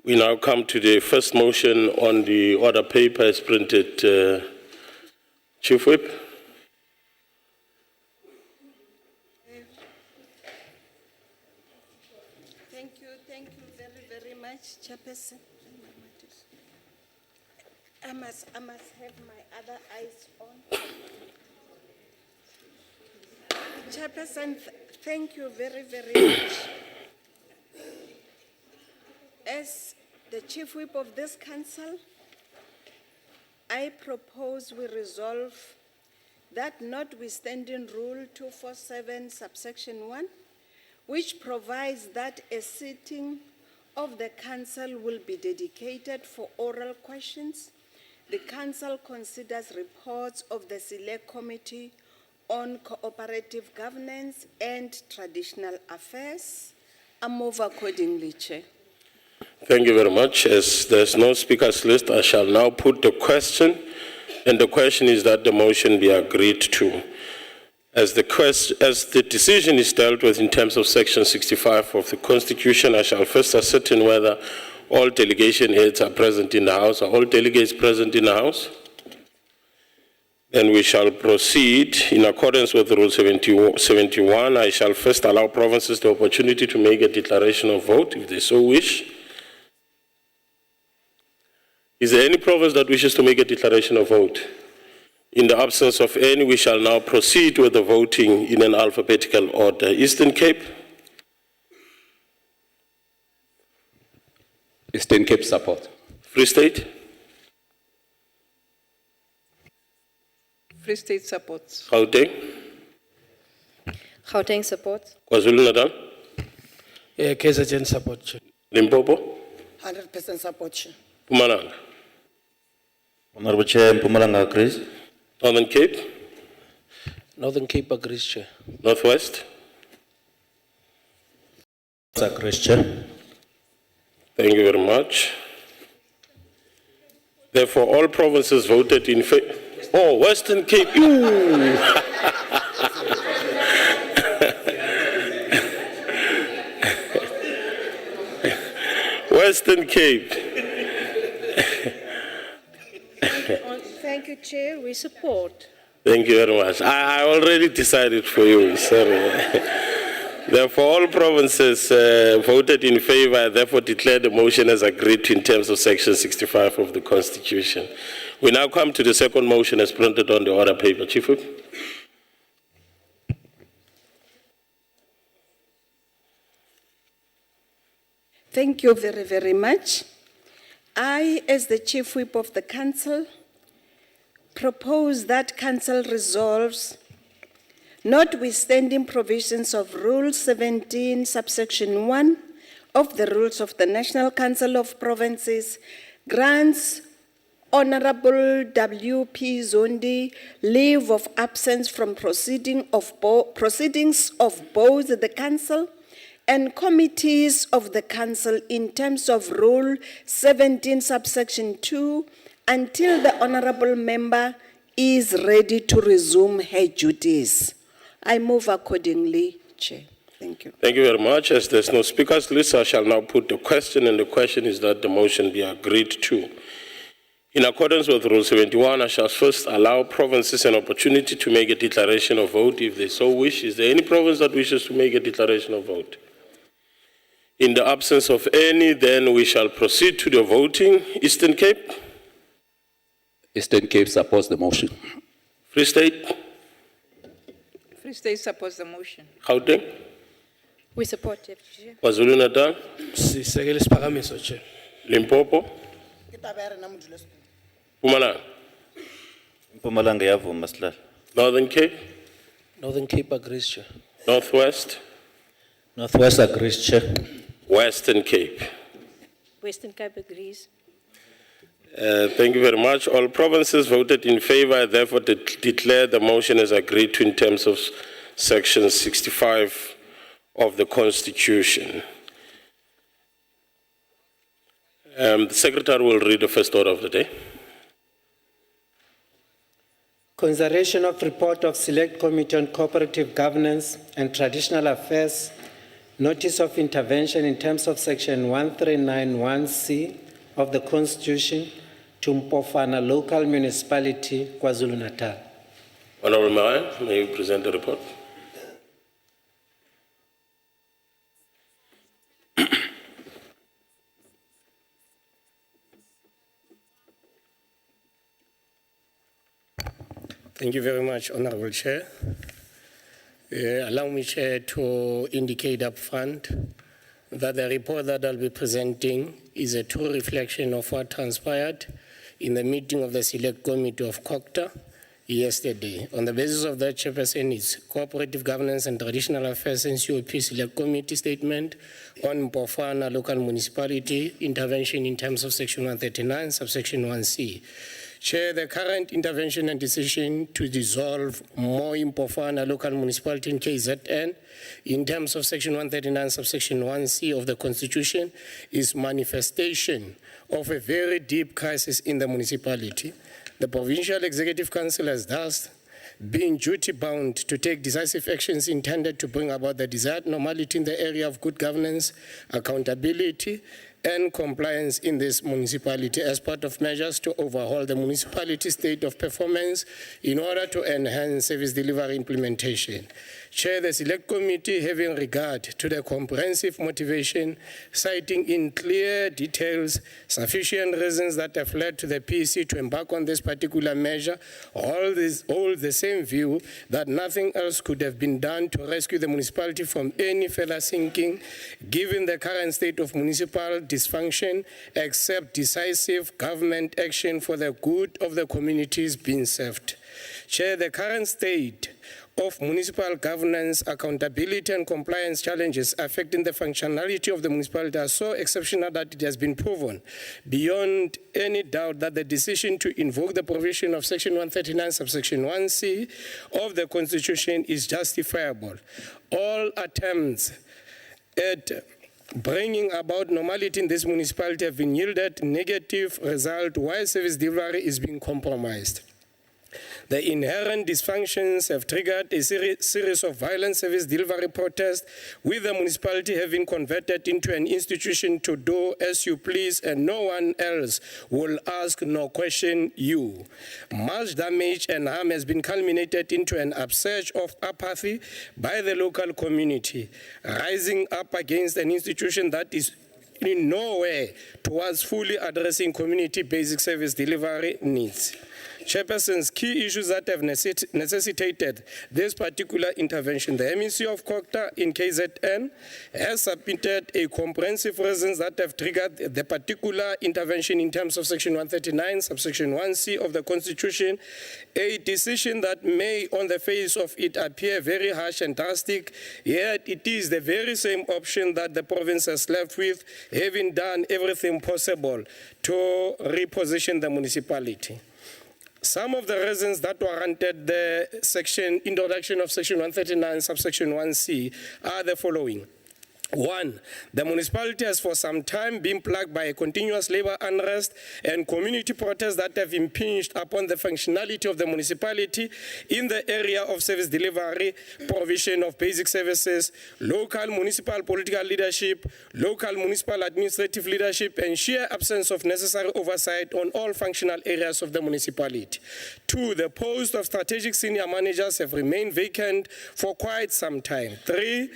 We now come to the first motion on the order paper as printed. Chief Whip. Thank you very, very much, Chairperson. I must have my other eyes on. Chairperson, thank you very, very much. As the Chief Whip of this Council, I propose we resolve that notwithstanding Rule 247, subsection 1, which provides that a sitting of the Council will be dedicated for oral questions, the Council considers reports of the Select Committee on Cooperative Governance and Traditional Affairs. I move accordingly, Chair. Thank you very much. As there's no speakers list, I shall now put the question, and the question is that the motion be agreed to. As the decision is dealt with in terms of Section 65 of the Constitution, I shall first ascertain whether all delegation heads are present in the House. Are all delegates present in the House? Then we shall proceed in accordance with Rule 71. I shall first allow provinces the opportunity to make a declaration of vote, if they so wish. Is there any province that wishes to make a declaration of vote? In the absence of any, we shall now proceed with the voting in an alphabetical order. Eastern Cape? Eastern Cape support. Free State? Free State supports. Gauteng? Gauteng supports. KwaZulu-Natal? KZN support, Chair. Limpopo? 100% support, Chair. Mpumalanga? Honorable Chair, Mpumalanga agrees. Northern Cape? Northern Cape agrees, Chair. Northwest? Agrees, Chair. Thank you very much. Therefore, all provinces voted in favor. Oh, Western Cape. Western Cape. Thank you, Chair. We support. Thank you very much. I already decided for you. Sorry. Therefore, all provinces voted in favor. I therefore declare the motion as agreed to in terms of Section 65 of the Constitution. We now come to the second motion as printed on the order paper. Chief Whip. Thank you very, very much. I, as the Chief Whip of the Council, propose that Council resolves, notwithstanding provisions of Rule 17, subsection 1 of the Rules of the National Council of Provinces, grants Honorable W.P. Zondi leave of absence from proceedings of both the Council and committees of the Council in terms of Rule 17, subsection 2, until the Honorable Member is ready to resume her duties. I move accordingly, Chair. Thank you. Thank you very much. As there's no speakers list, I shall now put the question, and the question is that the motion be agreed to. In accordance with Rule 71, I shall first allow provinces an opportunity to make a declaration of vote if they so wish. Is there any province that wishes to make a declaration of vote? In the absence of any, then we shall proceed to the voting. Eastern Cape? Eastern Cape supports the motion. Free State? Free State supports the motion. Gauteng? We support, Deputy Chair. KwaZulu-Natal? Sisekele isiphakamiso, Chair. Limpopo? Mpumalanga? Mpumalanga yavuma sihlalo. Northern Cape? Northern Cape agrees, Chair. Northwest? Northwest agrees, Chair. Western Cape? Western Cape agrees. Thank you very much. All provinces voted in favor. I therefore declare the motion as agreed to in terms of Section 65 of the Constitution. The Secretary will read the first order of the day. Consideration of report of Select Committee on Cooperative Governance and Traditional Affairs Notice of intervention in terms of section 1391C of the Constitution to Mpofana Local Municipality, KwaZulu-Natal. Honorable Mayor, may you present the report? Thank you very much, Honorable Chair. Allow me, Chair, to indicate up front that the report that I'll be presenting is a true reflection of what transpired in the meeting of the Select Committee of COCTA yesterday. On the basis of that, Chairperson, is Cooperative Governance and Traditional Affairs and COP Select Committee statement on Mpofana Local Municipality intervention in terms of Section 139, subsection 1C. Chair, the current intervention and decision to dissolve more Mpofana Local Municipality in KZN in terms of Section 139, subsection 1C of the Constitution is manifestation of a very deep crisis in the municipality. The Provincial Executive Council has thus been duty-bound to take decisive actions intended to bring about the desired normality in the area of good governance, accountability, and compliance in this municipality as part of measures to overhaul the municipality state of performance in order to enhance service delivery implementation. Chair, the Select Committee, having regard to the comprehensive motivation, citing in clear details sufficient reasons that have led to the PC to embark on this particular measure, all the same view that nothing else could have been done to rescue the municipality from any further sinking, given the current state of municipal dysfunction, except decisive government action for the good of the communities being served. Chair, the current state of municipal governance, accountability, and compliance challenges affecting the functionality of the municipality are so exceptional that it has been proven beyond any doubt that the decision to invoke the provision of Section 139, subsection 1C of the Constitution is justifiable. All attempts at bringing about normality in this municipality have been yielded negative result while service delivery is being compromised. The inherent dysfunctions have triggered a series of violent service delivery protests, with the municipality having converted into an institution to do as you please and no one else will ask nor question you. Much damage and harm has been culminated into an upsurge of apathy by the local community, rising up against an institution that is in no way towards fully addressing community basic service delivery needs. Chairpersons, key issues that have necessitated this particular intervention. The MEC of COCTA in KZN has submitted a comprehensive reasons that have triggered the particular intervention in terms of Section 139, subsection 1C of the Constitution, a decision that may on the face of it appear very harsh and drastic, yet it is the very same option that the province has left with, having done everything possible to reposition the municipality. Some of the reasons that warranted the introduction of Section 139, subsection 1C are the following. One, the municipality has for some time been plagued by a continuous labor unrest and community protests that have impinged upon the functionality of the municipality in the area of service delivery, provision of basic services, local municipal political leadership, local municipal administrative leadership, and sheer absence of necessary oversight on all functional areas of the municipality. Two, the post of strategic senior managers have remained vacant for quite some time. Three,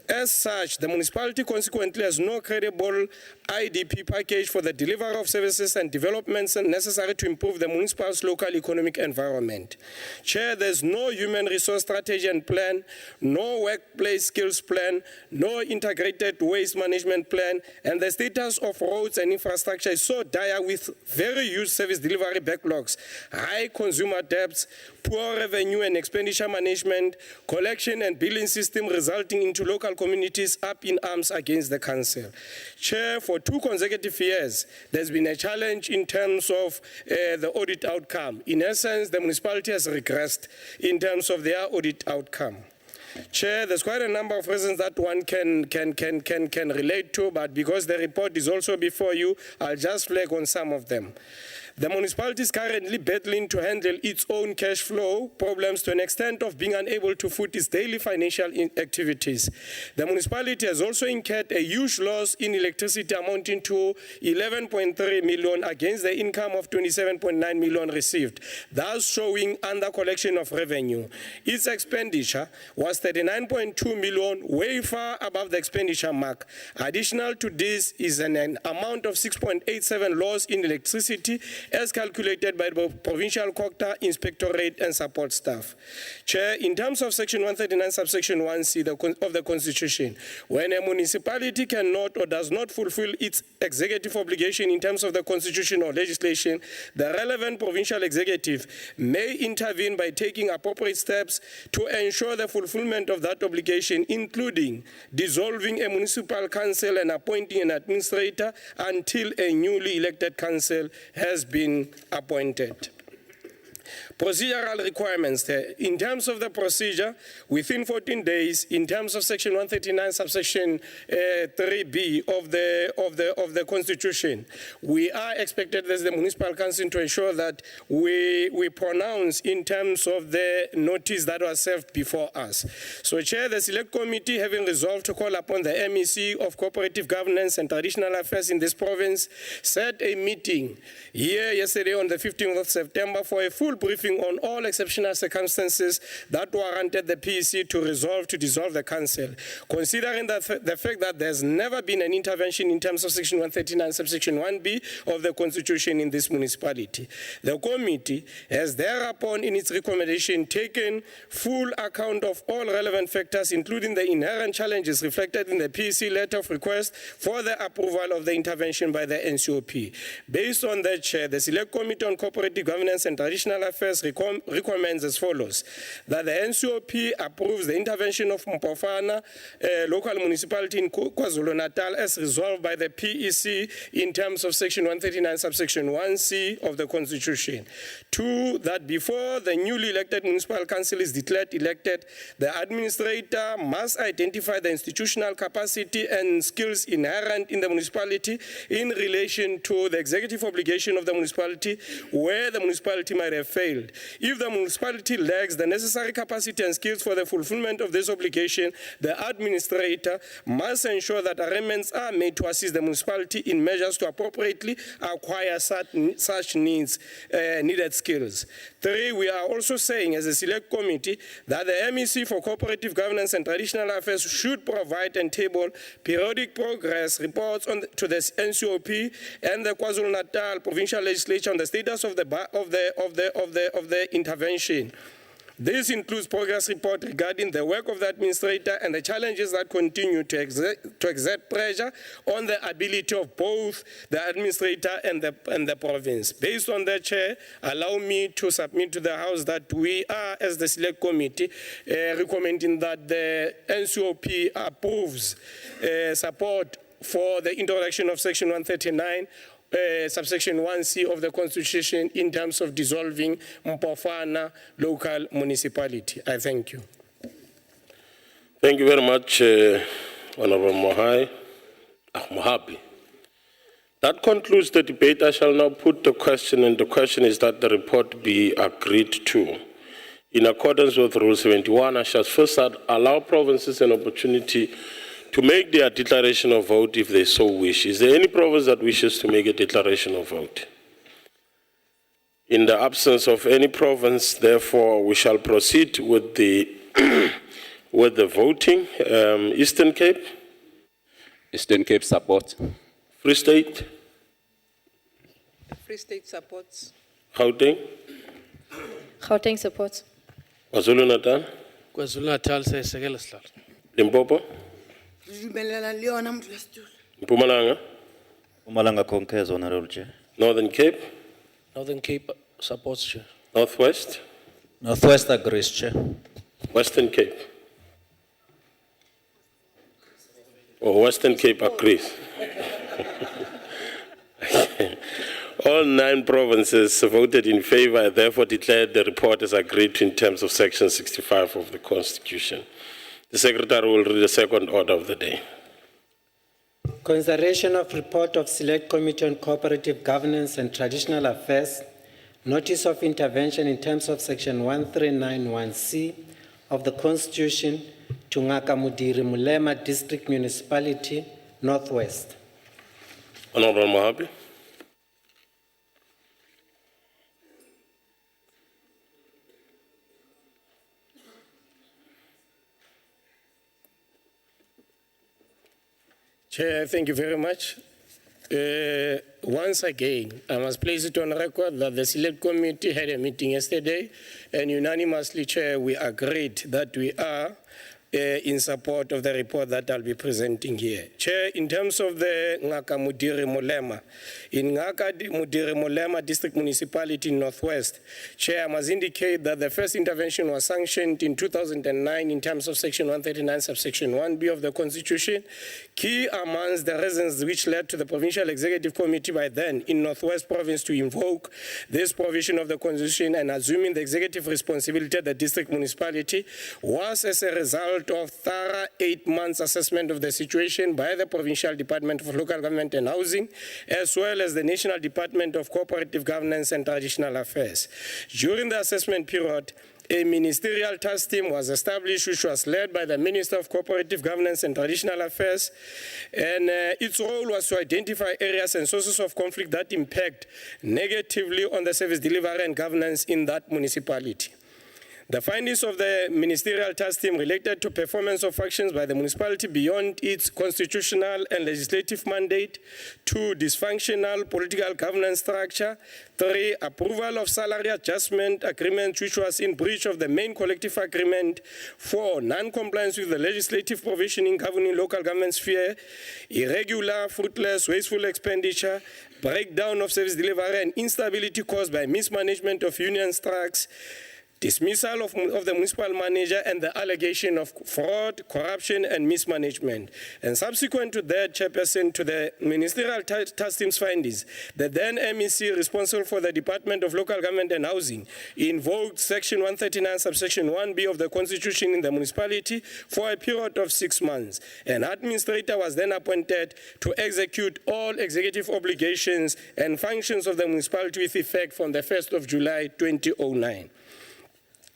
as such, the municipality consequently has no credible IDP package for the delivery of services and developments necessary to improve the municipal's local economic environment. Chair, there's no human resource strategy and plan, no workplace skills plan, no integrated waste management plan, and the status of roads and infrastructure is so dire with very huge service delivery backlogs, high consumer debts, poor revenue and expenditure management, collection and billing system resulting into local communities up in arms against the council. Chair, for 2 consecutive years, there's been a challenge in terms of the audit outcome. In essence, the municipality has regressed in terms of their audit outcome. Chair, there's quite a number of reasons that one can relate to, but because the report is also before you, I'll just flag on some of them. The municipality is currently battling to handle its own cash flow problems to an extent of being unable to foot its daily financial activities. The municipality has also incurred a huge loss in electricity amounting to 11.3 million against the income of 27.9 million received, thus showing under collection of revenue. Its expenditure was 39.2 million, way far above the expenditure mark. Additional to this is an amount of 6.87 loss in electricity as calculated by the Provincial Cocta Inspectorate and support staff. Chair, in terms of Section 139, subsection 1C of the Constitution, when a municipality cannot or does not fulfill its executive obligation in terms of the Constitution or legislation, the relevant provincial executive may intervene by taking appropriate steps to ensure the fulfillment of that obligation, including dissolving a municipal council and appointing an administrator until a newly elected council has been appointed. Procedural requirements there. In terms of the procedure, within 14 days, in terms of Section 139, subsection 3B of the Constitution, we are expected as the Municipal Council to ensure that we pronounce in terms of the notice that was served before us. So, Chair, the Select Committee, having resolved to call upon the MEC of Cooperative Governance and Traditional Affairs in this province, set a meeting here yesterday on the 15th of September for a full briefing on all exceptional circumstances that warranted the PEC to dissolve the council. Considering that the fact that there's never been an intervention in terms of Section 139, subsection 1B of the Constitution in this municipality, the committee has thereupon in its recommendation taken full account of all relevant factors, including the inherent challenges reflected in the PEC letter of request for the approval of the intervention by the NCOP. Based on that, Chair, the Select Committee on Cooperative Governance and Traditional Affairs recommends as follows: that the NCOP approves the intervention of Mpofana local municipality in KwaZulu-Natal as resolved by the PEC in terms of Section 139, subsection 1C of the Constitution. 2, that before the newly elected municipal council is declared elected, the administrator must identify the institutional capacity and skills inherent in the municipality in relation to the executive obligation of the municipality where the municipality might have failed. If the municipality lacks the necessary capacity and skills for the fulfillment of this obligation, the administrator must ensure that arrangements are made to assist the municipality in measures to appropriately acquire such needed skills. 3, we are also saying as a Select Committee that the MEC for Cooperative Governance and Traditional Affairs should provide and table periodic progress reports to the NCOP and the KwaZulu-Natal Provincial Legislature on the status of the intervention. This includes progress report regarding the work of the administrator and the challenges that continue to exert pressure on the ability of both the administrator and the province. Based on that, Chair, allow me to submit to the House that we are, as the Select Committee, recommending that the NCOP approves support for the introduction of Section 139 subsection 1C of the Constitution in terms of dissolving Mpofana local municipality. I thank you. Thank you very much, Honorable Mohabi. That concludes the debate. I shall now put the question, and the question is that the report be agreed to. In accordance with Rule 71, I shall first allow provinces an opportunity to make their declaration of vote if they so wish. Is there any province that wishes to make a declaration of vote? In the absence of any province, therefore, we shall proceed with the with the voting. Eastern Cape? Eastern Cape support. Free State? Free State supports. Gauteng? Gauteng supports. KwaZulu-Natal? KwaZulu-Natal sayisekela sihlalo. Limpopo? Mpumalanga? Mpumalanga concurs, Honorable Chair. Northern Cape? Northern Cape supports, Chair. Northwest? Northwest agrees, Chair. Western Cape? Or Western Cape agrees? All 9 provinces voted in favor. I therefore declared the report as agreed to in terms of Section 65 of the Constitution. The Secretary will read the second order of the day. Consideration of report of Select Committee on Cooperative Governance and Traditional Affairs, notice of intervention in terms of section 1391C of the Constitution to Ngaka Mudiri Mulema District Municipality, Northwest. Honorable Mohabi. Chair, thank you very much. Once again, I must place it on record that the Select Committee had a meeting yesterday, and unanimously, Chair, we agreed that we are in support of the report that I'll be presenting here. Chair, in terms of the Ngaka Mudiri Mulema, in Ngaka Mudiri Mulema District Municipality in Northwest, Chair, I must indicate that the first intervention was sanctioned in 2009 in terms of section 139, subsection 1B of the Constitution. Key amongst the reasons which led to the Provincial Executive Committee by then in Northwest Province to invoke this provision of the Constitution and assuming the executive responsibility of the district municipality was as a result of thorough 8 months assessment of the situation by the Provincial Department of Local Government and Housing, as well as the National Department of Cooperative Governance and Traditional Affairs. During the assessment period, a ministerial task team was established, which was led by the Minister of Cooperative Governance and Traditional Affairs, and its role was to identify areas and sources of conflict that impact negatively on the service delivery and governance in that municipality. The findings of the ministerial task team related to performance of functions by the municipality beyond its constitutional and legislative mandate, 2, dysfunctional political governance structure, 3, approval of salary adjustment agreement which was in breach of the main collective agreement, 4, non-compliance with the legislative provisioning governing local government sphere, irregular, fruitless, wasteful expenditure, breakdown of service delivery and instability caused by mismanagement of union stocks, dismissal of the municipal manager and the allegation of fraud, corruption, and mismanagement. And subsequent to that, Chairperson, to the ministerial task team's findings, the then MEC responsible for the Department of Local Government and Housing invoked Section 139, subsection 1B of the Constitution in the municipality for a period of 6 months. An administrator was then appointed to execute all executive obligations and functions of the municipality with effect from the 1st of July 2009.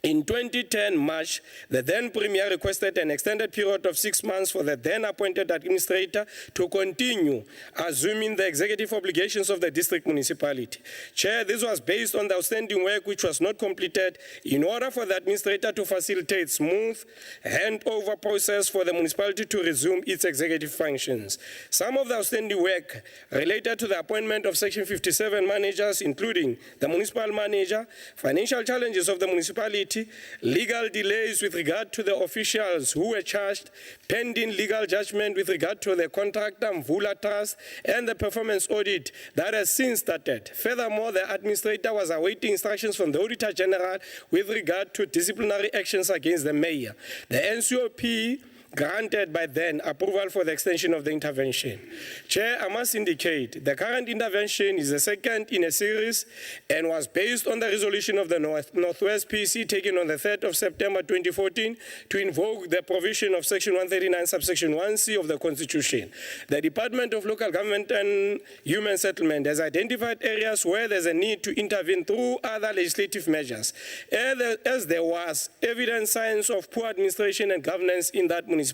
In 2010 March, the then Premier requested an extended period of 6 months for the then appointed administrator to continue assuming the executive obligations of the district municipality. Chair, this was based on the outstanding work which was not completed in order for the administrator to facilitate smooth handover process for the municipality to resume its executive functions. Some of the outstanding work related to the appointment of Section 57 managers, including the municipal manager, financial challenges of the municipality, legal delays with regard to the officials who were charged, pending legal judgment with regard to the contractor Mvula Trust, and the performance audit that has since started. Furthermore, the administrator was awaiting instructions from the Auditor General with regard to disciplinary actions against the mayor. The NCOP granted by then approval for the extension of the intervention. Chair, I must indicate the current intervention is the second in a series and was based on the resolution of the Northwest PC taken on the 3rd of September 2014 to invoke the provision of Section 139, subsection 1C of the Constitution. The Department of Local Government and Human Settlement has identified areas where there's a need to intervene through other legislative measures, as there was evident signs of poor administration and governance in that municipality,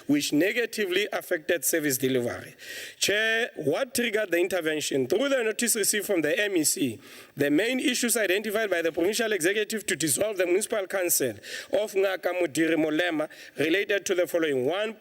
which negatively affected service delivery. Chair, what triggered the intervention? Through the notice received from the MEC, the main issues identified by the Provincial Executive to dissolve the Municipal Council of Ngaka Mudiri Mulema related to the following: 1,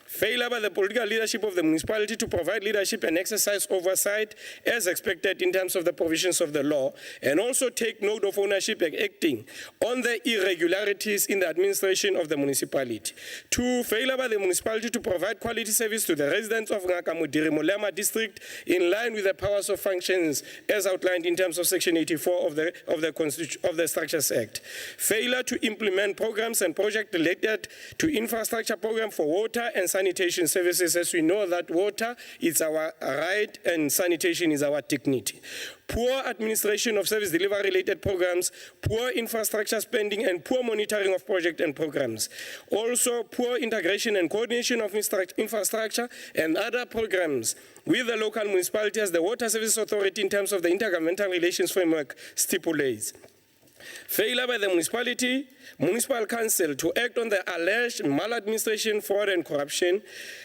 failure by the political leadership of the municipality to provide leadership and exercise oversight as expected in terms of the provisions of the law, and also take note of ownership and acting on the irregularities in the administration of the municipality. 2, failure by the municipality to provide quality service to the residents of Ngaka Mudiri Mulema district in line with the powers of functions as outlined in terms of Section 84 of the Structures Act. Failure to implement programs and projects related to infrastructure program for water and sanitation services, as we know that water is our right and sanitation is our dignity. Poor administration of service delivery related programs, poor infrastructure spending, and poor monitoring of projects and programs. Also, poor integration and coordination of infrastructure and other programs with the local municipality as the Water Services Authority in terms of the intergovernmental relations framework stipulates. Failure by the municipal council to act on the alleged maladministration, fraud, and corruption.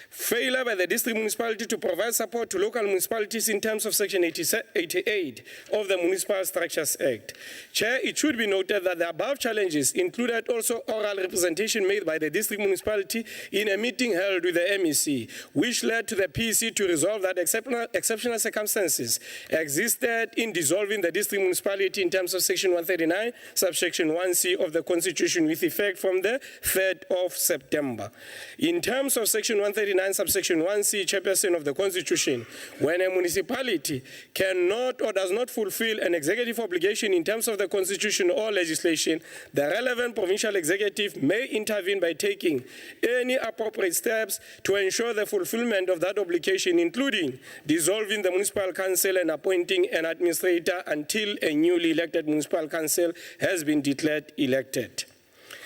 Failure by the district municipality to provide support to local municipalities in terms of Section 88 of the Municipal Structures Act. Chair, it should be noted that the above challenges included also oral representation made by the district municipality in a meeting held with the MEC, which led to the PEC to resolve that exceptional circumstances existed in dissolving the district municipality in terms of Section 139, subsection 1C of the Constitution with effect from the 3rd of September. In terms of Section 139, subsection 1C, chairperson of the Constitution, when a municipality cannot or does not fulfill an executive obligation in terms of the Constitution or legislation, the relevant provincial executive may intervene by taking any appropriate steps to ensure the fulfillment of that obligation, including dissolving the municipal council and appointing an administrator until a newly elected municipal council has been declared elected.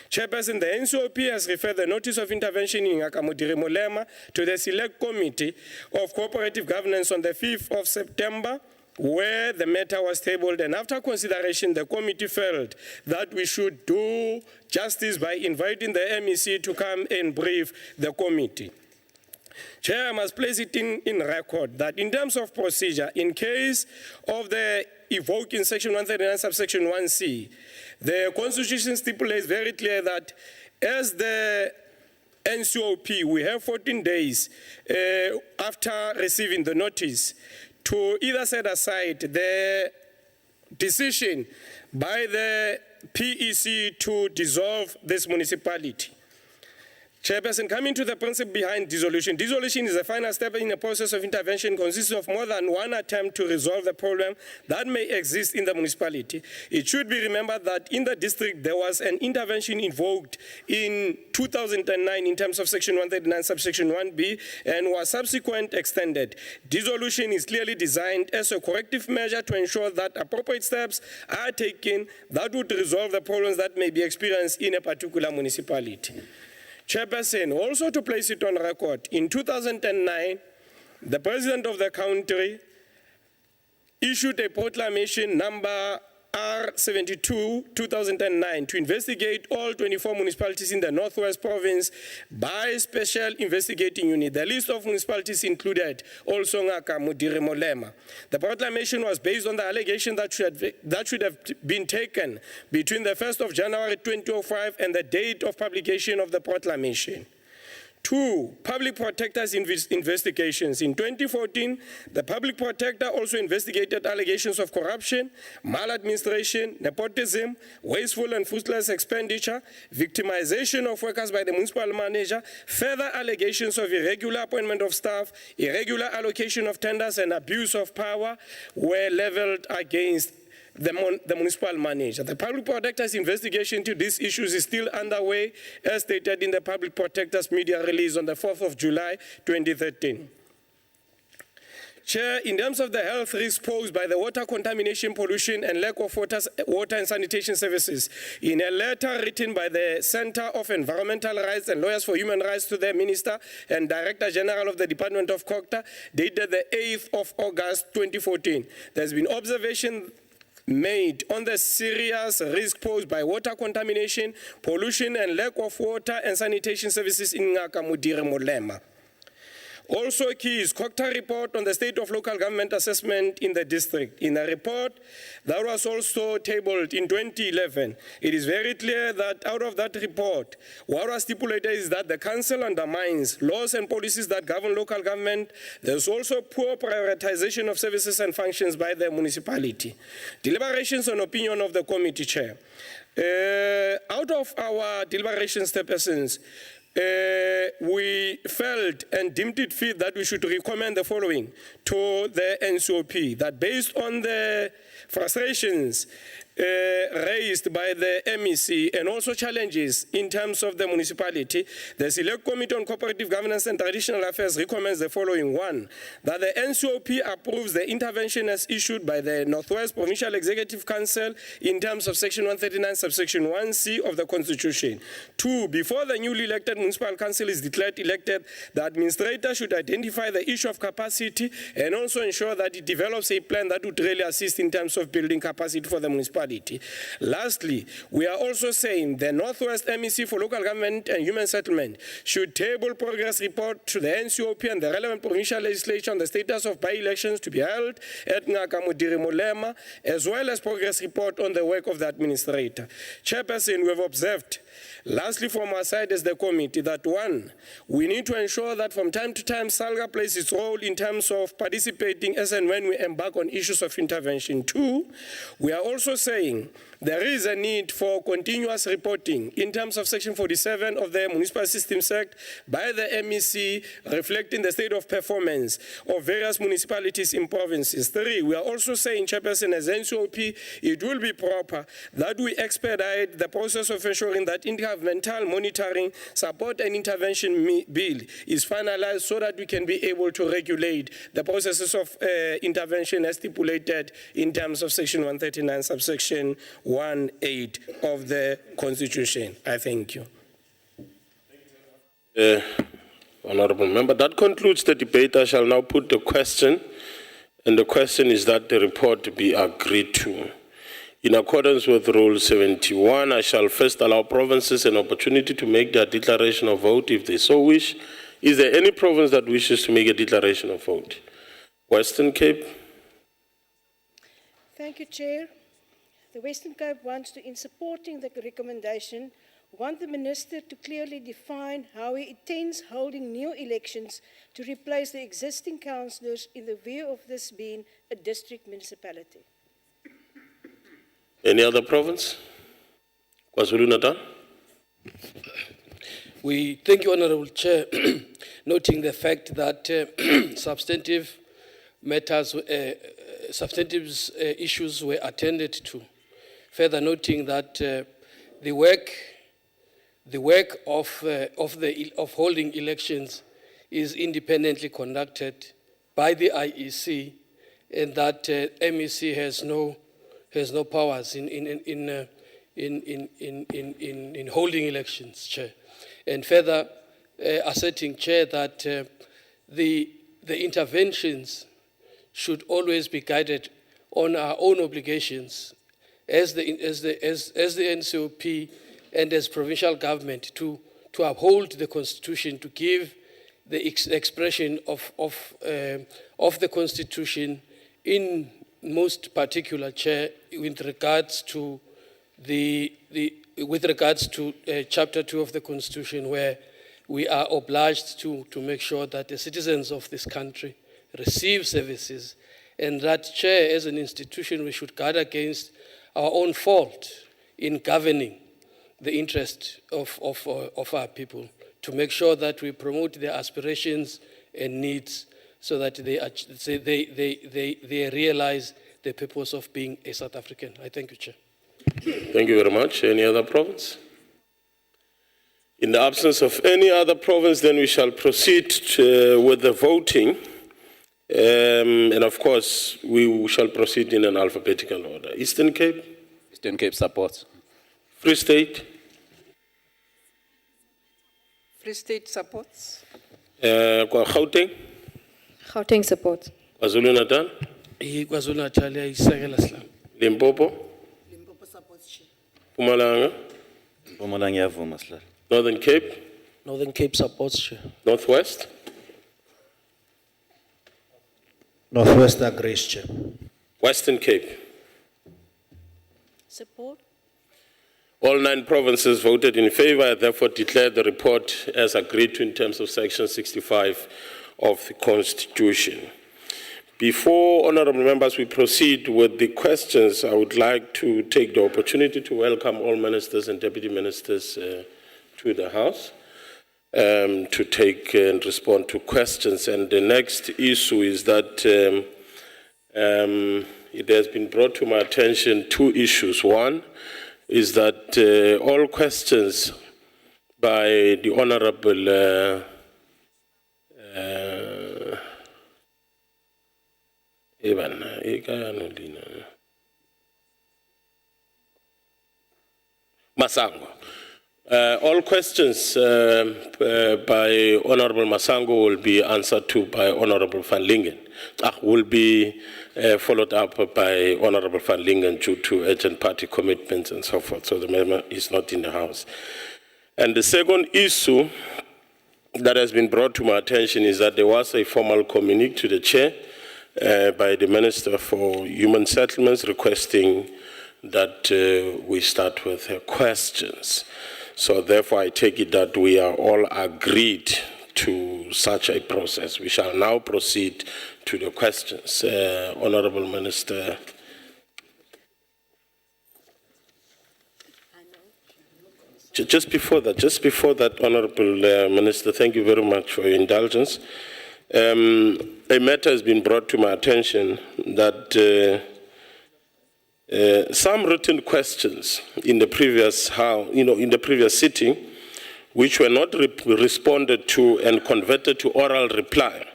Chairperson, the NCOP has referred the notice of intervention in Akamudire Molema to the Select Committee of Cooperative Governance on the 5th of September, where the matter was tabled, and after consideration, the committee felt that we should do justice by inviting the MEC to come and brief the committee. Chair, I must place it in record that in terms of procedure, in case of the evoking Section 139, subsection 1C, the Constitution stipulates very clear that as the NCOP, we have 14 days after receiving the notice to either set aside the decision by the PEC to dissolve this municipality. Chairperson, coming to the principle behind dissolution. Dissolution is the final step in a process of intervention consisting of more than one attempt to resolve the problem that may exist in the municipality. It should be remembered that in the district, there was an intervention invoked in 2009 in terms of Section 139, subsection 1B, and was subsequently extended. Dissolution is clearly designed as a corrective measure to ensure that appropriate steps are taken that would resolve the problems that may be experienced in a particular municipality. Chairperson, also to place it on record, in 2009, the President of the country issued a proclamation number R72, 2009, to investigate all 24 municipalities in the Northwest Province by special investigating unit. The list of municipalities included also Ngaka Mudire Molema. The proclamation was based on the allegation that should have been taken between the 1st of January 2005 and the date of publication of the proclamation. 2, public protector's investigations. In 2014, the public protector also investigated allegations of corruption, maladministration, nepotism, wasteful and fruitless expenditure, victimization of workers by the municipal manager, further allegations of irregular appointment of staff, irregular allocation of tenders, and abuse of power were leveled against the municipal manager. The public protector's investigation to these issues is still underway, as stated in the public protector's media release on the 4th of July, 2013. Chair, in terms of the health risks posed by the water contamination, pollution, and lack of water and sanitation services, in a letter written by the Center of Environmental Rights and Lawyers for Human Rights to the Minister and Director General of the Department of COGTA, dated the 8th of August, 2014, there's been observation made on the serious risk posed by water contamination, pollution, and lack of water and sanitation services in Ngaka Mudire Molema. Also key is COGTA report on the state of local government assessment in the district. In a report that was also tabled in 2011, it is very clear that out of that report, what was stipulated is that the council undermines laws and policies that govern local government. There's also poor prioritization of services and functions by the municipality. Deliberations on opinion of the committee chair. Out of our deliberations, persons, we felt and deemed it fit that we should recommend the following to the NCOP, that based on the frustrations raised by the MEC and also challenges in terms of the municipality, the Select Committee on Cooperative Governance and Traditional Affairs recommends the following. One, that the NCOP approves the intervention as issued by the Northwest Provincial Executive Council in terms of Section 139, subsection 1C of the Constitution. Two, before the newly elected municipal council is declared elected, the administrator should identify the issue of capacity and also ensure that it develops a plan that would really assist in terms of building capacity for the municipality. Lastly, we are also saying the Northwest MEC for Local Government and Human Settlement should table progress report to the NCOP and the relevant provincial legislation on the status of by-elections to be held at Ngaka Modiri Molema, as well as progress report on the work of the administrator. Chairperson, we have observed, lastly from our side as the committee, that one, we need to ensure that from time to time SALGA plays its role in terms of participating as and when we embark on issues of intervention. Two, we are also saying there is a need for continuous reporting in terms of Section 47 of the Municipal Systems Act by the MEC, reflecting the state of performance of various municipalities in provinces. Three, we are also saying, Chairperson, as NCOP, it will be proper that we expedite the process of ensuring that intergovernmental monitoring, support and intervention bill is finalized so that we can be able to regulate the processes of intervention as stipulated in terms of Section 139, subsection 1(8) of the Constitution. I thank you. Honorable Member, that concludes the debate. I shall now put the question, and the question is that the report be agreed to. In accordance with Rule 71, I shall first allow provinces an opportunity to make their declaration of vote if they so wish. Is there any province that wishes to make a declaration of vote? Western Cape? Thank you, Chair. The Western Cape wants to, in supporting the recommendation, want the Minister to clearly define how he intends holding new elections to replace the existing councillors in the view of this being a district municipality. Any other province? KwaZulu-Natal? We thank you, Honorable Chair, noting the fact that substantive matters, issues were attended to. Further noting that the work of holding elections is independently conducted by the IEC, and that MEC has no powers in holding elections, Chair. And further asserting, Chair, that the interventions should always be guided on our own obligations as the NCOP and as provincial government to uphold the Constitution, to give the expression of the Constitution, in most particular, Chair, with regards to Chapter 2 of the Constitution, where we are obliged to make sure that the citizens of this country receive services, and that, Chair, as an institution, we should guard against our own fault in governing the interest of our people, to make sure that we promote their aspirations and needs so that they realize the purpose of being a South African. I thank you, Chair. Thank you very much. Any other province? In the absence of any other province, then we shall proceed with the voting. And of course, we shall proceed in an alphabetical order. Eastern Cape? Eastern Cape supports. Free State? Free State supports. Gauteng? Gauteng supports. KwaZulu-Natal? KwaZulu-Natal iyayisekela slam. Limpopo? Limpopo supports, Chair. Mpumalanga? Mpumalanga ngiyavuma sihlalo. Northern Cape? Northern Cape supports, Chair. Northwest? Northwest agrees, Chair. Western Cape? Support. All 9 provinces voted in favor. I therefore declare the report as agreed to in terms of Section 65 of the Constitution. Before, honorable members, we proceed with the questions, I would like to take the opportunity to welcome all ministers and deputy ministers to the House to take and respond to questions. And the next issue is that it has been brought to my attention two issues. One is that all questions by the Honorable Masango. All questions by Honorable Masango will be answered to by Honorable Van Lingen. Will be followed up by Honorable Van Lingen due to urgent party commitments and so forth. So the member is not in the House. And the second issue that has been brought to my attention is that there was a formal communique to the chair by the Minister for Human Settlements requesting that we start with questions. So therefore, I take it that we are all agreed to such a process. We shall now proceed to the questions. Honorable Minister. Just before that, Honorable Minister, thank you very much for your indulgence. A matter has been brought to my attention that some written questions in the previous sitting, which were not responded to and converted to oral reply,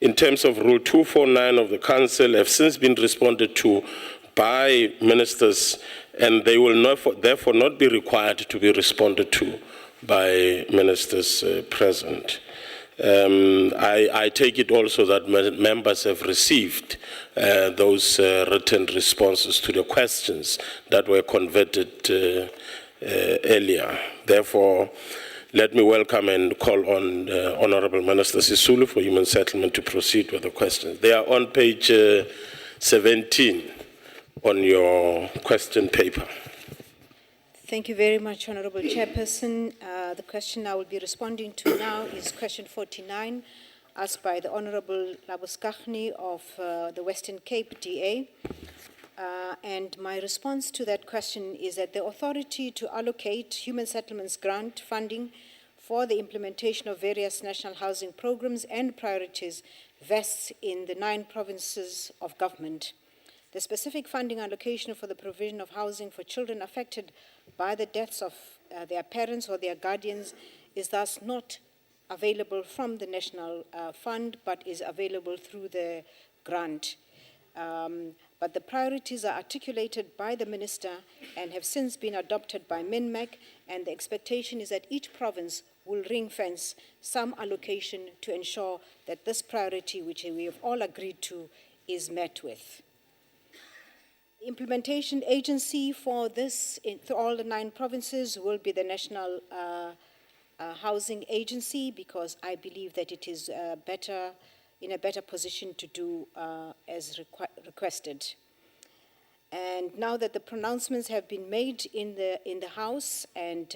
in terms of Rule 249 of the Council, have since been responded to by ministers, and they will therefore not be required to be responded to by ministers present. I take it also that members have received those written responses to the questions that were converted earlier. Therefore, let me welcome and call on Honorable Minister Sisulu for Human Settlement to proceed with the questions. They are on page 17 on your question paper. Thank you very much, Honorable Chairperson. The question I will be responding to now is question 49, asked by the Honorable Labuskaghni of the Western Cape DA. And my response to that question is that the authority to allocate human settlements grant funding for the implementation of various national housing programs and priorities vests in the 9 provinces of government. The specific funding allocation for the provision of housing for children affected by the deaths of their parents or their guardians is thus not available from the National Fund, but is available through the grant. But the priorities are articulated by the Minister and have since been adopted by MINMAC, and the expectation is that each province will ring-fence some allocation to ensure that this priority, which we have all agreed to, is met with. The implementation agency for this, through all the 9 provinces, will be the National Housing Agency, because I believe that it is in a better position to do as requested. And now that the pronouncements have been made in the House, and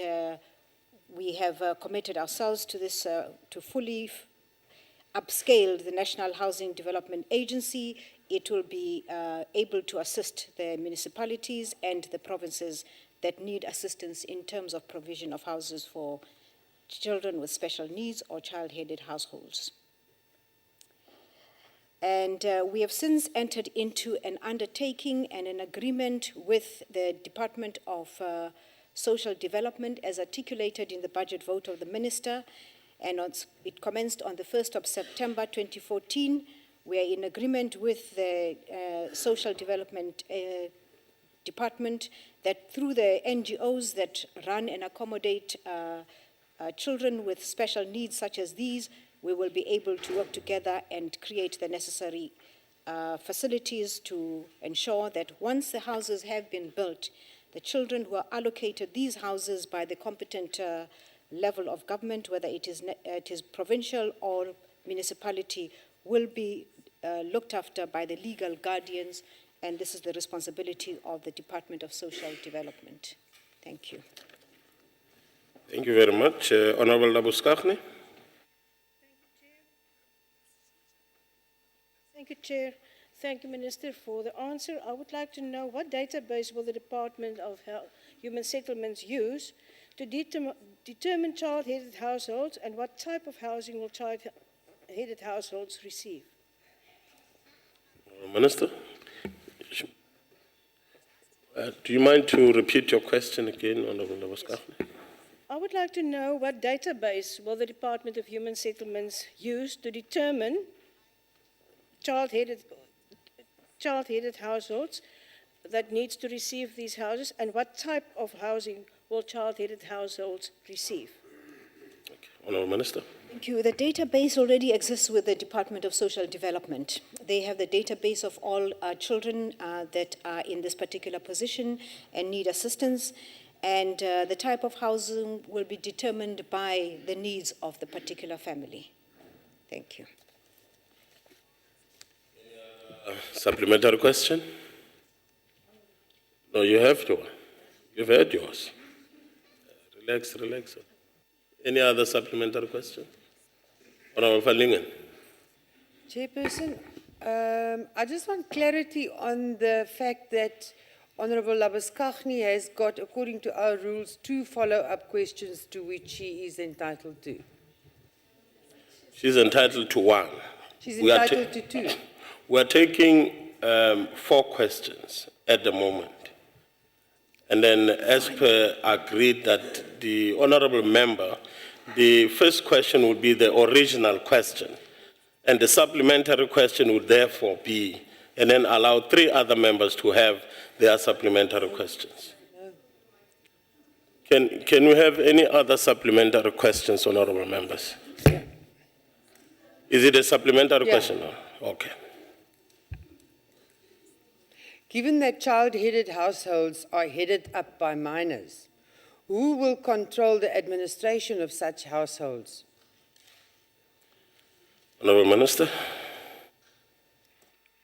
we have committed ourselves to this, to fully upscale the National Housing Development Agency, it will be able to assist the municipalities and the provinces that need assistance in terms of provision of houses for children with special needs or child-headed households. And we have since entered into an undertaking and an agreement with the Department of Social Development as articulated in the budget vote of the Minister, and it commenced on the 1st of September 2014. We are in agreement with the Social Development Department that through the NGOs that run and accommodate children with special needs such as these, we will be able to work together and create the necessary facilities to ensure that once the houses have been built, the children who are allocated these houses by the competent level of government, whether it is provincial or municipality, will be looked after by the legal guardians, and this is the responsibility of the Department of Social Development. Thank you. Thank you very much. Honorable Labuskaghni. Thank you, Chair. Thank you, Minister, for the answer. I would like to know what database will the Department of Human Settlements use to determine child-headed households, and what type of housing will child-headed households receive? Minister, Do you mind to repeat your question again, Honorable Labuskaghni? I would like to know what database will the Department of Human Settlements use to determine child-headed households that needs to receive these houses, and what type of housing will child-headed households receive? Honorable Minister. Thank you. The database already exists with the Department of Social Development. They have the database of all children that are in this particular position and need assistance, and the type of housing will be determined by the needs of the particular family. Thank you. Supplementary question? No, you have yours. You've had yours. Relax. Any other supplementary question? Honorable Falingen. Chairperson, I just want clarity on the fact that Honorable Labuskaghni has got, according to our rules, 2 follow-up questions to which she is entitled to. She's entitled to 1. She's entitled to 2. We're taking 4 questions at the moment. And then as per agreed that the honorable member, the first question would be the original question. And the supplementary question would therefore be, and then allow 3 other members to have their supplementary questions. Can we have any other supplementary questions, honorable members? Is it a supplementary question? Okay. Given that child-headed households are headed up by minors, who will control the administration of such households? Honorable Minister.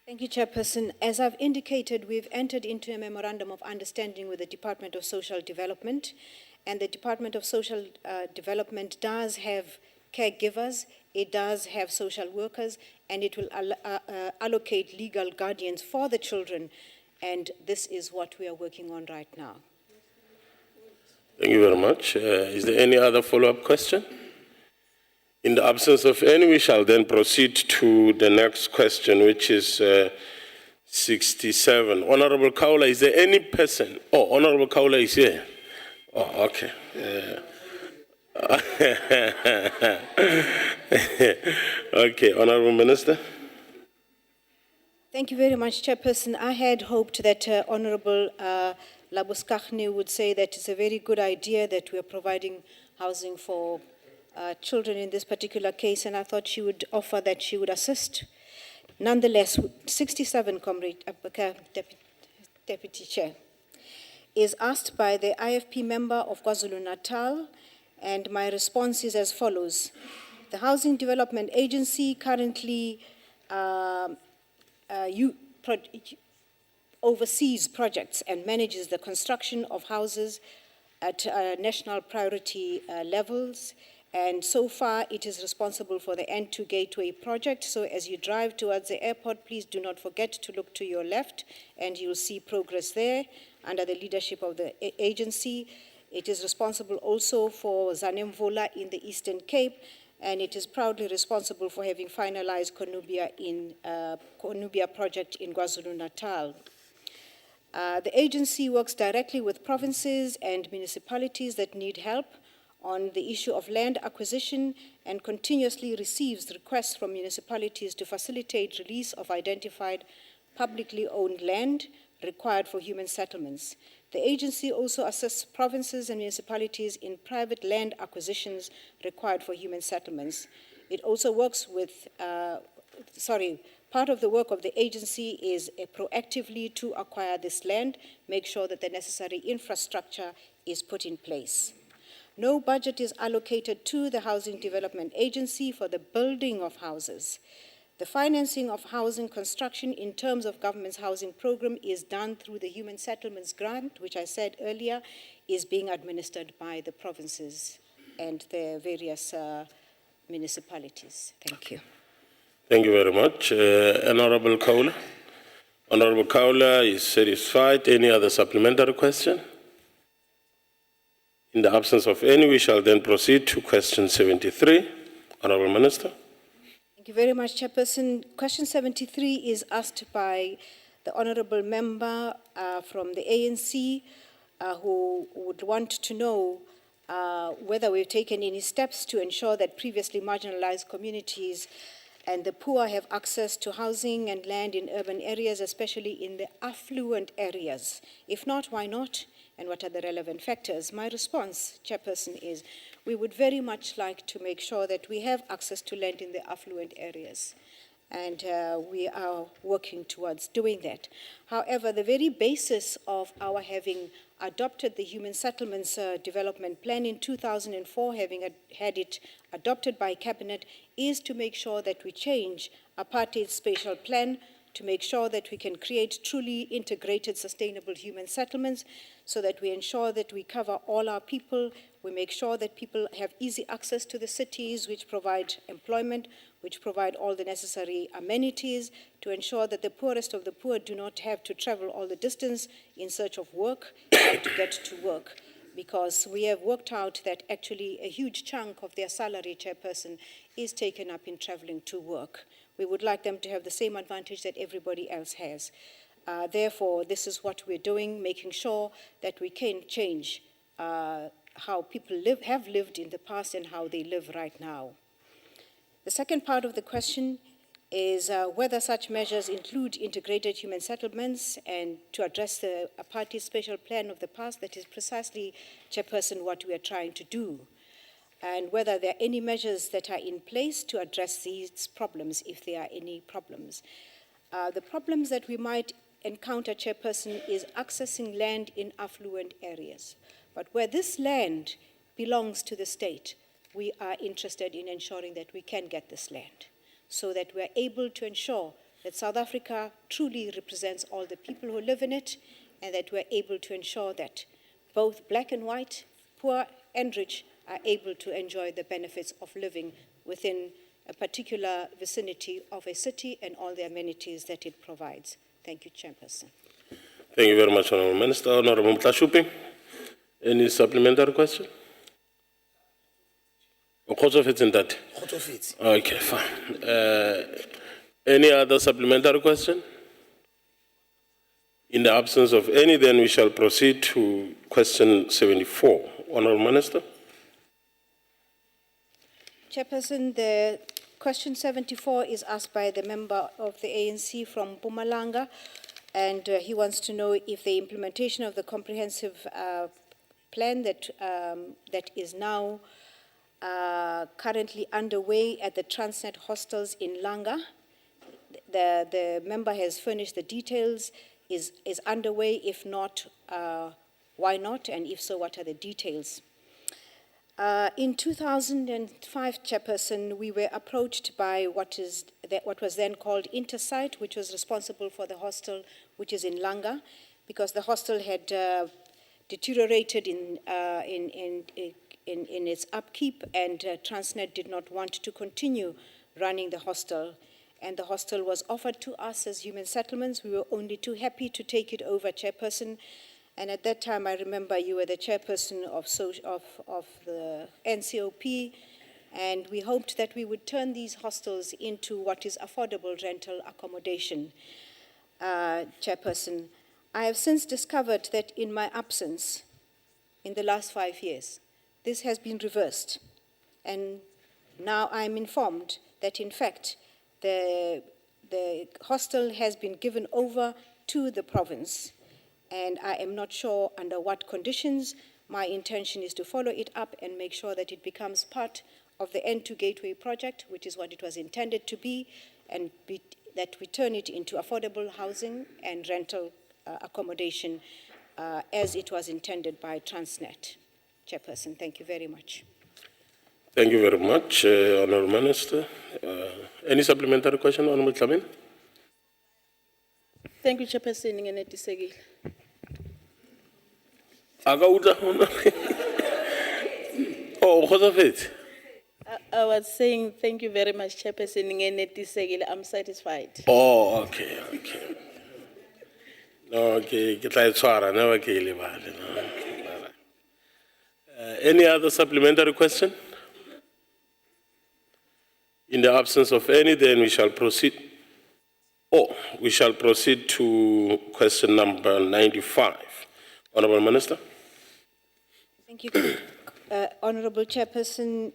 Thank you, Chairperson. As I've indicated, we've entered into a memorandum of understanding with the Department of Social Development, and the Department of Social Development does have caregivers, it does have social workers, and it will allocate legal guardians for the children, and this is what we are working on right now. Thank you very much. Is there any other follow-up question? In the absence of any, we shall then proceed to the next question, which is 67. Honorable Kaula, is there any person? Oh, Honorable Kaula is here. Oh, okay. Okay, Honorable Minister. Thank you very much, Chairperson. I had hoped that Honorable Labuskaghni would say that it's a very good idea that we are providing housing for children in this particular case, and I thought she would offer that she would assist. Nonetheless, 67, Comrade Deputy Chair, is asked by the IFP member of KwaZulu-Natal, and my response is as follows. The Housing Development Agency currently oversees projects and manages the construction of houses at national priority levels. And so far, it is responsible for the N2 Gateway project. So as you drive towards the airport, please do not forget to look to your left, and you'll see progress there under the leadership of the agency. It is responsible also for Zanemvula in the Eastern Cape, and it is proudly responsible for having finalized Konubia project in KwaZulu-Natal. The agency works directly with provinces and municipalities that need help on the issue of land acquisition and continuously receives requests from municipalities to facilitate release of identified publicly owned land required for human settlements. The agency also assists provinces and municipalities in private land acquisitions required for human settlements. It also works with, part of the work of the agency is proactively to acquire this land, make sure that the necessary infrastructure is put in place. No budget is allocated to the Housing Development Agency for the building of houses. The financing of housing construction in terms of government's housing program is done through the Human Settlements Grant, which I said earlier is being administered by the provinces and the various municipalities. Thank you. Thank you very much. Honorable Kaula. Honorable Kaula is satisfied. Any other supplementary question? In the absence of any, we shall then proceed to question 73. Honorable Minister. Thank you very much, Chairperson. Question 73 is asked by the honorable member from the ANC who would want to know whether we've taken any steps to ensure that previously marginalized communities and the poor have access to housing and land in urban areas, especially in the affluent areas. If not, why not? And what are the relevant factors? My response, Chairperson, is we would very much like to make sure that we have access to land in the affluent areas. And we are working towards doing that. However, the very basis of our having adopted the Human Settlements Development Plan in 2004, having had it adopted by Cabinet, is to make sure that we change apartheid's spatial plan to make sure that we can create truly integrated, sustainable human settlements so that we ensure that we cover all our people. We make sure that people have easy access to the cities, which provide employment, which provide all the necessary amenities to ensure that the poorest of the poor do not have to travel all the distance in search of work and to get to work. Because we have worked out that actually a huge chunk of their salary, Chairperson, is taken up in traveling to work. We would like them to have the same advantage that everybody else has. Therefore, this is what we're doing, making sure that we can change how people have lived in the past and how they live right now. The second part of the question is whether such measures include integrated human settlements and to address the apartheid special plan of the past. That is precisely, Chairperson, what we are trying to do. And whether there are any measures that are in place to address these problems, if there are any problems. The problems that we might encounter, Chairperson, is accessing land in affluent areas. But where this land belongs to the state, we are interested in ensuring that we can get this land so that we are able to ensure that South Africa truly represents all the people who live in it and that we are able to ensure that both black and white, poor and rich, are able to enjoy the benefits of living within a particular vicinity of a city and all the amenities that it provides. Thank you, Chairperson. Thank you very much, Honourable Minister. Honourable Mtlashupi, any supplementary question? That? Okay, fine. Any other supplementary question? In the absence of any, then we shall proceed to question 74. Honourable Minister. Chairperson, the question 74 is asked by the member of the ANC from Mpumalanga, and he wants to know if the implementation of the comprehensive plan that is now currently underway at the Transnet hostels in Langa. The member has furnished the details, is underway. If not, why not? And if so, what are the details? In 2005, Chairperson, we were approached by what was then called Intersight, which was responsible for the hostel, which is in Langa, because the hostel had deteriorated in its upkeep, and Transnet did not want to continue running the hostel. And the hostel was offered to us as human settlements. We were only too happy to take it over, Chairperson. And at that time, I remember you were the chairperson of the NCOP, and we hoped that we would turn these hostels into what is affordable rental accommodation, Chairperson. I have since discovered that in my absence, in the last 5 years, this has been reversed. And now I'm informed that, in fact, the hostel has been given over to the province. And I am not sure under what conditions. My intention is to follow it up and make sure that it becomes part of the N2 Gateway project, which is what it was intended to be, and that we turn it into affordable housing and rental accommodation as it was intended by Transnet. Chairperson, thank you very much. Thank you very much, Honourable Minister. Any supplementary question, Honourable Tlamin? Thank you, Chairperson. I was saying thank you very much, Chairperson. I'm satisfied. Oh, okay. Okay, any other supplementary question? In the absence of any, then we shall proceed. Oh, we shall proceed to question number 95. Honorable Minister. Thank you. Honorable Chairperson,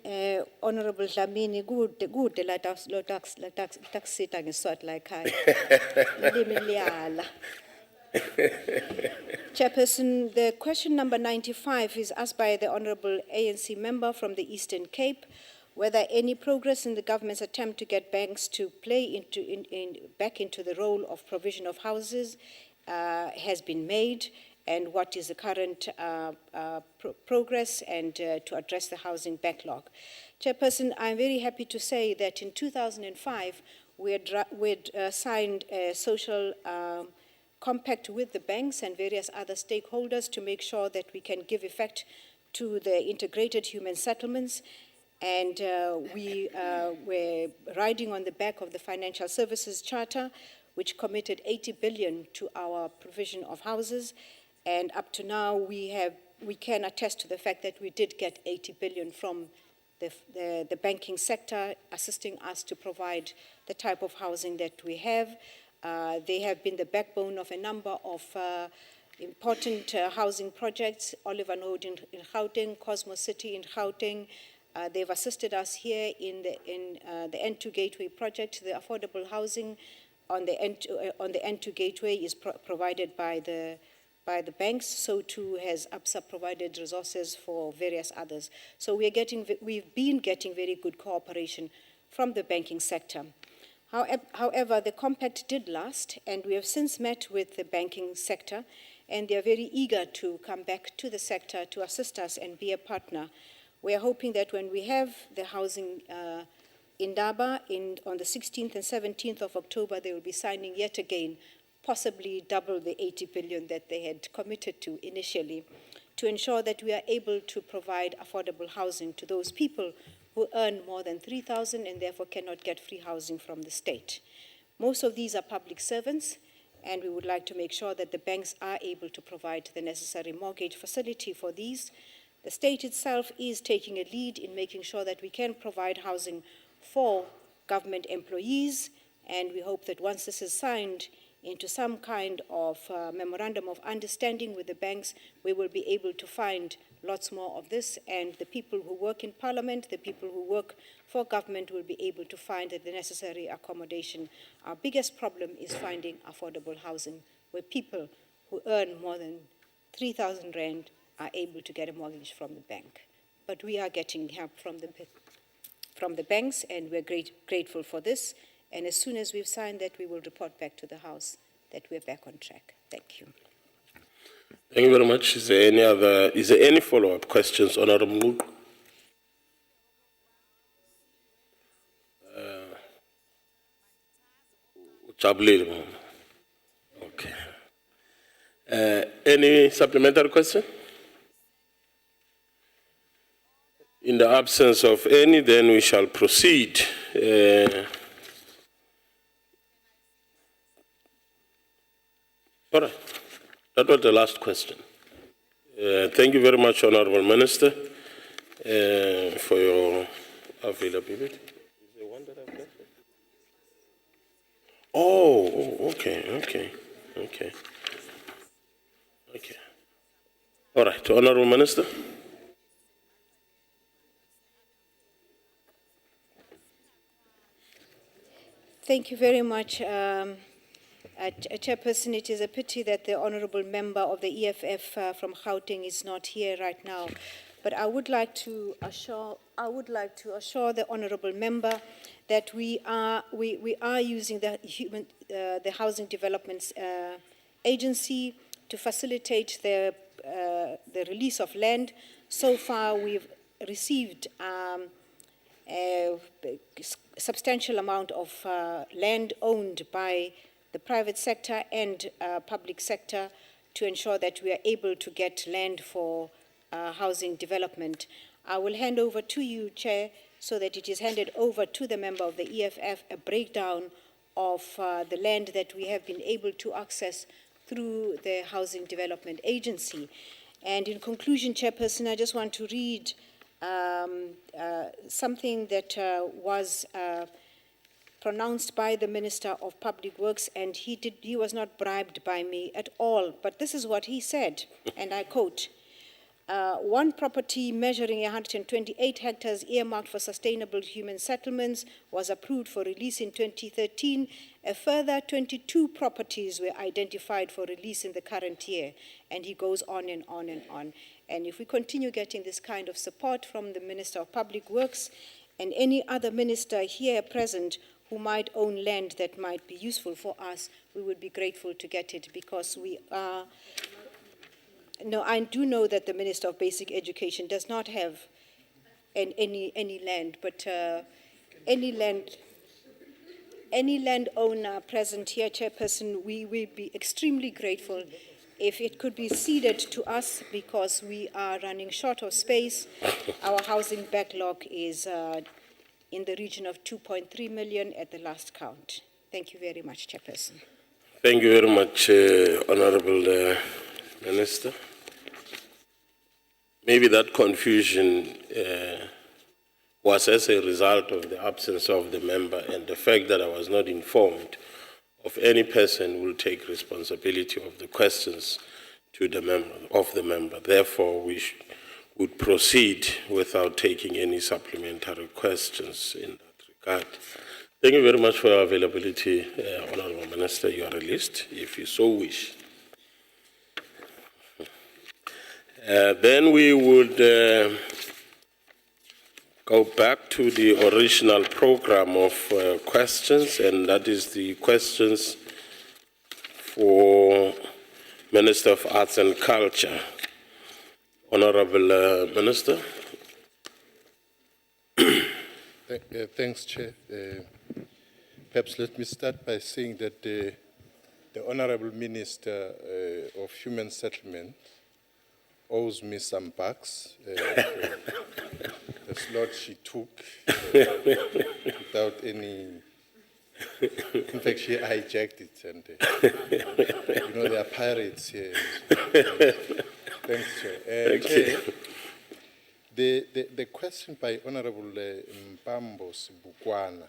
Honorable Dlamini, good la taxita ngiswat la ekhaya. Limi liyala. Chairperson, the question number 95 is asked by the Honorable ANC member from the Eastern Cape, whether any progress in the government's attempt to get banks to play back into the role of provision of houses has been made, and what is the current progress and to address the housing backlog. Chairperson, I'm very happy to say that in 2005, we had signed a social compact with the banks and various other stakeholders to make sure that we can give effect to the integrated human settlements. And we were riding on the back of the Financial Services Charter, which committed 80 billion to our provision of houses. And up to now, we can attest to the fact that we did get 80 billion from the banking sector, assisting us to provide the type of housing that we have. They have been the backbone of a number of important housing projects, Oliver Node in Gauteng, Cosmos City in Gauteng. They've assisted us here in the N2 Gateway project. The affordable housing on the N2 Gateway is provided by the banks. So too has ABSA provided resources for various others. So we've been getting very good cooperation from the banking sector. However, the compact did last, and we have since met with the banking sector, and they are very eager to come back to the sector to assist us and be a partner. We are hoping that when we have the housing in Daba on the 16th and 17th of October, they will be signing yet again, possibly double the 80 billion that they had committed to initially, to ensure that we are able to provide affordable housing to those people who earn more than 3,000 and therefore cannot get free housing from the state. Most of these are public servants, and we would like to make sure that the banks are able to provide the necessary mortgage facility for these. The state itself is taking a lead in making sure that we can provide housing for government employees, and we hope that once this is signed into some kind of memorandum of understanding with the banks, we will be able to find lots more of this, and the people who work in Parliament, the people who work for government will be able to find the necessary accommodation. Our biggest problem is finding affordable housing, where people who earn more than 3,000 rand are able to get a mortgage from the bank. But we are getting help from the banks, and we're grateful for this. And as soon as we've signed that, we will report back to the House that we're back on track. Thank you. Thank you very much. Is there any follow-up questions, Honorable Luke? Okay. Any supplementary question? In the absence of any, then we shall proceed. All right. That was the last question. Thank you very much, Honorable Minister, for your availability. Is there one that I've got? Oh, okay. All right, Honorable Minister. Thank you very much, Chairperson. It is a pity that the honourable member of the EFF from Gauteng is not here right now, but I would like to assure the honourable member that we are using the Housing Development Agency to facilitate the release of land. So far, we've received a substantial amount of land owned by the private sector and public sector to ensure that we are able to get land for housing development. I will hand over to you, Chair, so that it is handed over to the member of the EFF, a breakdown of the land that we have been able to access through the Housing Development Agency. And in conclusion, Chairperson, I just want to read something that was pronounced by the Minister of Public Works, and he was not bribed by me at all. But this is what he said, and I quote, one property measuring 128 hectares earmarked for sustainable human settlements was approved for release in 2013. A further 22 properties were identified for release in the current year. And he goes on and on and on. And if we continue getting this kind of support from the Minister of Public Works and any other minister here present who might own land that might be useful for us, we would be grateful to get it, because we are... No, I do know that the Minister of Basic Education does not have any land, but any landowner present here, Chairperson, we will be extremely grateful if it could be ceded to us, because we are running short of space. Our housing backlog is in the region of 2.3 million at the last count. Thank you very much, Chairperson. Thank you very much, Honorable Minister. Maybe that confusion was as a result of the absence of the member and the fact that I was not informed of any person who will take responsibility of the questions to the member. Therefore, we would proceed without taking any supplementary questions in that regard. Thank you very much for your availability, Honorable Minister. You are released, if you so wish. Then we would go back to the original program of questions, and that is the questions for Minister of Arts and Culture. Honorable Minister. Thanks, Chair. Perhaps let me start by saying that the Honorable Minister of Human Settlement owes me some bucks. The slot she took without any... In fact, she hijacked it, and you know, there are pirates here. Thanks, Chair. Chair, the question by Honorable Mpambo Sibukwana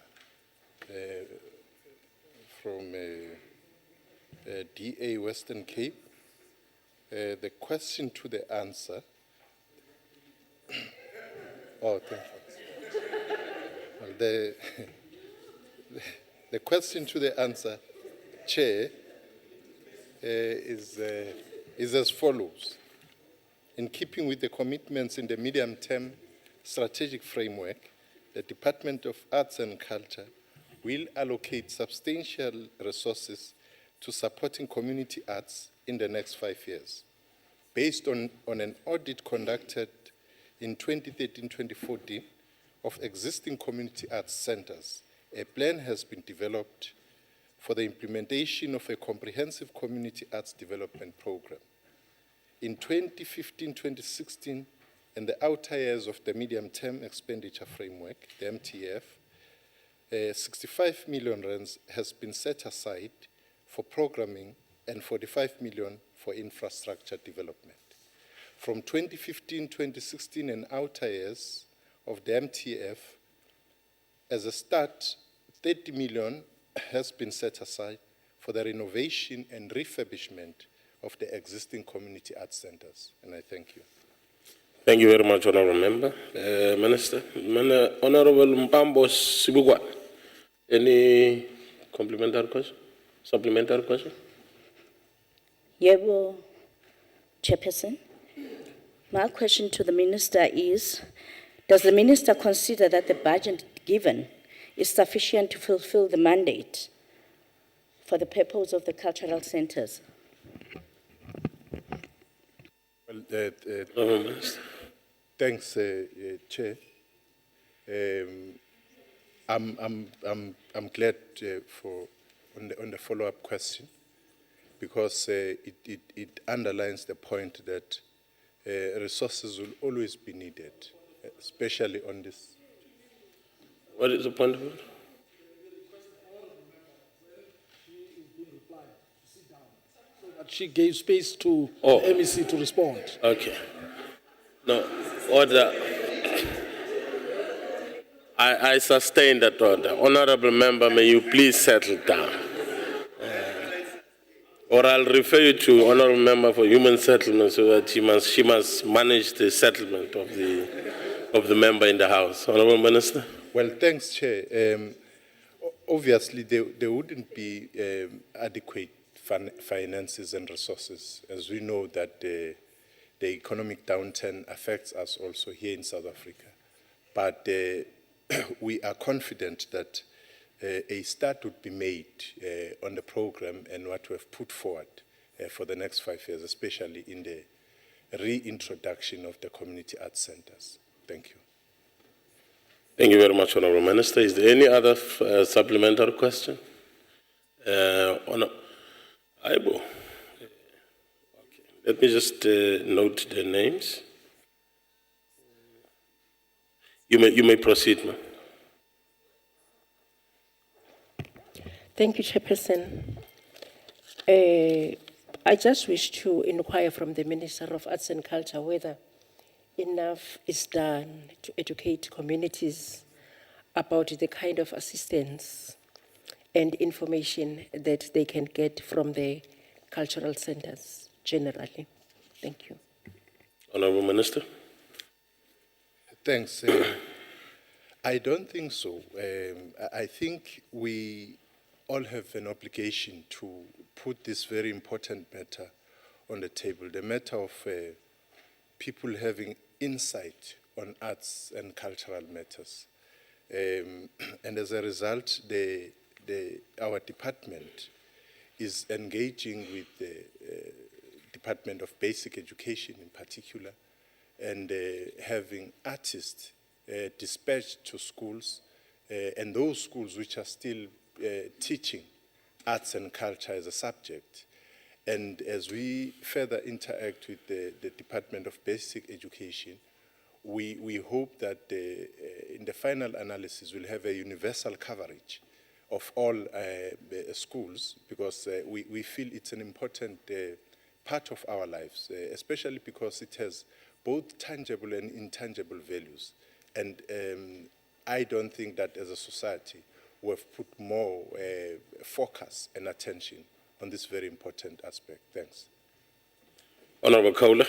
from DA Western Cape, the question to the answer. Oh, thank you. Well, the question to the answer, Chair, is as follows. In keeping with the commitments in the medium-term strategic framework, the Department of Arts and Culture will allocate substantial resources to supporting community arts in the next 5 years. Based on an audit conducted in 2013-2014 of existing community arts centers, a plan has been developed for the implementation of a comprehensive community arts development program. In 2015-2016, and the outer years of the medium-term expenditure framework, the MTF, 65 million rands has been set aside for programming and 45 million for infrastructure development. From 2015-2016 and outer years of the MTF, as a start, 30 million has been set aside for the renovation and refurbishment of the existing community arts centers. And I thank you. Thank you very much, Honorable Member. Minister. Honorable Mpambo Sibukwa, any complementary question? Supplementary question? Yebo, Chairperson. My question to the Minister is, does the Minister consider that the budget given is sufficient to fulfill the mandate for the purpose of the cultural centers? Well, thanks, Chair. I'm glad on the follow-up question, because it underlines the point that resources will always be needed, especially on this. What is the point of it? She gave space to the MEC to respond. Okay. No, order. I sustain that order. Honorable member, may you please settle down. Or I'll refer you to honorable member for human settlement so that she must manage the settlement of the member in the house. Honorable Minister. Well, thanks, Chair. Obviously, there wouldn't be adequate finances and resources, as we know that the economic downturn affects us also here in South Africa. But we are confident that a start would be made on the program and what we have put forward for the next 5 years, especially in the reintroduction of the community arts centers. Thank you. Thank you very much, Honorable Minister. Is there any other supplementary question? Ibo. Okay. Let me just note the names. You may proceed, ma'am. Thank you, Chairperson. I just wish to inquire from the Minister of Arts and Culture whether enough is done to educate communities about the kind of assistance and information that they can get from the cultural centers generally. Thank you. Honorable Minister. Thanks. I don't think so. I think we all have an obligation to put this very important matter on the table, the matter of people having insight on arts and cultural matters. And as a result, our department is engaging with the Department of Basic Education in particular, and having artists dispatched to schools, and those schools which are still teaching arts and culture as a subject. And as we further interact with the Department of Basic Education, we hope that in the final analysis we'll have a universal coverage of all schools, because we feel it's an important part of our lives, especially because it has both tangible and intangible values. And I don't think that as a society we have put more focus and attention on this very important aspect. Thanks. Honorable Kaula.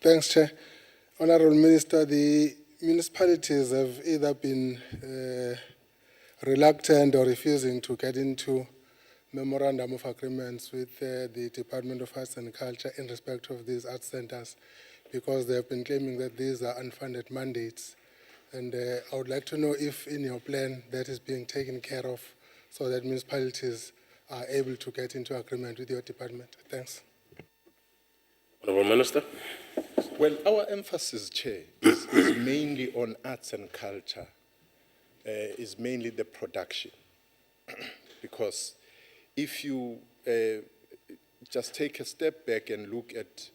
Thanks, Chair. Honorable Minister, the municipalities have either been reluctant or refusing to get into memorandum of agreements with the Department of Arts and Culture in respect of these art centers, because they have been claiming that these are unfunded mandates. And I would like to know if in your plan that is being taken care of so that municipalities are able to get into agreement with your department. Thanks. Honorable Minister. Well, our emphasis, Chair, is mainly on arts and culture, is mainly the production. Because if you just take a step back and look at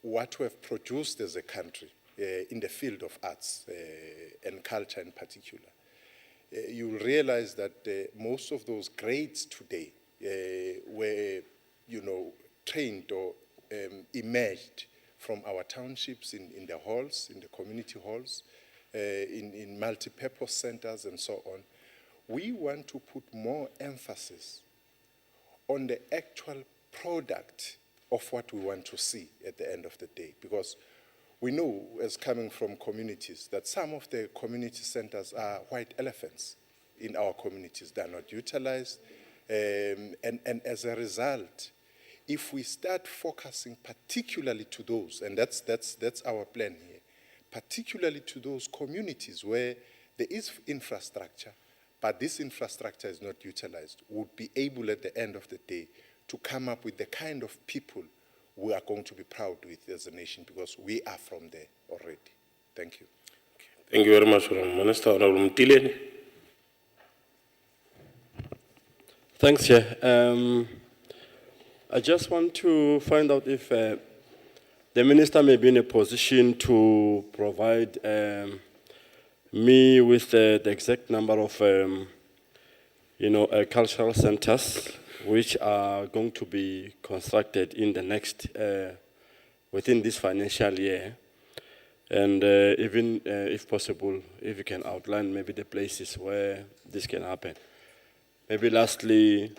what we have produced as a country in the field of arts and culture in particular, you will realize that most of those grades today were, trained or emerged from our townships in the halls, in the community halls, in multi-purpose centers and so on. We want to put more emphasis on the actual product of what we want to see at the end of the day, because we know, as coming from communities, that some of the community centers are white elephants in our communities. They are not utilized, and as a result, if we start focusing particularly to those, and that's our plan here, particularly to those communities where there is infrastructure, but this infrastructure is not utilized, we'll be able at the end of the day to come up with the kind of people we are going to be proud with as a nation, because we are from there already. Thank you. Thank you very much, Honorable Minister. Honorable Mtileni. Thanks, Chair. I just want to find out if the Minister may be in a position to provide me with the exact number of, cultural centers which are going to be constructed in the next, within this financial year. And even if possible, if you can outline maybe the places where this can happen. Maybe lastly,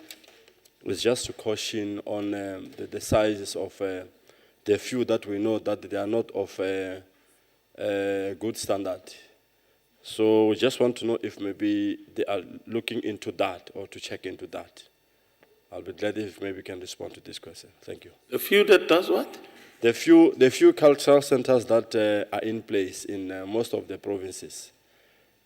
it's just to caution on the sizes of the few that we know that they are not of good standard. So we just want to know if maybe they are looking into that or to check into that. I'll be glad if maybe you can respond to this question. Thank you. The few that does what? The few cultural centers that are in place in most of the provinces,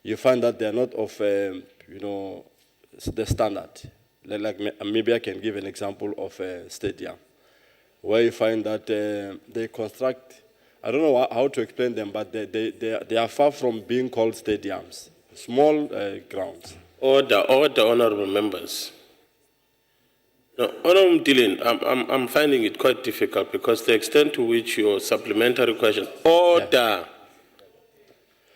you find that they are not of, the standard. Maybe I can give an example of a stadium, where you find that they construct, I don't know how to explain them, but they are far from being called stadiums, small grounds. Order, honorable members. No, Honorable Dylan, I'm finding it quite difficult because the extent to which your supplementary question, order,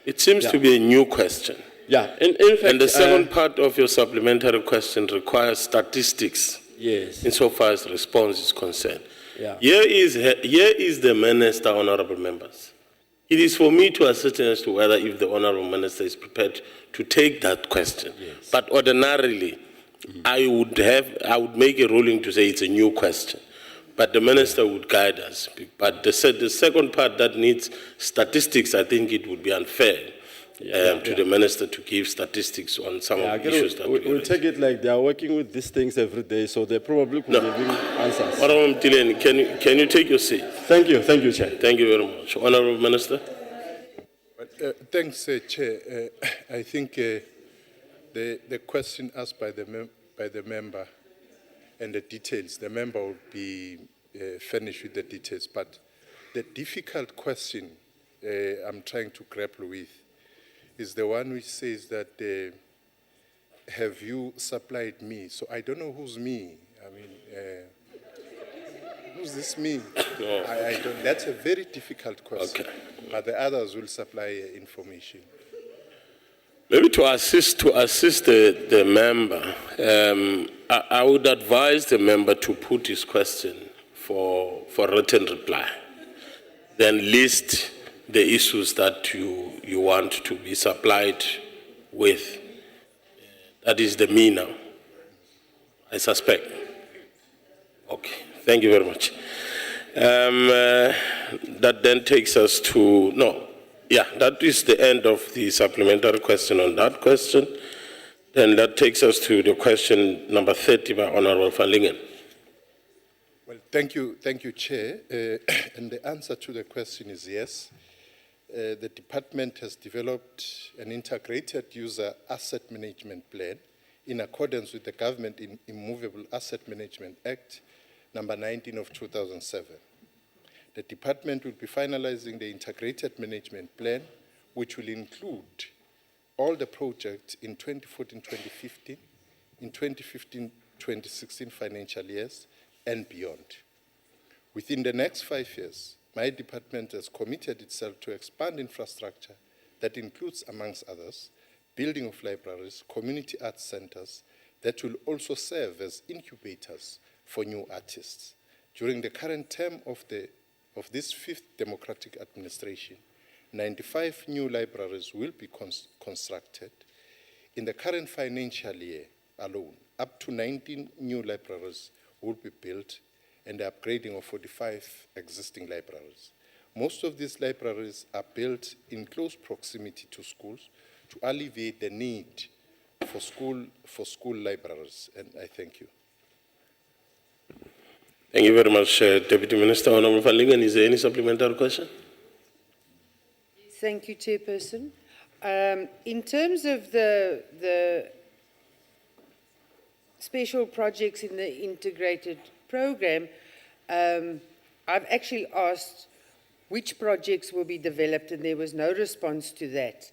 it seems to be a new question. Yeah, in fact, and the second part of your supplementary question requires statistics. Yes. Insofar as response is concerned. Yeah. Here is the minister, honorable members. It is for me to ascertain as to whether if the honorable minister is prepared to take that question. Yes. But ordinarily, I would make a ruling to say it's a new question. But the minister would guide us. But the second part that needs statistics, I think it would be unfair to the minister to give statistics on some of the issues that we'll take it like they are working with these things every day, so they probably could give answers. Honorable Tileni, can you take your seat? Thank you, Chair. Thank you very much. Honorable Minister. Thanks, Chair. I think the question asked by the member and the details, the member will be furnished with the details. But the difficult question I'm trying to grapple with is the one which says that, have you supplied me? So I don't know who's me. I mean, who's this me? No. I don't, that's a very difficult question. Okay. But the others will supply information. Maybe to assist the member, I would advise the member to put his question for written reply. Then list the issues that you want to be supplied with. That is the me now, I suspect. Okay, thank you very much. That then takes us to, that is the end of the supplementary question on that question. Then that takes us to the question number 30 by Honorable Van Lingen. Well, thank you, Chair. And the answer to the question is yes. The department has developed an integrated user asset management plan in accordance with the Government Immovable Asset Management Act, number 19 of 2007. The department will be finalizing the integrated management plan, which will include all the projects in 2014-2015, in 2015-2016 financial years, and beyond. Within the next 5 years, my department has committed itself to expand infrastructure that includes, amongst others, building of libraries, community arts centers that will also serve as incubators for new artists. During the current term of this fifth democratic administration, 95 new libraries will be constructed. In the current financial year alone, up to 19 new libraries will be built and the upgrading of 45 existing libraries. Most of these libraries are built in close proximity to schools to alleviate the need for school libraries, and I thank you. Thank you very much, Deputy Minister. Honorable Van Lingen, is there any supplementary question? Thank you, Chairperson. In terms of the special projects in the integrated program, I've actually asked which projects will be developed, and there was no response to that.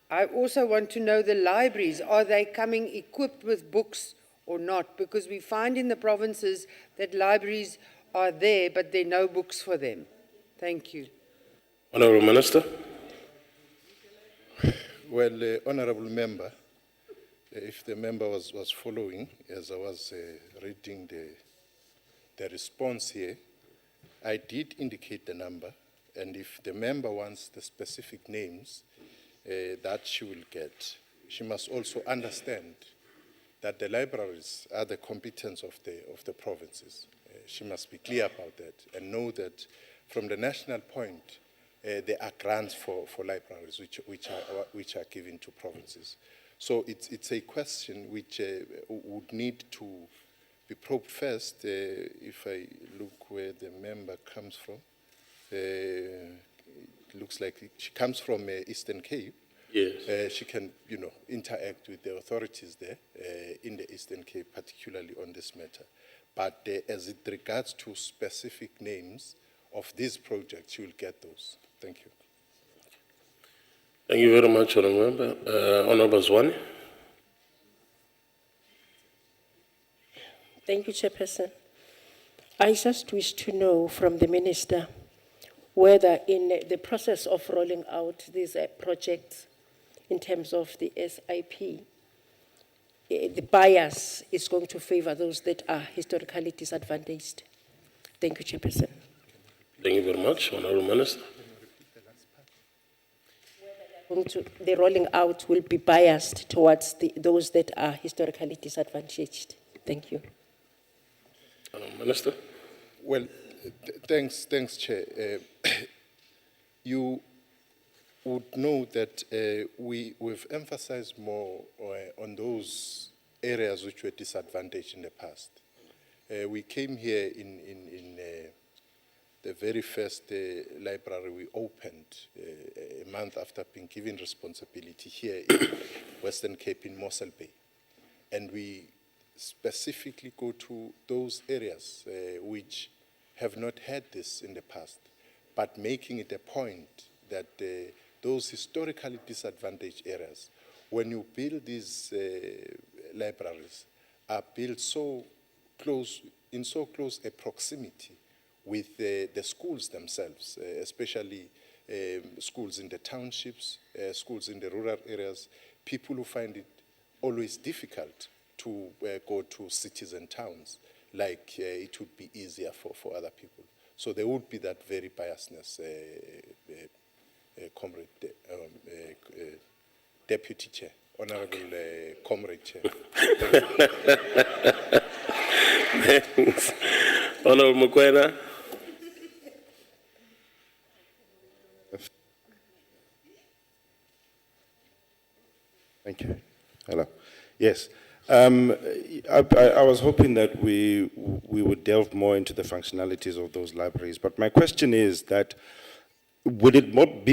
I also want to know the libraries, are they coming equipped with books or not? Because we find in the provinces that libraries are there, but there are no books for them. Thank you. Honorable Minister. Well, Honorable Member, if the member was following, as I was reading the response here, I did indicate the number, And if the member wants the specific names that she will get, she must also understand that the libraries are the competence of the provinces. She must be clear about that and know that from the national point, there are grants for libraries which are given to provinces. So it's a question which would need to be probed first. If I look where the member comes from, it looks like she comes from Eastern Cape. Yes. She can, interact with the authorities there in the Eastern Cape, particularly on this matter. But as it regards to specific names of these projects, you will get those. Thank you. Thank you very much, Honourable Member. Honourable Zwane. Thank you, Chairperson. I just wish to know from the Minister whether in the process of rolling out these projects in terms of the SIP, the bias is going to favor those that are historically disadvantaged. Thank you, Chairperson. Thank you very much, Honourable Minister. The rolling out will be biased towards those that are historically disadvantaged. Thank you. Honourable Minister. Well, thanks, Chair. You would know that we've emphasized more on those areas which were disadvantaged in the past. We came here in the very first library we opened a month after being given responsibility here in Western Cape in Mossel Bay. And we specifically go to those areas which have not had this in the past, but making it a point that those historically disadvantaged areas, when you build these libraries, are built so close, in so close a proximity with the schools themselves, especially schools in the townships, schools in the rural areas, people who find it always difficult to go to cities and towns, like it would be easier for other people. So there would be that very biasness, Comrade, Deputy Chair, Honorable Comrade Chair. Thanks. Honourable Mukwena. Thank you. Hello. Yes. I was hoping that we would delve more into the functionalities of those libraries, but my question is that would it not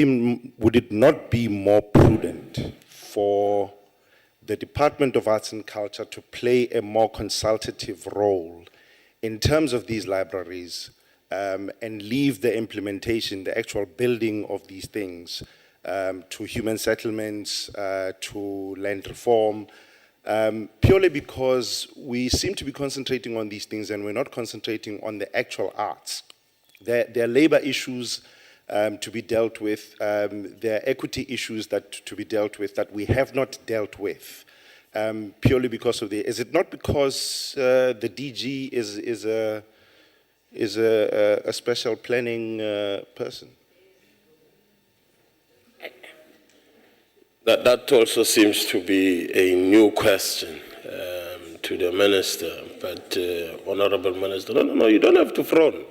be more prudent for the Department of Arts and Culture to play a more consultative role in terms of these libraries and leave the implementation, the actual building of these things to human settlements, to land reform, purely because we seem to be concentrating on these things and we're not concentrating on the actual arts. There are labor issues to be dealt with, there are equity issues to be dealt with that we have not dealt with, purely because of is it not because the DG is a special planning person? That also seems to be a new question to the Minister, but Honourable Minister, no, you don't have to frown.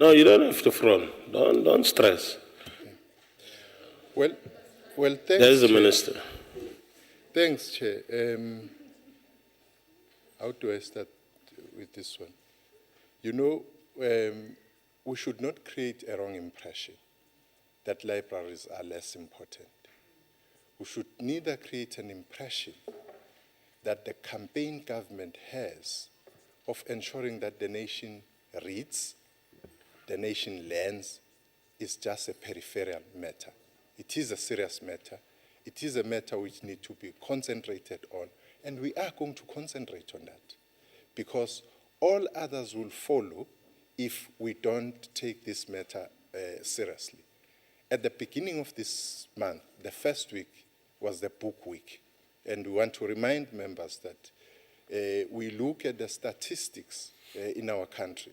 No, you don't have to frown. Don't stress. Well, thanks. There's the Chair. Minister. Thanks, Chair. How do I start with this one? You know, we should not create a wrong impression that libraries are less important. We should neither create an impression that the campaign government has of ensuring that the nation reads, the nation learns, is just a peripheral matter. It is a serious matter. It is a matter which needs to be concentrated on, and we are going to concentrate on that, because all others will follow if we don't take this matter seriously. At the beginning of this month, the first week was the book week, and we want to remind members that we look at the statistics in our country,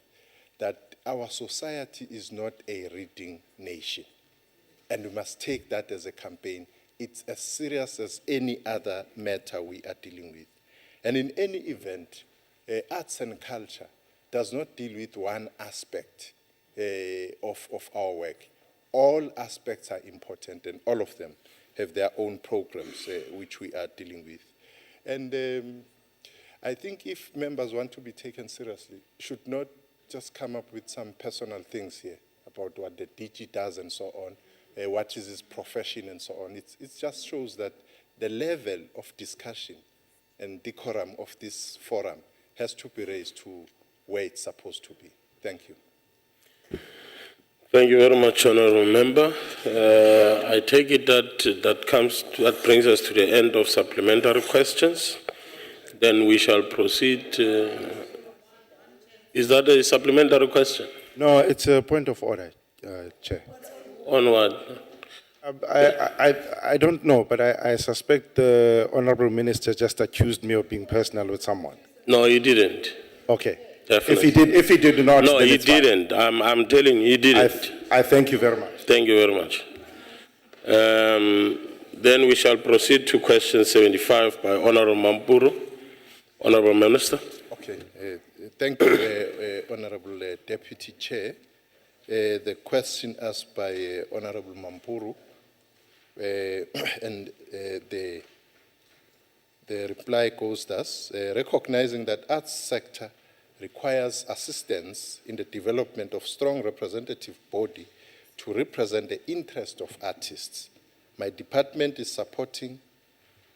that our society is not a reading nation, and we must take that as a campaign. It's as serious as any other matter we are dealing with. And in any event, arts and culture does not deal with one aspect of our work. All aspects are important, and all of them have their own programs which we are dealing with. And I think if members want to be taken seriously, should not just come up with some personal things here about what the DG does and so on, what is his profession and so on. It just shows that the level of discussion and decorum of this forum has to be raised to where it's supposed to be. Thank you. Thank you very much, Honourable Member. I take it that brings us to the end of supplementary questions. Then we shall proceed. Is that a supplementary question? No, it's a point of order, Chair. On what? I don't know, but I suspect the Honourable Minister just accused me of being personal with someone. No, he didn't. Okay. Definitely. If he did not, no, then he it's fine. didn't. I'm telling you, he didn't. I thank you very much. Thank you very much. Then we shall proceed to question 75 by Honourable Mampuru. Honourable Minister. Okay. Thank you, Honourable Deputy Chair. The question asked by Honourable Mampuru and the reply goes thus, recognizing that arts sector requires assistance in the development of strong representative body to represent the interest of artists. My department is supporting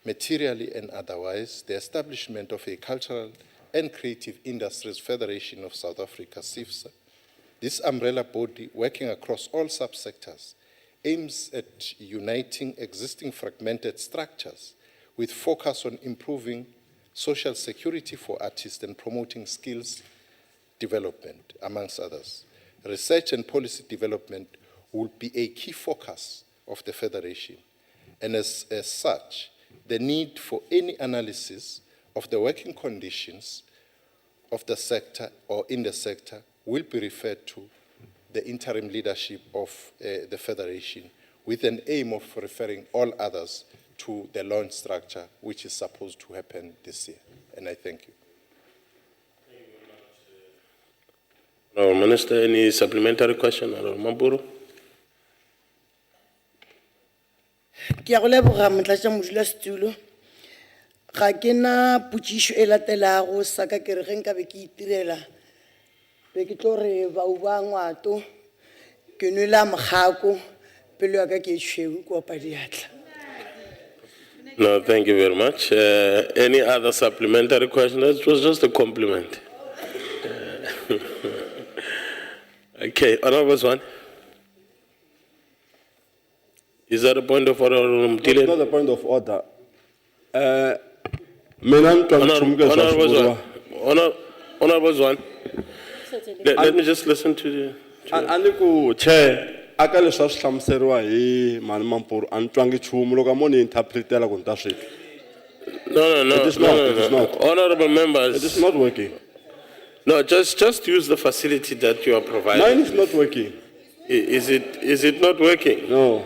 materially and otherwise the establishment of a Cultural and Creative Industries Federation of South Africa, CIFSA. This umbrella body, working across all subsectors, aims at uniting existing fragmented structures with focus on improving social security for artists and promoting skills development, amongst others. Research and policy development will be a key focus of the Federation, and as such, the need for any analysis of the working conditions of the sector or in the sector will be referred to the interim leadership of the Federation with an aim of referring all others to the launch structure, which is supposed to happen this year. And I thank you. Honourable Minister, any supplementary question? Honourable Mampuru. Ke a go leboga motlatša modulasetulo. Ga ke na potšišo e latelago saka ke re ge nka be ke itirela be ke tlo re bau ba ngwato ke nwele mokgako pelo ya ka ke tšhweu ke opa diatla. No, thank you very much. Any other supplementary question? That was just a compliment. Okay, Honourable Swan. Is that a point of order? It's not a point of order. Honourable Swan. Let me just listen to the... Aniku, Chair. Aka leswa swi hlamuseriwa hi mani Mampuru antwangi nchumu loko mo ni interpretela ku ta swika. No. It is not. Honourable members. It is not working. No, just use the facility that you are providing. Mine is not working. Is it not working? No.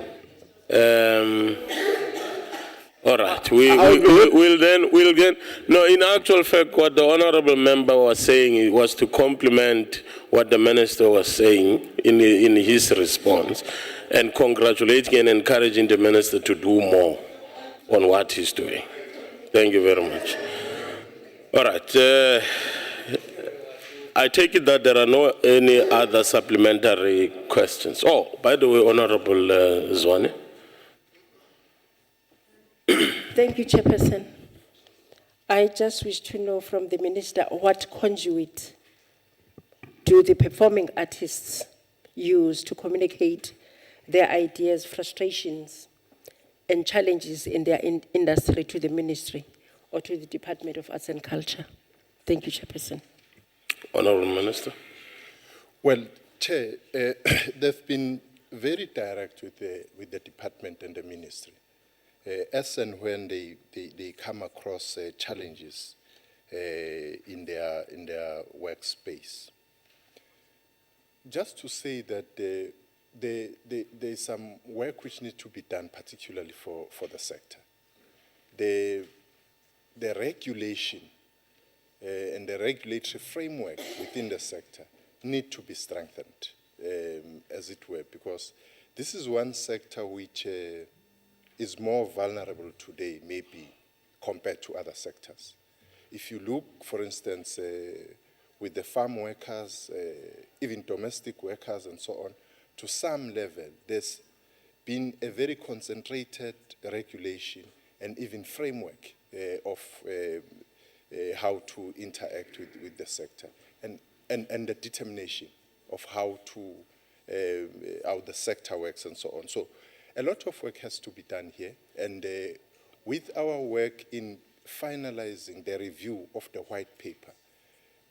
All right. We'll then. No, in actual fact, what the honourable member was saying was to complement what the minister was saying in his response, and congratulating and encouraging the minister to do more on what he's doing. Thank you very much. All right. I take it that there are no any other supplementary questions. Oh, by the way, Honourable Zwane. Thank you, Chairperson. I just wish to know from the Minister what conduit do the performing artists use to communicate their ideas, frustrations, and challenges in their industry to the Ministry or to the Department of Arts and Culture? Thank you, Chairperson. Honourable Minister. Well, Chair, they've been very direct with the department and the ministry. As and when they come across challenges in their workspace. just to say that there's some work which needs to be done, particularly for the sector. The regulation and the regulatory framework within the sector need to be strengthened, as it were, because this is one sector which is more vulnerable today, maybe, compared to other sectors. If you look, for instance, with the farm workers, even domestic workers and so on, to some level, there's been a very concentrated regulation and even framework of how to interact with the sector and the determination of how the sector works and so on. So a lot of work has to be done here, and with our work in finalizing the review of the white paper,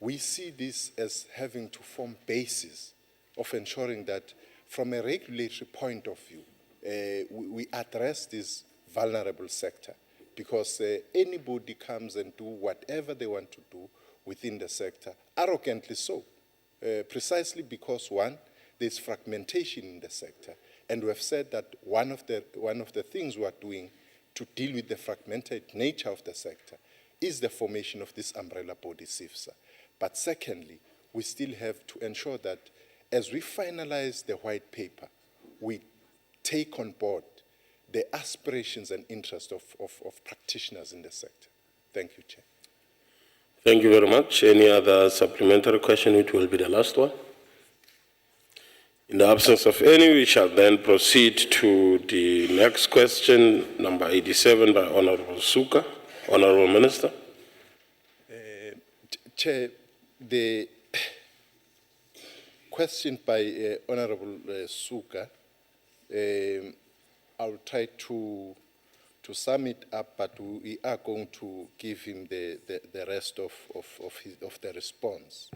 we see this as having to form basis of ensuring that from a regulatory point of view, we address this vulnerable sector, because anybody comes and do whatever they want to do within the sector, arrogantly so, precisely because, one, there's fragmentation in the sector, and we have said that one of the things we are doing to deal with the fragmented nature of the sector is the formation of this umbrella body, CIFSA. But secondly, we still have to ensure that as we finalize the white paper, we take on board the aspirations and interests of practitioners in the sector. Thank you, Chair. Thank you very much. Any other supplementary question? It will be the last one. In the absence of any, we shall then proceed to the next question, number 87 by Honorable Suka. Honorable Minister. Chair, the question by Honorable Suka, I'll try to sum it up, but we are going to give him the rest of the response.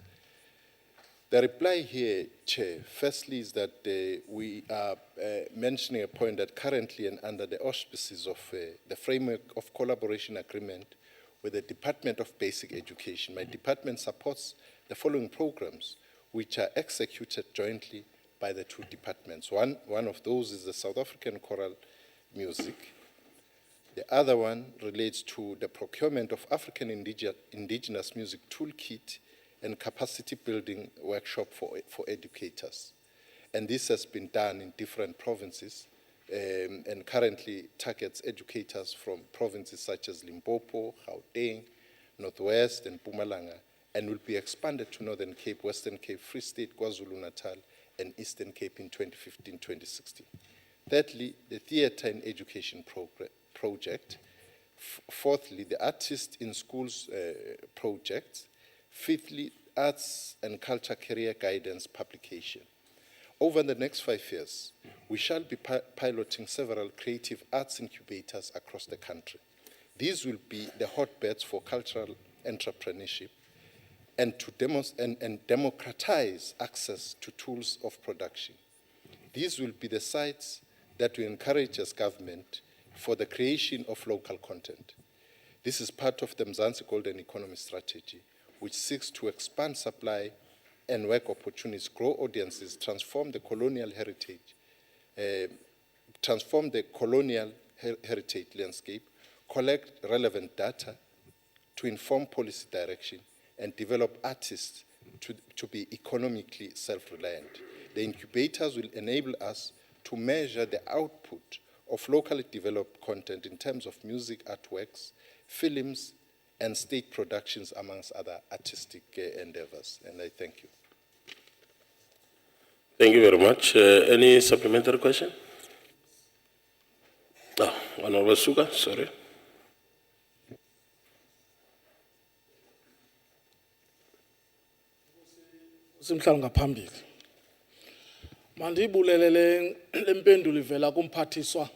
The reply here, Chair, firstly is that we are mentioning a point that currently and under the auspices of the framework of collaboration agreement with the Department of Basic Education, my department supports the following programs which are executed jointly by the two departments. One of those is the South African choral music. The other one relates to the procurement of African indigenous music toolkit and capacity building workshop for educators. And this has been done in different provinces and currently targets educators from provinces such as Limpopo, Gauteng, Northwest, and Mpumalanga, and will be expanded to Northern Cape, Western Cape, Free State, KwaZulu-Natal, and Eastern Cape in 2015-2016. Thirdly, the Theatre and Education project. Fourthly, the Artist in Schools project. Fifthly, Arts and Culture Career Guidance publication. Over the next 5 years, we shall be piloting several creative arts incubators across the country. These will be the hotbeds for cultural entrepreneurship and to democratize access to tools of production. These will be the sites that we encourage as government for the creation of local content. This is part of the Mzansi Golden Economy Strategy, which seeks to expand supply and work opportunities, grow audiences, transform the colonial heritage landscape, collect relevant data to inform policy direction, and develop artists to be economically self-reliant. The incubators will enable us to measure the output of locally developed content in terms of music artworks, films, and state productions, amongst other artistic endeavors. And I thank you. Thank you very much. Any supplementary question? Honorable Suka, sorry. Simhlalo ngaphambili. Mandibulele lempendulo ivela kumphathiswa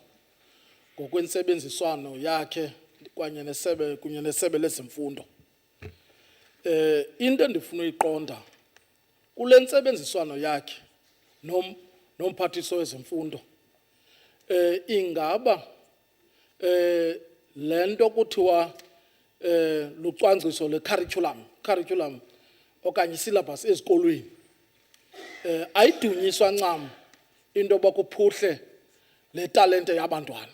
ngokwensebenziswano yakhe kunye nesebe lezemfundo. Into endifuna uyiqonda kule ntsebenziswano yakhe nomphathiswa wezemfundo ingaba lento kuthiwa lucwangciso le curriculum okanye syllabus ezikolweni ayidunyiswa ncam into yoba kuphuhle le talente yabantwana.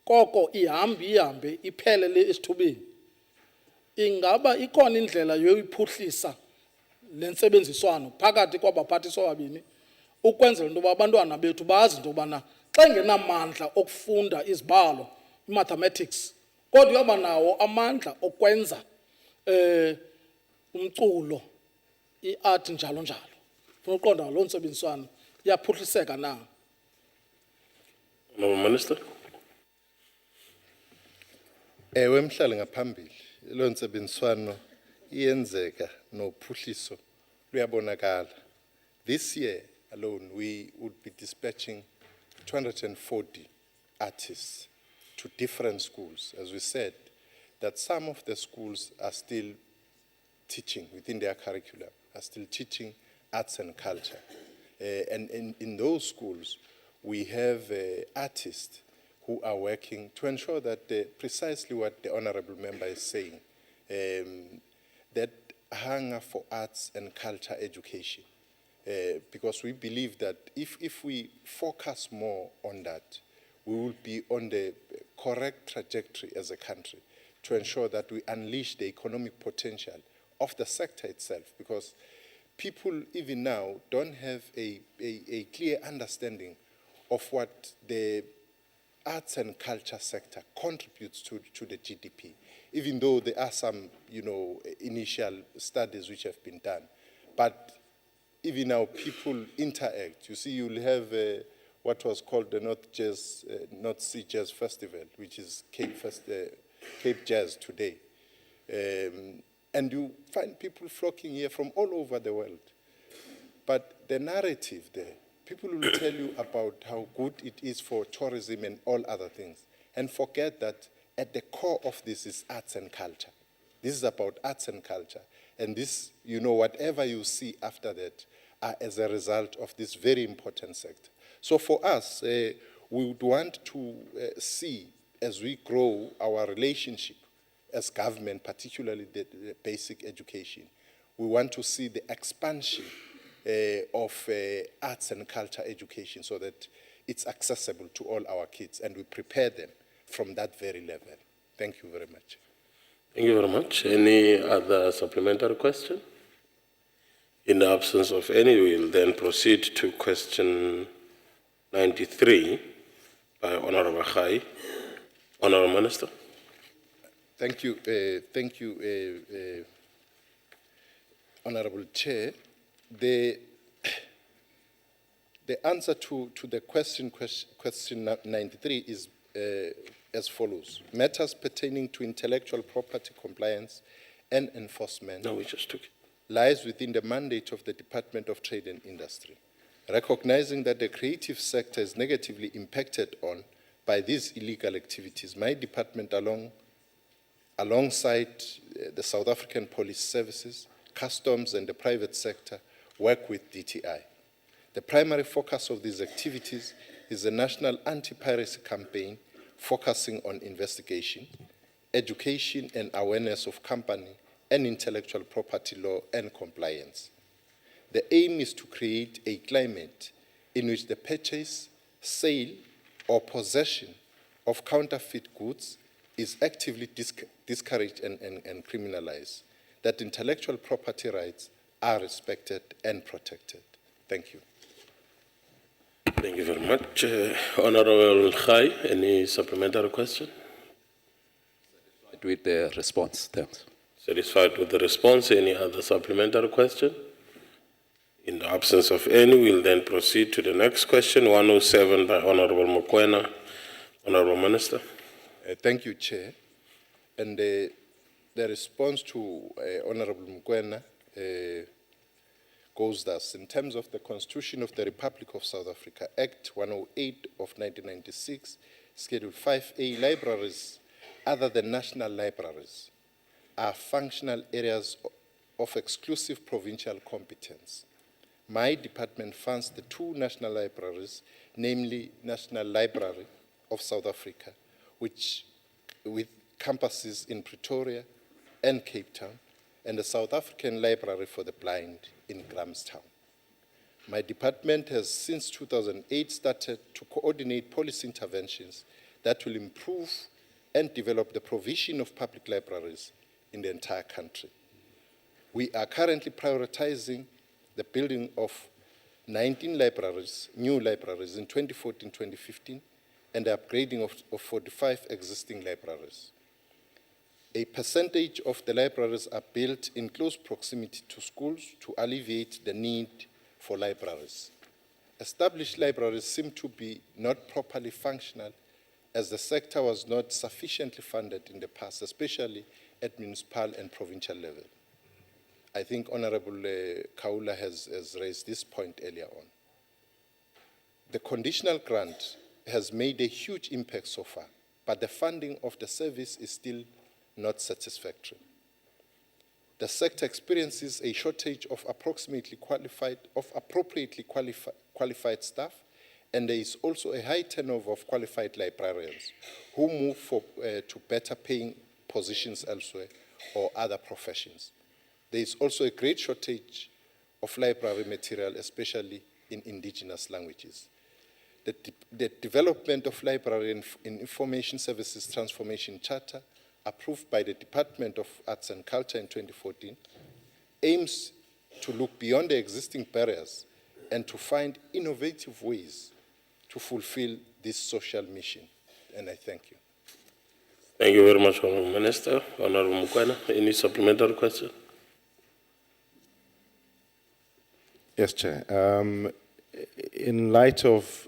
Koko ihambe iphele le esithubeni. Ingaba ikhona indlela yoyiphuhlisa le ntsebenziswano phakathi kwabaphathiswa babini ukwenzela into yoba abantwana bethu bazi into yobana xa engenamandla okufunda izibalo, mathematics, kodwa uyaba nawo amandla okwenza umculo, iart njalo njalo. Funa uqonda lo ntsebenziswano iyaphuhliseka na? Honourable Minister. Ewe mhlali ngaphambili, lo ntsebenziswano iyenzeka nophuhliso luyabonakala. This year alone we would be dispatching 240 artists to different schools. As we said, that some of the schools are still teaching within their curriculum, are still teaching arts and culture. And in those schools, we have artists who are working to ensure that precisely what the Honourable Member is saying, that hunger for arts and culture education. Because we believe that if we focus more on that, we will be on the correct trajectory as a country to ensure that we unleash the economic potential of the sector itself. Because people even now don't have a clear understanding of what the arts and culture sector contributes to the GDP, even though there are some, initial studies which have been done. But even now, people interact. You see, you'll have what was called the North Sea Jazz Festival, which is Cape Jazz today. And you find people flocking here from all over the world. But the narrative there, people will tell you about how good it is for tourism and all other things, and forget that at the core of this is arts and culture. This is about arts and culture. And this, whatever you see after that are as a result of this very important sector. So for us, we would want to see, as we grow our relationship as government, particularly the basic education, we want to see the expansion of arts and culture education so that it's accessible to all our kids and we prepare them from that very level. Thank you very much. Thank you very much. Any other supplementary question? In the absence of any, we will then proceed to question 93 by Honourable Khai. Honourable Minister. Thank you, Honourable Chair. The answer to the question 93 is as follows. Matters pertaining to intellectual property compliance and enforcement lies within the mandate of the Department of Trade and Industry. Recognizing that the creative sector is negatively impacted on by these illegal activities, my department alongside the South African Police Services, Customs and the private sector work with DTI. The primary focus of these activities is a national anti-piracy campaign focusing on investigation, education and awareness of company and intellectual property law and compliance. The aim is to create a climate in which the purchase, sale or possession of counterfeit goods is actively discouraged and criminalized, that intellectual property rights are respected and protected. Thank you. Thank you very much. Honourable Khai, any supplementary question? With the response, thanks. Satisfied with the response? Any other supplementary question? In the absence of any, we'll then proceed to the next question, 107 by Honourable Mokoena. Honourable Minister. Thank you, Chair. And the response to Honourable Mokoena goes thus. In terms of the Constitution of the Republic of South Africa, Act 108 of 1996, Schedule 5A, libraries other than national libraries are functional areas of exclusive provincial competence. My department funds the two national libraries, namely National Library of South Africa, which with campuses in Pretoria and Cape Town, and the South African Library for the Blind in Grahamstown. My department has since 2008 started to coordinate policy interventions that will improve and develop the provision of public libraries in the entire country. We are currently prioritizing the building of 19 libraries, new libraries in 2014-2015, and the upgrading of 45 existing libraries. A percentage of the libraries are built in close proximity to schools to alleviate the need for libraries. Established libraries seem to be not properly functional as the sector was not sufficiently funded in the past, especially at municipal and provincial level. I think Honorable Kaula has raised this point earlier on. The conditional grant has made a huge impact so far, but the funding of the service is still not satisfactory. The sector experiences a shortage of appropriately qualified staff, and there is also a high turnover of qualified librarians who move to better paying positions elsewhere or other professions. There is also a great shortage of library material, especially in indigenous languages. The development of Library and Information Services Transformation Charter, approved by the Department of Arts and Culture in 2014, aims to look beyond the existing barriers and to find innovative ways to fulfill this social mission. And I thank you. Thank you very much, Honourable Minister. Honourable Mukwena, any supplementary question? Yes, Chair. In light of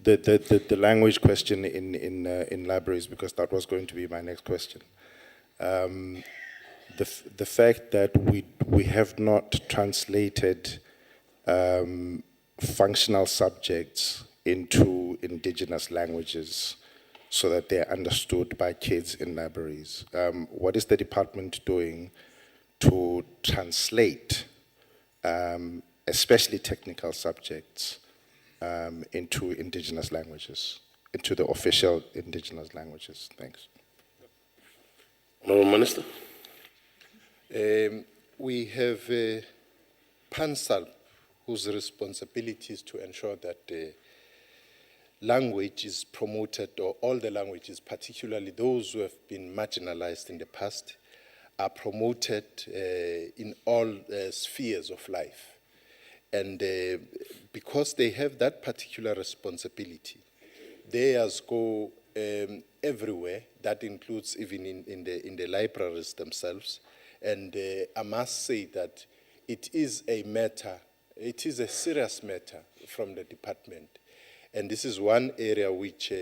the language question in libraries, because that was going to be my next question, the fact that we have not translated functional subjects into indigenous languages so that they're understood by kids in libraries. What is the department doing to translate especially technical subjects into indigenous languages, into the official indigenous languages? Thanks. Honourable Minister. We have PANSAL, whose responsibility is to ensure that the language is promoted, or all the languages, particularly those who have been marginalized in the past, are promoted in all spheres of life. And because they have that particular responsibility, theirs go everywhere. That includes even in the libraries themselves. And I must say that it is a matter, it is a serious matter from the department. And this is one area which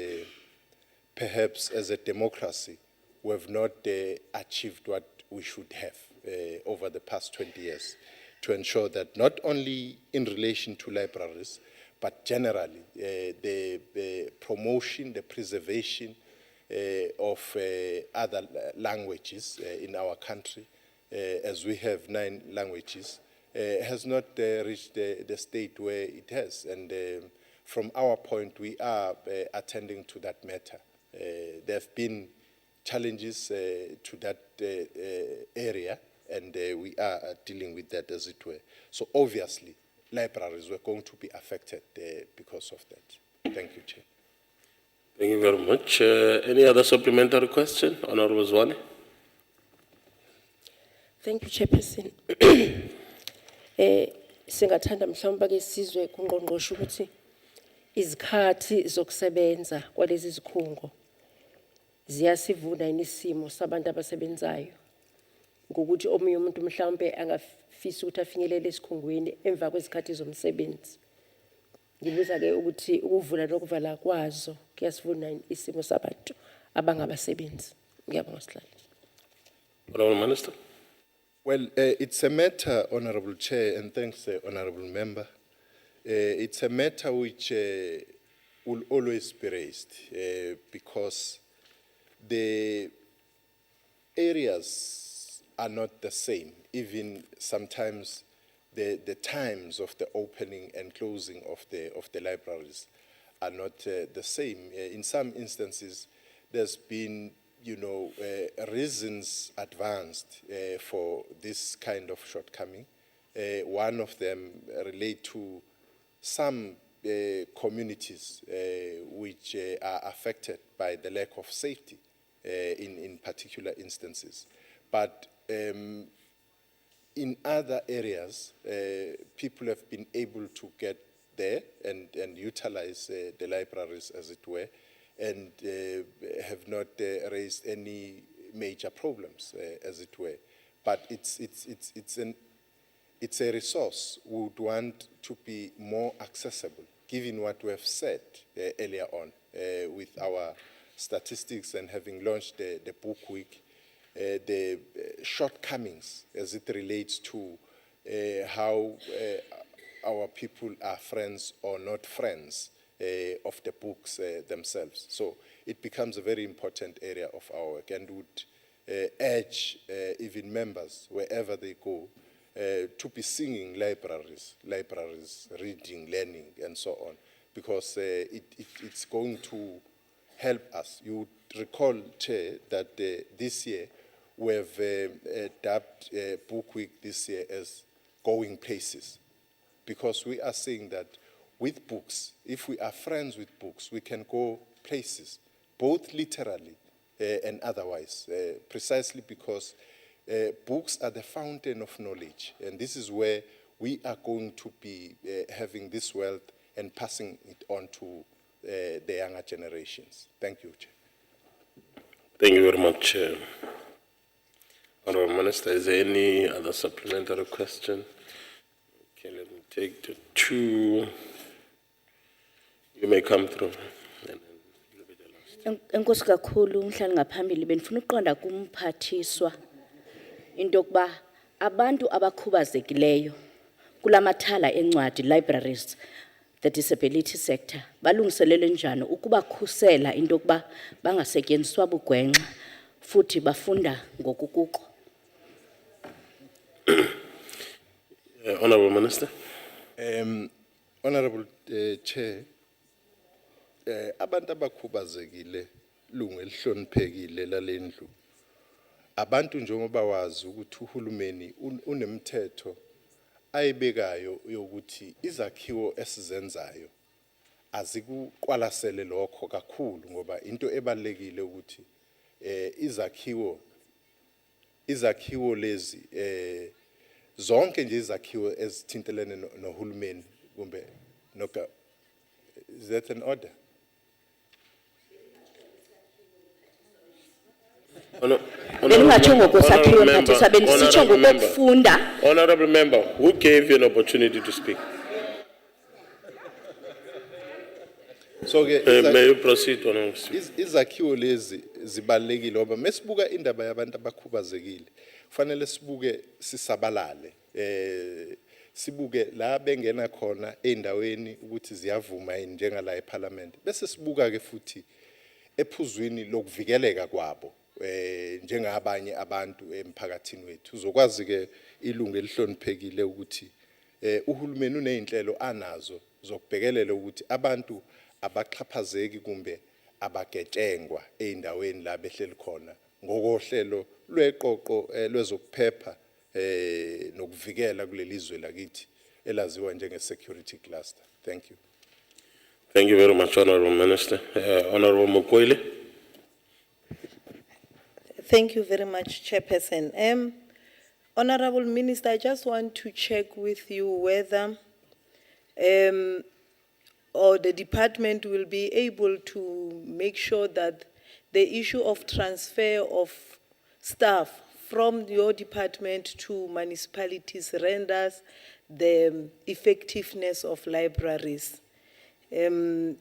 perhaps as a democracy we have not achieved what we should have over the past 20 years, to ensure that not only in relation to libraries, but generally the promotion, the preservation of other languages in our country, as we have 9 languages, has not reached the state where it has. And from our point, we are attending to that matter. There have been challenges to that area, and we are dealing with that, as it were. So obviously, libraries were going to be affected because of that. Thank you, Chair. Thank you very much. Any other supplementary question? Honourable Zwane. Thank you, Chairperson. Singathanda mhlawumbe ke sizwe kungqongqoshe ukuthi izikhathi zokusebenza kwalezi zikhungo ziyasivuna yini isimo sabantu abasebenzayo, ngokuthi omunye umuntu mhlawumbe angafisa ukuthi afinyelele esikhungweni emva kwezikhathi zomsebenzi. Ngibuza ke ukuthi ukuvula nokuvala kwazo kuyasivuna yini isimo sabantu abangabasebenzi. Ngiyabonga sihlalo. Honourable Minister. Well, it's a matter, Honourable Chair, and thanks, Honourable Member. It's a matter which will always be raised because the areas are not the same. Even sometimes the times of the opening and closing of the libraries are not the same. In some instances, there's been reasons advanced for this kind of shortcoming, One of them relate to some communities which are affected by the lack of safety in particular instances. But in other areas, people have been able to get there and utilize the libraries, as it were, and have not raised any major problems, as it were. But it's a resource we would want to be more accessible, given what we have said earlier on with our statistics and having launched the book week, the shortcomings as it relates to how our people are friends or not friends of the books themselves. So it becomes a very important area of our work, and would urge even members, wherever they go, to be singing libraries, reading, learning, and so on, because it's going to help us. You would recall, Chair, that this year we have dubbed Book Week this year as Going Places, because we are saying that with books, if we are friends with books, we can go places, both literally and otherwise, precisely because books are the fountain of knowledge, and this is where we are going to be having this wealth and passing it on to the younger generations. Thank you, Chair. Thank you very much, Honourable Minister. Is there any other supplementary question? Okay, let me take the two. You may come through. Enkosi kakhulu mhlali ngaphambili benifuna ukuqonda kumphathiswa into yokuba abantu abakhubazekileyo kulamathala encwadi libraries the disability sector balungiselelwe njani ukubakhusela into yokuba bangasetyenziswa bugwenxa futhi bafunda ngokukuko. Honourable Minister. Honourable Chair, abantu abakhubazekile lungu elihloniphekile lalendlu. Abantu njengoba wazi ukuthi uhulumeni unemthetho ayibekayo yokuthi izakhiwo esizenzayo azikuqwalasele lokho kakhulu, ngoba into ebalekile ukuthi izakhiwo lezi zonke nje izakhiwo ezithintelene nohulumeni kumbe noka. Is that an order? Honourable member, who gave you an opportunity to speak? So may you proceed, Honourable. Izakhiwo lezi zibalekile ngoba mesibuka indaba yabantu abakhubazekile kufanele sibuke sisabalale, sibuke la bengena khona endaweni ukuthi ziyavuma njengala eParliament, bese sibuka ke futhi ephuzwini lokuvikeleka kwabo njengabanye abantu emphakathini wethu. Uzokwazi ke ilungu elihloniphekile ukuthi uhulumeni unezinhlelo anazo zokubhekelela ukuthi abantu abaxhaphazeki kumbe abagetshengwa eindaweni la behleli khona ngokohlelo lweqoqo lwezokuphepha nokuvikela kulelizwe lakithi elaziwa njenge security cluster. Thank you. Thank you very much, Honourable Minister. Honourable Mokoile. Thank you very much, Chairperson. Honourable Minister, I just want to check with you whether or the department will be able to make sure that the issue of transfer of staff from your department to municipalities renders the effectiveness of libraries. And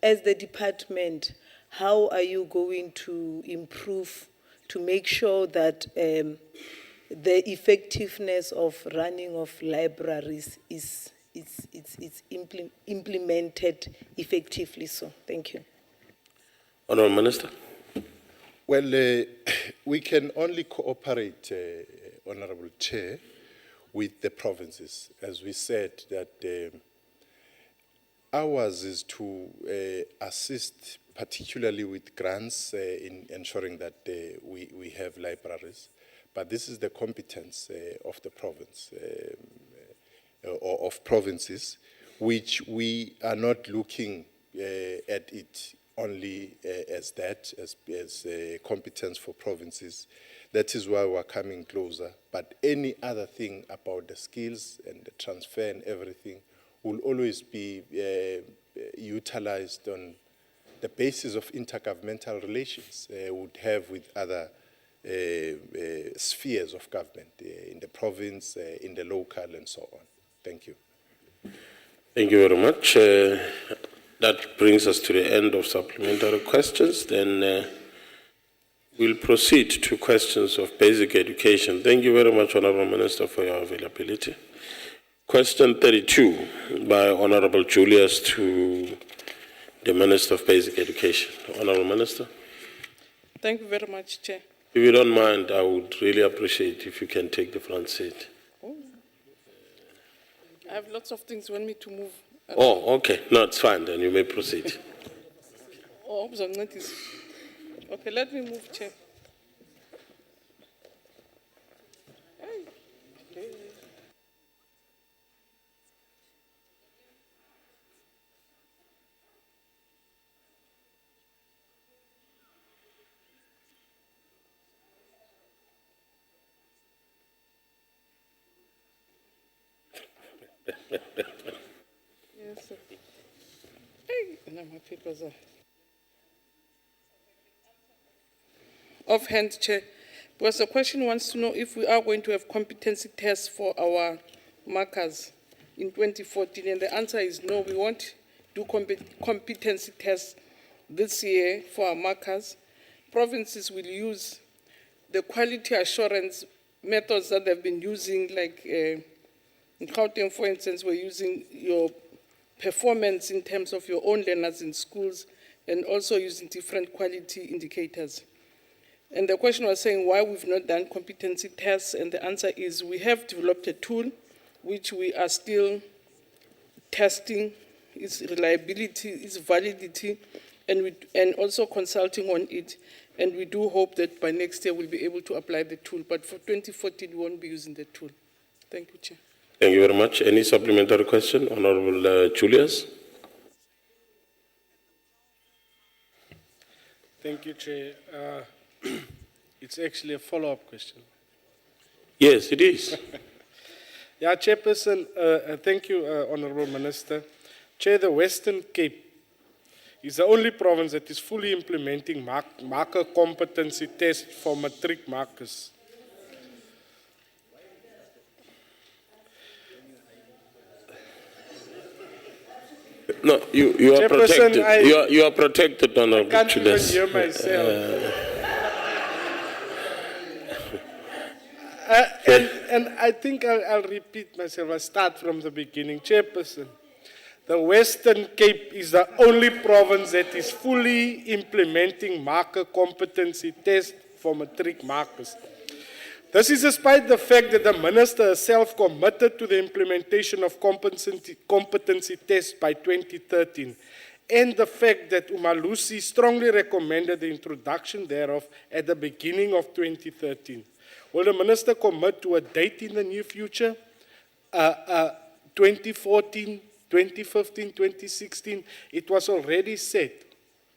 as the department, how are you going to improve to make sure that the effectiveness of running of libraries is implemented effectively? So, thank you. Honourable Minister. Well, we can only cooperate, Honourable Chair, with the provinces. As we said, that ours is to assist particularly with grants in ensuring that we have libraries. But this is the competence of the province or of provinces, which we are not looking at it only as that, as competence for provinces. That is why we're coming closer. But any other thing about the skills and the transfer and everything will always be utilized on the basis of intergovernmental relations would have with other spheres of government in the province, in the local, and so on. Thank you. Thank you very much. That brings us to the end of supplementary questions. Then we'll proceed to questions of basic education. Thank you very much, Honourable Minister, for your availability. Question 32 by Honourable Julius to the Minister of Basic Education. Honourable Minister. Thank you very much, Chair. If you don't mind, I would really appreciate if you can take the front seat. I have lots of things you want me to move. Oh, okay. No, it's fine. Then you may proceed. Oh, okay, let me move, Chair. Yes, sir. Hey, now my papers are. Offhand, Chair, because the question wants to know if we are going to have competency tests for our markers in 2014, and the answer is no, we won't do competency tests this year for our markers. Provinces will use the quality assurance methods that they've been using, like in Gauteng, for instance, we're using your performance in terms of your own learners in schools and also using different quality indicators. And the question was saying why we've not done competency tests, and the answer is we have developed a tool which we are still testing its reliability, its validity, and also consulting on it. And we do hope that by next year we'll be able to apply the tool. But for 2014, we won't be using the tool. Thank you, Chair. Thank you very much. Any supplementary question? Honourable Julius. Thank you, Chair. It's actually a follow-up question. Yes, it is. Yeah, Chairperson, thank you, Honourable Minister. Chair, the Western Cape is the only province that is fully implementing marker competency tests for matric markers. No, you are protected. You are protected, Honourable Julius. I can't even hear myself. And I think I'll repeat myself. I'll start from the beginning. Chairperson, the Western Cape is the only province that is fully implementing marker competency tests for matric markers. This is despite the fact that the Minister herself committed to the implementation of competency tests by 2013, and the fact that Umalusi strongly recommended the introduction thereof at the beginning of 2013. Will the Minister commit to a date in the near future? 2014, 2015, 2016, it was already set.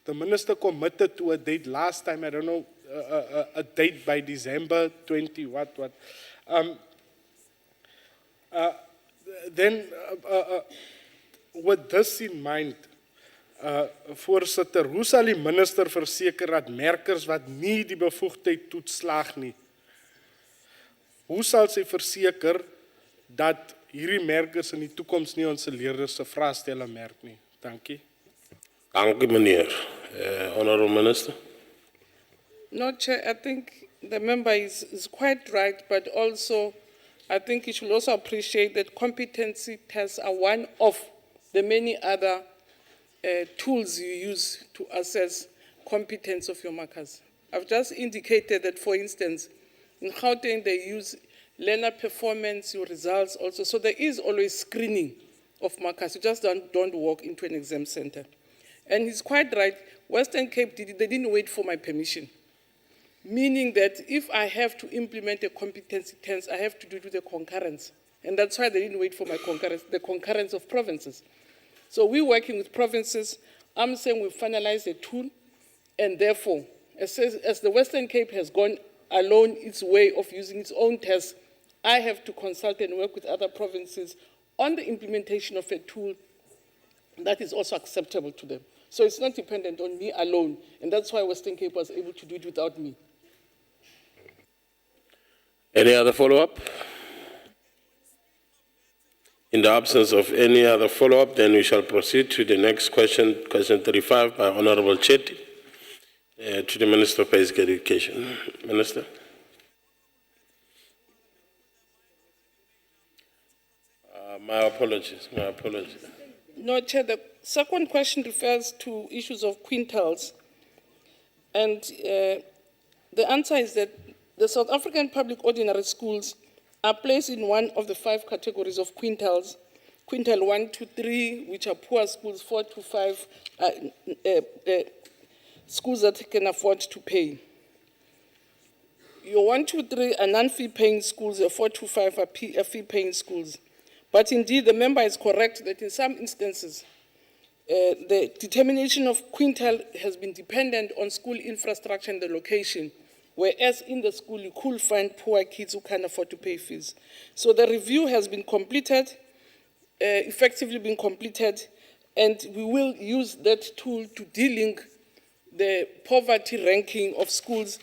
The Minister committed to a date last time, I don't know, a date by December 20, what. With this in mind, Voorsitter, hoe sal die Minister verseker dat merkers wat nie die bevoegdheid toets slaag nie? Hoe sal sy verseker dat hierdie merkers in die toekoms nie ons leerders se vraestelle merk nie? Dankie. Dankie, meneer. Honourable Minister. No, Chair, I think the member is quite right, but also I think you should also appreciate that competency tests are one of the many other tools you use to assess competence of your markers. I've just indicated that, for instance, in Gauteng they use learner performance, your results also. So there is always screening of markers. You just don't walk into an exam center. And he's quite right, Western Cape, they didn't wait for my permission. Meaning that if I have to implement a competency test, I have to do it with a concurrence. And that's why they didn't wait for my concurrence, the concurrence of provinces. So we're working with provinces. I'm saying we've finalized the tool, and therefore, as the Western Cape has gone alone its way of using its own tests, I have to consult and work with other provinces on the implementation of a tool that is also acceptable to them. So it's not dependent on me alone, and that's why Western Cape was able to do it without me. Any other follow-up? In the absence of any other follow-up, then we shall proceed to the next question, question 35 by Honorable Chetty, to the Minister of Basic Education. Minister. My apologies, my apologies. No, Chair, the second question refers to issues of quintals. And the answer is that the South African public ordinary schools are placed in one of the 5 categories of quintals. Quintal 1 to 3, which are poor schools, 4 to 5, schools that can afford to pay. Your 1 to 3 are non-fee paying schools, your 4 to 5 are fee paying schools. But indeed, the member is correct that in some instances, the determination of quintal has been dependent on school infrastructure and the location, whereas in the school you could find poor kids who can't afford to pay fees. So the review has been completed, effectively been completed, and we will use that tool to de-link the poverty ranking of schools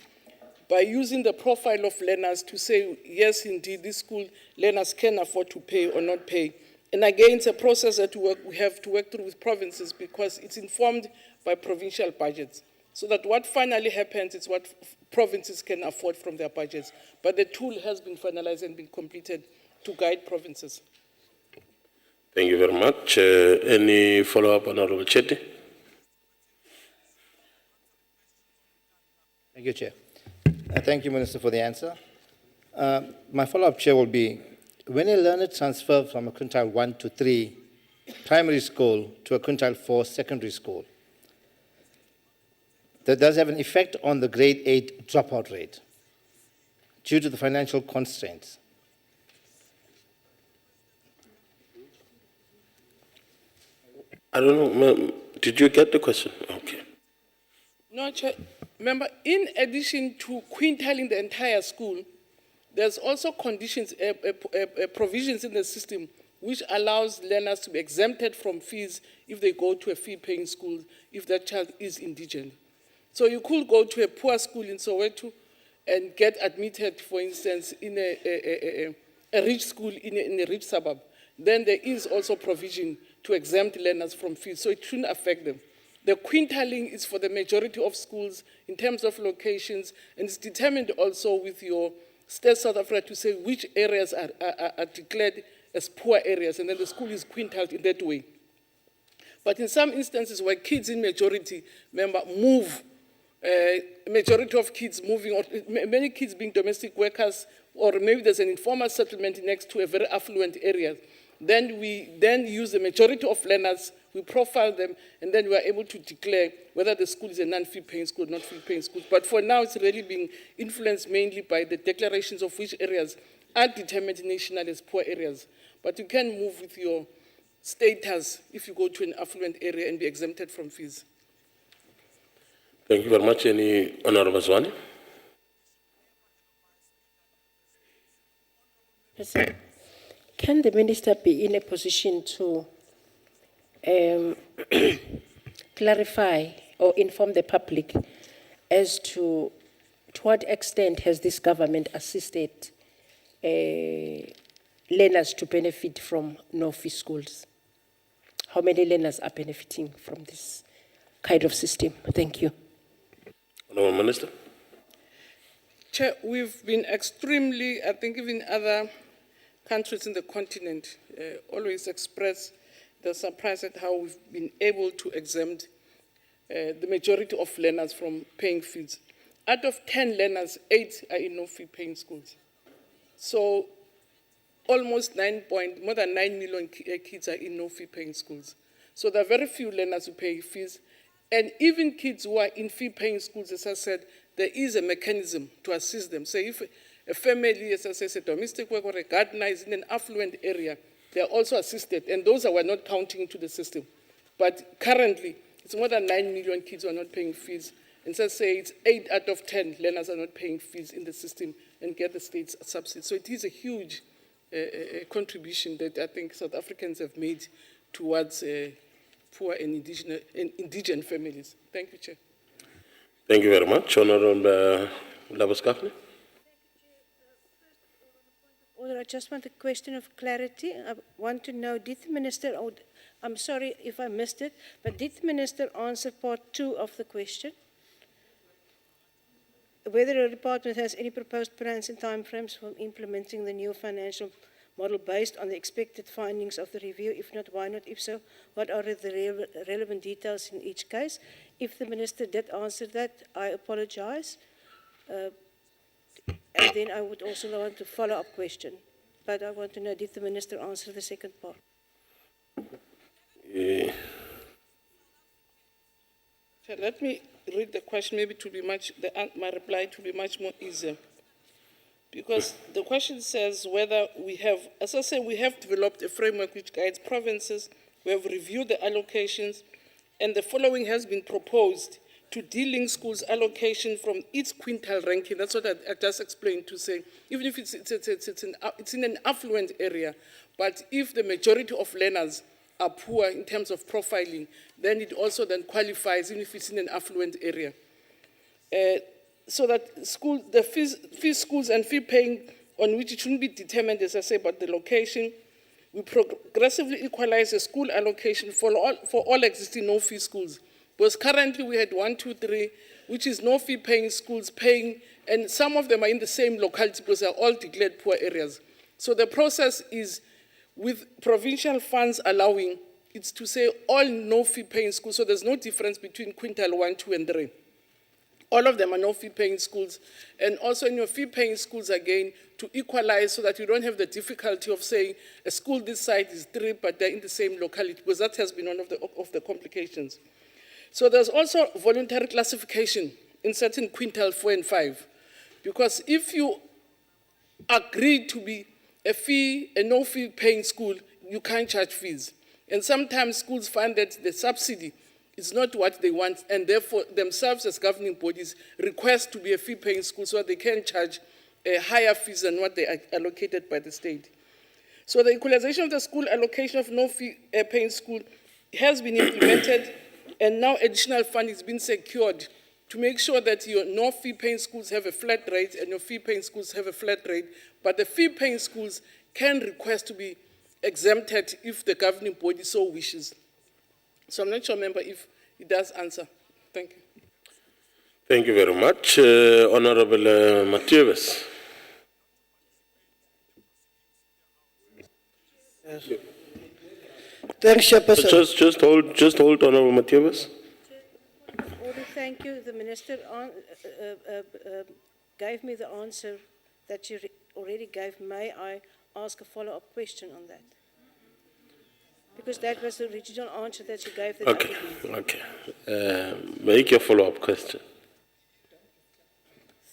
by using the profile of learners to say, yes, indeed, this school learners can afford to pay or not pay. And again, it's a process that we have to work through with provinces because it's informed by provincial budgets. So that what finally happens is what provinces can afford from their budgets. But the tool has been finalized and been completed to guide provinces. Thank you very much. Any follow-up, Honorable Chetty? Thank you, Chair. Thank you, Minister, for the answer. My follow-up, Chair, will be, when a learner transfers from a quintile 1 to 3 primary school to a quintile 4 secondary school, that does have an effect on the grade 8 dropout rate due to the financial constraints. I don't know, ma'am. Did you get the question? Okay. No, Chair. Remember, in addition to quintiling the entire school, there's also conditions, provisions in the system which allows learners to be exempted from fees if they go to a fee-paying school, if that child is indigent. So you could go to a poor school in Soweto and get admitted, for instance, in a rich school in a rich suburb. Then there is also provision to exempt learners from fees, so it shouldn't affect them. The quintiling is for the majority of schools in terms of locations, and it's determined also with your State South Africa to say which areas are declared as poor areas, and then the school is quintiled in that way. But in some instances where kids in majority, remember, move, majority of kids moving, or many kids being domestic workers, or maybe there's an informal settlement next to a very affluent area, then we then use the majority of learners, we profile them, and then we are able to declare whether the school is a non-fee paying school or not fee paying school. But for now, it's really being influenced mainly by the declarations of which areas are determined nationally as poor areas. But you can move with your status if you go to an affluent area and be exempted from fees. Thank you very much. Any Honorable Zwane? Can the minister be in a position to clarify or inform the public as to what extent has this government assisted learners to benefit from no-fee schools? How many learners are benefiting from this kind of system? Thank you. Honourable Minister. Chair, we've been extremely, I think even other countries in the continent always express the surprise at how we've been able to exempt the majority of learners from paying fees. Out of 10 learners, 8 are in no-fee paying schools. So almost more than 9 million kids are in no-fee paying schools. So there are very few learners who pay fees, And even kids who are in fee-paying schools, as I said, there is a mechanism to assist them. So if a family, as I say, a domestic worker or a gardener is in an affluent area, they are also assisted, and those were not counting into the system. But currently, it's more than 9 million kids who are not paying fees. And so say it's 8 out of 10 learners are not paying fees in the system and get the state's subsidy. So it is a huge contribution that I think South Africans have made towards poor and indigent families. Thank you, Chair. Thank you very much. Honorable Labuskaghni. Order, I just want a question of clarity. I want to know, did the Minister, I'm sorry if I missed it, but did the Minister answer part 2 of the question? Whether the department has any proposed plans and timeframes for implementing the new financial model based on the expected findings of the review? If not, why not? If so, what are the relevant details in each case? If the Minister did answer that, I apologize. And then I would also want a follow-up question. But I want to know, did the Minister answer the second part? So let me read the question, maybe to be my reply to be much more easier. Because the question says whether we have, as I say, we have developed a framework which guides provinces, we have reviewed the allocations, and the following has been proposed to de-link schools' allocation from its quintile ranking. That's what I just explained, to say, even if it's in an affluent area, but if the majority of learners are poor in terms of profiling, then it also then qualifies, even if it's in an affluent area. So that the fee schools and fee paying on which it shouldn't be determined, as I say, but the location, we progressively equalize the school allocation for all existing no-fee schools. Because currently we had 1, 2, 3, which is no fee paying schools paying, and some of them are in the same locality because they are all declared poor areas. So the process is, with provincial funds allowing, it's to say all no fee paying schools, so there's no difference between quintile 1, 2, and 3. All of them are no fee paying schools. And also in your fee paying schools again, to equalize so that you don't have the difficulty of saying a school this side is 3, but they're in the same locality, because that has been one of the complications. So there's also voluntary classification in certain quintile 4 and 5. Because if you agree to be a no fee paying school, you can't charge fees. And sometimes schools find that the subsidy is not what they want, and therefore themselves as governing bodies request to be a fee paying school so that they can charge higher fees than what they are allocated by the state. So the equalization of the school allocation of no fee paying school has been implemented, and now additional funding has been secured to make sure that your no fee paying schools have a flat rate and your fee paying schools have a flat rate, but the fee paying schools can request to be exempted if the governing body so wishes. So I'm not sure, member, if it does answer. Thank you. Thank you very much. Honorable Matievas. Yes. Thanks, Chairperson. Just hold, Honorable Matievas. Order, thank you. The Minister gave me the answer that you already gave. May I ask a follow-up question on that? Because that was the original answer that you gave. Okay. Make your follow-up question.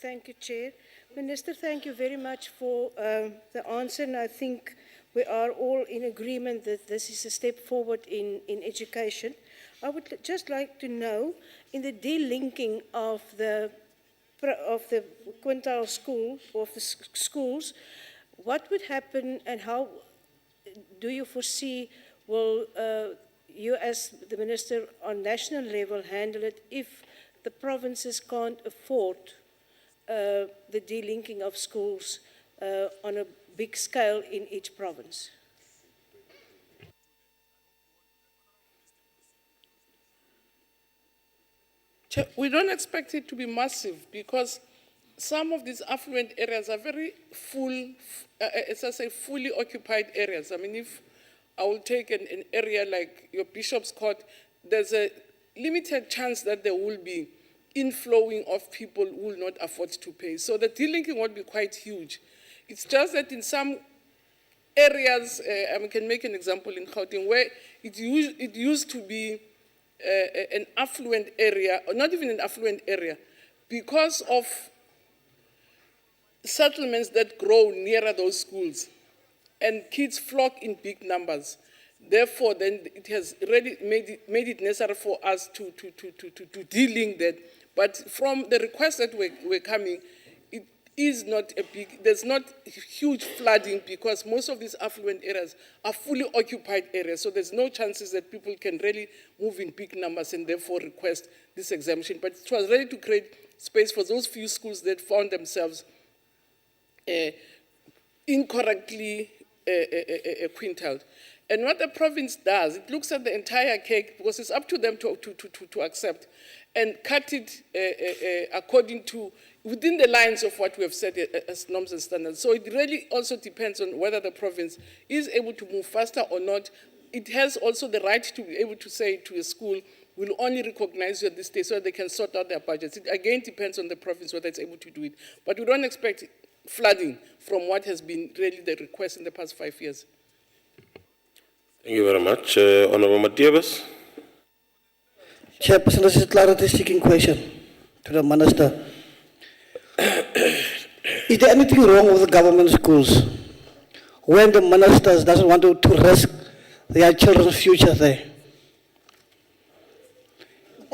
Thank you, Chair. Minister, thank you very much for the answer, and I think we are all in agreement that this is a step forward in education. I would just like to know, in the delinking of the quintile school, of the schools, what would happen and how do you foresee will you as the Minister on national level handle it if the provinces can't afford the delinking of schools on a big scale in each province? We don't expect it to be massive because some of these affluent areas are very full, as I say, fully occupied areas. I mean, if I will take an area like your Bishop's Court, there's a limited chance that there will be inflowing of people who will not afford to pay. So the delinking won't be quite huge. It's just that in some areas, I can make an example in Gauteng, where it used to be an affluent area, or not even an affluent area, because of settlements that grow nearer those schools, and kids flock in big numbers. Therefore, then it has really made it necessary for us to de-link that. But from the request that we're coming, it is not a big, there's not huge flooding because most of these affluent areas are fully occupied areas. So there's no chances that people can really move in big numbers and therefore request this exemption. But it was ready to create space for those few schools that found themselves incorrectly quintiled. And what the province does, it looks at the entire cake because it's up to them to accept and cut it according to, within the lines of what we have set as norms and standards. So it really also depends on whether the province is able to move faster or not. It has also the right to be able to say to a school, we'll only recognize you at this stage so that they can sort out their budgets. It again depends on the province whether it's able to do it. But we don't expect flooding from what has been really the request in the past 5 years. Thank you very much. Honorable Matievas. Chairperson, this is a clarity-seeking question to the Minister. Is there anything wrong with the government schools when the minister doesn't want to risk their children's future there?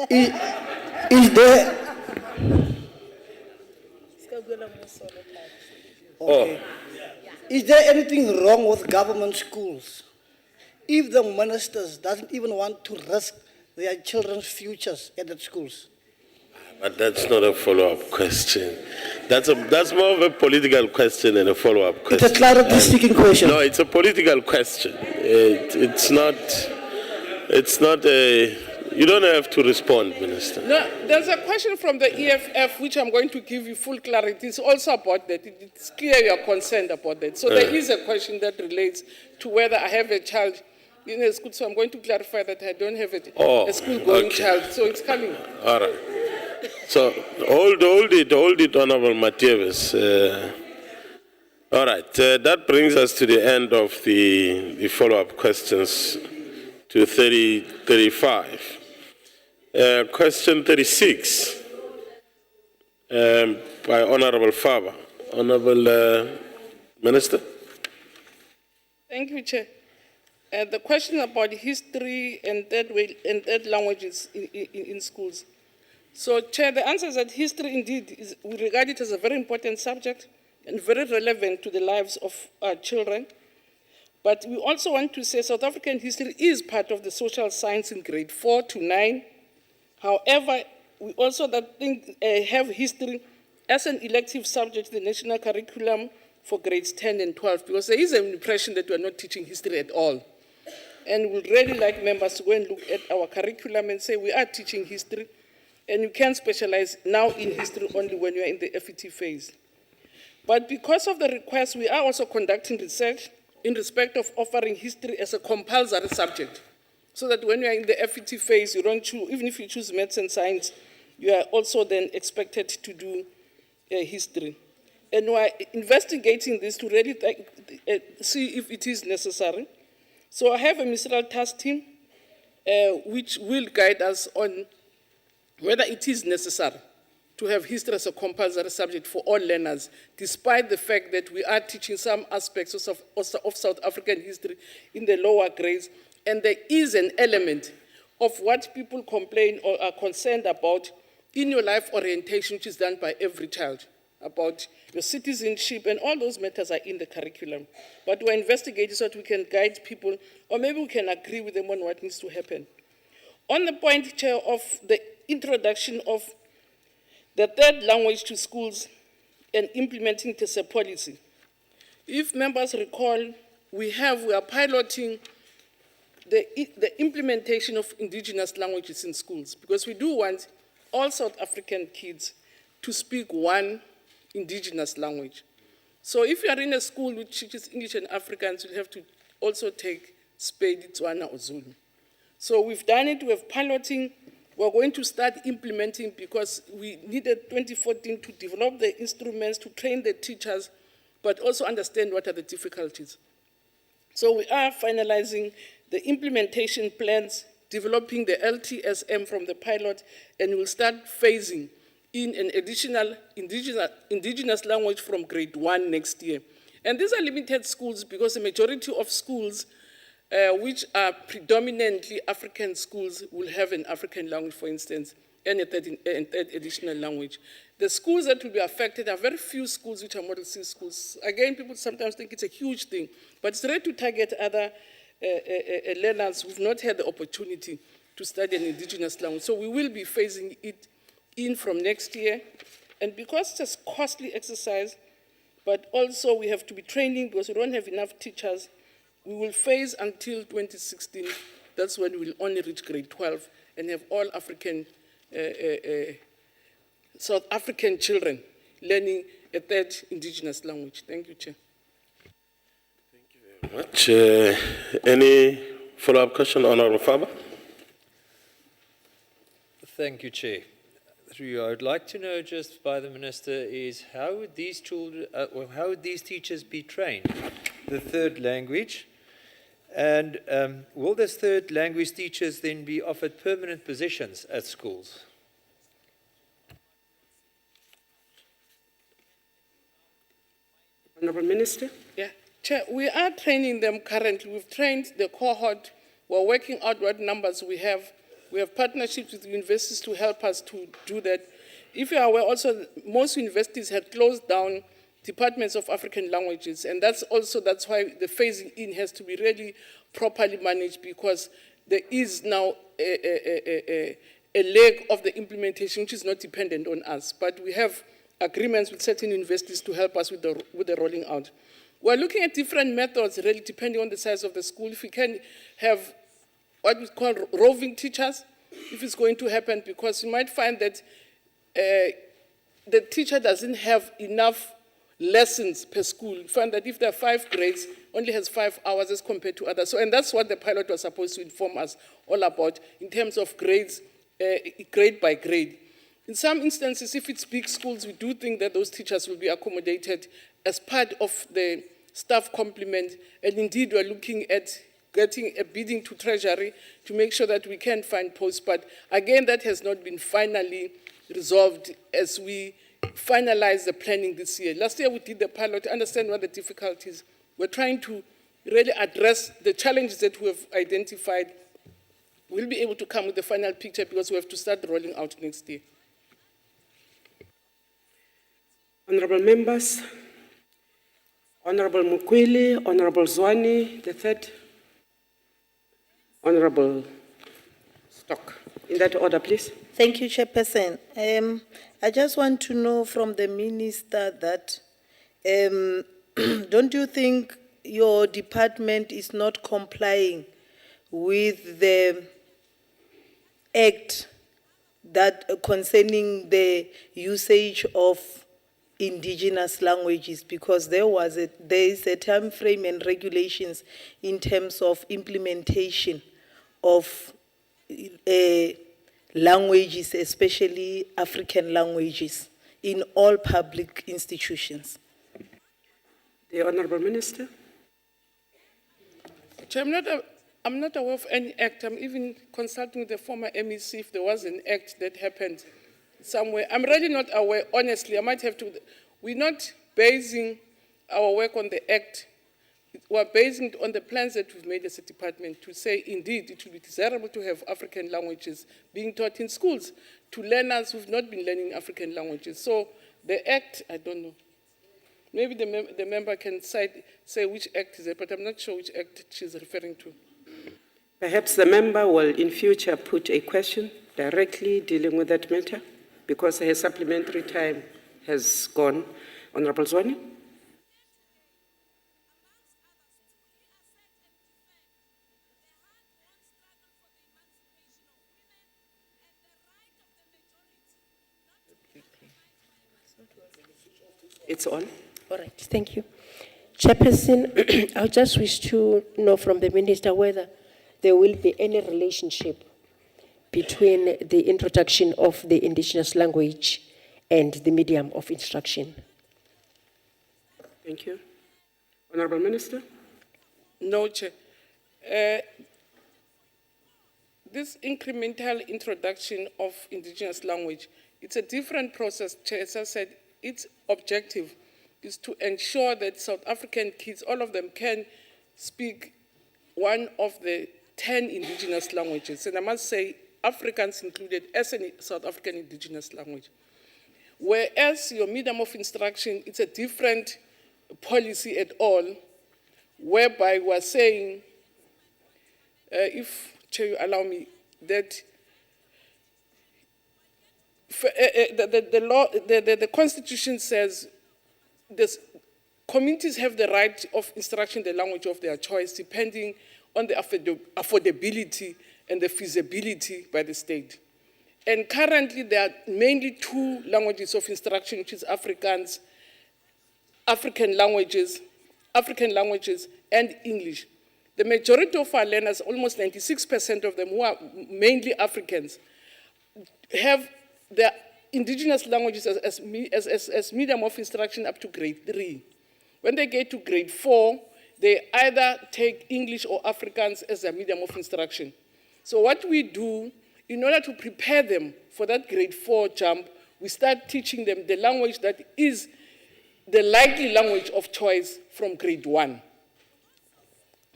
Is there... Okay. Is there anything wrong with government schools if the ministers doesn't even want to risk their children's futures at the schools? But that's not a follow-up question. That's more of a political question than a follow-up question. It's a clarity-seeking question. No, it's a political question. It's not a... You don't have to respond, Minister. No, there's a question from the EFF, which I'm going to give you full clarity. It's also about that. It's clear you're concerned about that. So there is a question that relates to whether I have a child in a school. So I'm going to clarify that I don't have a school-going child. So it's coming. All right. So hold it, Honorable Matievas. All right. That brings us to the end of the follow-up questions to 35. Question 36 by Honorable Faber. Honorable Minister. Thank you, Chair. The question about history and third languages in schools. So, Chair, the answer is that history indeed we regard it as a very important subject and very relevant to the lives of our children. But we also want to say South African history is part of the social science in grade 4 to 9. However, we also have history as an elective subject in the national curriculum for grades 10 and 12, because there is an impression that we are not teaching history at all. And we'd really like members to go and look at our curriculum and say we are teaching history, and you can specialize now in history only when you are in the FET phase. But because of the request, we are also conducting research in respect of offering history as a compulsory subject, so that when you are in the FET phase, you don't choose, even if you choose maths and science, you are also then expected to do history. And we are investigating this to really see if it is necessary. So I have a ministerial task team which will guide us on whether it is necessary to have history as a compulsory subject for all learners, despite the fact that we are teaching some aspects of South African history in the lower grades. And there is an element of what people complain or are concerned about in your life orientation, which is done by every child, about your citizenship, and all those matters are in the curriculum. But we're investigating so that we can guide people, or maybe we can agree with them on what needs to happen. On the point, Chair, of the introduction of the third language to schools and implementing it as a policy, if members recall, we are piloting the implementation of indigenous languages in schools, because we do want all South African kids to speak one indigenous language. So if you are in a school which teaches English and Afrikaans, you have to also take Sepedi, Tswana, or Zulu. So we've done it, we're piloting, we're going to start implementing, because we needed 2014 to develop the instruments, to train the teachers, but also understand what are the difficulties. So we are finalizing the implementation plans developing the LTSM from the pilot, and we'll start phasing in an additional indigenous language from grade 1 next year. And these are limited schools because the majority of schools, which are predominantly African schools, will have an African language, for instance, and a third additional language. The schools that will be affected are very few schools which are Model C schools. Again, people sometimes think it's a huge thing, but it's really to target other learners who've not had the opportunity to study an indigenous language. So we will be phasing it in from next year. And because it's a costly exercise, but also we have to be training because we don't have enough teachers, we will phase until 2016. That's when we'll only reach grade 12 and have all African, South African children learning a third indigenous language. Thank you, Chair. Much. Any follow-up question, Honorable Faber? Thank you, Chair. Through you, I would like to know just by the Minister is how would these children, how would these teachers be trained, the third language? And will these third language teachers then be offered permanent positions at schools? Honourable Minister. Yeah, Chair, we are training them currently. We've trained the cohort. We're working out what numbers we have. We have partnerships with universities to help us to do that. If you are aware, also, most universities had closed down departments of African languages, and that's why the phasing in has to be really properly managed, because there is now a leg of the implementation which is not dependent on us. But we have agreements with certain universities to help us with the rolling out. We're looking at different methods, really, depending on the size of the school. If we can have what we call roving teachers, if it's going to happen, because you might find that the teacher doesn't have enough lessons per school. You find that if there are 5 grades, only has 5 hours as compared to others. So, and that's what the pilot was supposed to inform us all about in terms of grades, grade by grade. In some instances, if it's big schools, we do think that those teachers will be accommodated as part of the staff complement. And indeed, we're looking at getting a bidding to Treasury to make sure that we can find posts. But again, that has not been finally resolved as we finalize the planning this year. Last year, we did the pilot to understand what the difficulties. We're trying to really address the challenges that we have identified. We'll be able to come with the final picture because we have to start rolling out next year. Honourable members, Honourable Mukwili, Honourable Zwane, the third, Honourable Stock. In that order, please. Thank you, Chairperson. I just want to know from the Minister that don't you think your department is not complying with the act that concerning the usage of indigenous languages, because there is a time frame and regulations in terms of implementation of languages, especially African languages, in all public institutions. The Honourable Minister. Chair, I'm not aware of any act. I'm even consulting with the former MEC if there was an act that happened somewhere. I'm really not aware, honestly. I might have to. We're not basing our work on the act. We're basing it on the plans that we've made as a department to say, indeed, it will be desirable to have African languages being taught in schools to learners who've not been learning African languages. So the act, I don't know. Maybe the member can say which act is it, but I'm not sure which act she's referring to. Perhaps the member will in future put a question directly dealing with that matter, because her supplementary time has gone. Honourable Zwane. It's on. All right, thank you. Chairperson, I just wish to know from the Minister whether there will be any relationship between the introduction of the indigenous language and the medium of instruction. Thank you. Honourable Minister. No, Chair. this incremental introduction of indigenous language, it's a different process. Chair, as I said, its objective is to ensure that South African kids, all of them, can speak one of the 10 indigenous languages. And I must say, Afrikaans included as a South African indigenous language. Whereas your medium of instruction, it's a different policy at all, whereby we're saying, if Chair, you allow me, that the Constitution says this, communities have the right of instruction in the language of their choice, depending on the affordability and the feasibility by the state. And currently, there are mainly 2 languages of instruction, which is Afrikaans, African languages, and English. The majority of our learners, almost 96% of them, who are mainly Africans, have their indigenous languages as medium of instruction up to grade 3. When they get to grade 4, they either take English or Afrikaans as their medium of instruction. So what we do, in order to prepare them for that grade 4 jump, we start teaching them the language that is the likely language of choice from grade 1.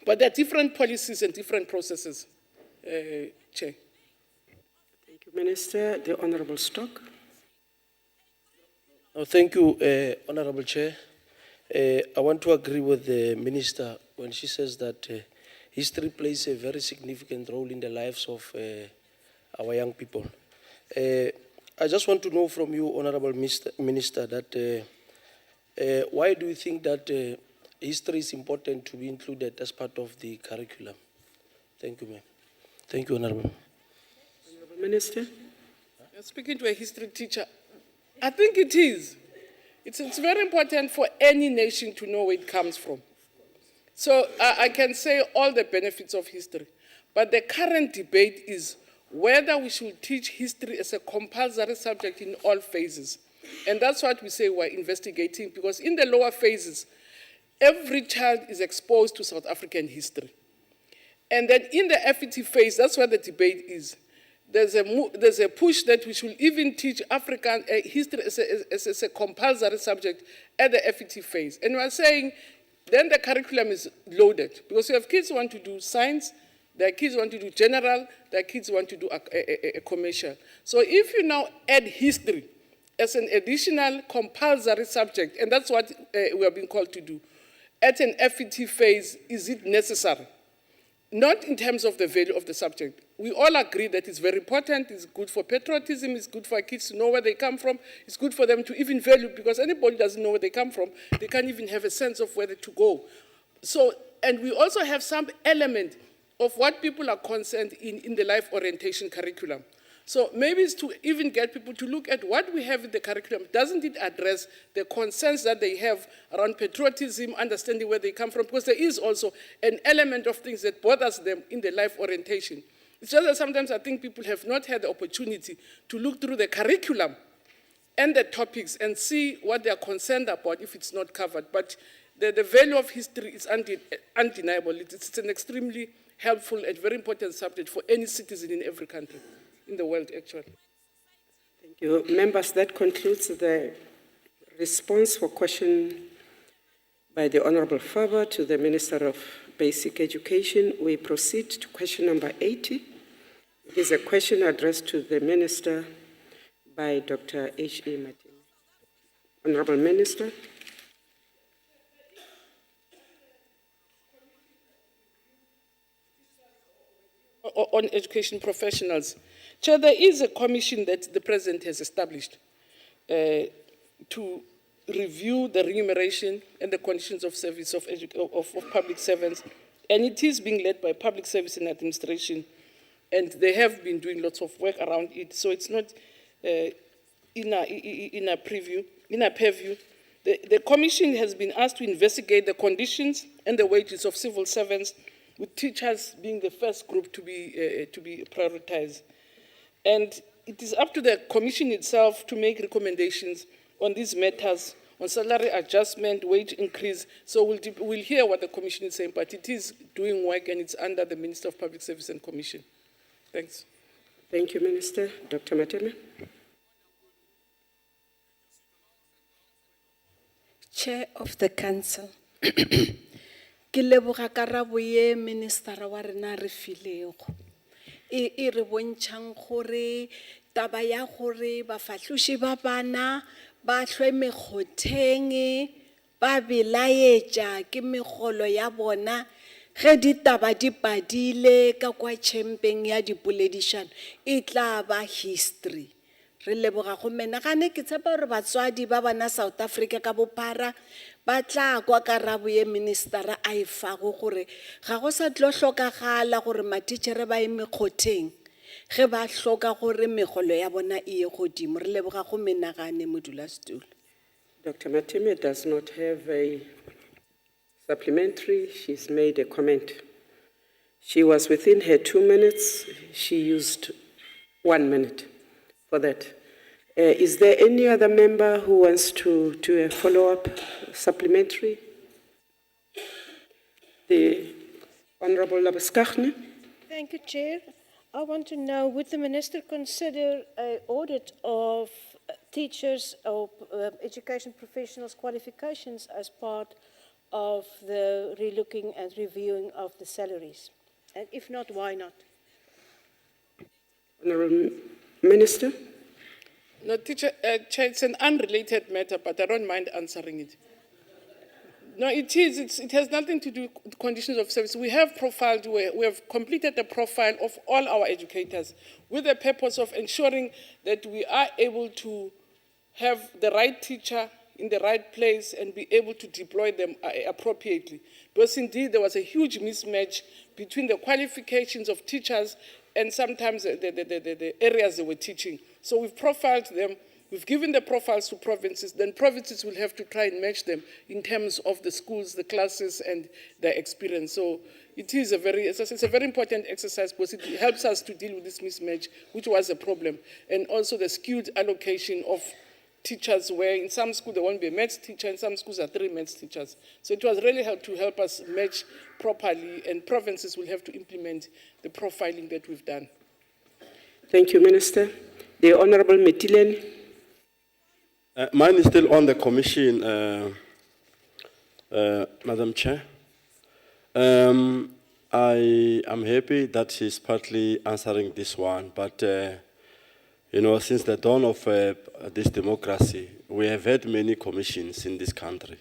But there are different policies and different processes, Chair. Thank you, Minister. The Honorable Stock. Oh, thank you, Honorable Chair. I want to agree with the Minister when she says that history plays a very significant role in the lives of our young people. I just want to know from you, Honorable Minister, that why do you think that history is important to be included as part of the curriculum? Thank you, ma'am. Thank you, Honorable. Honorable Minister. You're speaking to a history teacher. I think it is. It's very important for any nation to know where it comes from. So I can say all the benefits of history. But the current debate is whether we should teach history as a compulsory subject in all phases. And that's what we say we're investigating, because in the lower phases, every child is exposed to South African history. And then in the FET phase, that's where the debate is. There's a push that we should even teach African history as a compulsory subject at the FET phase. And we're saying, then the curriculum is loaded, because you have kids who want to do science, there are kids who want to do general, there are kids who want to do a commercial. So if you now add history as an additional compulsory subject, and that's what we are being called to do, at an FET phase, is it necessary? Not in terms of the value of the subject. We all agree that it's very important, it's good for patriotism, it's good for our kids to know where they come from, it's good for them to even value, because anybody doesn't know where they come from, they can't even have a sense of where to go. So, and we also have some element of what people are concerned in the life orientation curriculum. So maybe it's to even get people to look at what we have in the curriculum. Doesn't it address the concerns that they have around patriotism, understanding where they come from? Because there is also an element of things that bothers them in the life orientation. It's just that sometimes I think people have not had the opportunity to look through the curriculum and the topics and see what they are concerned about if it's not covered. But the value of history is undeniable. It's an extremely helpful and very important subject for any citizen in every country in the world, actually. Thank you. Members, that concludes the response for question by the Honorable Faber to the Minister of Basic Education. We proceed to question number 80. It is a question addressed to the Minister by Dr. H.E. Martin. Honorable Minister. On education professionals. Chair, there is a commission that the President has established to review the remuneration and the conditions of service of public servants, and it is being led by Public Service and Administration, and they have been doing lots of work around it, so it's not in a purview. The commission has been asked to investigate the conditions and the wages of civil servants, with teachers being the first group to be prioritized. And it is up to the commission itself to make recommendations on these matters, on salary adjustment, wage increase. So we'll hear what the commission is saying, but it is doing work and it's under the Minister of Public Service and Commission. Thanks. Thank you, Minister. Dr. Mateme. Chair of the Council. Ke leboga karabo ye minister wa rena re filego. E re bontšhang gore taba ya gore bafahloši ba bana ba hlwe mekgotheng ba belaetša ke megolo ya bona ge ditaba di padile ka kwa tšhempeng ya dipoledišano e tla ba history. Re leboga go menagane ke tshepa gore batswadi ba bana South Africa ka bophara ba tla kwa karabo ye ministera a e fago gore ga go sa tlo hlokagala gore matitšhere ba ye mekgotheng ge ba hloka gore megolo ya bona e ye godimo. Re leboga go menagane modulasetulo. Dr. Mateme does not have a supplementary. She's made a comment. She was within her 2 minutes. She used 1 minute for that. Is there any other member who wants to do a follow-up supplementary? The Honorable Labuskaghni. Thank you, Chair. I want to know, would the Minister consider an audit of teachers or education professionals' qualifications as part of the relooking and reviewing of the salaries? And if not, why not? Honorable Minister. No, Chair, it's an unrelated matter, but I don't mind answering it. No, it is. It has nothing to do with conditions of service. We have profiled, we have completed a profile of all our educators with the purpose of ensuring that we are able to have the right teacher in the right place and be able to deploy them appropriately. Because indeed there was a huge mismatch between the qualifications of teachers and sometimes the areas they were teaching. So we've profiled them. We've given the profiles to provinces, then provinces will have to try and match them in terms of the schools, the classes, and their experience. So it is it's a very important exercise because it helps us to deal with this mismatch, which was a problem. And also the skewed allocation of teachers where in some schools there won't be a maths teacher, in some schools there are 3 maths teachers. So it was really to help us match properly, and provinces will have to implement the profiling that we've done. Thank you, Minister. The Honorable Metileni. Mine is still on the commission, Madam Chair. I am happy that she's partly answering this one, but you know, since the dawn of this democracy, we have had many commissions in this country,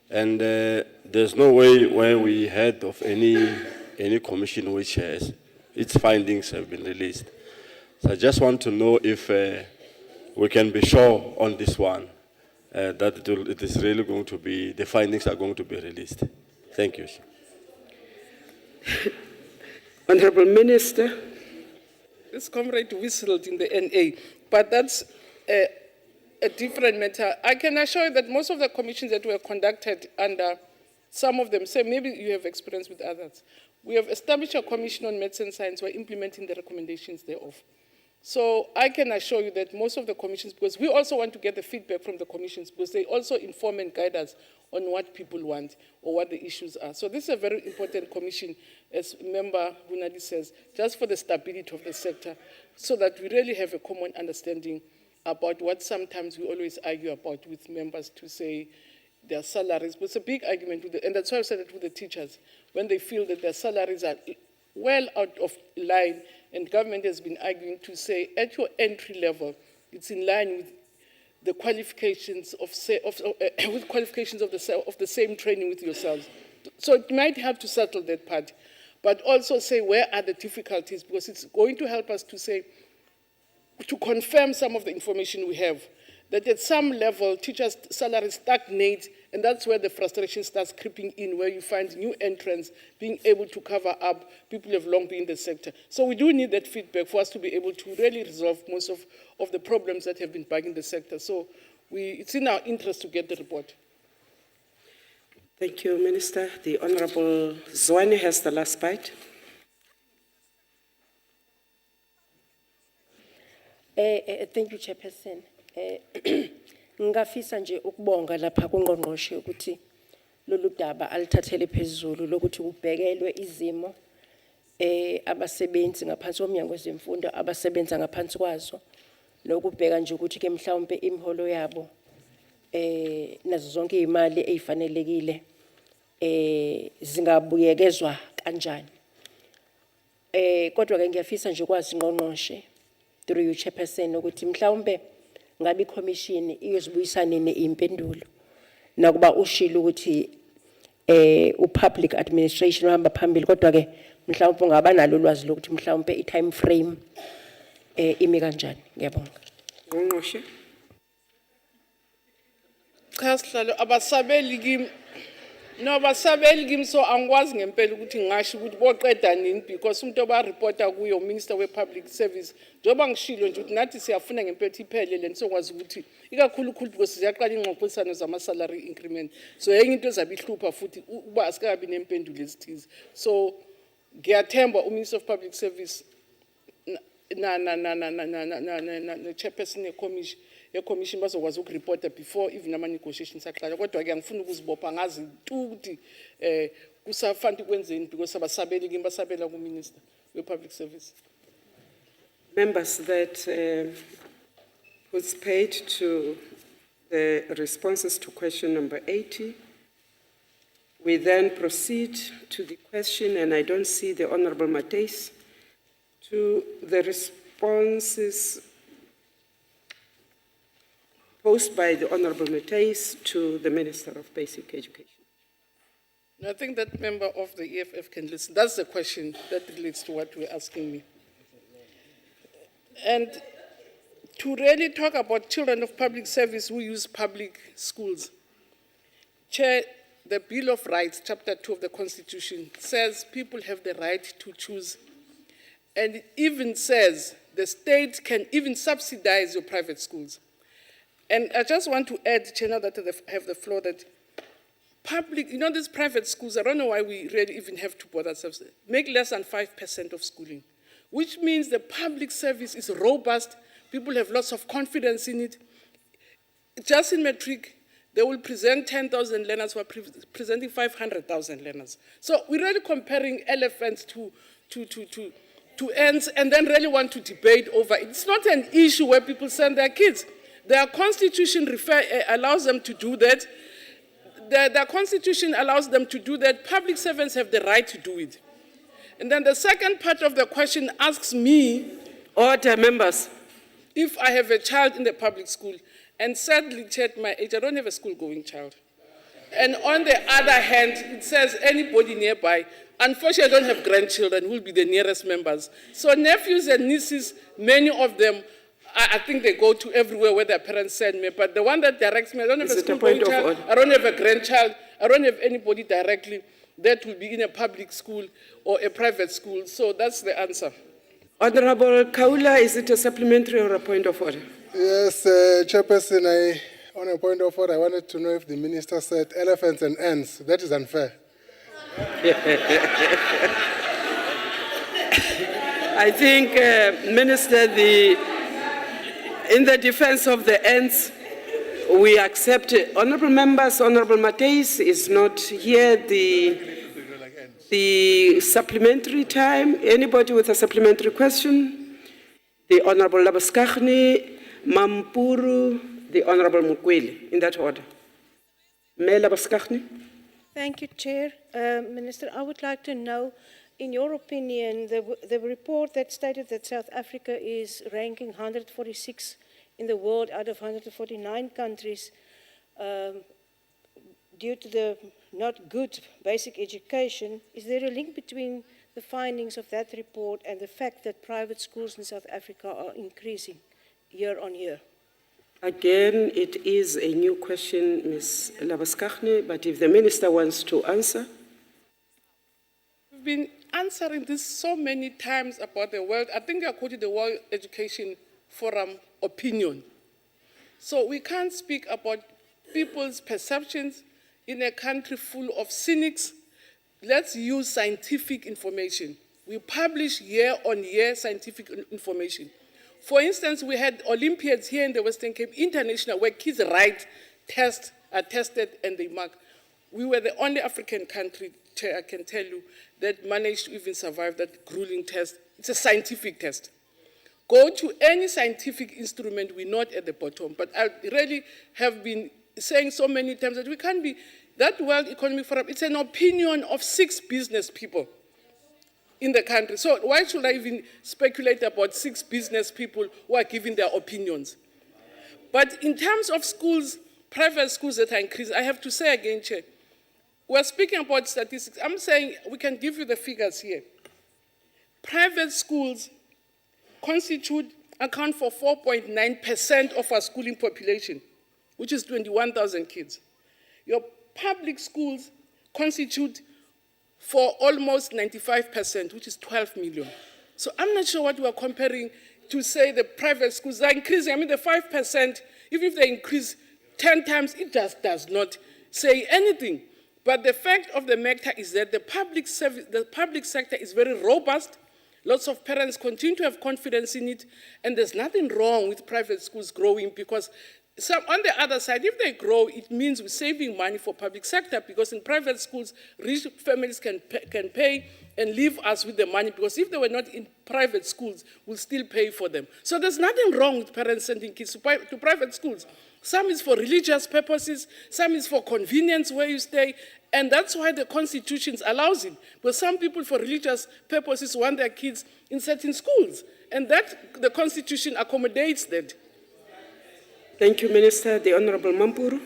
and there's no way where we heard of any commission which has its findings have been released. So I just want to know if we can be sure on this one that it is really going to be, the findings are going to be released. Thank you. Honorable Minister. This comrade whistled in the NA, but that's a different matter. I can assure you that most of the commissions that were conducted under, some of them, say maybe you have experience with others. We have established a commission on medicine science. We're implementing the recommendations thereof. So I can assure you that most of the commissions, because we also want to get the feedback from the commissions, because they also inform and guide us on what people want or what the issues are. So this is a very important commission, as Member Hunadi says, just for the stability of the sector, so that we really have a common understanding about what sometimes we always argue about with members to say their salaries. But it's a big argument, and that's why I said it with the teachers, when they feel that their salaries are well out of line, and government has been arguing to say at your entry level, it's in line with the qualifications of the same training with yourselves. So it might have to settle that part, but also say where are the difficulties, because it's going to help us to say, to confirm some of the information we have, that at some level teachers' salaries stagnate, and that's where the frustration starts creeping in, where you find new entrants being able to cover up people who have long been in the sector. So we do need that feedback for us to be able to really resolve most of the problems that have been bugging the sector. So it's in our interest to get the report. Thank you, Minister. The Honorable Zwane has the last bite. Thank you, Chairperson. Ngafisa nje ukubonga lapha kuNgqongqoshe ukuthi lolu daba alithathele phezulu lokuthi kubhekelwe izimo abasebenzi ngaphansi komnyango wezemfundo abasebenza ngaphansi kwazo nokubheka nje ukuthi ke mhlawumbe imiholo yabo nazo zonke izimali ezifanelekile zingabuyekezwa kanjani. Kodwa ke ngiyafisa nje ukwazi ngqongqoshe through you chairperson ukuthi mhlawumbe ngabe iCommission iyozibuyisa nini impendulo nakuba ushilo ukuthi upublic administration uhamba phambili kodwa ke mhlawumbe ungaba nalo ulwazi lokuthi mhlawumbe i-time frame imi kanjani. Ngiyabonga. Ngqongqoshe. Cha sihlalo abasabeli kimi. No basabeli kimi so angikwazi ngempela ukuthi ngisho ukuthi boqeda nini because umuntu oba-reporta kuyo Minister we-Public Service njengoba ngishilo nje ukuthi nathi siyafuna ngempela ukuthi iphelele nisokwazi ukuthi ikakhulukhulu because siyaqala ingxoxisano zama-salary increment so enye into ezabe ihlupha futhi uba asikabi nempendulo ezithize so ngiyathemba uMinister of Public Service chairperson ye-commission bazokwazi ukureporta before even ama-negotiations aqala kodwa ke ngifuna ukuzibopha ngazi ukuthi kusafanele kwenzeni because abasabeli kimi basabela kuMinister we-Public Service. Members, that was paid to the responses to question number 80. We then proceed to the question, and I don't see the Honorable Mateis, to the responses posed by the Honorable Mateis to the Minister of Basic Education. And I think that member of the EFF can listen. That's the question that relates to what you're asking me. And to really talk about children of public service who use public schools, Chair, the Bill of Rights, Chapter 2 of the Constitution, says people have the right to choose. And it even says the state can even subsidize your private schools. And I just want to add, Chair, now that I have the floor, that public, you know, these private schools, I don't know why we really even have to bother ourselves, make less than 5% of schooling, which means the public service is robust. People have lots of confidence in it. Just in matric, they will present 10,000 learners who are presenting 500,000 learners. So we're really comparing elephants to ants and then really want to debate over it. It's not an issue where people send their kids. Their constitution allows them to do that. Their constitution allows them to do that. Public servants have the right to do it. And then the second part of the question asks me, order, members, if I have a child in the public school, and sadly, at my age, I don't have a school-going child. And on the other hand, it says anybody nearby. Unfortunately, I don't have grandchildren who will be the nearest members. So nephews and nieces, many of them, I think they go to everywhere where their parents send me. But the one that directs me, I don't have a school-going child, I don't have a grandchild, I don't have anybody directly that will be in a public school or a private school. So that's the answer. Honorable Kaula, is it a supplementary or a point of order? Yes, Chairperson, on a point of order, I wanted to know if the minister said elephants and ants. That is unfair. I think, Minister, in the defense of the ants, we accept it. Honorable members, Honorable Mateis is not here. The supplementary time, anybody with a supplementary question? The Honorable Labaskachni, Mampuru, the Honorable Mukweli, in that order. Mayor Labaskachni. Thank you, Chair. Minister, I would like to know, in your opinion, the report that stated that South Africa is ranking 146 in the world out of 149 countries due to the not good basic education, is there a link between the findings of that report and the fact that private schools in South Africa are increasing year on year? Again, it is a new question, Ms. Labaskachni, but if the minister wants to answer. We've been answering this so many times about the world. I think I quoted the World Education Forum opinion. So we can't speak about people's perceptions in a country full of cynics. Let's use scientific information. We publish year on year scientific information. For instance, we had Olympiads here in the Western Cape, international, where kids write, are tested, and they mark. we were the only African country, Chair, I can tell you, that managed to even survive that grueling test. It's a scientific test. Go to any scientific instrument, we're not at the bottom. But I really have been saying so many times that we can't be, that World Economic Forum, it's an opinion of 6 business people in the country. So why should I even speculate about 6 business people who are giving their opinions? But in terms of schools, private schools that are increasing, I have to say again, Chair, we're speaking about statistics. I'm saying we can give you the figures here. Private schools account for 4.9% of our schooling population, which is 21,000 kids. Your public schools constitute for almost 95%, which is 12 million. So I'm not sure what we're comparing to say the private schools are increasing. I mean, the 5%, even if they increase 10 times, it just does not say anything. But the fact of the matter is that the public sector is very robust. Lots of parents continue to have confidence in it, and there's nothing wrong with private schools growing because on the other side, if they grow, it means we're saving money for public sector because in private schools, rich families can pay and leave us with the money because if they were not in private schools, we'll still pay for them. So there's nothing wrong with parents sending kids to private schools. Some is for religious purposes, some is for convenience where you stay, and that's why the Constitution allows it. But some people for religious purposes want their kids in certain schools, and that the Constitution accommodates that. Thank you, Minister. The Honorable Mampuru.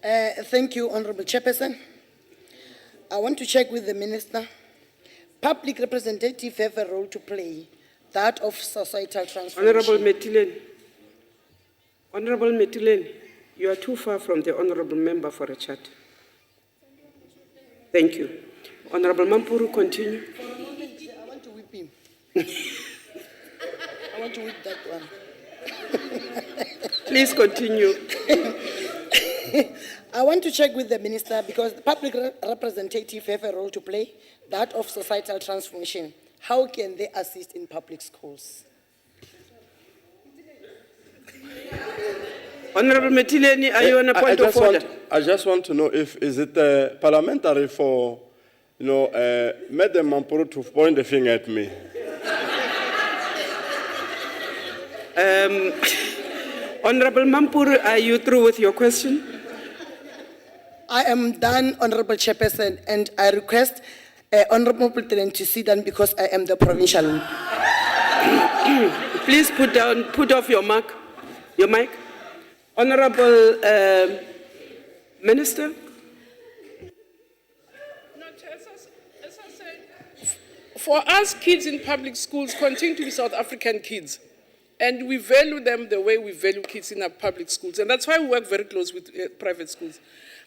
Thank you, Honorable Chairperson. I want to check with the Minister. Public representatives have a role to play, that of societal transformation. Honorable Metilen, you are too far from the Honorable Member for a chat. Thank you. Honorable Mampuru, continue. For a moment, I want to whip him. I want to whip that one. Please continue. I want to check with the Minister because the public representatives have a role to play, that of societal transformation. How can they assist in public schools? Honorable Metileni, are you on a point of order? I just want to know if is it parliamentary for, Madam Mampuru to point the finger at me. Honorable Mampuru, are you through with your question? I am done, Honorable Chairperson, and I request Honorable President to sit down because I am the provincial. Please put off your mic. Honorable Minister. As I said, for us, kids in public schools continue to be South African kids. And we value them the way we value kids in our public schools. And that's why we work very close with private schools.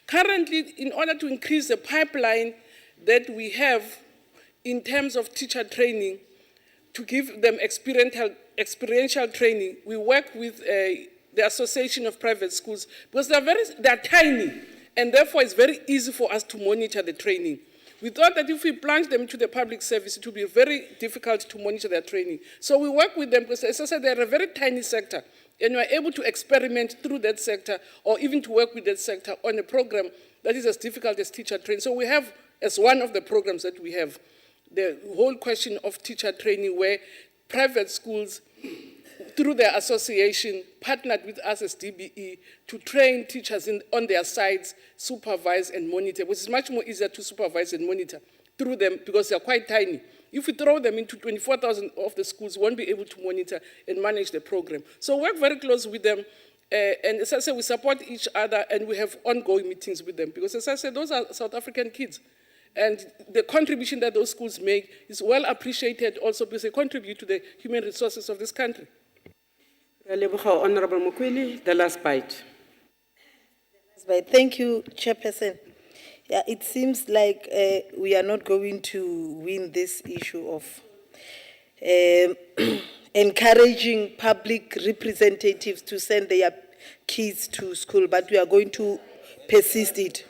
Currently, in order to increase the pipeline that we have in terms of teacher training, to give them experiential training, we work with the Association of Private Schools because they're tiny, and therefore it's very easy for us to monitor the training. We thought that if we plunge them into the public service, it would be very difficult to monitor their training. So we work with them because, as I said, they're a very tiny sector, and we're able to experiment through that sector or even to work with that sector on a program that is as difficult as teacher training. So we have, as one of the programs that we have, the whole question of teacher training where private schools, through their association, partnered with us as DBE to train teachers on their sides, supervise and monitor, which is much more easier to supervise and monitor through them because they're quite tiny. If we throw them into 24,000 of the schools, we won't be able to monitor and manage the program. So we work very close with them, and as I said, we support each other and we have ongoing meetings with them because, as I said, those are South African kids. And the contribution that those schools make is well appreciated also because they contribute to the human resources of this country. Honorable Mukweli, the last bite. Thank you, Chairperson. Yeah, it seems like we are not going to win this issue of encouraging public representatives to send their kids to school, but we are going to persist it.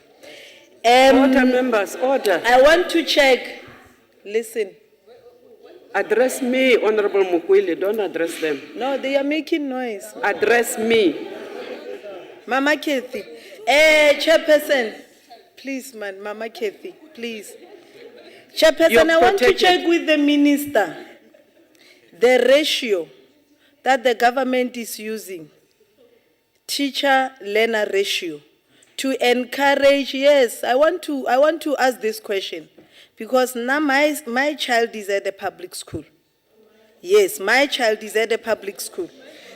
Order, members, order. I want to check. Listen. Address me, Honorable Mukweli, don't address them. No, they are making noise. Address me. Mama Kathy. Chairperson, please, man, Mama Kathy, please. Chairperson, You're I want to protected. check with the minister the ratio that the government is using, teacher-learner ratio, to encourage. Yes, I want to ask this question because now my child is at a public school. Yes, my child is at a public school.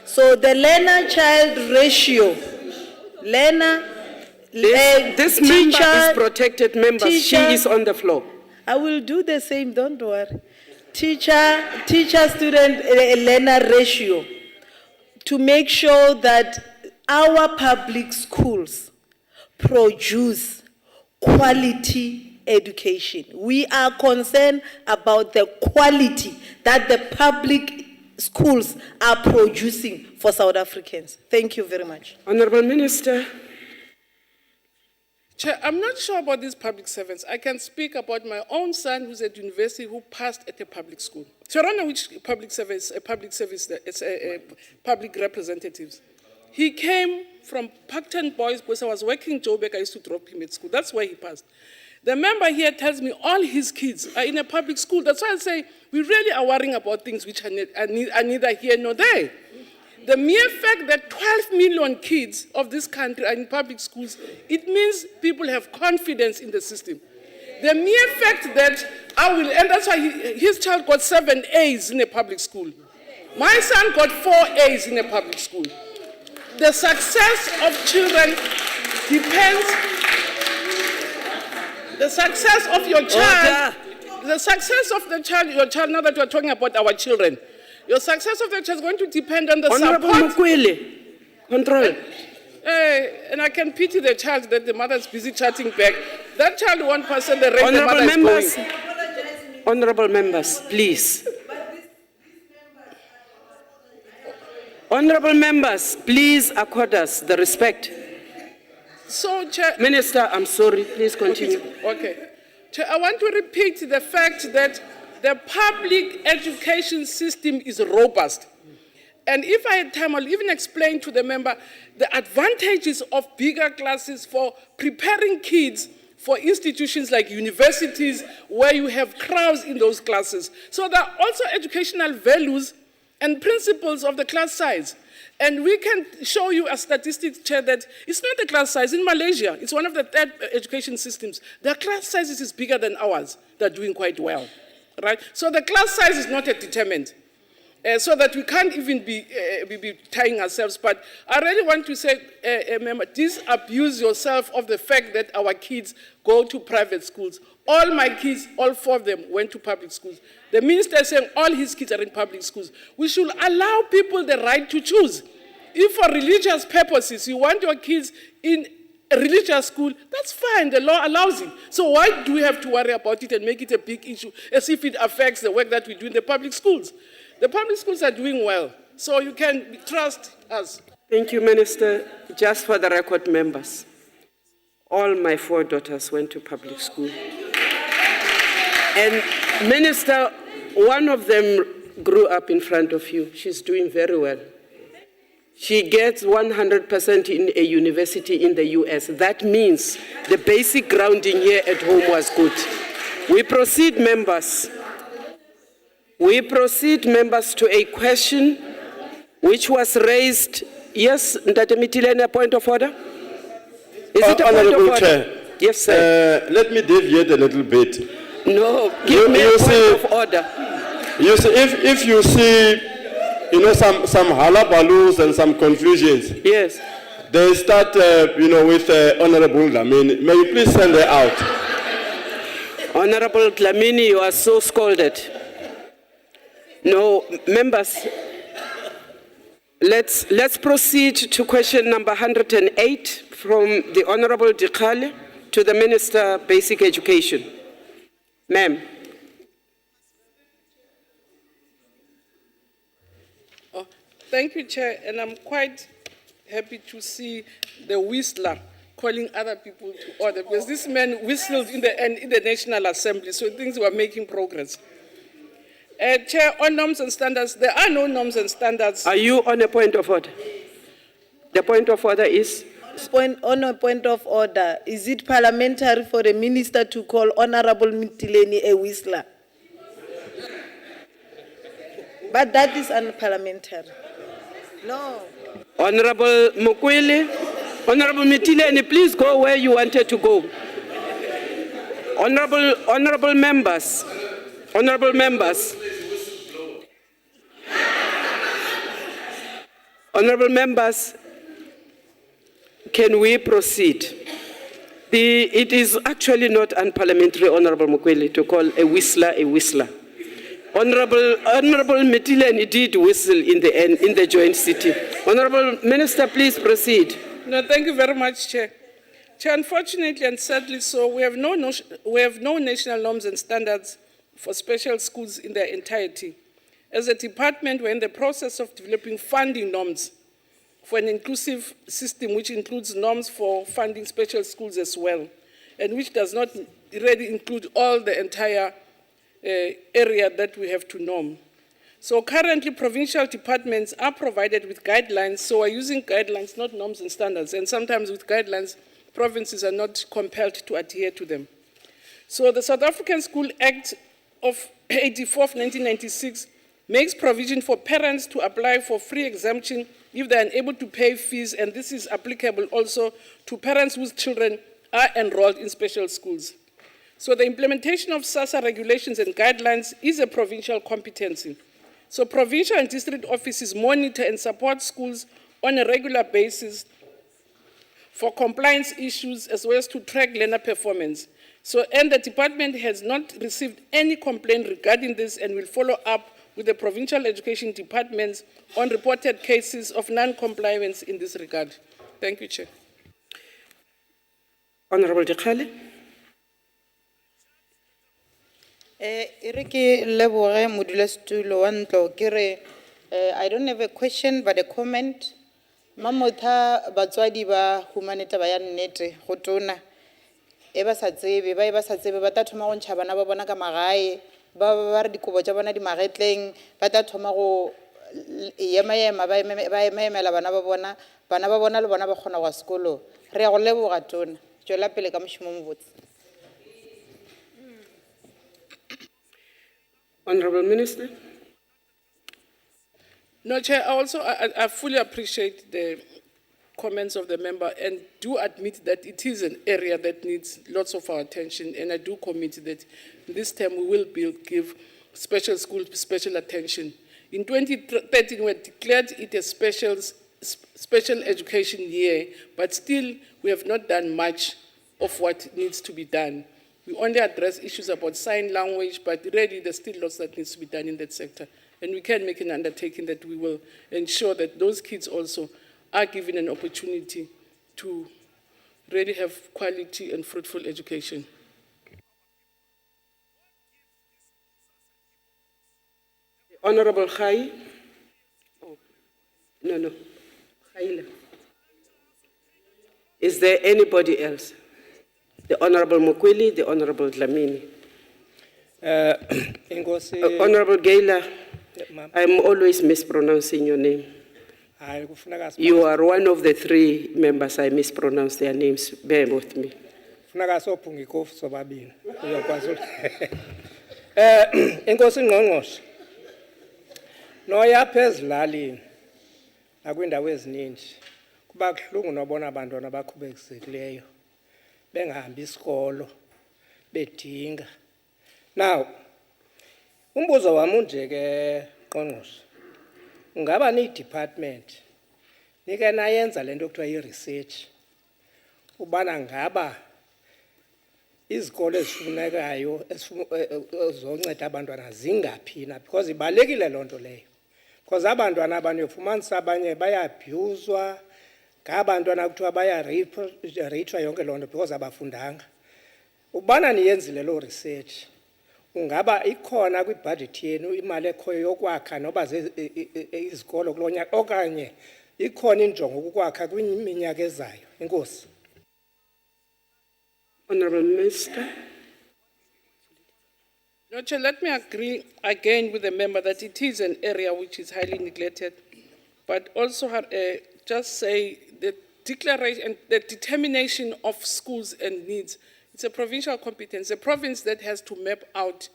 So the learner-child ratio, This member is protected, members. She is on the floor. I will do the same, don't worry. Teacher-student learner ratio to make sure that our public schools produce quality education. We are concerned about the quality that the public schools are producing for South Africans. Thank you very much. Honorable Minister. Chair, I'm not sure about these public servants. I can speak about my own son who's at university who passed at a public school. So I don't know which public service, it's a public representatives. He came from Parkton Boys because I was working in Joburg. I used to drop him at school. That's why he passed. The member here tells me all his kids are in a public school. That's why I say we really are worrying about things which are neither here nor there. The mere fact that 12 million kids of this country are in public schools, it means people have confidence in the system. The mere fact that and that's why his child got 7 A's in a public school. My son got 4 A's in a public school. The success of children depends, the success of your child, the success of the child, your child, now that we're talking about our children, your success of the child is going to depend on the Honorable support. Mukwele, control. And I can pity the child that the mother is busy chatting back. That child 1% the rate the Honorable mother members, is going. honorable members, please. Honorable members, please accord us the respect. So, Chair. Minister, I'm sorry, please continue. Okay. Chair, I want to repeat the fact that the public education system is robust. And if I had time, I'll even explain to the member the advantages of bigger classes for preparing kids for institutions like universities where you have crowds in those classes. So there are also educational values and principles of the class size. And we can show you a statistics, Chair, that it's not the class size. In Malaysia, it's one of the third education systems. Their class sizes is bigger than ours. They're doing quite well, right? So the class size is not a determinant. So that we can't even be tying ourselves. But I really want to say, member, disabuse yourself of the fact that our kids go to private schools. All my kids, all 4 of them, went to public schools. The minister is saying all his kids are in public schools. We should allow people the right to choose. If for religious purposes you want your kids in a religious school, that's fine, the law allows it. So why do we have to worry about it and make it a big issue as if it affects the work that we do in the public schools? The public schools are doing well, so you can trust us. Thank you, Minister. Just for the record, members, all my 4 daughters went to public school. And Minister, one of them grew up in front of you. She's doing very well. She gets 100% in a university in the US. That means the basic grounding here at home was good. We proceed, members. We proceed, members, to a question which was raised. Yes, Ndate Mitilene, a point of order? Is it a point of order? Chair, yes, sir. Let me deviate a little bit. No, give me a point of order. You see, if you see, some halabalus and some confusions. Yes. They start, with Honorable Dlamini. May you please send her out? Honorable Dlamini, you are so scolded. No, members, let's proceed to question number 108 from the Honorable Dikale to the Minister, Basic Education. Ma'am. Thank you, Chair, and I'm quite happy to see the whistler calling other people to order, because this man whistled in the National Assembly, so things were making progress. Chair, on norms and standards, there are no norms and standards. Are you on a point of order? The point of order is? On a point of order, is it parliamentary for a minister to call Honorable Mitileni a whistler? But that is unparliamentary. No. Honorable Mokwele, Honorable Mitileni, please go where you wanted to go. Honorable members, honorable members. Honorable members, can we proceed? It is actually not unparliamentary, Honorable Mokwele, to call a whistler a whistler. Honorable Mitileni did whistle in the joint sitting. Honorable Minister, please proceed. No, thank you very much, Chair. Chair, unfortunately and sadly so, we have no national norms and standards for special schools in their entirety. As a department, we're in the process of developing funding norms for an inclusive system which includes norms for funding special schools as well, and which does not really include all the entire area that we have to norm. So currently, provincial departments are provided with guidelines, so we're using guidelines, not norms and standards, and sometimes with guidelines, provinces are not compelled to adhere to them. So the South African School Act of 84 of 1996 makes provision for parents to apply for free exemption if they are unable to pay fees, and this is applicable also to parents whose children are enrolled in special schools. So the implementation of SASSA regulations and guidelines is a provincial competency. So provincial and district offices monitor and support schools on a regular basis for compliance issues as well as to track learner performance. So, and the department has not received any complaint regarding this and will follow up with the provincial education departments on reported cases of non-compliance in this regard. Thank you, Chair. Honorable Dikhale. I don't have a question, but a comment. Mamotha batswadi ba humanita ba ya nnete go tona e ba sa tsebe ba ta thoma go ntsha bana ba bona ka magae ba re dikobo tša bona di magetleng ba ta thoma go ema ba emela bana ba bona le bona ba kgona go sekolo re ya go leboga tona tšwela pele ka mošomo mo botse. Honorable Minister. No, Chair, I fully appreciate the comments of the member and do admit that it is an area that needs lots of our attention, and I do commit that this time we will give special schools special attention. In 2013, we declared it a special education year, but still we have not done much of what needs to be done. We only address issues about sign language, but really there's still lots that needs to be done in that sector. And we can make an undertaking that we will ensure that those kids also are given an opportunity to really have quality and fruitful education. Honorable Khai. Oh, no. Khaila. Is there anybody else? The Honorable Mokwele, the Honorable Dlamini. Honorable Gaila, I'm always mispronouncing your name. You are one of the three members I mispronounce their names. Bear with me. Enkosi Ngqongqoshe noyapha ezilalini nakwindawo ezininji kuba kuhlungu nobona abantwana abakhubekisekileyo bengahambi isikolo bedinga. Now umbuzo wami unje ke Ngqongqoshe, ungaba department nike nayenza lento kuthiwa i-research ubana ngaba izikolo ezifunekayo ezonceda abantwana zingaphi na, because ibalekile loo nto leyo, because abantwana abanyofumanisa abanye bayabhuzwa ngabantwana kuthiwa bayareyithwa yonke loo nto because abafundanga. Ubana niyenzile loo research, ungaba ikhona kwibudget yenu imali ekhoyo yokwakha noba izikolo kulo nyaka okanye ikhona injongo ukukwakha kwiminyaka ezayo? Enkosi. Honorable Minister. No, Chair, let me agree again with the member that it is an area which is highly neglected, but also just say that declaration and the determination of schools and needs, it's a provincial competence. A province that has to map out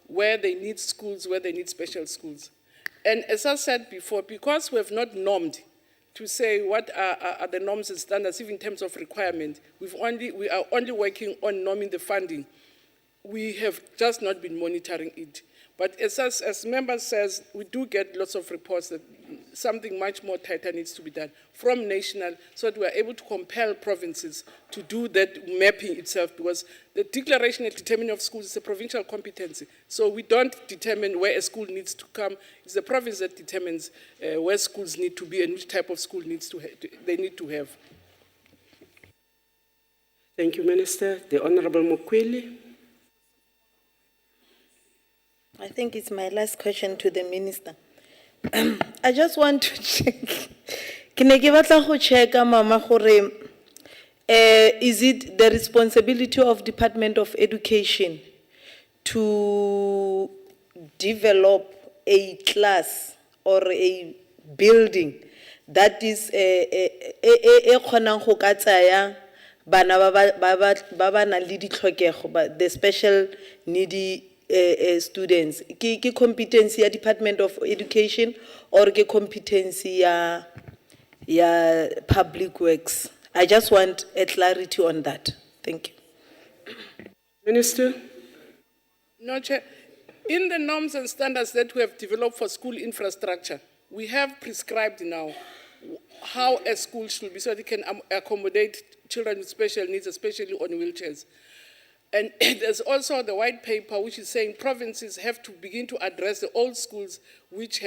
where they need schools, where they need special schools. And as I said before, because we have not normed to say what are the norms and standards, even in terms of requirement, we are only working on norming the funding. We have just not been monitoring it. But as members says, we do get lots of reports that something much more tighter needs to be done from national, so that we are able to compel provinces to do that mapping itself, because the declaration and determining of schools is a provincial competency. So we don't determine where a school needs to come. It's the province that determines where schools need to be and which type of school they need to have. Thank you, Minister. The Honorable Mokweli. I think it's my last question to the minister. I just want to check. Can I give a check, Mama Hore? Is it the responsibility of Department of Education to develop a class or a building that is the special needy students? Ke competency ya Department of Education or ke competency ya Public Works? I just want a clarity on that. Thank you. Minister. No, Chair. In the norms and standards that we have developed for school infrastructure, we have prescribed now how a school should be so that it can accommodate children with special needs, especially on wheelchairs. And there's also the white paper which is saying provinces have to begin to address the old schools which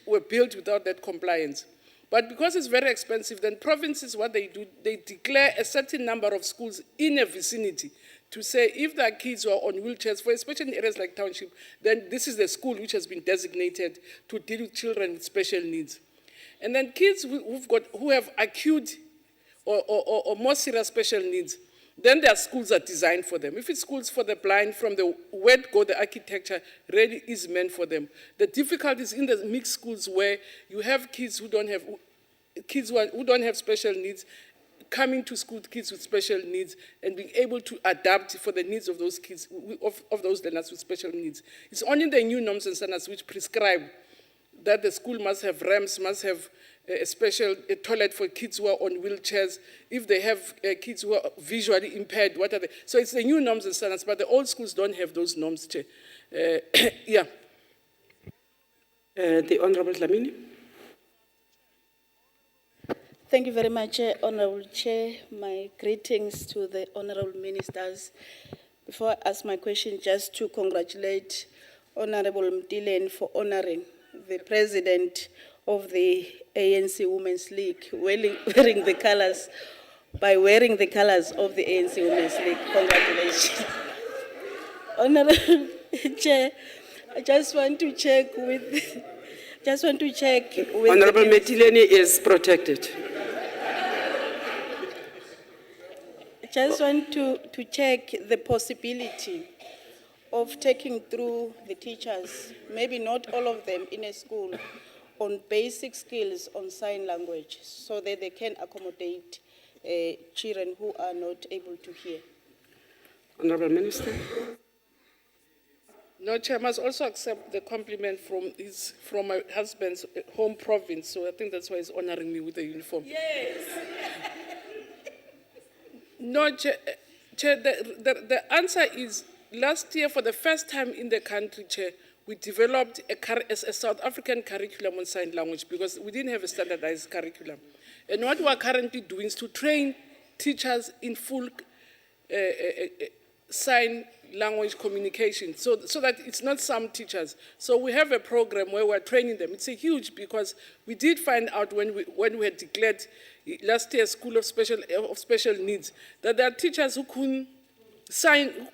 were built without that compliance. But because it's very expensive, then provinces, what they do, they declare a certain number of schools in a vicinity to say if there are kids who are on wheelchairs, for especially in areas like township, then this is the school which has been designated to deal with children with special needs. And then kids who have acute or more serious special needs, then their schools are designed for them. If it's schools for the blind, from the word go, the architecture really is meant for them. The difficulties in the mixed schools where you have kids who don't have special needs, coming to school, kids with special needs, and being able to adapt for the needs of those kids, of those learners with special needs. It's only the new norms and standards which prescribe that the school must have ramps, must have a special toilet for kids who are on wheelchairs. If they have kids who are visually impaired, what are they? So it's the new norms and standards, but the old schools don't have those norms. Yeah. The Honorable Dlamini. Thank you very much, Honorable Chair. My greetings to the Honorable Ministers. Before I ask my question, just to congratulate Honorable Mtilen for honoring the President of the ANC Women's League, wearing the colors, by wearing the colors of the ANC Women's League. Congratulations. Honorable Chair, I just want to check with Honorable Metileni is protected. Just want to check the possibility of taking through the teachers, maybe not all of them in a school, on basic skills on sign language so that they can accommodate children who are not able to hear. Honorable Minister. No, Chair, I must also accept the compliment from my husband's home province, so I think that's why he's honoring me with the uniform. Yes. No, Chair, the answer is, last year, for the first time in the country, Chair, we developed a South African curriculum on sign language because we didn't have a standardized curriculum. And what we are currently doing is to train teachers in full sign language communication, so that it's not some teachers. So we have a program where we're training them. It's a huge, because we did find out when we had declared last year School of Special Needs, that there are teachers who couldn't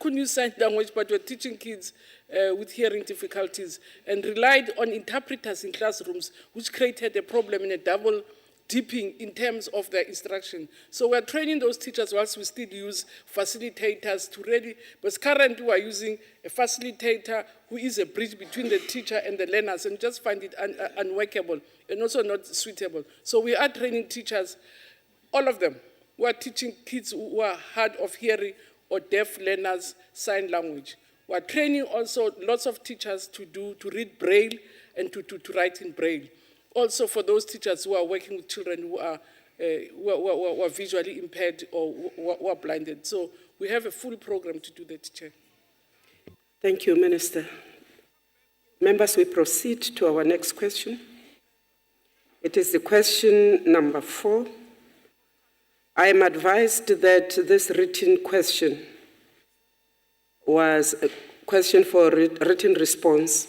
use sign language, but were teaching kids with hearing difficulties and relied on interpreters in classrooms, which created a problem in a double deeping in terms of their instruction. So we're training those teachers whilst we still use facilitators to really, because currently we're using a facilitator who is a bridge between the teacher and the learners, and just find it unworkable and also not suitable. So we are training teachers, all of them, who are teaching kids who are hard of hearing or deaf learners sign language. We're training also lots of teachers to read Braille and to write in Braille. Also for those teachers who are working with children who are visually impaired or who are blinded. So we have a full program to do that, Chair. Thank you, Minister. Members, we proceed to our next question. It is the question number 4. I am advised that this written question was a question for written response,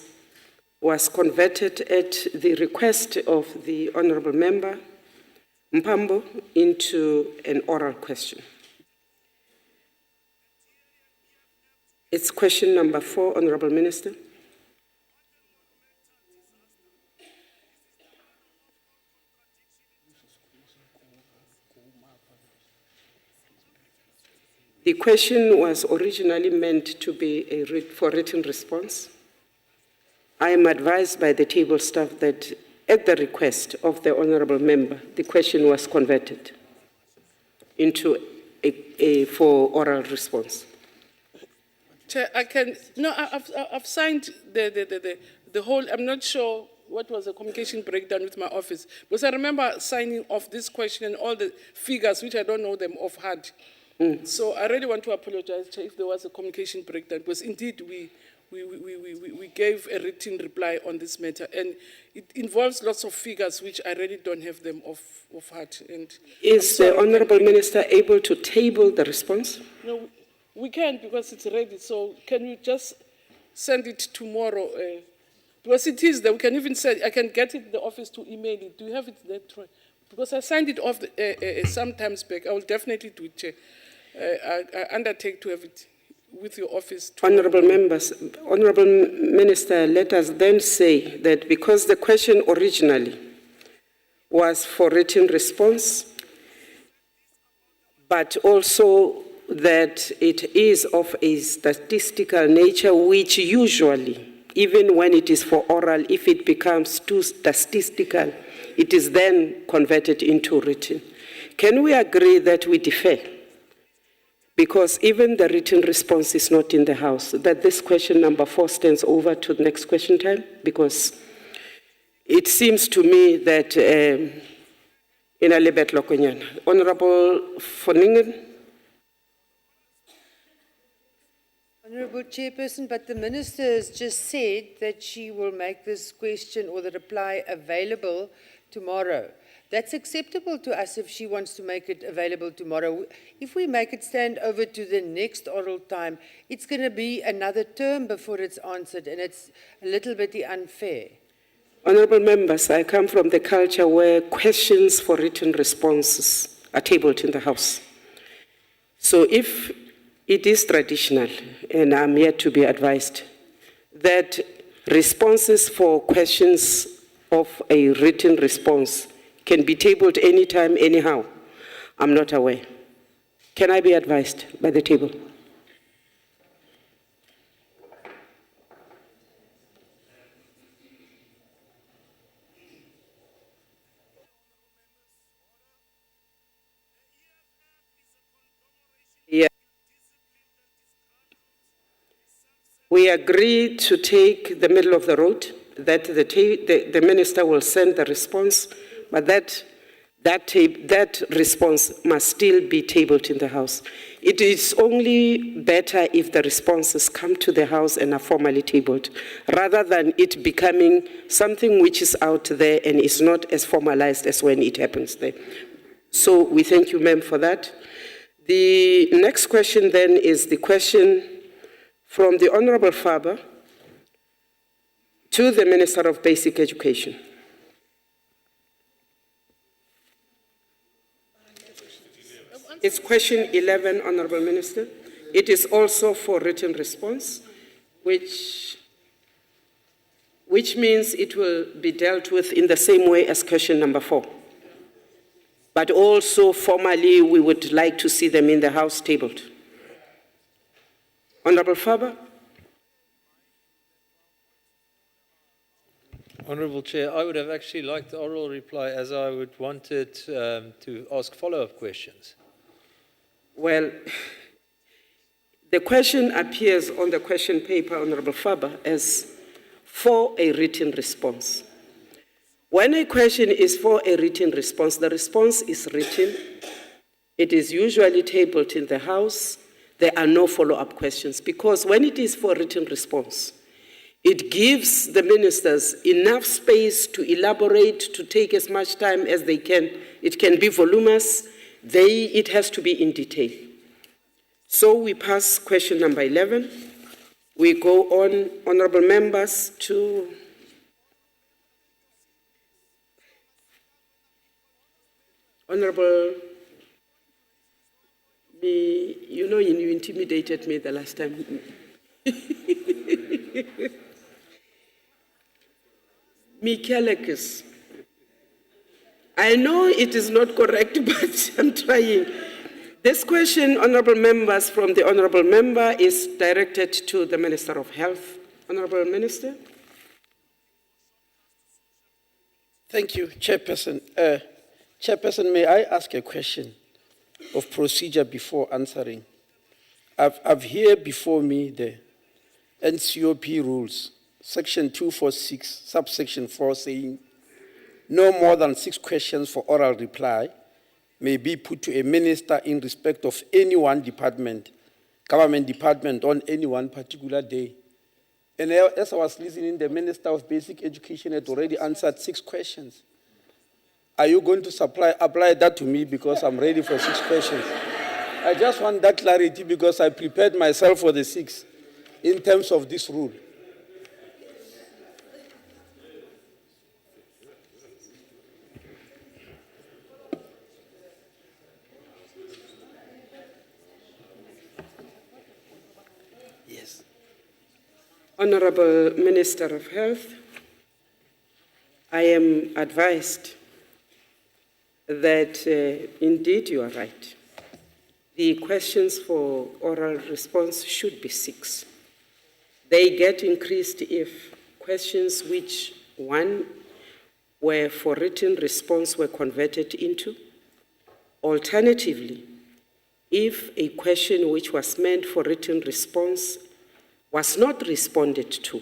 was converted at the request of the Honourable Member Mpambo into an oral question. It's question number 4, Honourable Minister. The question was originally meant to be for written response. I am advised by the table staff that at the request of the Honourable Member, the question was converted into for oral response. Chair, I've signed the whole, I'm not sure what was the communication breakdown with my office, because I remember signing off this question and all the figures, which I don't know them off heart. So I really want to apologize, Chair, if there was a communication breakdown, because indeed we gave a written reply on this matter, and it involves lots of figures which I really don't have them off heart. And is the Honourable Minister able to table the response? No, we can, because it's ready. So can you just send it tomorrow? Because it is there. We can even say, I can get it in the office to email it. Do you have it there, Troy? Because I signed it off some times back. I will definitely do it, Chair. I undertake to have it with your office. Honourable members, Honourable Minister, let us then say that because the question originally was for written response, but also that it is of a statistical nature, which usually, even when it is for oral, if it becomes too statistical, it is then converted into written. Can we agree that we defer? Because even the written response is not in the House, that this question number 4 stands over to the next question time? Because it seems to me that in a lebet lokonyan. Honourable Foningen. Honourable Chairperson, but the Minister has just said that she will make this question or the reply available tomorrow. That's acceptable to us if she wants to make it available tomorrow. If we make it stand over to the next oral time, it's going to be another term before it's answered, and it's a little bit unfair. Honourable members, I come from the culture where questions for written responses are tabled in the House. So if it is traditional, and I'm yet to be advised, that responses for questions of a written response can be tabled anytime, anyhow, I'm not aware. Can I be advised by the table? Yeah. We agreed to take the middle of the road, that the Minister will send the response, but that response must still be tabled in the House. It is only better if the responses come to the House and are formally tabled, rather than it becoming something which is out there and is not as formalized as when it happens there. So we thank you, ma'am, for that. The next question then is the question from the Honourable Faber to the Minister of Basic Education. It's question 11, Honourable Minister. It is also for written response, which means it will be dealt with in the same way as question number 4. but also formally we would like to see them in the House tabled. Honorable Faber? Honourable Chair, I would have actually liked the oral reply as I would wanted to ask follow-up questions. Well, the question appears on the question paper, Honorable Faber, as for a written response. When a question is for a written response, the response is written. It is usually tabled in the House. There are no follow-up questions because when it is for written response, it gives the ministers enough space to elaborate, to take as much time as they can. It can be voluminous. It has to be in detail. So we pass question number 11. We go on, honorable members, to Honorable, you know, you intimidated me the last time. Mikelekes. I know it is not correct, but I'm trying. This question, honorable members, from the honorable member is directed to the Minister of Health. Honorable Minister. Thank you, Chairperson. Chairperson, may I ask a question of procedure before answering? I've here before me the NCOP rules, section 246, subsection 4, saying no more than 6 questions for oral reply may be put to a minister in respect of any one department, government department on any one particular day. And as I was listening, the Minister of Basic Education had already answered 6 questions. Are you going to apply that to me because I'm ready for 6 questions? I just want that clarity because I prepared myself for the 6 in terms of this rule. Yes. Honorable Minister of Health, I am advised that indeed you are right. The questions for oral response should be 6. They get increased if questions which, one, were for written response were converted into. Alternatively, if a question which was meant for written response was not responded to,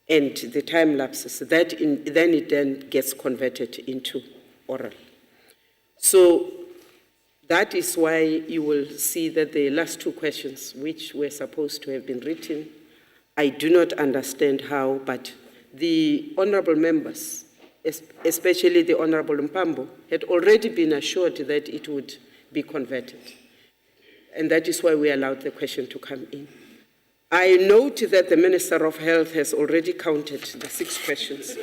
and the time lapses, then it gets converted into oral. So that is why you will see that the last 2 questions, which were supposed to have been written, I do not understand how, but the honorable members, especially the Honorable Mpambo, had already been assured that it would be converted. And that is why we allowed the question to come in. I note that the Minister of Health has already counted the 6 questions.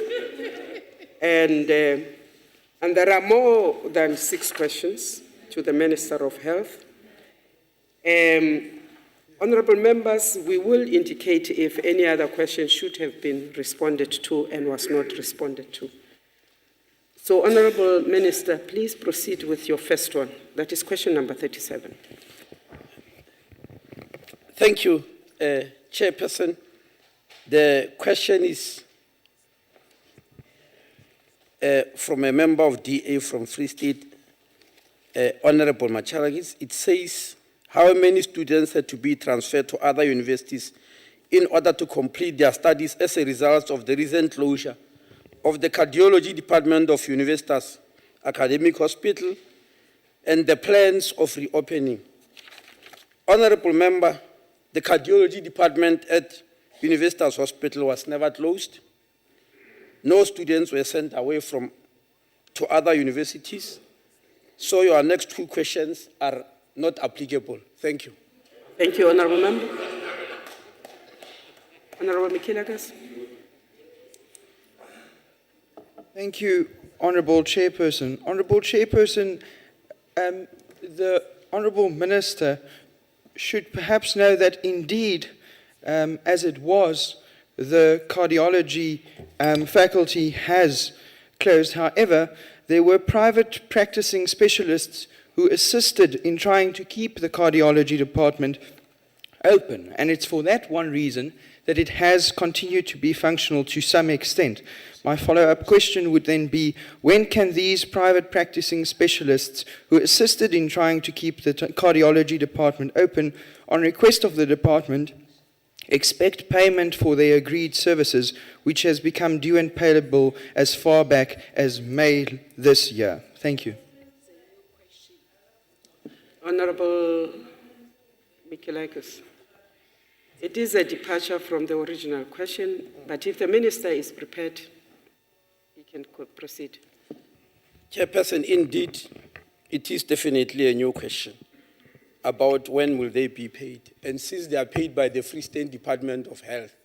And there are more than 6 questions to the Minister of Health. Honorable members, we will indicate if any other question should have been responded to and was not responded to. So, Honorable Minister, please proceed with your first one. That is question number 37. Thank you, Chairperson. The question is from a member of DA from Free State, Honorable Macharagis. It says, how many students had to be transferred to other universities in order to complete their studies as a result of the recent closure of the cardiology department of Universitas Academic Hospital and the plans of reopening? Honorable Member, the cardiology department at Universitas Hospital was never closed. No students were sent away to other universities. So your next 2 questions are not applicable. Thank you. Thank you, Honorable Member. Honorable Mikelekes. Thank you, Honorable Chairperson. Honorable Chairperson, the Honorable Minister should perhaps know that indeed, as it was, the cardiology faculty has closed. However, there were private practicing specialists who assisted in trying to keep the cardiology department open. And it's for that one reason that it has continued to be functional to some extent. My follow-up question would then be, when can these private practicing specialists who assisted in trying to keep the cardiology department open on request of the department expect payment for their agreed services, which has become due and payable as far back as May this year? Thank you. Honorable Mikelakis. It is a departure from the original question, but if the minister is prepared, he can proceed. Chairperson, indeed, it is definitely a new question about when will they be paid. And since they are paid by the Free State Department of Health,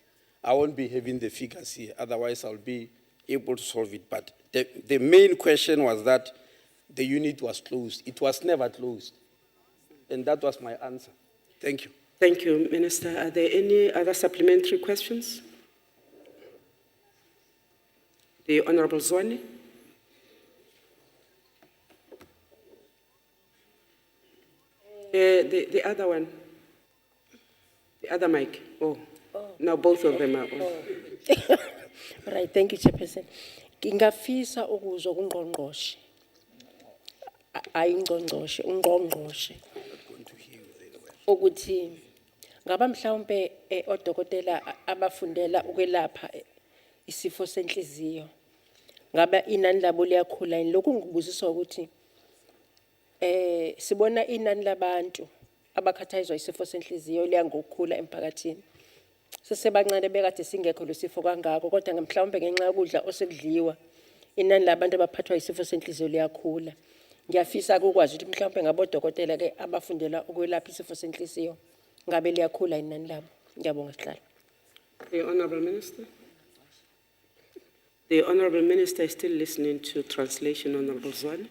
I won't be having the figures here, otherwise I'll be able to solve it. But the main question was that the unit was closed. It was never closed. And that was my answer. Thank you. Thank you, Minister. Are there any other supplementary questions? The Honorable Zwane. The other one. The other mic. Oh. Now both of them are on. All right, thank you, Chairperson. Ngingafisa ukuzwa kungqongqoshe. Ayingqongqoshe, ungqongqoshe. Ukuthi ngaba mhlawumbe odokotela abafundela ukwelapha isifo senhliziyo ngaba inani labo liyakhula yini? Lokhu ngikubuziswa ukuthi sibona inani labantu abakhathazwa isifo senhliziyo liya ngokukhula emphakathini. Sesebancane bekade singekho lesifo kangako, kodwa mhlawumbe ngenxa yokudla osekudliwa inani labantu abaphathwa isifo senhliziyo liyakhula. Ngiyafisa ukwazi ukuthi mhlawumbe ngabodokotela ke abafundela ukwelapha isifo senhliziyo ngabe liyakhula inani labo. Ngiyabonga sihlalo. The Honorable Minister. The Honorable Minister is still listening to translation, Honorable Zwane.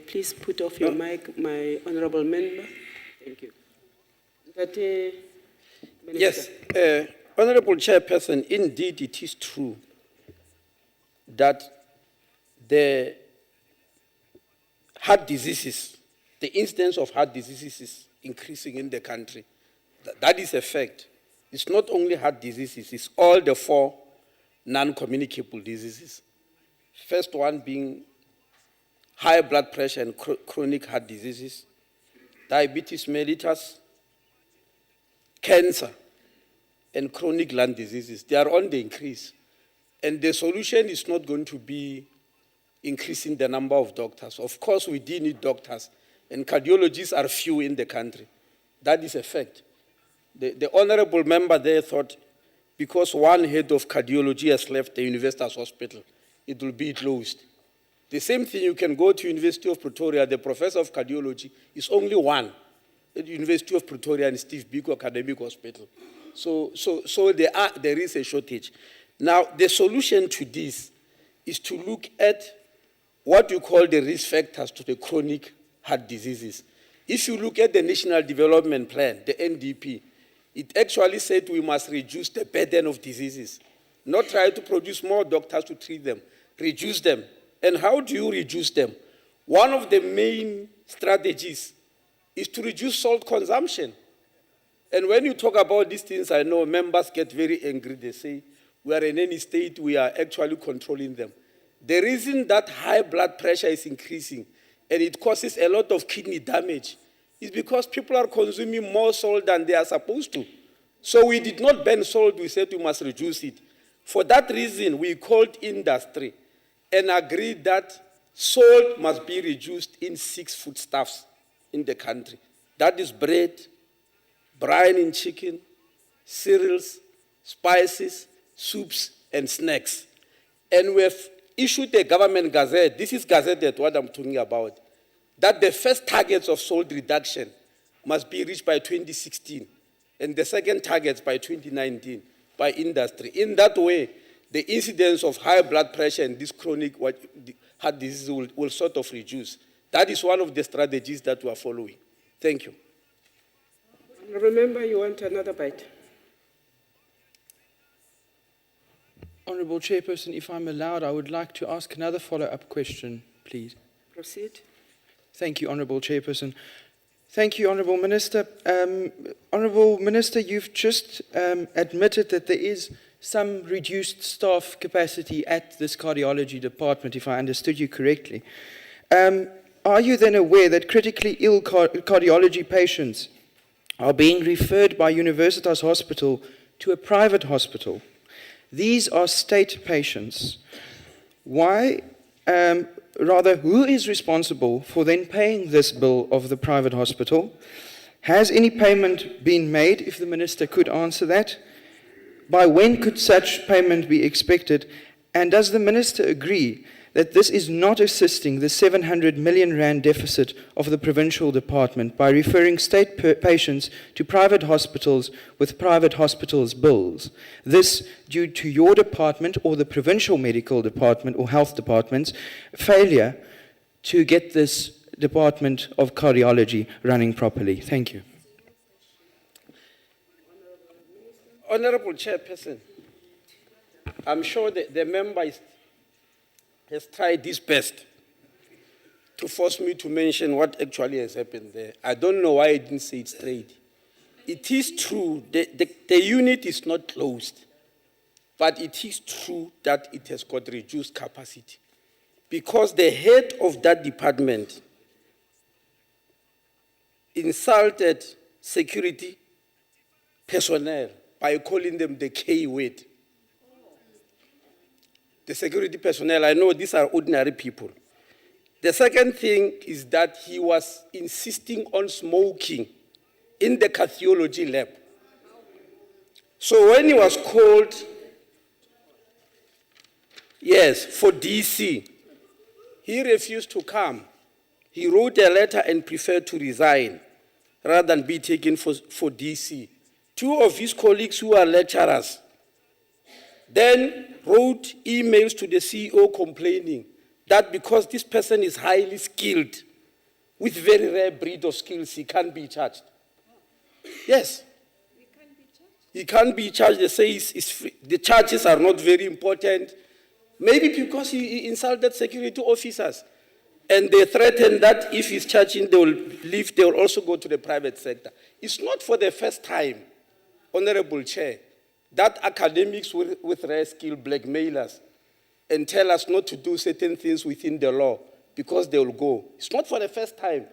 Please put off your mic, my Honorable Member. Thank you. Yes, Honorable Chairperson, indeed it is true that the heart diseases, the incidence of heart diseases is increasing in the country. That is a fact. It's not only heart diseases, it's all the 4 non-communicable diseases. First one being high blood pressure and chronic heart diseases, diabetes mellitus, cancer, and chronic lung diseases. They are on the increase. And the solution is not going to be increasing the number of doctors. Of course, we do need doctors, and cardiologists are few in the country. That is a fact. The honorable member there thought because one head of cardiology has left the Universitas Hospital, it will be closed. The same thing, you can go to University of Pretoria, the professor of cardiology is only one at the University of Pretoria and Steve Biko Academic Hospital. So there is a shortage. Now, the solution to this is to look at what you call the risk factors to the chronic heart diseases. If you look at the National Development Plan, the NDP, it actually said we must reduce the burden of diseases, not try to produce more doctors to treat them, reduce them. And how do you reduce them? One of the main strategies is to reduce salt consumption. And when you talk about these things, I know members get very angry. They say, we are in any state, we are actually controlling them. The reason that high blood pressure is increasing and it causes a lot of kidney damage is because people are consuming more salt than they are supposed to. So we did not ban salt, we said we must reduce it. For that reason, we called industry and agreed that salt must be reduced in 6 foodstuffs in the country. That is bread, brine in chicken, cereals, spices, soups, and snacks. And we have issued a government gazette, this is gazetted what I'm talking about, that the first targets of salt reduction must be reached by 2016, and the second targets by 2019 by industry. In that way, the incidence of high blood pressure and this chronic heart disease will sort of reduce. That is one of the strategies that we are following. Thank you. Remember, you want another bite. Honourable Chairperson, if I'm allowed, I would like to ask another follow-up question, please. Proceed. Thank you, Honourable Chairperson. Thank you, Honourable Minister. Honourable Minister, you've just admitted that there is some reduced staff capacity at this cardiology department, if I understood you correctly. Are you then aware that critically ill cardiology patients are being referred by Universitas Hospital to a private hospital? These are state patients. Why, who is responsible for then paying this bill of the private hospital? Has any payment been made, if the Minister could answer that? By when could such payment be expected? And does the Minister agree that this is not assisting the 700 million rand deficit of the provincial department by referring state patients to private hospitals with private hospitals' bills? This due to your department or the provincial medical department or health department's failure to get this department of cardiology running properly. Thank you. Honourable Chairperson, I'm sure the member has tried his best to force me to mention what actually has happened there. I don't know why I didn't say it straight. It is true, the unit is not closed, but it is true that it has got reduced capacity because the head of that department insulted security personnel by calling them the K word. The security personnel, I know these are ordinary people. The second thing is that he was insisting on smoking in the cardiology lab. So when he was called, yes, for DC, he refused to come. He wrote a letter and preferred to resign rather than be taken for DC. Two of his colleagues who are lecturers then wrote emails to the CEO complaining that because this person is highly skilled, with very rare breed of skills, he can't be charged. Yes. He can't be charged. They say the charges are not very important. Maybe because he insulted security officers. And they threatened that if he's charging, they will leave, they will also go to the private sector. It's not for the first time, Honorable Chair, that academics with rare skill blackmail us and tell us not to do certain things within the law because they will go. It's not for the first time.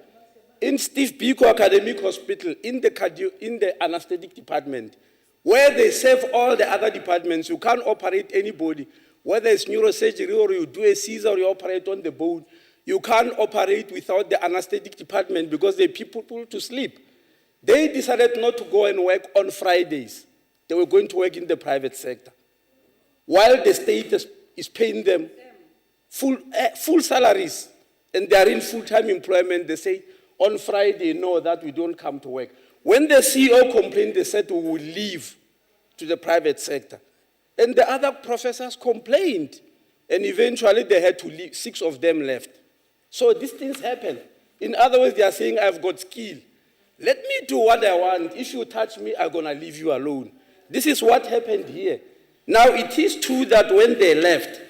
In Steve Biko Academic Hospital, in the anesthetic department, where they serve all the other departments, you can't operate anybody. Whether it's neurosurgery or you do a Caesar or you operate on the bone, you can't operate without the anesthetic department because they people to sleep. They decided not to go and work on Fridays. They were going to work in the private sector. While the state is paying them full salaries and they are in full-time employment, they say, on Friday, no, that we don't come to work. When the CEO complained, they said we will leave to the private sector. And the other professors complained. And eventually they had to leave. 6 of them left. So these things happen. In other words, they are saying, I've got skill. Let me do what I want. If you touch me, I'm going to leave you alone. This is what happened here. Now, it is true that when they left,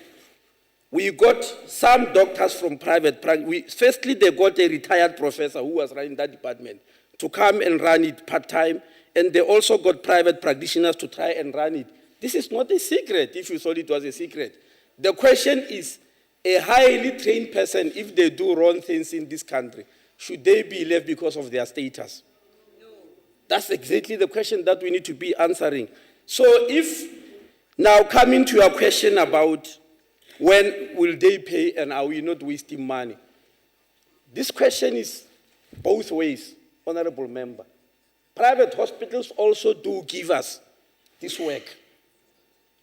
we got some doctors from private practice. Firstly, they got a retired professor who was running that department to come and run it part-time, and they also got private practitioners to try and run it. This is not a secret, if you thought it was a secret. The question is, a highly trained person, if they do wrong things in this country, should they be left because of their status? No. That's exactly the question that we need to be answering. So if, now coming to your question about when will they pay and are we not wasting money? This question is both ways, Honorable Member. Private hospitals also do give us this work.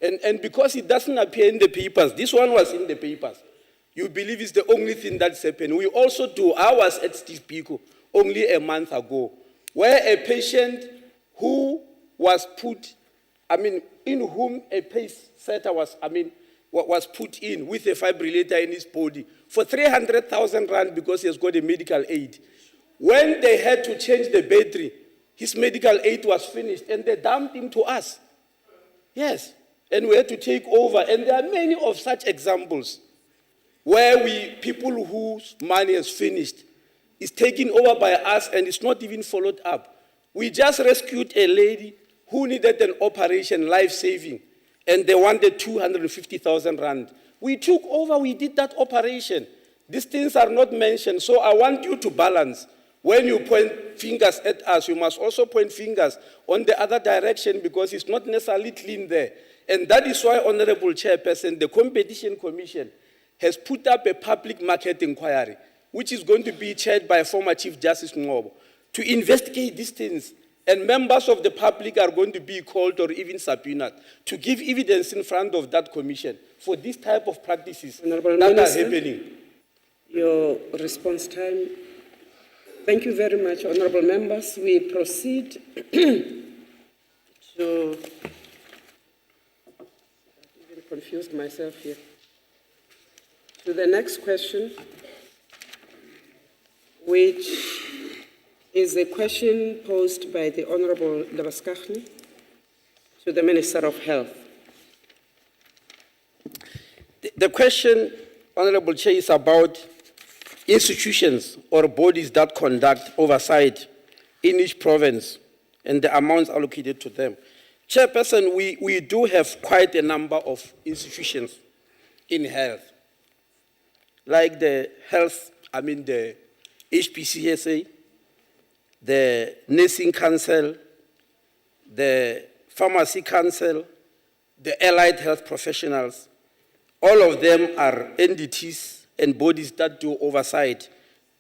And because it doesn't appear in the papers, this one was in the papers, you believe it's the only thing that's happened. We also do ours at Steve Biko only a month ago, where a patient who was put, in whom a pace setter was put in with a fibrillator in his body for 300,000 rand because he has got a medical aid. When they had to change the battery, his medical aid was finished and they dumped him to us. Yes. and we had to take over. And there are many of such examples where people whose money is finished is taken over by us and it's not even followed up. We just rescued a lady who needed an operation, life-saving, and they wanted 250,000 rand. We took over, we did that operation. These things are not mentioned, so I want you to balance. When you point fingers at us, you must also point fingers on the other direction because it's not necessarily clean there. And that is why, Honorable Chairperson, the Competition Commission has put up a public market inquiry, which is going to be chaired by former Chief Justice Ngobo, to investigate these things. And members of the public are going to be called or even subpoenaed to give evidence in front of that commission for this type of practices that Minister, are happening. Your response time. Thank you very much, honorable members. We proceed to, I've even confused myself here, to the next question, which is a question posed by the Honorable Labaskachni to the Minister of Health. The question, Honorable Chair, is about institutions or bodies that conduct oversight in each province and the amounts allocated to them. Chairperson, we do have quite a number of institutions in health, like the HPCSA, the Nursing Council, the Pharmacy Council, the Allied Health Professionals. All of them are entities and bodies that do oversight.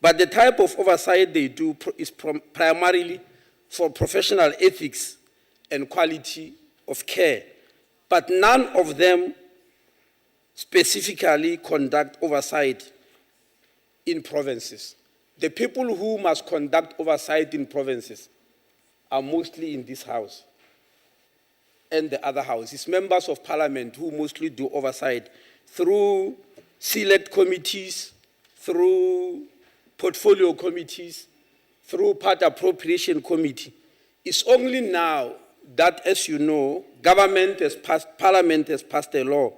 But the type of oversight they do is primarily for professional ethics and quality of care. But none of them specifically conduct oversight in provinces. The people who must conduct oversight in provinces are mostly in this house and the other houses. Members of parliament who mostly do oversight through select committees, through portfolio committees, through part appropriation committee. It's only now that, as you know, parliament has passed a law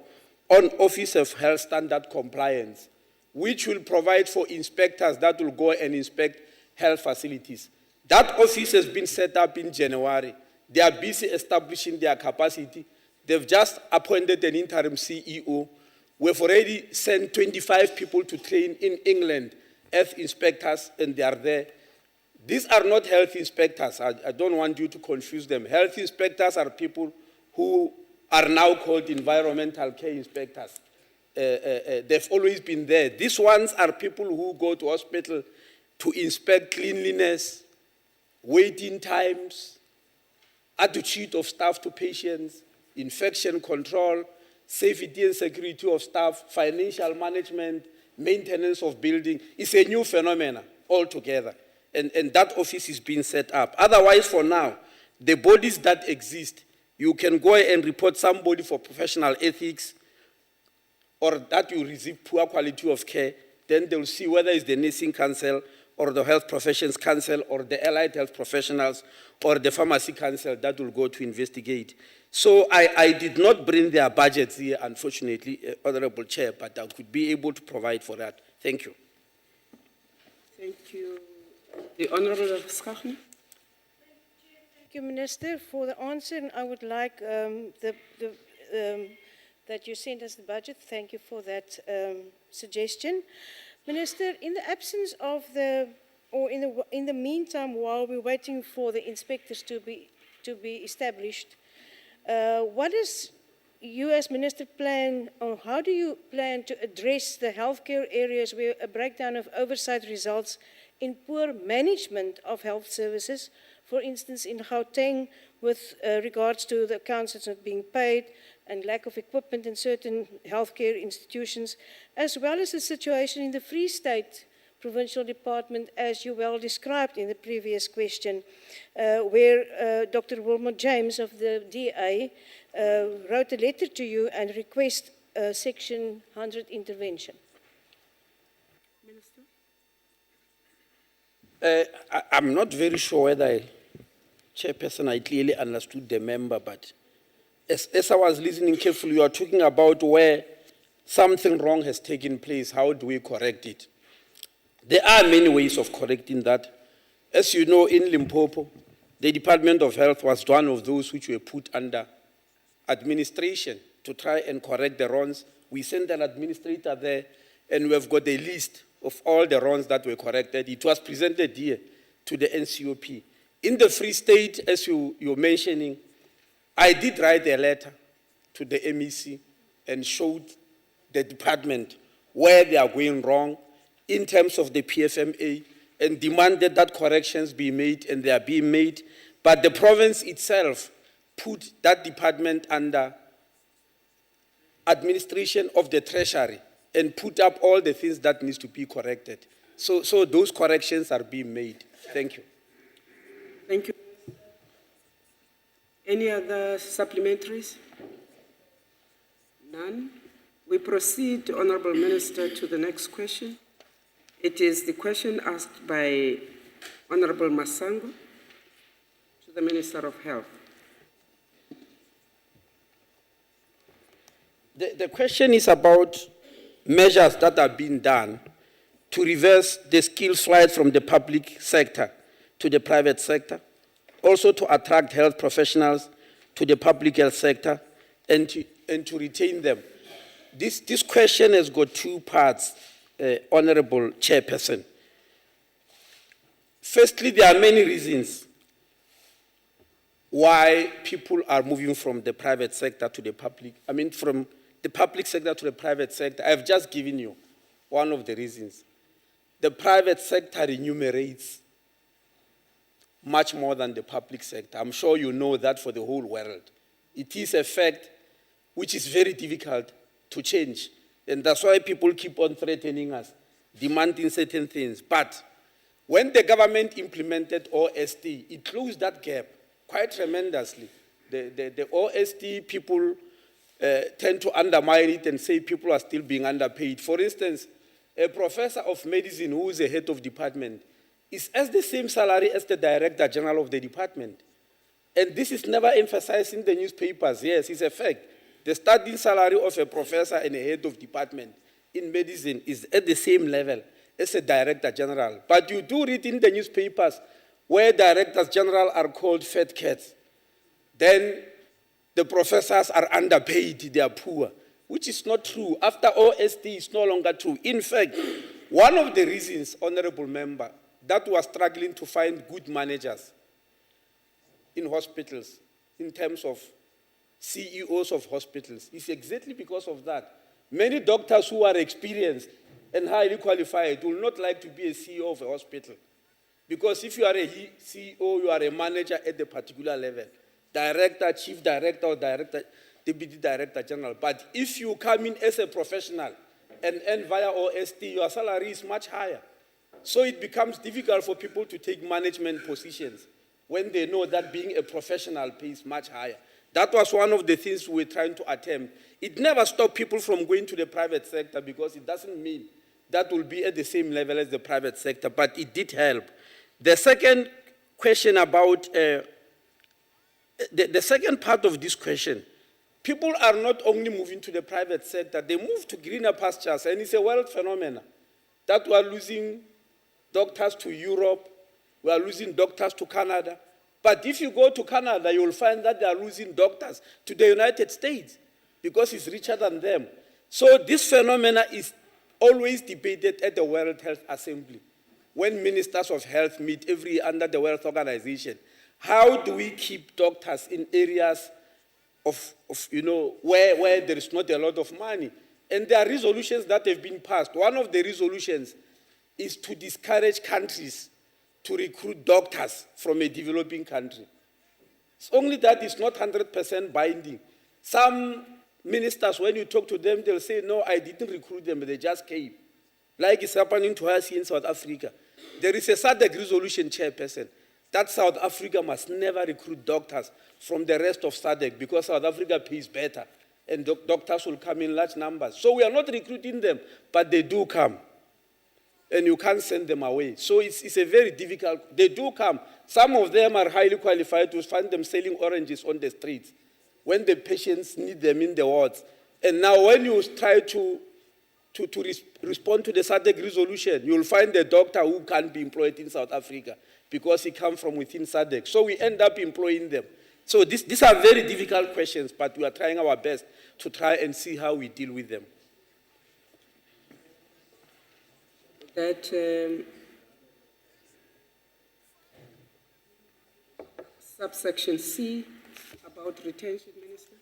on Office of Health Standard Compliance, which will provide for inspectors that will go and inspect health facilities. That office has been set up in January. They are busy establishing their capacity. They've just appointed an interim CEO. We've already sent 25 people to train in England as inspectors, and they are there. These are not health inspectors. I don't want you to confuse them. Health inspectors are people who are now called environmental care inspectors. They've always been there. These ones are people who go to hospital to inspect cleanliness, waiting times, attitude of staff to patients, infection control, safety and security of staff, financial management, maintenance of building. It's a new phenomenon altogether. And that office is being set up. Otherwise, for now, the bodies that exist, you can go and report somebody for professional ethics or that you receive poor quality of care, then they'll see whether it's the Nursing Council or the Health Professions Council or the Allied Health Professionals or the Pharmacy Council that will go to investigate. So I did not bring their budgets here, unfortunately, Honorable Chair, but I could be able to provide for that. Thank you. Thank you. The Honorable Skachny. Thank you, Minister, for the answer. And I would like that you send us the budget. Thank you for that suggestion. Minister, in the absence of in the meantime, while we're waiting for the inspectors to be established, what is you as Minister plan, or how do you plan to address the healthcare areas where a breakdown of oversight results in poor management of health services, for instance in Gauteng with regards to the accounts that's not being paid and lack of equipment in certain healthcare institutions, as well as the situation in the Free State Provincial Department, as you well described in the previous question, where Dr. Wilmot James of the DA wrote a letter to you and request Section 100 intervention. I'm not very sure whether, Chairperson, I clearly understood the member, but as I was listening carefully, you are talking about where something wrong has taken place. How do we correct it? There are many ways of correcting that. As you know, in Limpopo, the Department of Health was one of those which were put under administration to try and correct the wrongs. We sent an administrator there, and we have got a list of all the wrongs that were corrected. It was presented here to the NCOP. In the Free State, as you're mentioning, I did write a letter to the MEC and showed the department where they are going wrong in terms of the PFMA and demanded that corrections be made, and they are being made. But the province itself put that department under administration of the Treasury and put up all the things that needs to be corrected. So those corrections are being made. Thank you. Thank you. Any other supplementaries? None. We proceed, Honorable Minister, to the next question. It is the question asked by Honorable Masango to the Minister of Health. The question is about measures that are being done to reverse the skill flight from the public sector to the private sector, also to attract health professionals to the public health sector and to retain them. This question has got two parts, Honorable Chairperson. Firstly, there are many reasons why people are moving from the private sector to the public, from the public sector to the private sector. I've just given you one of the reasons. The private sector remunerates much more than the public sector. I'm sure you know that for the whole world. It is a fact which is very difficult to change. And that's why people keep on threatening us, demanding certain things. But when the government implemented OST, it closed that gap quite tremendously. The OST people tend to undermine it and say people are still being underpaid. For instance, a professor of medicine who is a head of department is as the same salary as the director general of the department. And this is never emphasized in the newspapers. Yes, it's a fact. The starting salary of a professor and a head of department in medicine is at the same level as a director general. But you do read in the newspapers where directors general are called fat cats. Then the professors are underpaid, they are poor, which is not true. After OST, it's no longer true. In fact, one of the reasons, Honorable Member, that we are struggling to find good managers in hospitals, in terms of CEOs of hospitals, is exactly because of that. Many doctors who are experienced and highly qualified will not like to be a CEO of a hospital. Because if you are a CEO, you are a manager at the particular level. Director, chief director, or director, deputy director general. But if you come in as a professional and end via OST, your salary is much higher. So it becomes difficult for people to take management positions when they know that being a professional pays much higher. That was one of the things we were trying to attempt. It never stopped people from going to the private sector because it doesn't mean that will be at the same level as the private sector, but it did help. The second question about, the second part of this question, people are not only moving to the private sector, they move to greener pastures, and it's a world phenomenon that we are losing doctors to Europe, we are losing doctors to Canada. But if you go to Canada, you will find that they are losing doctors to the United States because it's richer than them. So this phenomena is always debated at the World Health Assembly. When ministers of health meet every year under the World Organization, how do we keep doctors in areas of where there is not a lot of money? And there are resolutions that have been passed. One of the resolutions is to discourage countries to recruit doctors from a developing country. It's only that it's not 100% binding. Some ministers, when you talk to them, they'll say, no, I didn't recruit them, they just came. Like it's happening to us in South Africa. There is a SADC resolution, Chairperson, that South Africa must never recruit doctors from the rest of SADC because South Africa pays better and doctors will come in large numbers. So we are not recruiting them, but they do come. And you can't send them away. So it's a very difficult, they do come. Some of them are highly qualified to find them selling oranges on the streets. when the patients need them in the wards. And now when you try to respond to the SADC resolution, you'll find a doctor who can't be employed in South Africa because he comes from within SADC. So we end up employing them. So these are very difficult questions, but we are trying our best to try and see how we deal with them. That subsection C about retention, Minister?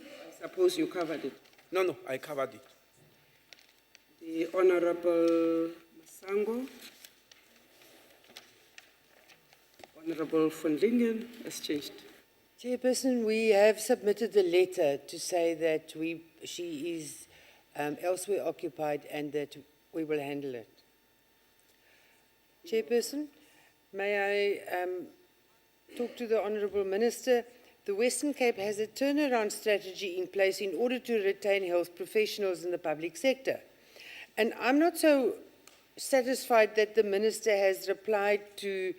I suppose you covered it. No, I covered it. The Honorable Masango, Honorable von Lingen has changed. Chairperson, we have submitted a letter to say that she is elsewhere occupied and that we will handle it. Chairperson, may I talk to the Honourable Minister? The Western Cape has a turnaround strategy in place in order to retain health professionals in the public sector. And I'm not so satisfied that the Minister has replied to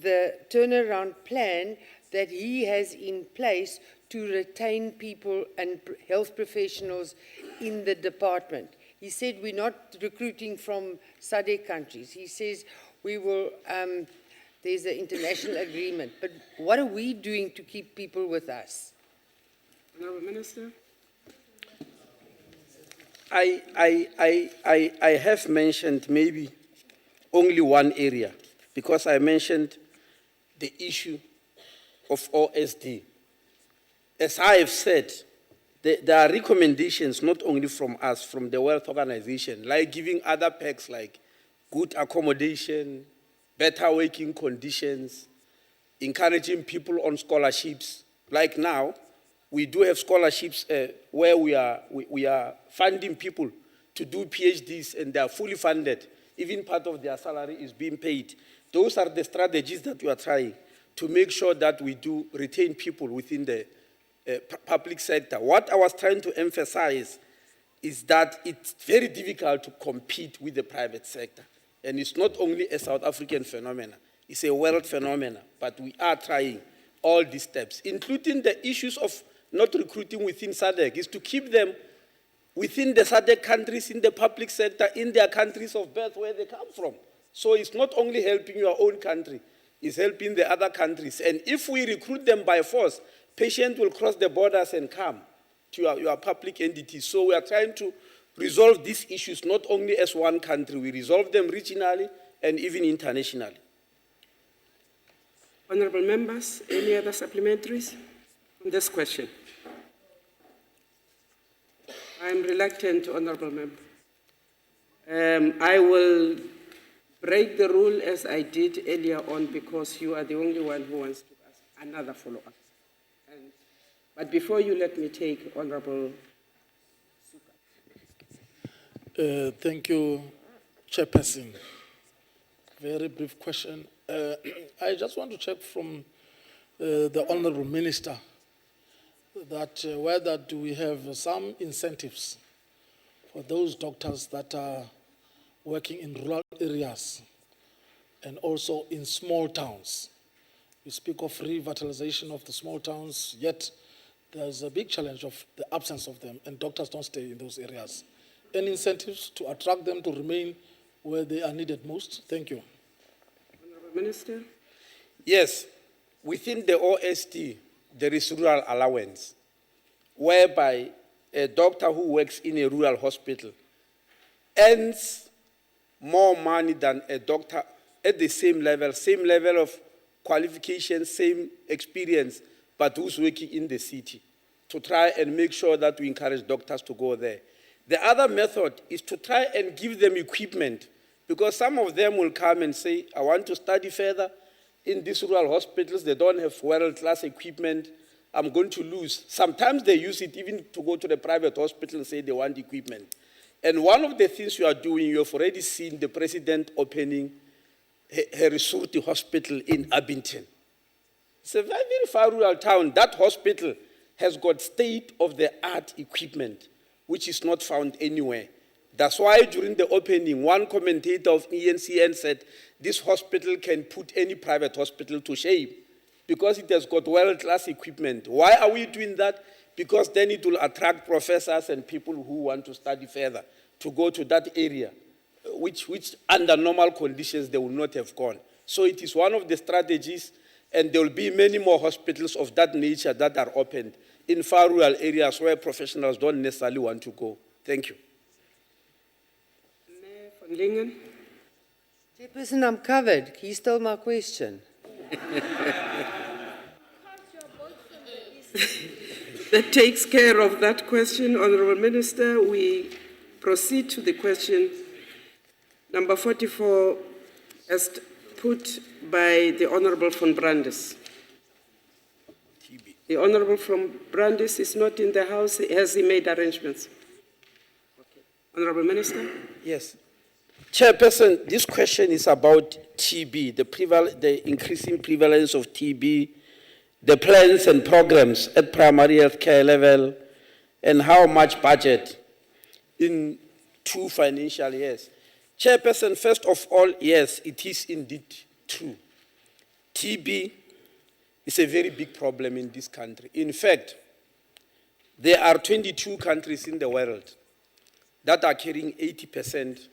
the turnaround plan that he has in place to retain people and health professionals in the department. He said we're not recruiting from SADC countries. He says we will, there's an international agreement. But what are we doing to keep people with us? Honourable Minister. I have mentioned maybe only one area, because I mentioned the issue of OSD. As I have said, there are recommendations not only from us, from the World Organization, like giving other perks like good accommodation, better working conditions, encouraging people on scholarships. Like now, we do have scholarships where we are funding people to do PhDs, and they are fully funded. Even part of their salary is being paid. Those are the strategies that we are trying to make sure that we do retain people within the public sector. What I was trying to emphasize is that it's very difficult to compete with the private sector. And it's not only a South African phenomenon, it's a world phenomenon. But we are trying all these steps, including the issues of not recruiting within SADC, is to keep them within the SADC countries, in the public sector, in their countries of birth where they come from. So it's not only helping your own country, it's helping the other countries. And if we recruit them by force, patients will cross the borders and come to your public entities. So we are trying to resolve these issues not only as one country, we resolve them regionally and even internationally. Honourable members, any other supplementaries on this question? I'm reluctant, Honourable Member. I will break the rule as I did earlier on because you are the only one who wants to ask another follow-up. But before you, let me take Honourable. Thank you, Chairperson. Very brief question. I just want to check from the Honourable Minister that whether do we have some incentives for those doctors that are working in rural areas and also in small towns. We speak of revitalization of the small towns, yet there's a big challenge of the absence of them, and doctors don't stay in those areas. Any incentives to attract them to remain where they are needed most? Thank you. Honourable Minister. Yes, within the OSD, there is rural allowance, whereby a doctor who works in a rural hospital earns more money than a doctor at the same level of qualification, same experience, but who's working in the city, to try and make sure that we encourage doctors to go there. The other method is to try and give them equipment, because some of them will come and say, I want to study further in these rural hospitals. They don't have world-class equipment. I'm going to lose. Sometimes they use it even to go to the private hospital and say they want equipment. And one of the things you are doing, you have already seen the president opening a resorti hospital in Abington. It's a very, very far rural town. That hospital has got state-of-the-art equipment, which is not found anywhere. That's why during the opening, one commentator of ENCN said, this hospital can put any private hospital to shame, because it has got world-class equipment. Why are we doing that? Because then it will attract professors and people who want to study further to go to that area, which under normal conditions they will not have gone. So it is one of the strategies, and there will be many more hospitals of that nature that are opened in far rural areas where professionals don't necessarily want to go. Thank you. Van Lingen. Chairperson, I'm covered. He stole my question. That takes care of that question, Honourable Minister. We proceed to the question number 44 as put by the Honourable von Brandes. The Honourable from Brandes is not in the House. Has he made arrangements? Okay. Honourable Minister? Yes. Chairperson, this question is about TB, the increasing prevalence of TB, the plans and programs at primary health care level, and how much budget in 2 financial years. Chairperson, first of all, yes, it is indeed true. TB is a very big problem in this country. In fact, there are 22 countries in the world that are carrying 80%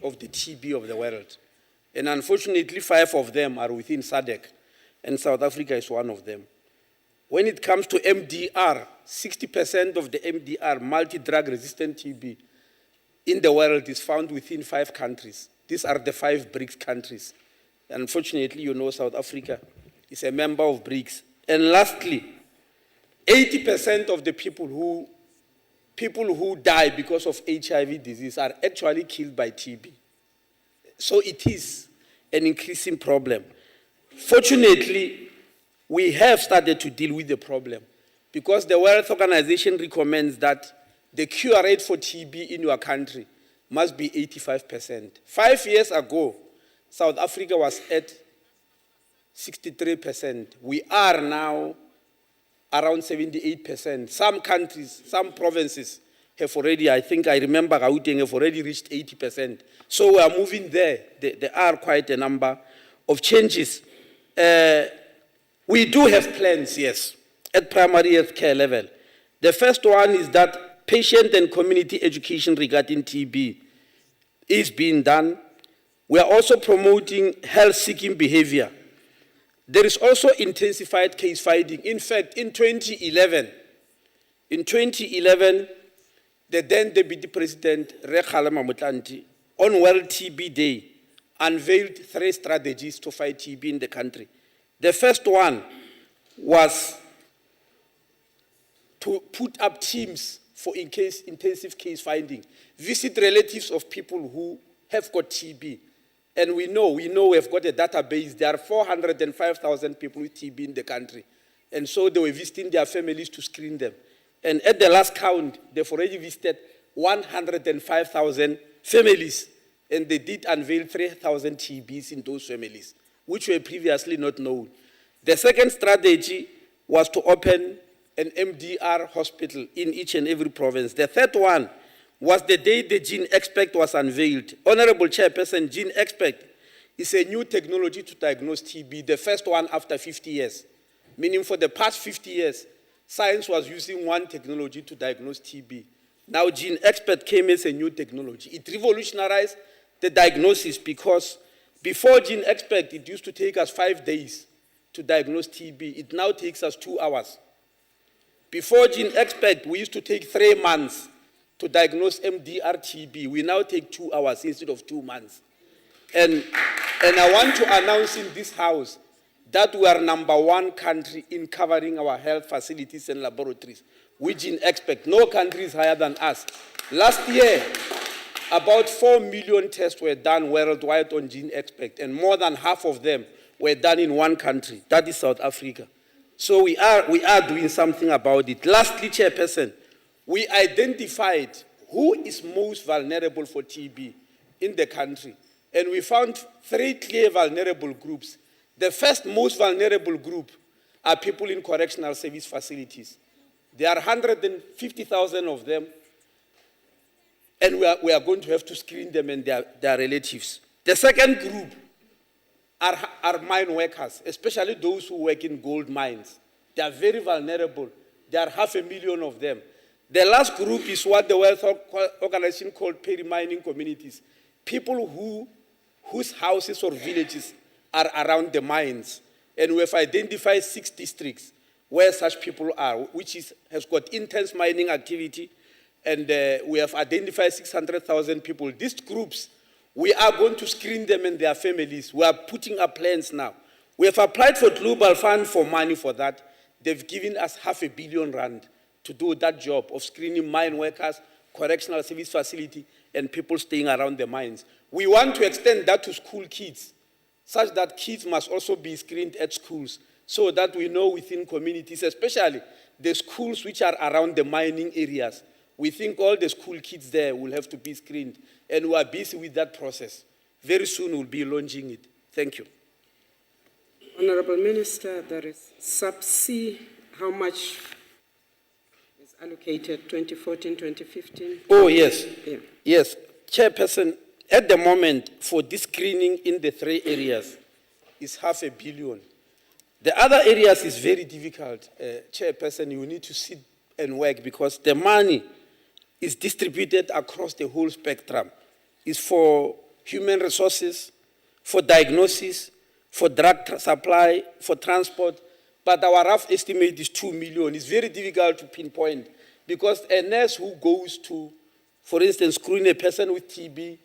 of the TB of the world. And unfortunately, 5 of them are within SADC, and South Africa is one of them. When it comes to MDR, 60% of the MDR, multi-drug resistant TB, in the world is found within 5 countries. These are the 5 BRICS countries. Unfortunately, you know South Africa is a member of BRICS. And lastly, 80% of the people who die because of HIV disease are actually killed by TB. So it is an increasing problem. Fortunately, we have started to deal with the problem because the World Health Organization recommends that the cure rate for TB in your country must be 85%. 5 years ago, South Africa was at 63%. We are now around 78%. Some countries, some provinces have already, I think I remember Gauteng have already reached 80%. So we are moving there. There are quite a number of changes. We do have plans, yes, at primary health care level. The first one is that patient and community education regarding TB is being done. We are also promoting health-seeking behavior. There is also intensified case finding. In fact, in 2011, the then Deputy President, Rekhalema Motlanti, on World TB Day, unveiled 3 strategies to fight TB in the country. The first one was to put up teams for intensive case finding, visit relatives of people who have got TB. And we know we have got a database. There are 405,000 people with TB in the country. And so they were visiting their families to screen them. And at the last count, they've already visited 105,000 families. And they did unveil 3,000 TBs in those families, which were previously not known. The second strategy was to open an MDR hospital in each and every province. The third one was the day the Gene Expect was unveiled. Honorable Chairperson, Gene Expect is a new technology to diagnose TB, the first one after 50 years. Meaning for the past 50 years, science was using one technology to diagnose TB. Now Gene Expert came as a new technology. It revolutionized the diagnosis because before Gene Expert, it used to take us 5 days to diagnose TB. It now takes us 2 hours. Before Gene Expert, we used to take 3 months to diagnose MDR TB. We now take 2 hours instead of 2 months. And I want to announce in this house that we are #1 country in covering our health facilities and laboratories. We Gene Expect, no country is higher than us. Last year, about 4 million tests were done worldwide on Gene Expect, and more than half of them were done in one country, that is South Africa. So we are doing something about it. Lastly, Chairperson, we identified who is most vulnerable for TB in the country. And we found 3 clear vulnerable groups. The first most vulnerable group are people in correctional service facilities. There are 150,000 of them, and we are going to have to screen them and their relatives. The second group are mine workers, especially those who work in gold mines. They are very vulnerable. There are 500,000 of them. The last group is what the World Health Organization called peri-mining communities, people whose houses or villages are around the mines. And we have identified 6 districts where such people are, which has got intense mining activity, and we have identified 600,000 people. These groups, we are going to screen them and their families. We are putting up plans now. We have applied for Global Fund for money for that. They've given us R500 million to do that job of screening mine workers, correctional service facility, and people staying around the mines. We want to extend that to school kids, such that kids must also be screened at schools, so that we know within communities, especially the schools which are around the mining areas, we think all the school kids there will have to be screened, and we are busy with that process. Very soon we'll be launching it. Thank you. Honorable Minister, there is sub-C, how much is allocated 2014, 2015? Oh, yes. Yeah. Yes. Chairperson, at the moment, for this screening in the 3 areas, is R500 million. The other areas is very difficult. Chairperson, you need to sit and work because the money is distributed across the whole spectrum. It's for human resources, for diagnosis, for drug supply, for transport, but our rough estimate is 2 million. It's very difficult to pinpoint because a nurse who goes to, for instance, screen a person with TB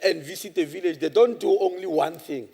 and visit a village, they don't do only one thing.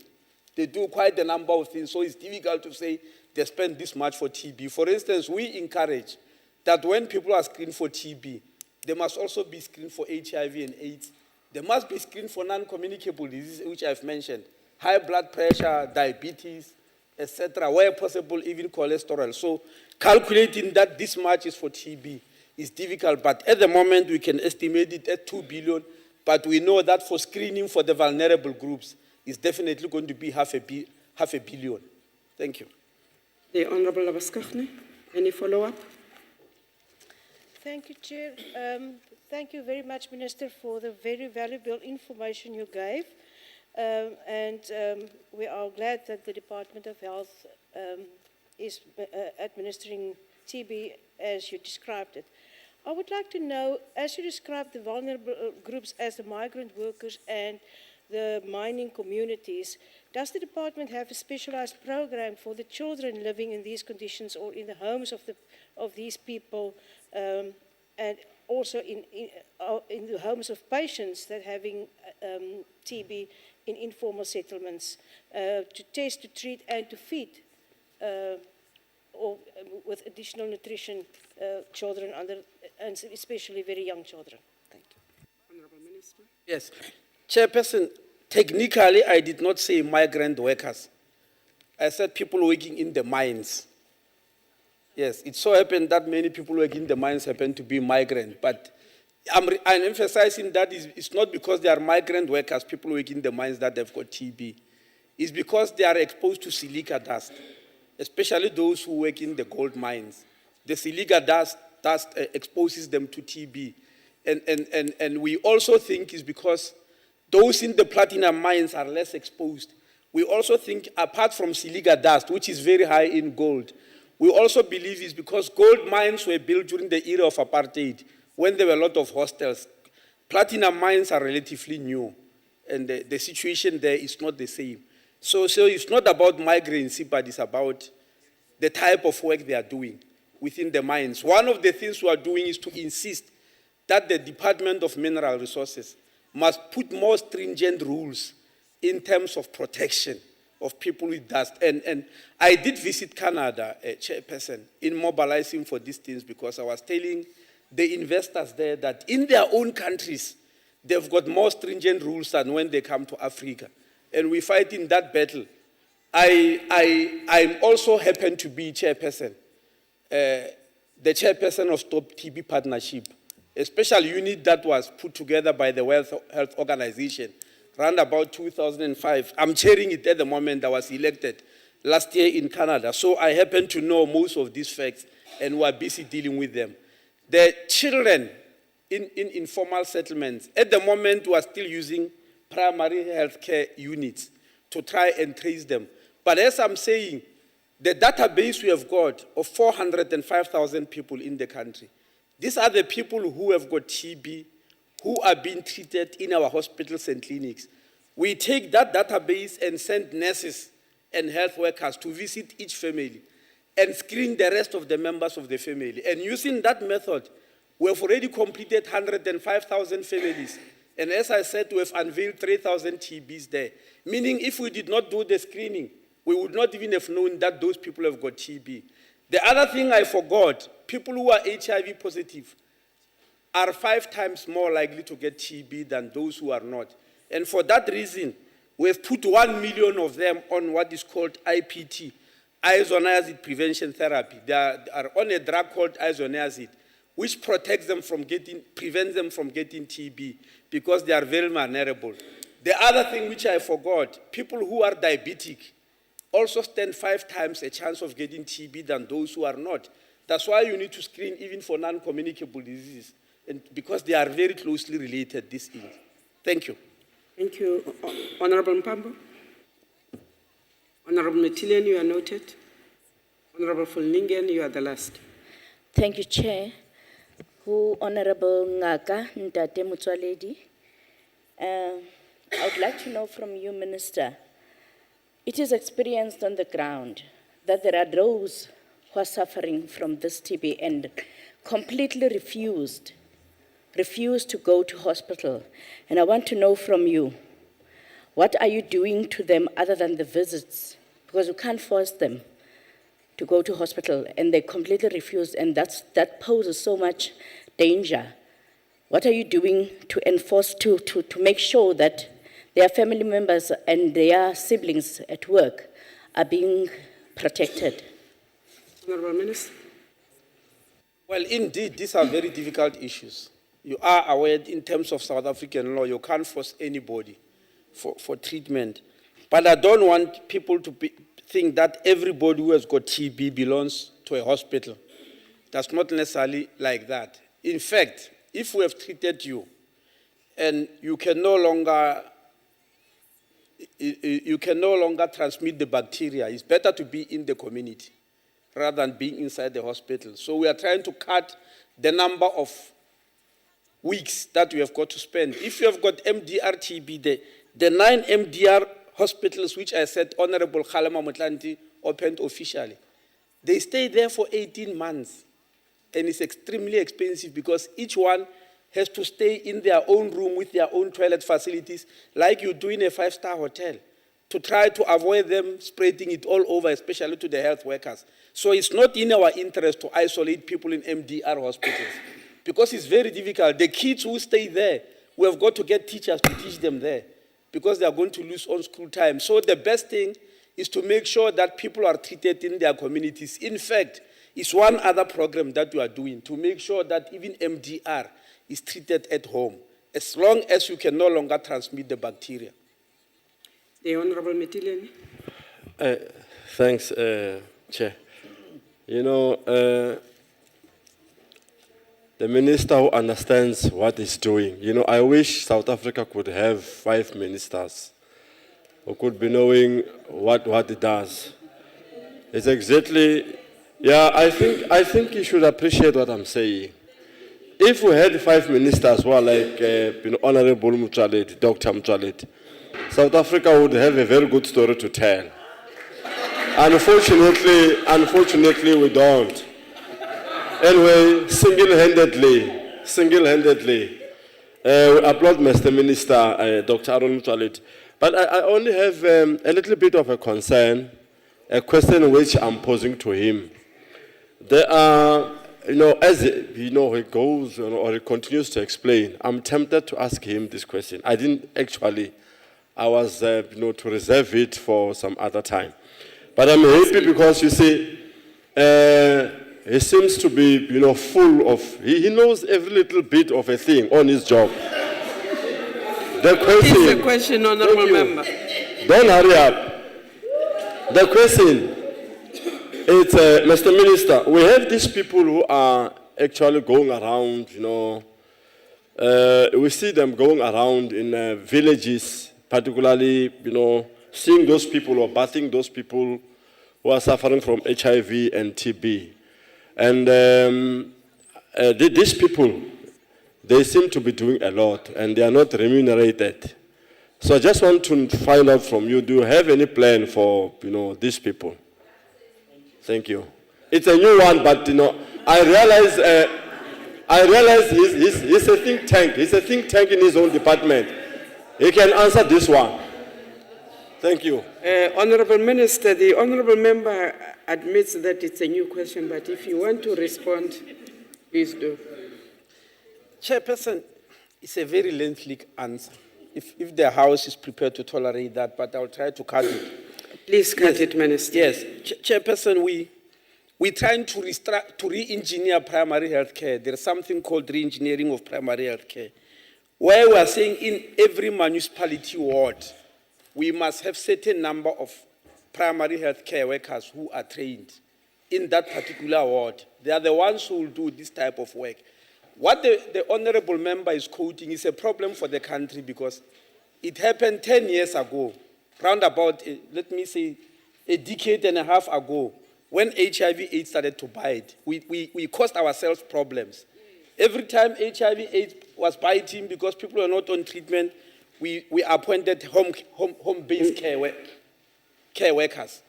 They do quite a number of things, so it's difficult to say they spend this much for TB. For instance, we encourage that when people are screened for TB, they must also be screened for HIV and AIDS. They must be screened for non-communicable diseases, which I've mentioned, high blood pressure, diabetes, etc., where possible, even cholesterol. So calculating that this much is for TB is difficult, but at the moment we can estimate it at 2 billion, but we know that for screening for the vulnerable groups is definitely going to be R500 million. Thank you. The Honorable Labaskachne, any follow-up? Thank you, Chair. Thank you very much, Minister, for the very valuable information you gave. We are glad that the Department of Health is administering TB as you described it. I would like to know, as you described the vulnerable groups as the migrant workers and the mining communities, does the department have a specialized program for the children living in these conditions or in the homes of these people, and also in the homes of patients that having TB in informal settlements, to test, to treat, and to feed, or with additional nutrition, children and especially very young children? Thank you. Honorable Minister. Yes. Chairperson, technically I did not say migrant workers. I said people working in the mines. Yes, it so happened that many people working in the mines happen to be migrant, but I'm emphasizing that it's not because they are migrant workers, people working in the mines, that they've got TB. It's because they are exposed to silica dust, especially those who work in the gold mines. The silica dust exposes them to TB. And we also think it's because those in the platinum mines are less exposed. We also think, apart from silica dust, which is very high in gold, we also believe it's because gold mines were built during the era of apartheid, when there were a lot of hostels. Platinum mines are relatively new, and the situation there is not the same. So it's not about migrancy, but it's about the type of work they are doing within the mines. One of the things we are doing is to insist that the Department of Mineral Resources must put more stringent rules in terms of protection of people with dust. And I did visit Canada, Chairperson, in mobilizing for these things, because I was telling the investors there that in their own countries, they've got more stringent rules than when they come to Africa. And we fight in that battle. I also happen to be Chairperson, the Chairperson of Stop TB Partnership, a special unit that was put together by the World Health Organization around about 2005. I'm chairing it at the moment. I was elected last year in Canada. So I happen to know most of these facts, and we are busy dealing with them. The children in informal settlements, at the moment, we are still using primary health care units. to try and trace them. But as I'm saying, the database we have got of 405,000 people in the country, these are the people who have got TB, who are being treated in our hospitals and clinics. We take that database and send nurses and health workers to visit each family and screen the rest of the members of the family. And using that method, we have already completed 105,000 families. And as I said, we have unveiled 3,000 TBs there. Meaning if we did not do the screening, we would not even have known that those people have got TB. The other thing I forgot, people who are HIV positive are 5 times more likely to get TB than those who are not. And for that reason, we have put 1 million of them on what is called IPT, isoniazid prevention therapy. They are on a drug called isoniazid, which prevents them from getting TB because they are very vulnerable. The other thing which I forgot, people who are diabetic also stand 5 times a chance of getting TB than those who are not. That's why you need to screen even for non-communicable diseases, and because they are very closely related, these things. Thank you. Thank you. Honorable Mpambo. Honorable Metilian, you are noted. Honorable Fulningen, you are the last. Thank you, Chair. Who Honorable Ngaka Ntate Motsoaledi. I would like to know from you, Minister, it is experienced on the ground that there are those who are suffering from this TB and completely refused to go to hospital. And I want to know from you, what are you doing to them other than the visits? Because you can't force them to go to hospital, and they completely refuse, and that poses so much danger. What are you doing to enforce, to make sure that their family members and their siblings at work are being protected? Honorable Minister. Well, indeed, these are very difficult issues. You are aware, in terms of South African law, you can't force anybody for treatment. But I don't want people to think that everybody who has got TB belongs to a hospital. That's not necessarily like that. In fact, if we have treated you and you can no longer transmit the bacteria, it's better to be in the community rather than being inside the hospital. So we are trying to cut the number of weeks that we have got to spend. If you have got MDR TB, the 9 MDR hospitals, which I said Honorable Kgalema Motlanthe opened officially, they stay there for 18 months. And it's extremely expensive because each one has to stay in their own room with their own toilet facilities, like you do in a 5-star hotel, to try to avoid them spreading it all over, especially to the health workers. So it's not in our interest to isolate people in MDR hospitals because it's very difficult. The kids who stay there, we have got to get teachers to teach them there because they are going to lose on school time. So the best thing is to make sure that people are treated in their communities. In fact, it's one other program that we are doing to make sure that even MDR is treated at home, as long as you can no longer transmit the bacteria. The Honorable Metilian. Thanks, Chair. You know, the minister who understands what he's doing. You know, I wish South Africa could have 5 ministers who could be knowing what it does. It's exactly, yeah, I think you should appreciate what I'm saying. If we had 5 ministers who are like Honorable Motsoaledi, Dr. Motsoaledi, South Africa would have a very good story to tell. Unfortunately, we don't. Anyway, single-handedly, we applaud Mr. Minister, Dr. Aaron Motsoaledi. But I only have a little bit of a concern, a question which I'm posing to him. There are, as he goes or he continues to explain, I'm tempted to ask him this question. I was, to reserve it for some other time. But I'm happy because, you see, he seems to be, full of, he knows every little bit of a thing on his job. The question, it's a question, Honorable Member. Don't hurry up. The question, it's, Mr. Minister, we have these people who are actually going around, we see them going around in villages, particularly, seeing those people or bathing those people who are suffering from HIV and TB. And these people, they seem to be doing a lot and they are not remunerated. So I just want to find out from you, do you have any plan for, these people? Thank you. It's a new one, but, I realize he's a think tank. He's a think tank in his own department. He can answer this one. Thank you. Honorable Minister, the honorable member admits that it's a new question, but if you want to respond, please do. Chairperson, it's a very lengthy answer. If the House is prepared to tolerate that, but I'll try to cut it. Please cut it, Minister. Yes, Chairperson, we're trying to re-engineer primary health care. There's something called re-engineering of primary health care, where we are saying in every municipality ward, we must have certain number of primary health care workers who are trained in that particular ward. They are the ones who will do this type of work. What the honorable member is quoting is a problem for the country because it happened 10 years ago, round about, let me say, a decade and a half ago, when HIV/AIDS started to bite. We caused ourselves problems. Every time HIV/AIDS was biting because people were not on treatment, we appointed home-based care workers.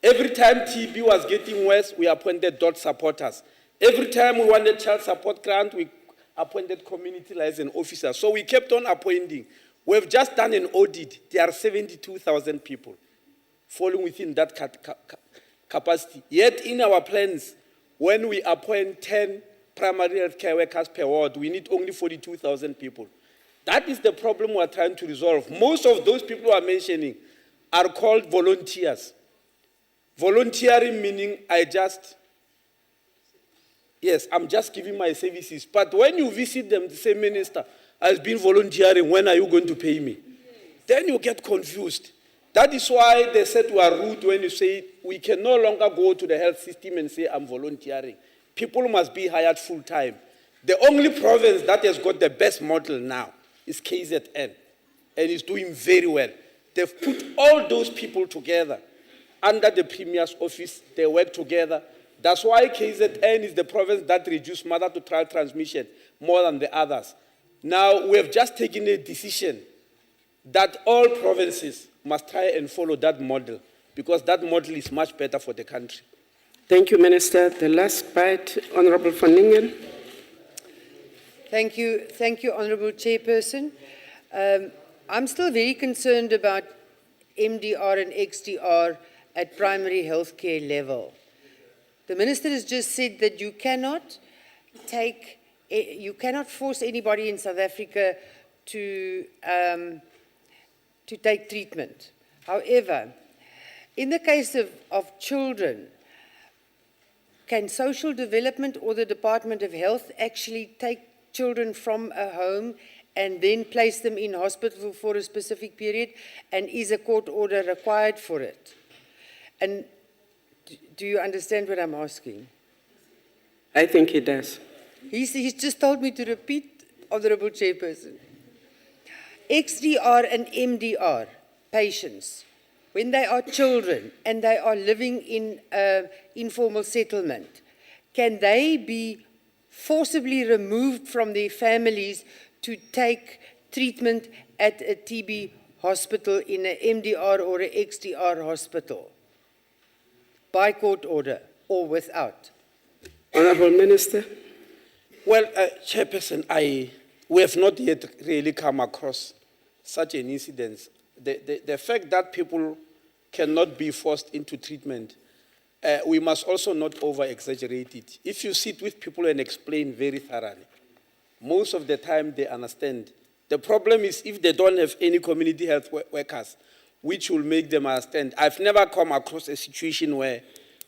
Every time TB was getting worse, we appointed dot supporters. Every time we wanted child support grant, we appointed community liaison officers. So we kept on appointing. We've just done an audit. There are 72,000 people falling within that capacity. Yet in our plans, when we appoint 10 primary health care workers per ward, we need only 42,000 people. That is the problem we're trying to resolve. Most of those people who are mentioning are called volunteers. Volunteering meaning I'm just giving my services. But when you visit them, they say, Minister, I've been volunteering, when are you going to pay me? Then you get confused. That is why they said we are rude when you say we can no longer go to the health system and say I'm volunteering. People must be hired full time. The only province that has got the best model now is KZN, and is doing very well. They've put all those people together under the Premier's office. They work together. That's why KZN is the province that reduced mother-to-child transmission more than the others. Now, we have just taken a decision that all provinces must try and follow that model because that model is much better for the country. Thank you, Minister. The last bite, Honorable van Ningen. Thank you, Honourable Chairperson. I'm still very concerned about MDR and XDR at primary healthcare level. The Minister has just said that you cannot force anybody in South Africa to take treatment. However, in the case of children, can social development or the Department of Health actually take children from a home and then place them in hospital for a specific period? And is a court order required for it? And do you understand what I'm asking? I think he does. He's just told me to repeat, Honourable Chairperson. XDR and MDR patients, when they are children and they are living in informal settlement, can they be forcibly removed from their families to take treatment at a TB hospital in an MDR or an XDR hospital? By court order or without? Honourable Minister. Well, Chairperson, we have not yet really come across such an incident. The fact that people cannot be forced into treatment, we must also not over-exaggerate it. If you sit with people and explain very thoroughly, most of the time they understand. The problem is if they don't have any community health workers, which will make them understand. I've never come across a situation where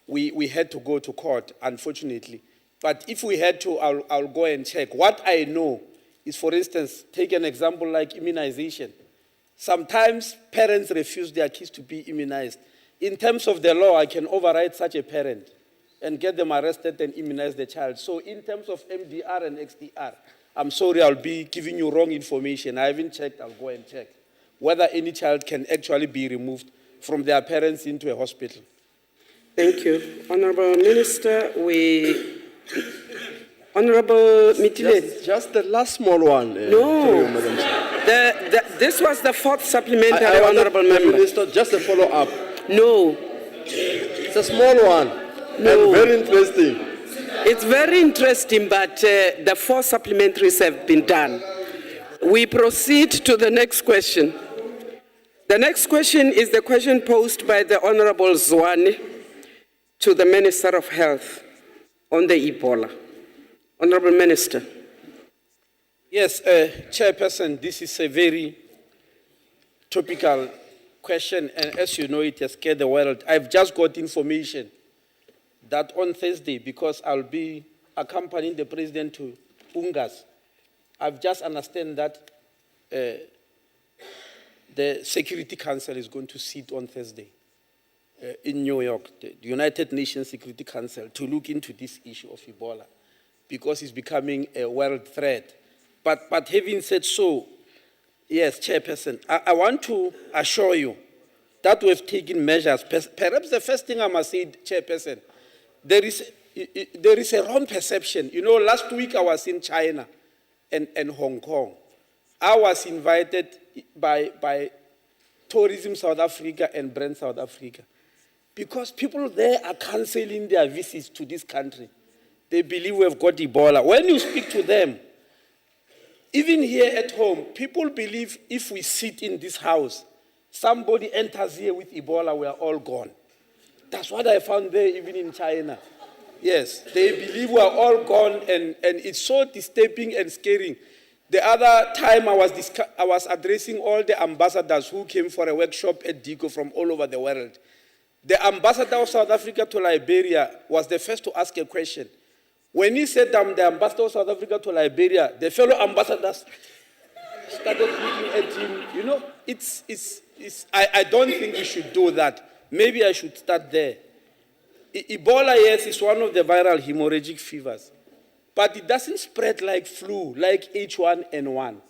we had to go to court, unfortunately. But if we had to, I'll go and check. What I know is, for instance, take an example like immunization. Sometimes parents refuse their kids to be immunized. In terms of the law, I can override such a parent and get them arrested and immunize the child. So in terms of MDR and XDR, I'm sorry, I'll be giving you wrong information. I haven't checked, I'll go and check whether any child can actually be removed from their parents into a hospital. Thank you. Honorable Minister, Honorable Mitileni. Just the last small one. No. Through you, Madam Chair. This was the fourth supplementary, I wanted Honorable the Member. Minister, just a follow-up. No. It's a small one. No. And very interesting. It's very interesting, but the four supplementaries have been done. We proceed to the next question. The next question is the question posed by the Honorable Zwane to the Minister of Health on the Ebola. Honorable Minister. Yes, Chairperson, this is a very topical question, and as you know, it has scared the world. I've just got information that on Thursday, because I'll be accompanying the President to Ungas, I've just understand that the Security Council is going to sit on Thursday in New York, the United Nations Security Council, to look into this issue of Ebola, because it's becoming a world threat. But having said so, yes, Chairperson, I want to assure you that we have taken measures. Perhaps the first thing I must say, Chairperson, there is a wrong perception. You know, last week I was in China and Hong Kong. I was invited by Tourism South Africa and Brand South Africa, because people there are cancelling their visits to this country. They believe we've got Ebola. When you speak to them, even here at home, people believe if we sit in this house, somebody enters here with Ebola, we are all gone. That's what I found there, even in China. Yes, they believe we are all gone, and it's so disturbing and scaring. The other time I was addressing all the ambassadors who came for a workshop at DICO from all over the world. The ambassador of South Africa to Liberia was the first to ask a question. When he said I'm the ambassador of South Africa to Liberia, the fellow ambassadors started looking at him. You know, I don't think we should do that. Maybe I should start there. Ebola, yes, is one of the viral hemorrhagic fevers, but it doesn't spread like flu, like H1N1.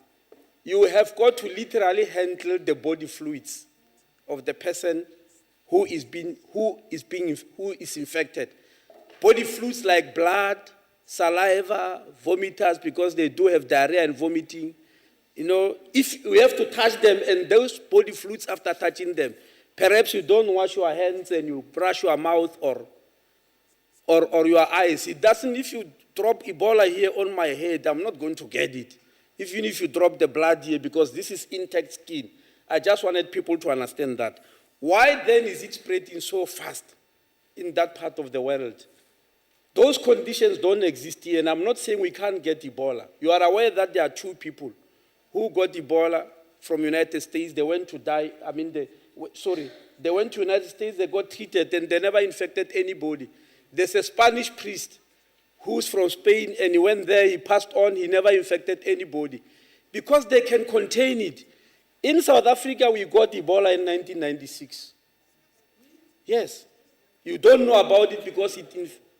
You have got to literally handle the body fluids of the person who is infected. Body fluids like blood, saliva, vomiters, because they do have diarrhea and vomiting. You know, if you have to touch them and those body fluids after touching them, perhaps you don't wash your hands and you brush your mouth or your eyes. It doesn't, if you drop Ebola here on my head, I'm not going to get it. Even if you drop the blood here, because this is intact skin. I just wanted people to understand that. Why then is it spreading so fast in that part of the world? Those conditions don't exist here, and I'm not saying we can't get Ebola. You are aware that there are 2 people who got Ebola from United States. They went to die, they went to United States, they got treated, and they never infected anybody. There's a Spanish priest who's from Spain, and he went there, he passed on, he never infected anybody. Because they can contain it. In South Africa, we got Ebola in 1996. Yes. You don't know about it because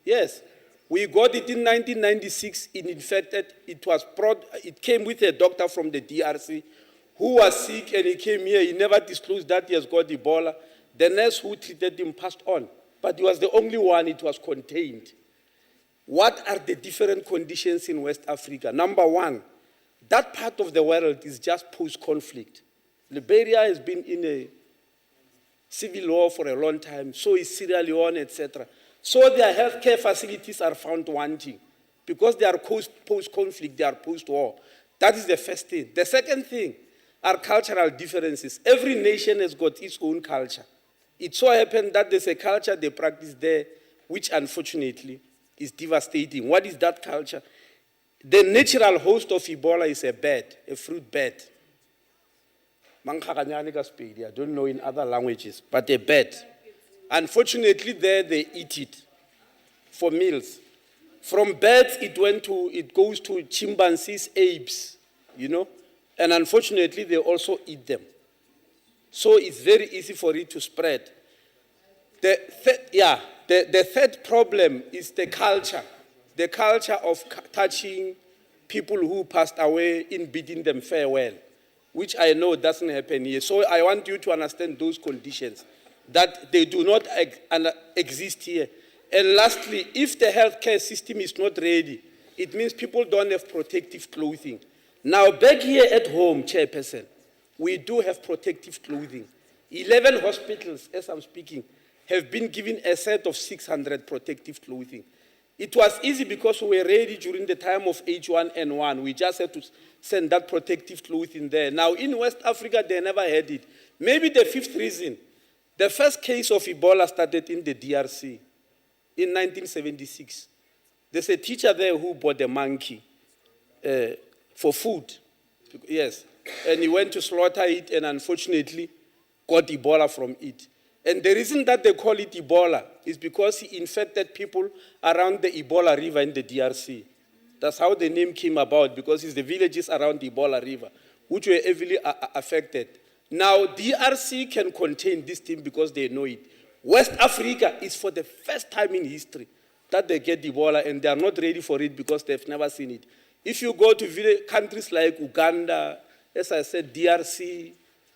yes. We got it in 1996, it came with a doctor from the DRC who was sick and he came here, he never disclosed that he has got Ebola. The nurse who treated him passed on, but he was the only one, it was contained. What are the different conditions in West Africa? Number one, that part of the world is just post-conflict. Liberia has been in a civil war for a long time, so is Sierra Leone, etc. So their healthcare facilities are found wanting because they are post-conflict, they are post-war. That is the first thing. The second thing are cultural differences. Every nation has got its own culture. It so happened that there's a culture they practice there, which unfortunately is devastating. What is that culture? The natural host of Ebola is a bird, a fruit bird. I don't know in other languages, but a bird. Unfortunately, there they eat it for meals. From birds, it goes to chimpanzees, apes, you know, and unfortunately, they also eat them. So it's very easy for it to spread. The third problem is the culture of touching people who passed away in bidding them farewell, which I know doesn't happen here. So I want you to understand those conditions. that they do not exist here. And lastly, if the healthcare system is not ready, it means people don't have protective clothing. Now, back here at home, Chairperson, we do have protective clothing. 11 hospitals, as I'm speaking, have been given a set of 600 protective clothing. It was easy because we were ready during the time of H1N1. We just had to send that protective clothing there. Now, in West Africa, they never had it. Maybe the fifth reason, the first case of Ebola started in the DRC in 1976. There's a teacher there who bought a monkey for food. Yes. And he went to slaughter it and unfortunately got Ebola from it. And the reason that they call it Ebola is because he infected people around the Ebola River in the DRC. That's how the name came about, because it's the villages around the Ebola River, which were heavily affected. Now, DRC can contain this thing because they know it. West Africa is for the first time in history that they get Ebola, and they are not ready for it because they've never seen it. If you go to countries like Uganda, as I said, DRC,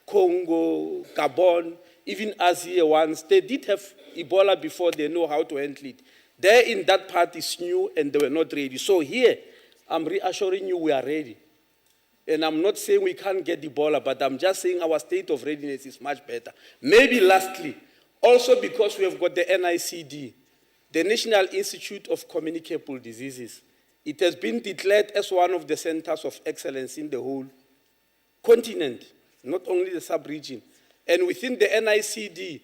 Congo, Gabon, even us here once, they did have Ebola before they know how to handle it. There in that part is new and they were not ready. So here, I'm reassuring you we are ready. And I'm not saying we can't get Ebola, but I'm just saying our state of readiness is much better. Maybe lastly, also because we have got the NICD, the National Institute of Communicable Diseases. It has been declared as one of the centers of excellence in the whole continent, not only the sub-region. And within the NICD,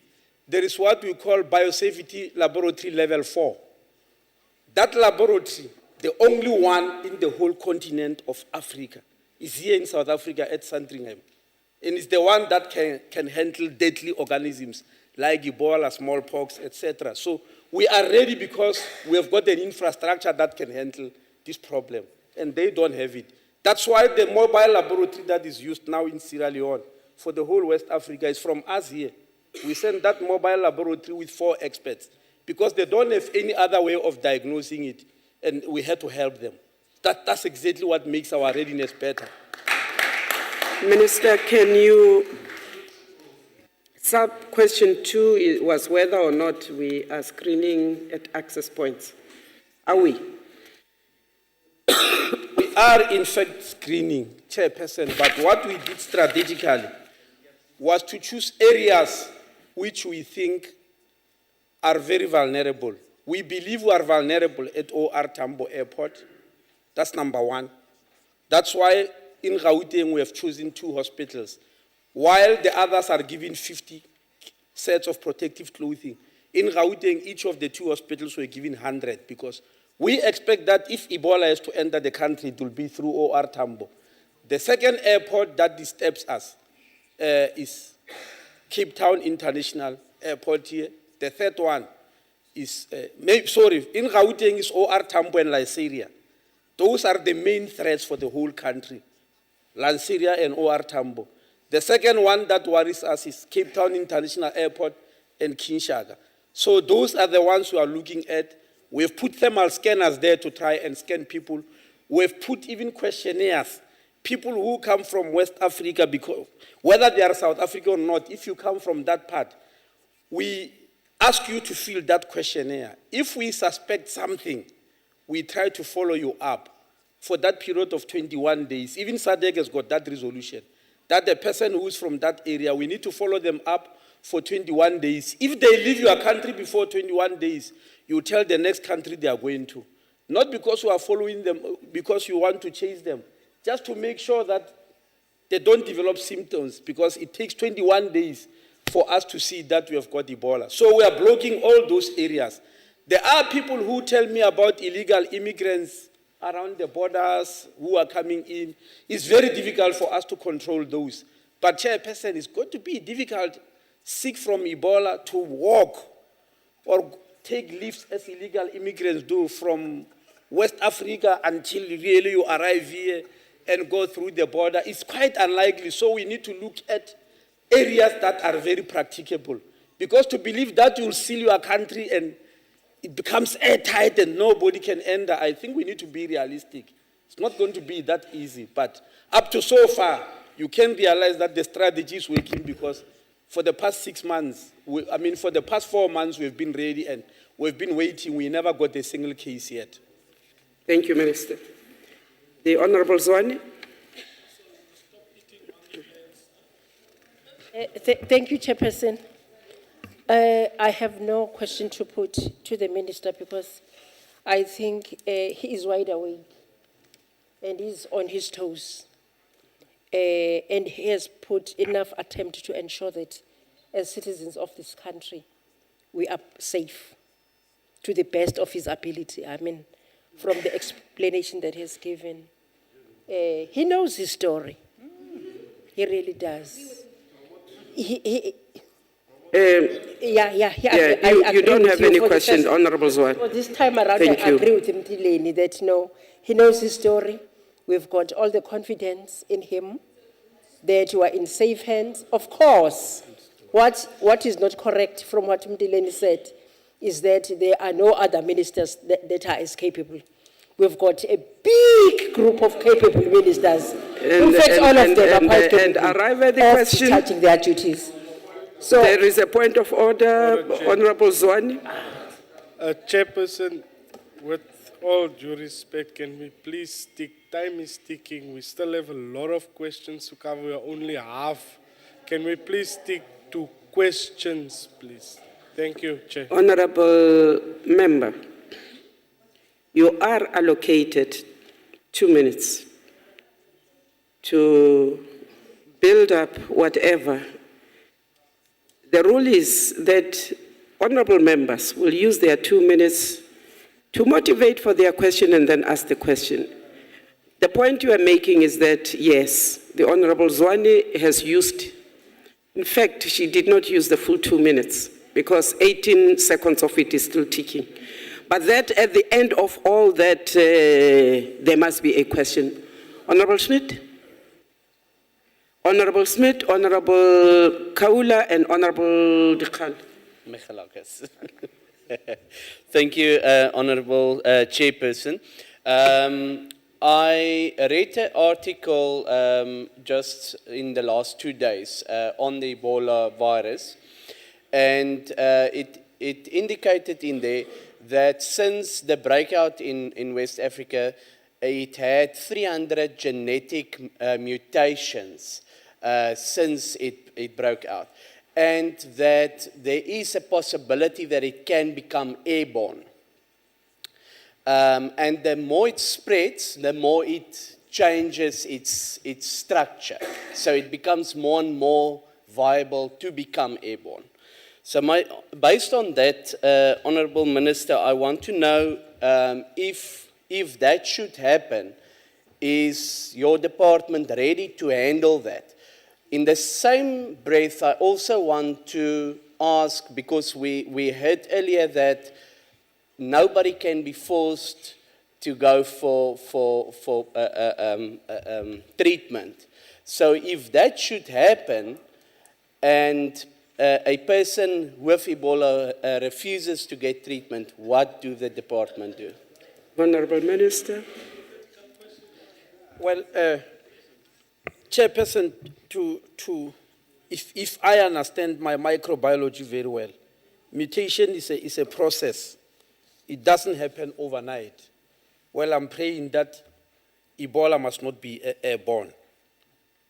there is what we call Biosafety Laboratory Level 4. That laboratory, the only one in the whole continent of Africa, is here in South Africa at Sandringham. And it's the one that can handle deadly organisms like Ebola, smallpox, etc. So we are ready because we have got an infrastructure that can handle this problem, and they don't have it. That's why the mobile laboratory that is used now in Sierra Leone for the whole West Africa is from us here. We send that mobile laboratory with 4 experts because they don't have any other way of diagnosing it, and we had to help them. That's exactly what makes our readiness better. Minister, can you, sub-question 2 was whether or not we are screening at access points. Are we? We are in fact screening, Chairperson, but what we did strategically was to choose areas which we think are very vulnerable. We believe we are vulnerable at OR Tambo Airport. That's number 1. That's why in Gauteng we have chosen 2 hospitals, while the others are given 50 sets of protective clothing. In Gauteng, each of the 2 hospitals were given 100 because we expect that if Ebola has to enter the country, it will be through OR Tambo. The second airport that disturbs us is Cape Town International Airport here. The third one is, in Gauteng is OR Tambo and Lanseria. Those are the main threats for the whole country, Lanseria and OR Tambo. The second one that worries us is Cape Town International Airport and Kinshasa. So those are the ones we are looking at. We've put thermal scanners there to try and scan people. We've put even questionnaires. People who come from West Africa, because whether they are South Africa or not, if you come from that part, we ask you to fill that questionnaire. If we suspect something, we try to follow you up for that period of 21 days. Even SADC has got that resolution, that the person who is from that area, we need to follow them up for 21 days. If they leave your country before 21 days, you tell the next country they are going to. Not because you are following them, because you want to chase them, just to make sure that they don't develop symptoms, because it takes 21 days for us to see that we have got Ebola. So we are blocking all those areas. There are people who tell me about illegal immigrants around the borders who are coming in. It's very difficult for us to control those. But Chairperson, it's going to be difficult, sick from Ebola, to walk or take lifts as illegal immigrants do from West Africa until really you arrive here and go through the border. It's quite unlikely. So we need to look at areas that are very practicable. Because to believe that you'll seal your country and it becomes airtight and nobody can enter, I think we need to be realistic. It's not going to be that easy. But up to so far, you can realize that the strategy is working because for the past 6 months, for the past 4 months, we've been ready and we've been waiting. We never got a single case yet. Thank you, Minister. The Honorable Zwane. Thank you, Chairperson. I have no question to put to the Minister because I think he is wide awake and he's on his toes. And he has put enough attempt to ensure that as citizens of this country, we are safe to the best of his ability. I mean, from the explanation that he's given. He knows his story. He really does. You don't have any question, Honorable Zwane. For this time around, Thank I you. agree with him, Tileni, that no, he knows his story. We've got all the confidence in him that we are in safe hands. Of course, what is not correct from what Mtileni said is that there are no other ministers that are as capable. We've got a big group of capable ministers. In fact, all of them are quite capable arrive at the of question. discharging their duties. So There is a point of order, Honorable Zwane. Chairperson, with all due respect, can we please stick? Time is ticking. We still have a lot of questions to cover. We are only half. Can we please stick to questions, please? Thank you, Chair. Honorable Member, you are allocated 2 minutes to build up whatever. The rule is that honorable members will use their 2 minutes to motivate for their question and then ask the question. The point you are making is that, yes, the Honorable Zwane has used, in fact, she did not use the full 2 minutes because 18 seconds of it is still ticking. But that at the end of all that, there must be a question. Honorable Schmidt? Honorable Smith, Honorable Kaula, and Honorable Dikhan. Thank you, Honorable Chairperson. I read an article just in the last 2 days on the Ebola virus, and it indicated in there that since the breakout in West Africa, it had 300 genetic mutations since it broke out, and that there is a possibility that it can become airborne. And the more it spreads, the more it changes its structure. So it becomes more and more viable to become airborne. So based on that, Honourable Minister, I want to know if that should happen, is your department ready to handle that? In the same breath, I also want to ask, because we heard earlier that nobody can be forced to go for treatment. So if that should happen and a person with Ebola refuses to get treatment, what do the department do? Honorable Minister. Well, Chairperson, if I understand my microbiology very well, mutation is a process. It doesn't happen overnight. Well, I'm praying that Ebola must not be airborne,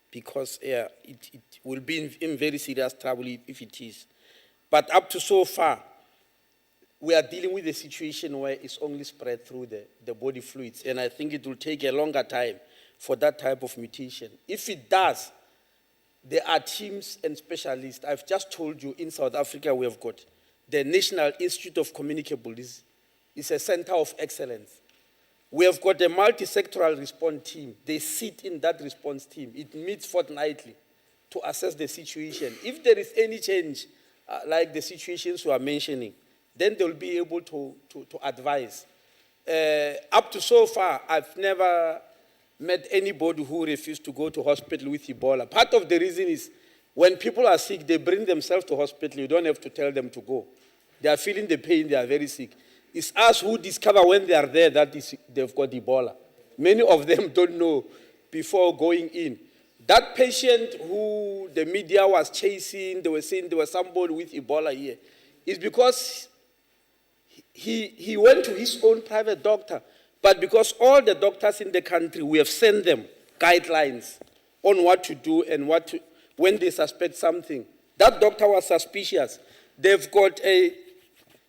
because it will be in very serious trouble if it is. But up to so far, we are dealing with a situation where it's only spread through the body fluids, and I think it will take a longer time for that type of mutation. If it does, there are teams and specialists. I've just told you in South Africa we have got the National Institute of Communicable Disease. It's a center of excellence. We have got a multi-sectoral response team. They sit in that response team. It meets fortnightly to assess the situation. If there is any change, like the situations we are mentioning, then they'll be able to advise. Up to so far, I've never met anybody who refused to go to hospital with Ebola. Part of the reason is when people are sick, they bring themselves to hospital. You don't have to tell them to go. They are feeling the pain, they are very sick. It's us who discover when they are there that they've got Ebola. Many of them don't know before going in. That patient who the media was chasing, they were saying there was somebody with Ebola here, is because he went to his own private doctor. But because all the doctors in the country, we have sent them guidelines on what to do and when they suspect something. That doctor was suspicious. They've got a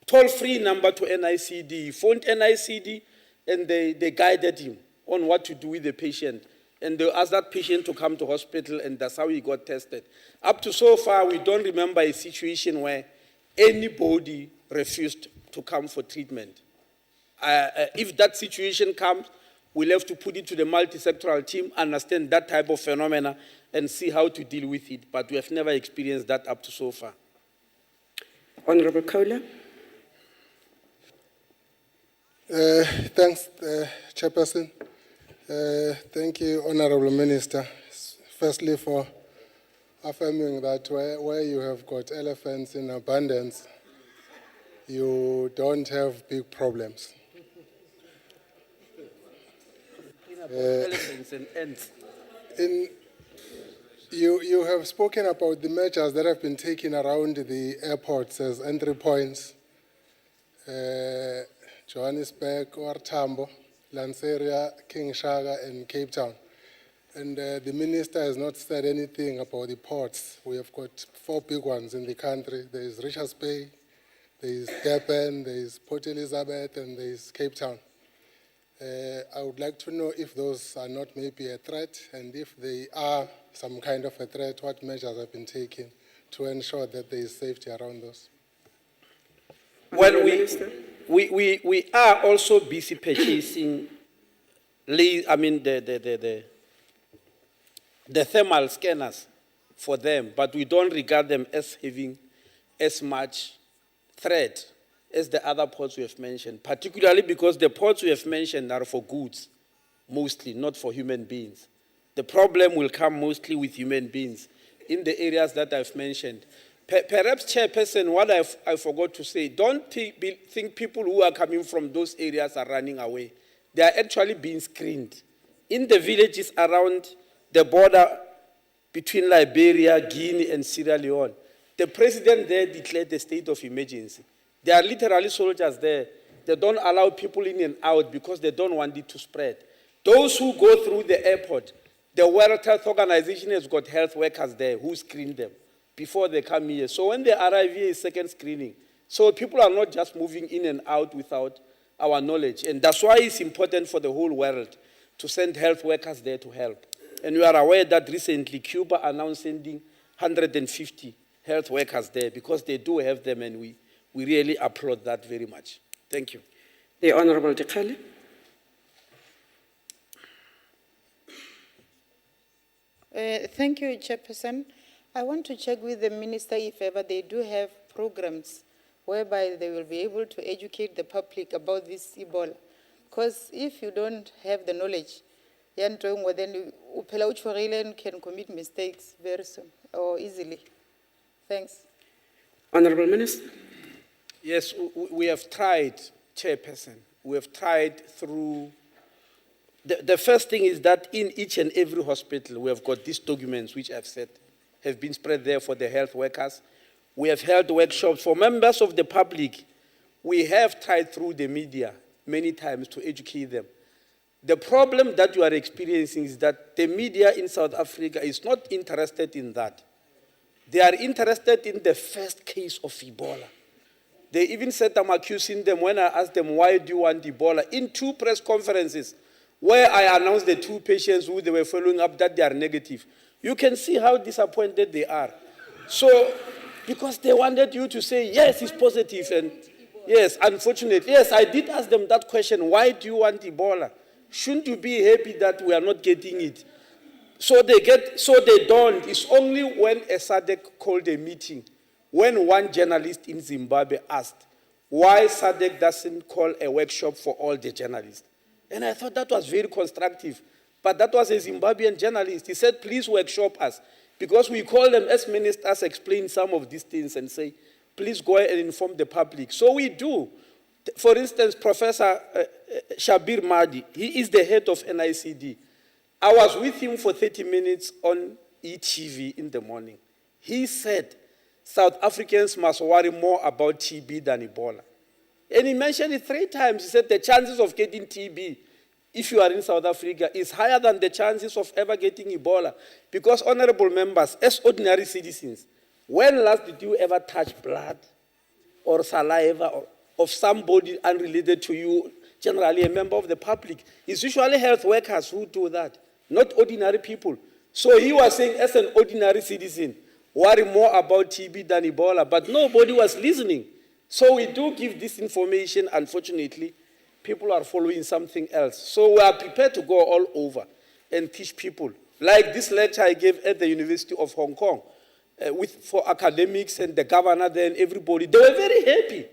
toll-free number to NICD. He phoned NICD and they guided him on what to do with the patient. And they asked that patient to come to hospital, and that's how he got tested. Up to so far, we don't remember a situation where anybody refused to come for treatment. If that situation comes, we'll have to put it to the multi-sectoral team, understand that type of phenomena, and see how to deal with it. But we have never experienced that up to so far. Honorable Kohler. Thanks, Chairperson. Thank you, Honorable Minister, firstly for affirming that where you have got elephants in abundance, you don't have big problems. Elephants and ants. You have spoken about the measures that have been taken around the airports as entry points, Johannesburg, Tambo, Lanseria, King Shaka, and Cape Town. And the minister has not said anything about the ports. We have got 4 big ones in the country. There is Richards Bay, there is Durban, there is Port Elizabeth, and there is Cape Town. I would like to know if those are not maybe a threat, and if they are some kind of a threat, what measures have been taken to ensure that there is safety around those? Well, we are also busy purchasing, the thermal scanners for them, but we don't regard them as having as much threat as the other ports we have mentioned, particularly because the ports we have mentioned are for goods, mostly, not for human beings. The problem will come mostly with human beings in the areas that I've mentioned. Perhaps, Chairperson, what I forgot to say, don't think people who are coming from those areas are running away. They are actually being screened. In the villages around the border between Liberia, Guinea, and Sierra Leone, the president there declared a state of emergency. There are literally soldiers there. They don't allow people in and out because they don't want it to spread. Those who go through the airport, the World Health Organization has got health workers there who screen them before they come here. So when they arrive here, is second screening. So people are not just moving in and out without our knowledge. And that's why it's important for the whole world to send health workers there to help. And we are aware that recently Cuba announced sending 150 health workers there because they do have them, and we really applaud that very much. Thank you. The Honorable Dekale. Thank you, Chairperson. I want to check with the Minister if ever they do have programs whereby they will be able to educate the public about this Ebola. Because if you don't have the knowledge, then you can commit mistakes very soon or easily. Thanks. Honorable Minister. Yes, we have tried, Chairperson. We have tried through. The first thing is that in each and every hospital, we have got these documents, which I've said have been spread there for the health workers. We have held workshops for members of the public. We have tried through the media many times to educate them. The problem that you are experiencing is that the media in South Africa is not interested in that. They are interested in the first case of Ebola. They even said I'm accusing them when I asked them, why do you want Ebola? In 2 press conferences where I announced the 2 patients who they were following up that they are negative. You can see how disappointed they are. So, because they wanted you to say, yes, it's positive. And yes, unfortunately, yes, I did ask them that question, why do you want Ebola? Shouldn't you be happy that we are not getting it? So they don't. It's only when a SADC called a meeting, when one journalist in Zimbabwe asked why SADC doesn't call a workshop for all the journalists. And I thought that was very constructive. But that was a Zimbabwean journalist. He said, please workshop us. Because we call them as ministers, explain some of these things and say, please go and inform the public. So we do. For instance, Professor Shabir Mahdi, he is the head of NICD. I was with him for 30 minutes on ETV in the morning. He said South Africans must worry more about TB than Ebola. And he mentioned it 3 times. He said the chances of getting TB, if you are in South Africa, is higher than the chances of ever getting Ebola. Because, honorable members, as ordinary citizens, when last did you ever touch blood or saliva of somebody unrelated to you, generally a member of the public? It's usually health workers who do that, not ordinary people. So he was saying, as an ordinary citizen, worry more about TB than Ebola, but nobody was listening. So we do give this information. Unfortunately, people are following something else. So we are prepared to go all over and teach people. Like this lecture I gave at the University of Hong Kong, for academics and the governor there and everybody. They were very happy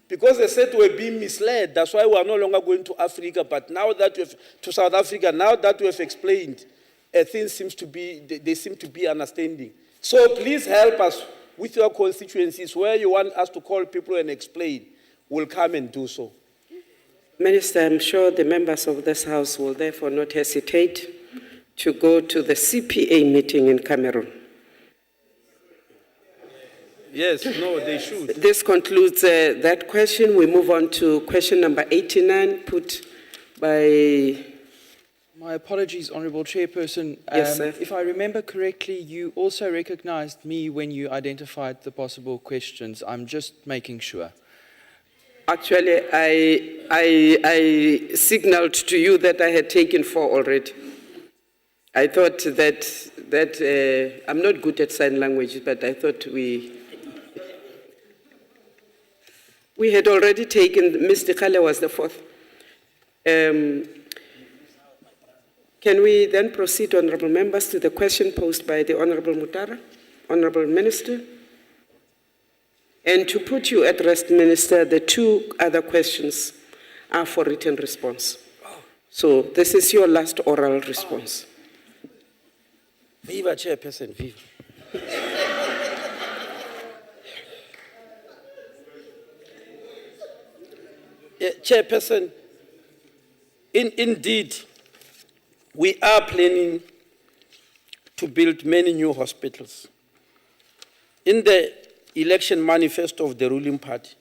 because they said we were being misled. That's why we are no longer going to Africa. But now that we have, to South Africa, now that we have explained, things they seem to be understanding. So please help us with your constituencies where you want us to call people and explain. We'll come and do so. Minister, I'm sure the members of this House will therefore not hesitate to go to the CPA meeting in Cameroon. Yes, no, they should. This concludes that question. We move on to question number 89, put by... My apologies, Honourable Chairperson. Yes, sir. If I remember correctly, you also recognised me when you identified the possible questions. I'm just making sure. Actually, I signaled to you that I had taken 4 already. I thought that I'm not good at sign language, but I thought we had already taken, Mr. Kale was the 4th. Can we then proceed, honourable members, to the question posed by the Honourable Mutara, Honourable Minister? And to put you at rest, Minister, the 2 other questions are for written response. So this is your last oral response. Viva, Chairperson, viva. Chairperson, indeed, we are planning to build many new hospitals. In the election manifesto of the ruling party,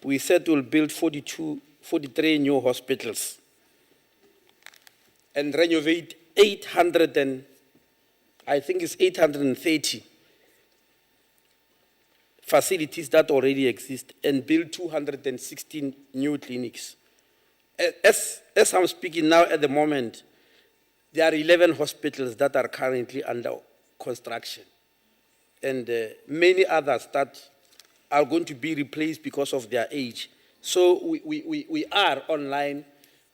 we said we'll build 43 new hospitals and renovate 830 facilities that already exist and build 216 new clinics. As I'm speaking now at the moment, there are 11 hospitals that are currently under construction, and many others that are going to be replaced because of their age. So we are online.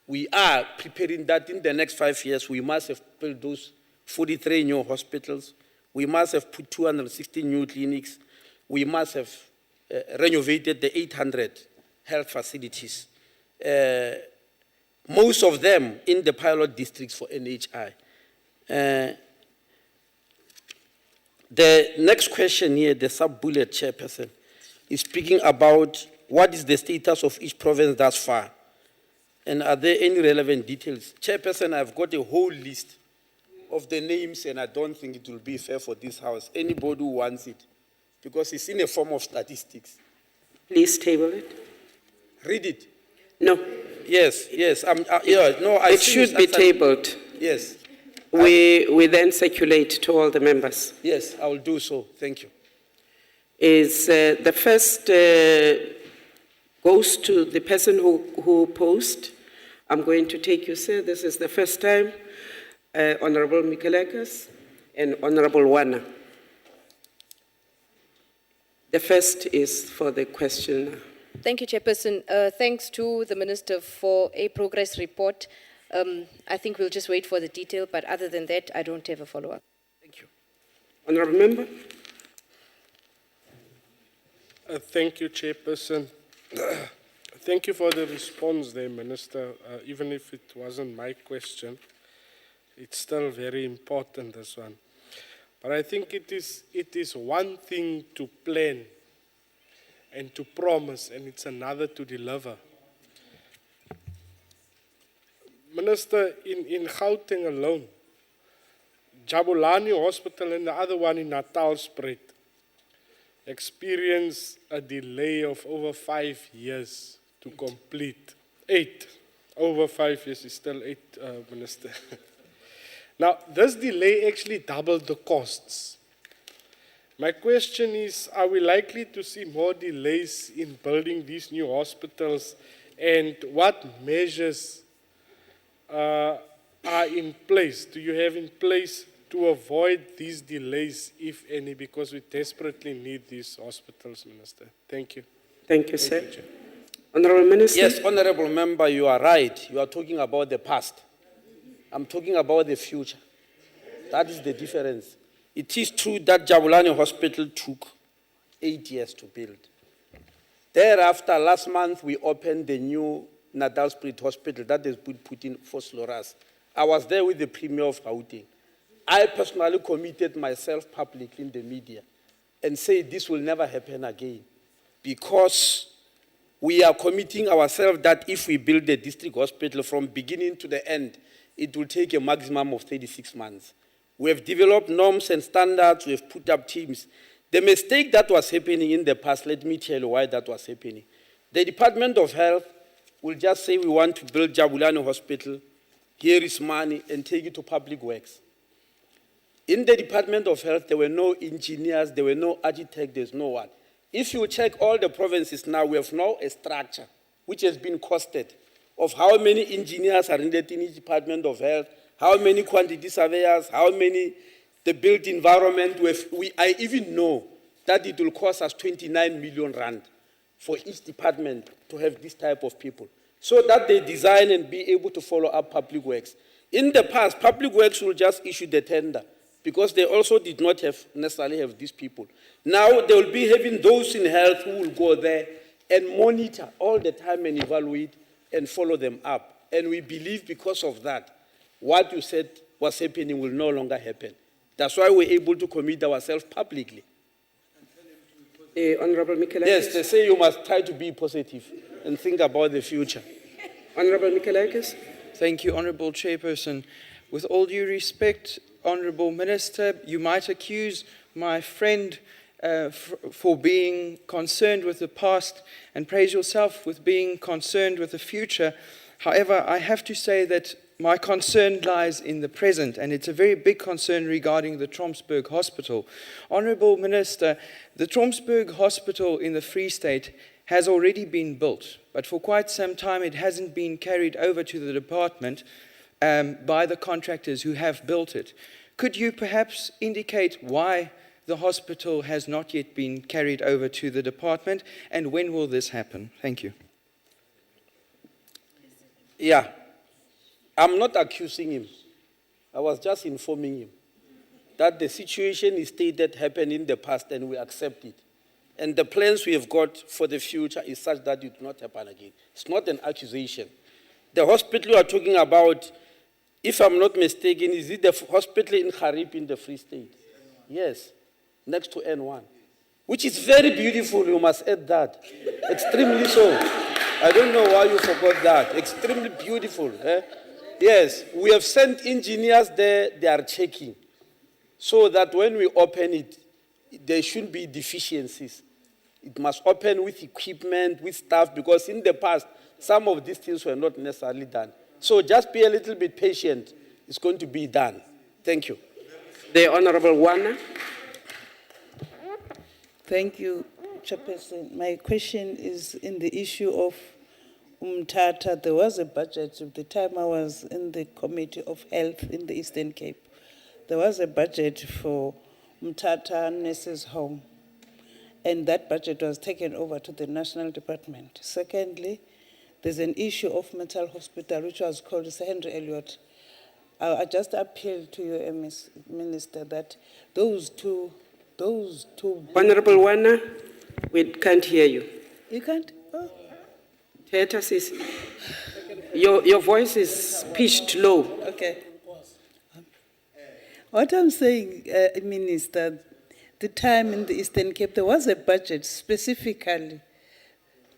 We are preparing that in the next 5 years, we must have built those 43 new hospitals. We must have put 216 new clinics. We must have renovated the 800 health facilities. Most of them in the pilot districts for NHI. The next question here, the sub-bullet, Chairperson, is speaking about what is the status of each province thus far, and are there any relevant details? Chairperson, I've got a whole list of the names, and I don't think it will be fair for this House. Anybody who wants it, because it's in a form of statistics. Please table it. Read it. No. Yes. It should be tabled. Yes. We then circulate to all the members. Yes, I will do so. Thank you. Is the first goes to the person who posed. I'm going to take you, sir. This is the first time. Honourable Mikelekas and Honourable Wana. The first is for the question. Thank you, Chairperson. Thanks to the Minister for a progress report. I think we'll just wait for the detail, but other than that, I don't have a follow-up. Thank you. Honourable Member. Thank you, Chairperson. Thank you for the response there, Minister. Even if it wasn't my question, it's still very important, this one. But I think it is one thing to plan and to promise, and it's another to deliver. Minister, in Gauteng alone, Jabulani Hospital and the other one in Natalspruit experienced a delay of over 5 years to complete. 8. Over 5 years is still 8, Minister. Now, this delay actually doubled the costs. My question is, are we likely to see more delays in building these new hospitals, and what measures are in place? Do you have in place to avoid these delays, if any, because we desperately need these hospitals, Minister? Thank you. Thank you, sir. Honorable Minister. Yes, Honorable Member, you are right. You are talking about the past. I'm talking about the future. That is the difference. It is true that Jabulani Hospital took 8 years to build. Thereafter, last month, we opened the new Natalspruit Hospital that has been put in for Sloras. I was there with the Premier of Gauteng. I personally committed myself publicly in the media and said this will never happen again, because we are committing ourselves that if we build the district hospital from beginning to the end, it will take a maximum of 36 months. We have developed norms and standards, we have put up teams. The mistake that was happening in the past, let me tell you why that was happening. The Department of Health will just say we want to build Jabulani Hospital, here is money, and take it to Public Works. In the Department of Health, there were no engineers, there were no architects, there's no one. If you check all the provinces now, we have now a structure which has been costed of how many engineers are needed in each Department of Health, how many quantity surveyors, how many the built environment. I even know that it will cost us 29 million rand for each department to have this type of people, so that they design and be able to follow up Public Works. In the past, Public Works will just issue the tender because they also did not necessarily have these people. Now they will be having those in health who will go there and monitor all the time and evaluate and follow them up. And we believe because of that, what you said was happening will no longer happen. That's why we're able to commit ourselves publicly. Honorable Michael. Yes, they say you must try to be positive and think about the future. Honorable Michaelakis. Thank you, Honorable Chairperson. With all due respect, Honorable Minister, you might accuse my friend for being concerned with the past and praise yourself with being concerned with the future. However, I have to say that my concern lies in the present, and it's a very big concern regarding the Tromsburg Hospital. Honourable Minister, the Tromsburg Hospital in the Free State has already been built, but for quite some time it hasn't been carried over to the department by the contractors who have built it. Could you perhaps indicate why the hospital has not yet been carried over to the department, and when will this happen? Thank you. Yeah. I'm not accusing him. I was just informing him that the situation is stated happened in the past and we accept it. And the plans we have got for the future is such that it will not happen again. It's not an accusation. The hospital you are talking about, if I'm not mistaken, is it the hospital in Harip in the Free State? Yes, next to N1, which is very beautiful, you must add that. Extremely so. I don't know why you forgot that. Extremely beautiful. Yes, we have sent engineers there, they are checking, so that when we open it, there shouldn't be deficiencies. It must open with equipment, with staff, because in the past, some of these things were not necessarily done. So just be a little bit patient. It's going to be done. Thank you. The Honorable Wana. Thank you, Chairperson. My question is in the issue of Umtata. There was a budget at the time I was in the Committee of Health in the Eastern Cape. There was a budget for Umtata Nurses Home, and that budget was taken over to the National Department. Secondly, there's an issue of mental hospital, which was called Sir Henry Elliott. I just appeal to you, Minister, that those two. Honorable Wana, we can't hear you. You can't? Your voice is pitched low. Okay. What I'm saying, Minister, the time in the Eastern Cape, there was a budget specifically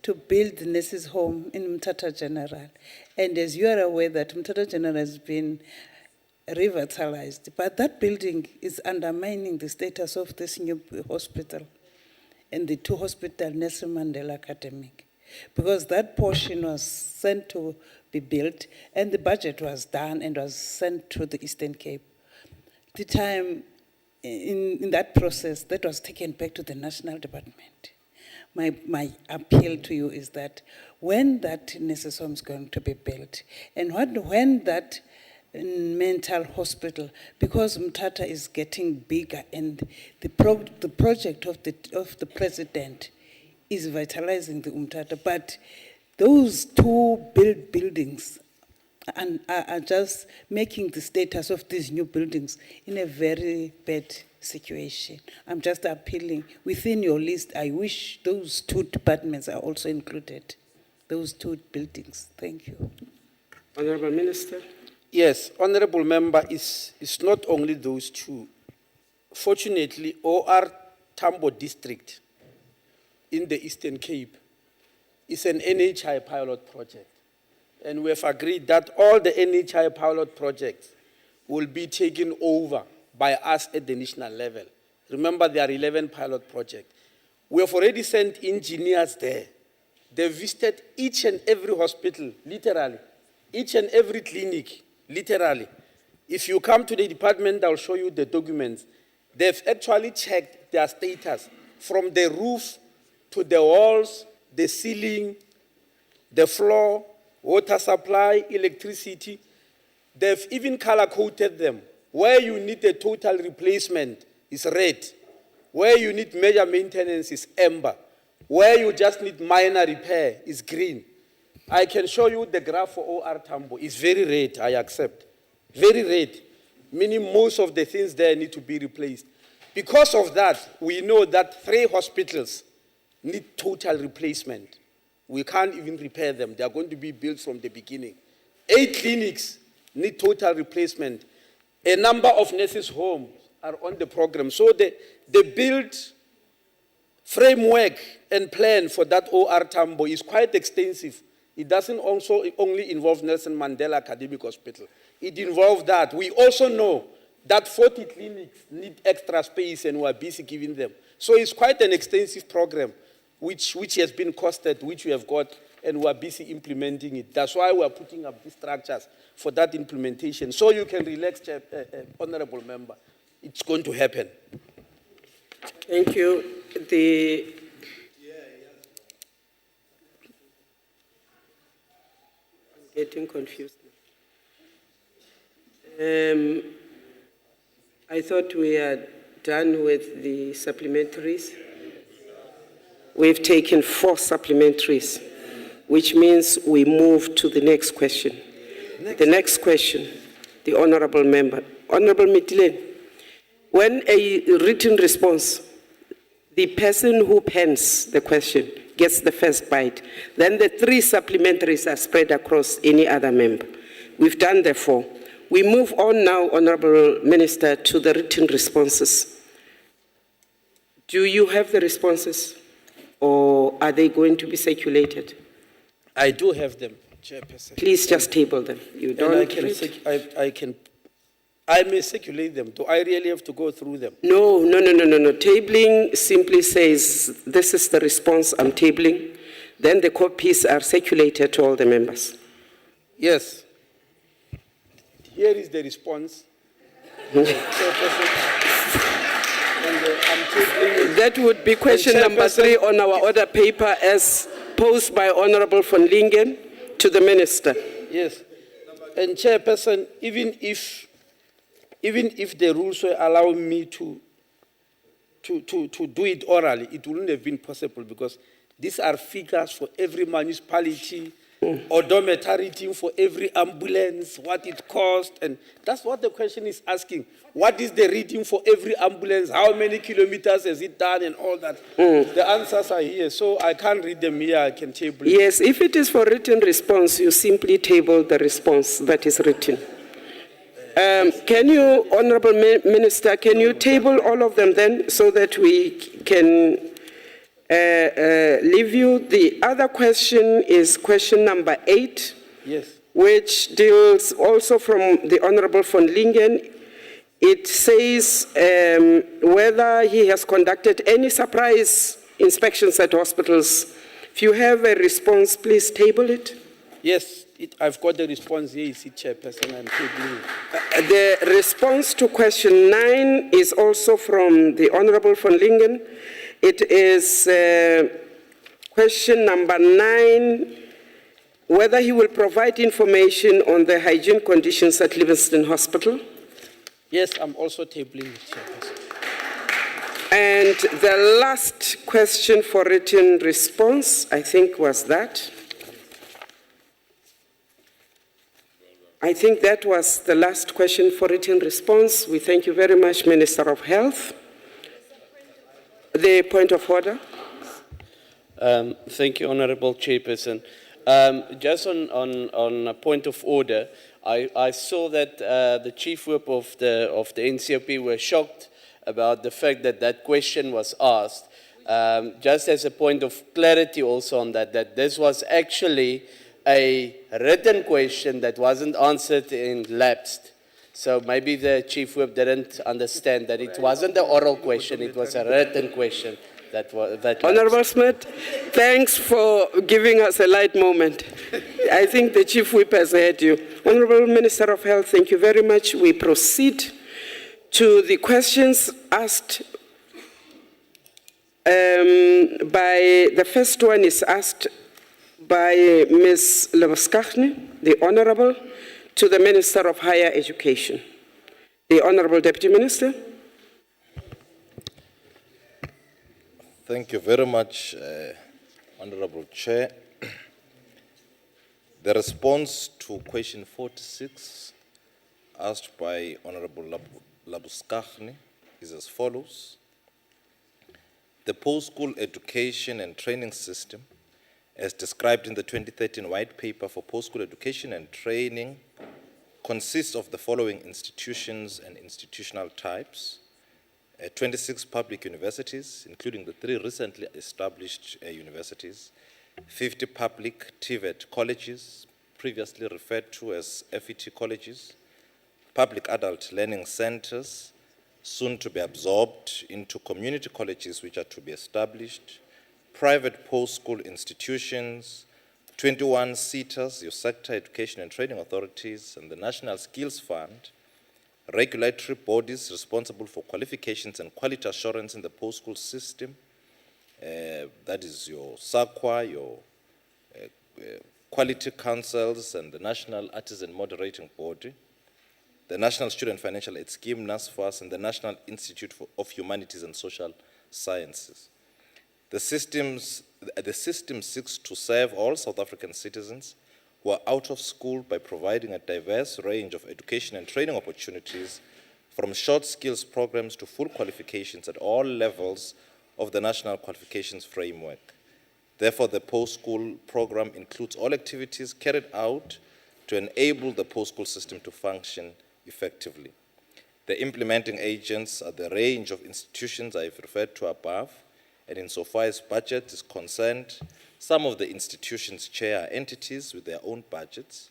to build the nurses' home in Mthatha General. And as you are aware that Mthatha General has been revitalized, but that building is undermining the status of this new hospital and the two hospitals, Nelson Mandela Academic, because that portion was sent to be built and the budget was done and was sent to the Eastern Cape. The time in that process, that was taken back to the National Department. My appeal to you is that when that nurses' home is going to be built, and when that mental hospital, because Mthatha is getting bigger and the project of the president is vitalizing the Mthatha, but those two buildings are just making the status of these new buildings in a very bad situation. I'm just appealing, within your list, I wish those two departments are also included, those two buildings. Thank you. Honorable Minister. Yes, Honorable Member, it's not only those two. Fortunately, OR Tambo District in the Eastern Cape is an NHI pilot project. And we have agreed that all the NHI pilot projects will be taken over by us at the national level. Remember, there are 11 pilot projects. We have already sent engineers there. They visited each and every hospital, literally, each and every clinic, literally. If you come to the department, I'll show you the documents. They've actually checked their status from the roof to the walls, the ceiling, the floor, water supply, electricity. They've even color-coded them. Where you need a total replacement is red. Where you need major maintenance is amber. Where you just need minor repair is green. I can show you the graph for OR Tambo. It's very red, I accept. Very red, meaning most of the things there need to be replaced. Because of that, we know that 3 hospitals need total replacement. We can't even repair them. They are going to be built from the beginning. 8 clinics need total replacement. A number of nurses' homes are on the program. So the build framework and plan for that OR Tambo is quite extensive. It doesn't also only involve Nelson Mandela Academic Hospital. It involves that. We also know that 40 clinics need extra space and we're busy giving them. So it's quite an extensive program which has been costed, which we have got, and we're busy implementing it. That's why we're putting up these structures for that implementation. So you can relax, Honorable Member. It's going to happen. Thank you. I'm getting confused. I thought we are done with the supplementaries. We've taken 4 supplementaries, which means we move to the next question. The next question, the Honorable Member. Honorable Mitleni, when a written response, the person who pens the question gets the first bite, then the 3 supplementaries are spread across any other member. We've done the 4. We move on now, Honorable Minister, to the written responses. Do you have the responses, or are they going to be circulated? I do have them, Chairperson. Please just table them. You don't. I may circulate them. Do I really have to go through them? No. Tabling simply says, this is the response I'm tabling. Then the copies are circulated to all the members. Yes. Here is the response. That would be question number 3 on our order paper as posed by Honorable von Lingen to the Minister. Yes. And Chairperson, even if the rules were allowing me to do it orally, it wouldn't have been possible because these are figures for every municipality, odometer reading for every ambulance, what it cost, and that's what the question is asking. What is the reading for every ambulance? How many kilometers has it done and all that? The answers are here, so I can't read them here, I can table it. Yes, if it is for written response, you simply table the response that is written. Can you, Honorable Minister, can you table all of them then so that we can leave you. The other question is question number 8. Yes. Which deals also from the Honorable von Lingen. It says whether he has conducted any surprise inspections at hospitals. If you have a response, please table it. Yes, I've got the response here, is it, Chairperson? I'm tabling it. The response to question 9 is also from the Honorable von Lingen. It is question number 9, whether he will provide information on the hygiene conditions at Livingston Hospital. Yes, I'm also tabling it, Chairperson. And the last question for written response, I think, was that. I think that was the last question for written response. We thank you very much, Minister of Health. The point of order. Thank you, Honorable Chairperson. Just on a point of order, I saw that the Chief Whip of the NCOP were shocked about the fact that that question was asked. Just as a point of clarity also on that this was actually a written question that wasn't answered and lapsed. So maybe the Chief Whip didn't understand that it wasn't an oral question, it was a written question. Honorable Smith, thanks for giving us a light moment. I think the Chief Whip has heard you. Honorable Minister of Health, thank you very much. We proceed to the questions asked. The first one is asked by Ms. Lebuskachny, the Honorable, to the Minister of Higher Education. The Honorable Deputy Minister. Thank you very much, Honorable Chair. The response to question 46 asked by Honorable Lebuskachny is as follows. The post-school education and training system, as described in the 2013 White Paper for Post-School Education and Training, consists of the following institutions and institutional types. 26 public universities, including the 3 recently established universities, 50 public TVET colleges, previously referred to as FET colleges, public adult learning centers, soon to be absorbed into community colleges which are to be established, private post-school institutions, 21 SETAs, your sector education and training authorities, and the National Skills Fund, regulatory bodies responsible for qualifications and quality assurance in the post-school system, that is your SAQA, your quality councils, and the National Artisan Moderating Body, the National Student Financial Aid Scheme, NASFAS, and the National Institute of Humanities and Social Sciences. The system seeks to serve all South African citizens who are out of school by providing a diverse range of education and training opportunities, from short skills programs to full qualifications at all levels of the National Qualifications Framework. Therefore, the post-school program includes all activities carried out to enable the post-school system to function effectively. The implementing agents are the range of institutions I have referred to above, and insofar as budget is concerned, some of the institutions chair entities with their own budgets.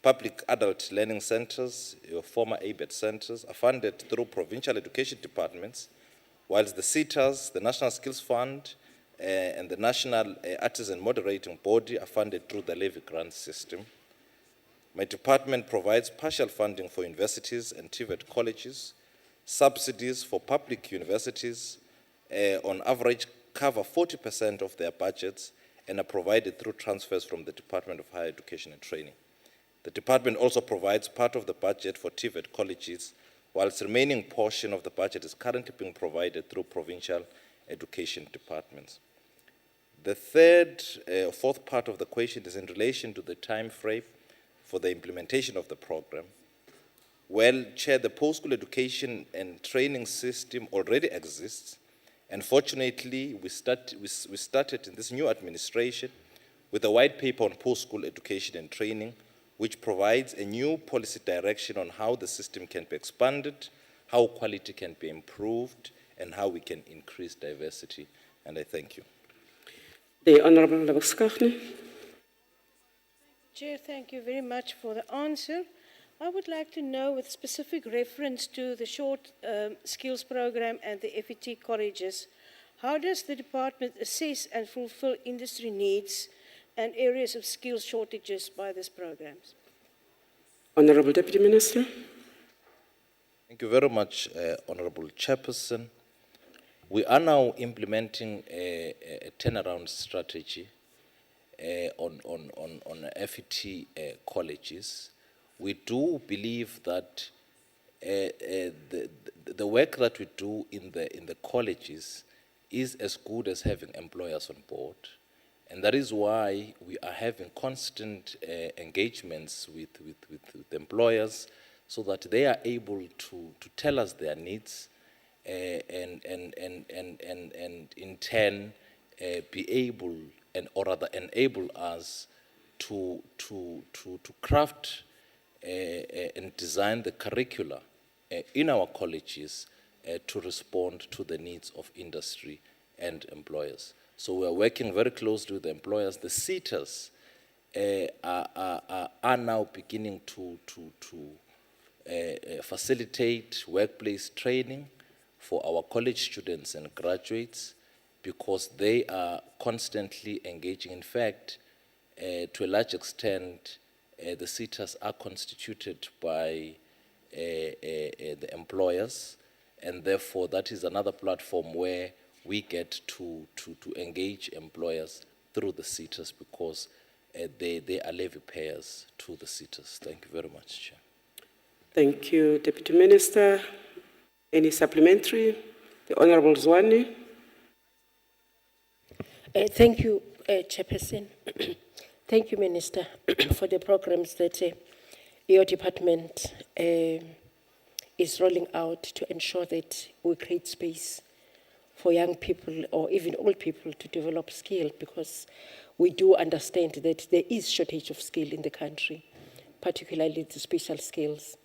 Public adult learning centers, your former ABET centers, are funded through provincial education departments, whilst the SETAs, the National Skills Fund, and the National Artisan Moderating Body are funded through the levy grant system. My department provides partial funding for universities and TVET colleges. Subsidies for public universities, on average, cover 40% of their budgets and are provided through transfers from the Department of Higher Education and Training. The department also provides part of the budget for TVET colleges, whilst the remaining portion of the budget is currently being provided through provincial education departments. The fourth part of the question is in relation to the time frame for the implementation of the program. Well, Chair, the post-school education and training system already exists. And fortunately, we started in this new administration with a white paper on post-school education and training, which provides a new policy direction on how the system can be expanded, how quality can be improved, and how we can increase diversity. And I thank you. The Honorable Labuskaghni. Chair, thank you very much for the answer. I would like to know, with specific reference to the short skills program and the FET colleges, how does the department assess and fulfill industry needs and areas of skills shortages by these programs? Honorable Deputy Minister. Thank you very much, Honorable Chairperson. We are now implementing a turnaround strategy on FET colleges. We do believe that the work that we do in the colleges is as good as having employers on board. And that is why we are having constant engagements with employers so that they are able to tell us their needs and in turn be able or rather enable us to craft and design the curricula in our colleges to respond to the needs of industry and employers. So we are working very closely with the employers. The SETAs are now beginning to facilitate workplace training for our college students and graduates because they are constantly engaging. In fact, to a large extent, the SETAs are constituted by the employers, and therefore that is another platform where we get to engage employers through the SETAs because they are levy payers to the SETAs. Thank you very much, Chair. Thank you, Deputy Minister. Any supplementary? The Honorable Zwane. Thank you, Chairperson. Thank you, Minister, for the programs that your department is rolling out to ensure that we create space for young people or even old people to develop skill, because we do understand that there is shortage of skill in the country, particularly the special skills.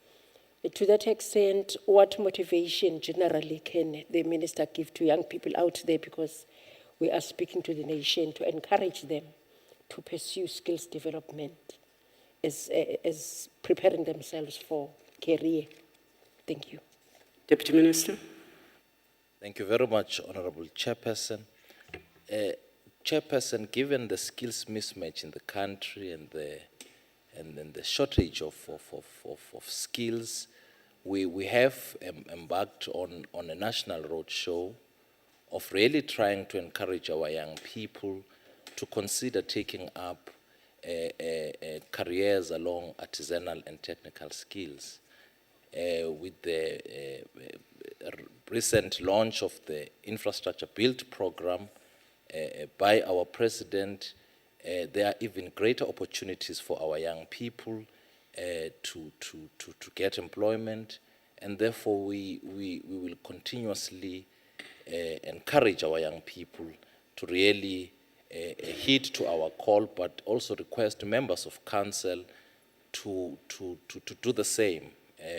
To that extent, what motivation generally can the minister give to young people out there, because we are speaking to the nation to encourage them to pursue skills development as preparing themselves for career? Thank you. Deputy Minister. Thank you very much, Honorable Chairperson. Chairperson, given the skills mismatch in the country and the shortage of skills, we have embarked on a national roadshow of really trying to encourage our young people to consider taking up careers along artisanal and technical skills. With the recent launch of the Infrastructure Build program by our President, there are even greater opportunities for our young people to get employment, and therefore we will continuously encourage our young people to really heed to our call, but also request members of council to do the same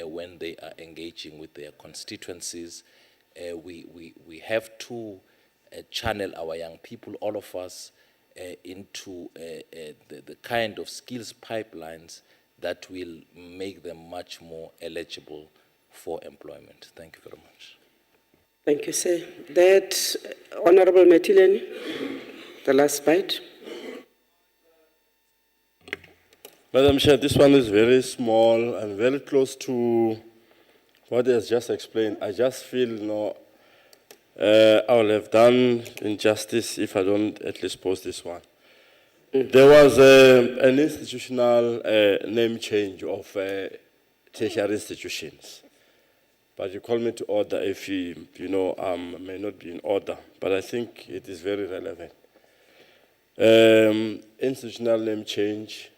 when they are engaging with their constituencies. We have to channel our young people, all of us, into the kind of skills pipelines that will make them much more eligible for employment. Thank you very much. Thank you, sir. That Honorable Metileni, the last bite. Madam Chair, this one is very small and very close to what has just explained. I just feel, I will have done injustice if I don't at least post this one. There was an institutional name change of tertiary institutions. But you call me to order if may not be in order, but I think it is very relevant. Institutional name change,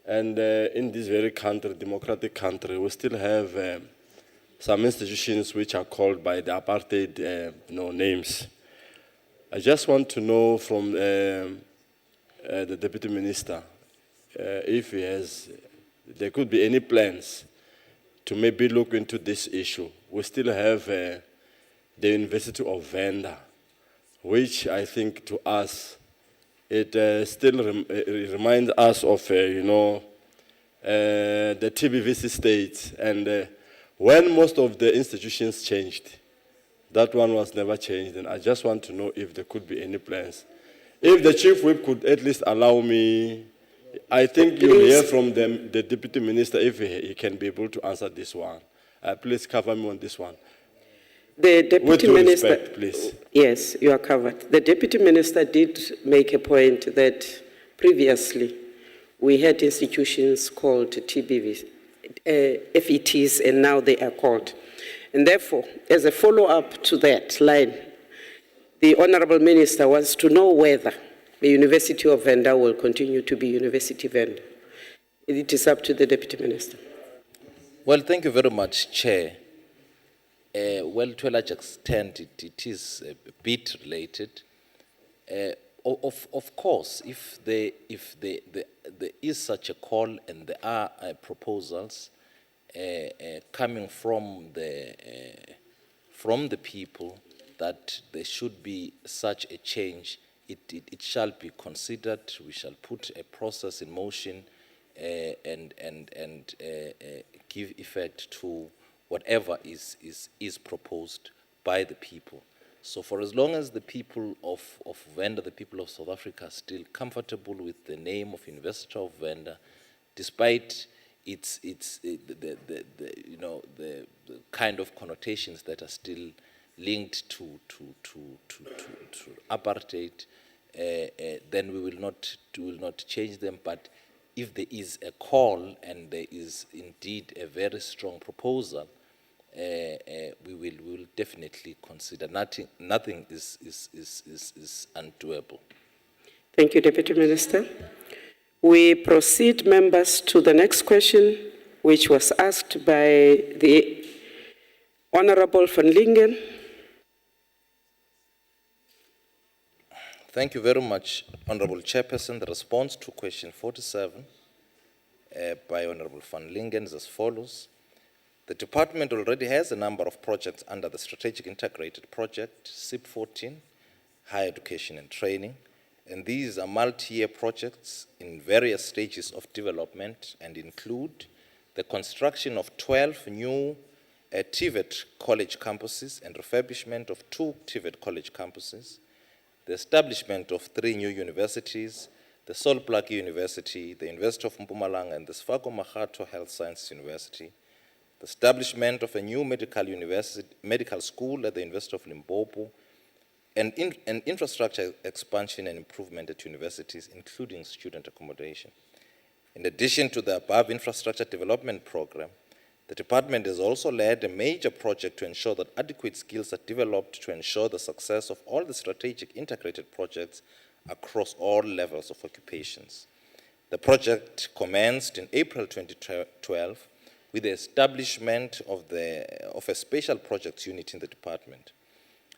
and in this very country, democratic country, we still have some institutions which are called by the apartheid names. I just want to know from the Deputy Minister if there could be any plans to maybe look into this issue. We still have the University of Venda, which I think to us it still reminds us of, the TBVC states. And when most of the institutions changed, that one was never changed. And I just want to know if there could be any plans. If the chief whip could at least allow me, I think you'll hear from the deputy minister if he can be able to answer this one. Please cover me on this one. The deputy With due minister, respect, please. Yes, you are covered. The deputy minister did make a point that previously we had institutions called TBVs, FETs, and now they are called. And therefore, as a follow-up to that line, the honorable minister wants to know whether the University of Venda will continue to be University Venda. It is up to the deputy minister. Well, thank you very much, Chair. Well, to a large extent, it is a bit related. Of course, if there is such a call and there are proposals coming from the people that there should be such a change, it shall be considered. We shall put a process in motion and give effect to whatever is proposed by the people. So for as long as the people of Venda, the people of South Africa, are still comfortable with the name of University of Venda, despite the kind of connotations that are still linked to apartheid, then we will not change them. But if there is a call and there is indeed a very strong proposal, we will definitely consider. Nothing is undoable. Thank you, Deputy Minister. We proceed, members, to the next question, which was asked by the Honorable van Lingen. Thank you very much, Honorable Chairperson. The response to question 47 by Honorable van Lingen is as follows. The department already has a number of projects under the Strategic Integrated Project, SIP14, Higher Education and Training, and these are multi-year projects in various stages of development and include the construction of 12 new TVET college campuses and refurbishment of 2 TVET college campuses, the establishment of 3 new universities, the Sol Plaatje University, the University of Mpumalanga, and the Sefako Mahato Health Sciences University, the establishment of a new medical school at the University of Limpopo, and infrastructure expansion and improvement at universities, including student accommodation. In addition to the above infrastructure development program, the department has also led a major project to ensure that adequate skills are developed to ensure the success of all the strategic integrated projects across all levels of occupations. The project commenced in April 2012 with the establishment of a special projects unit in the department.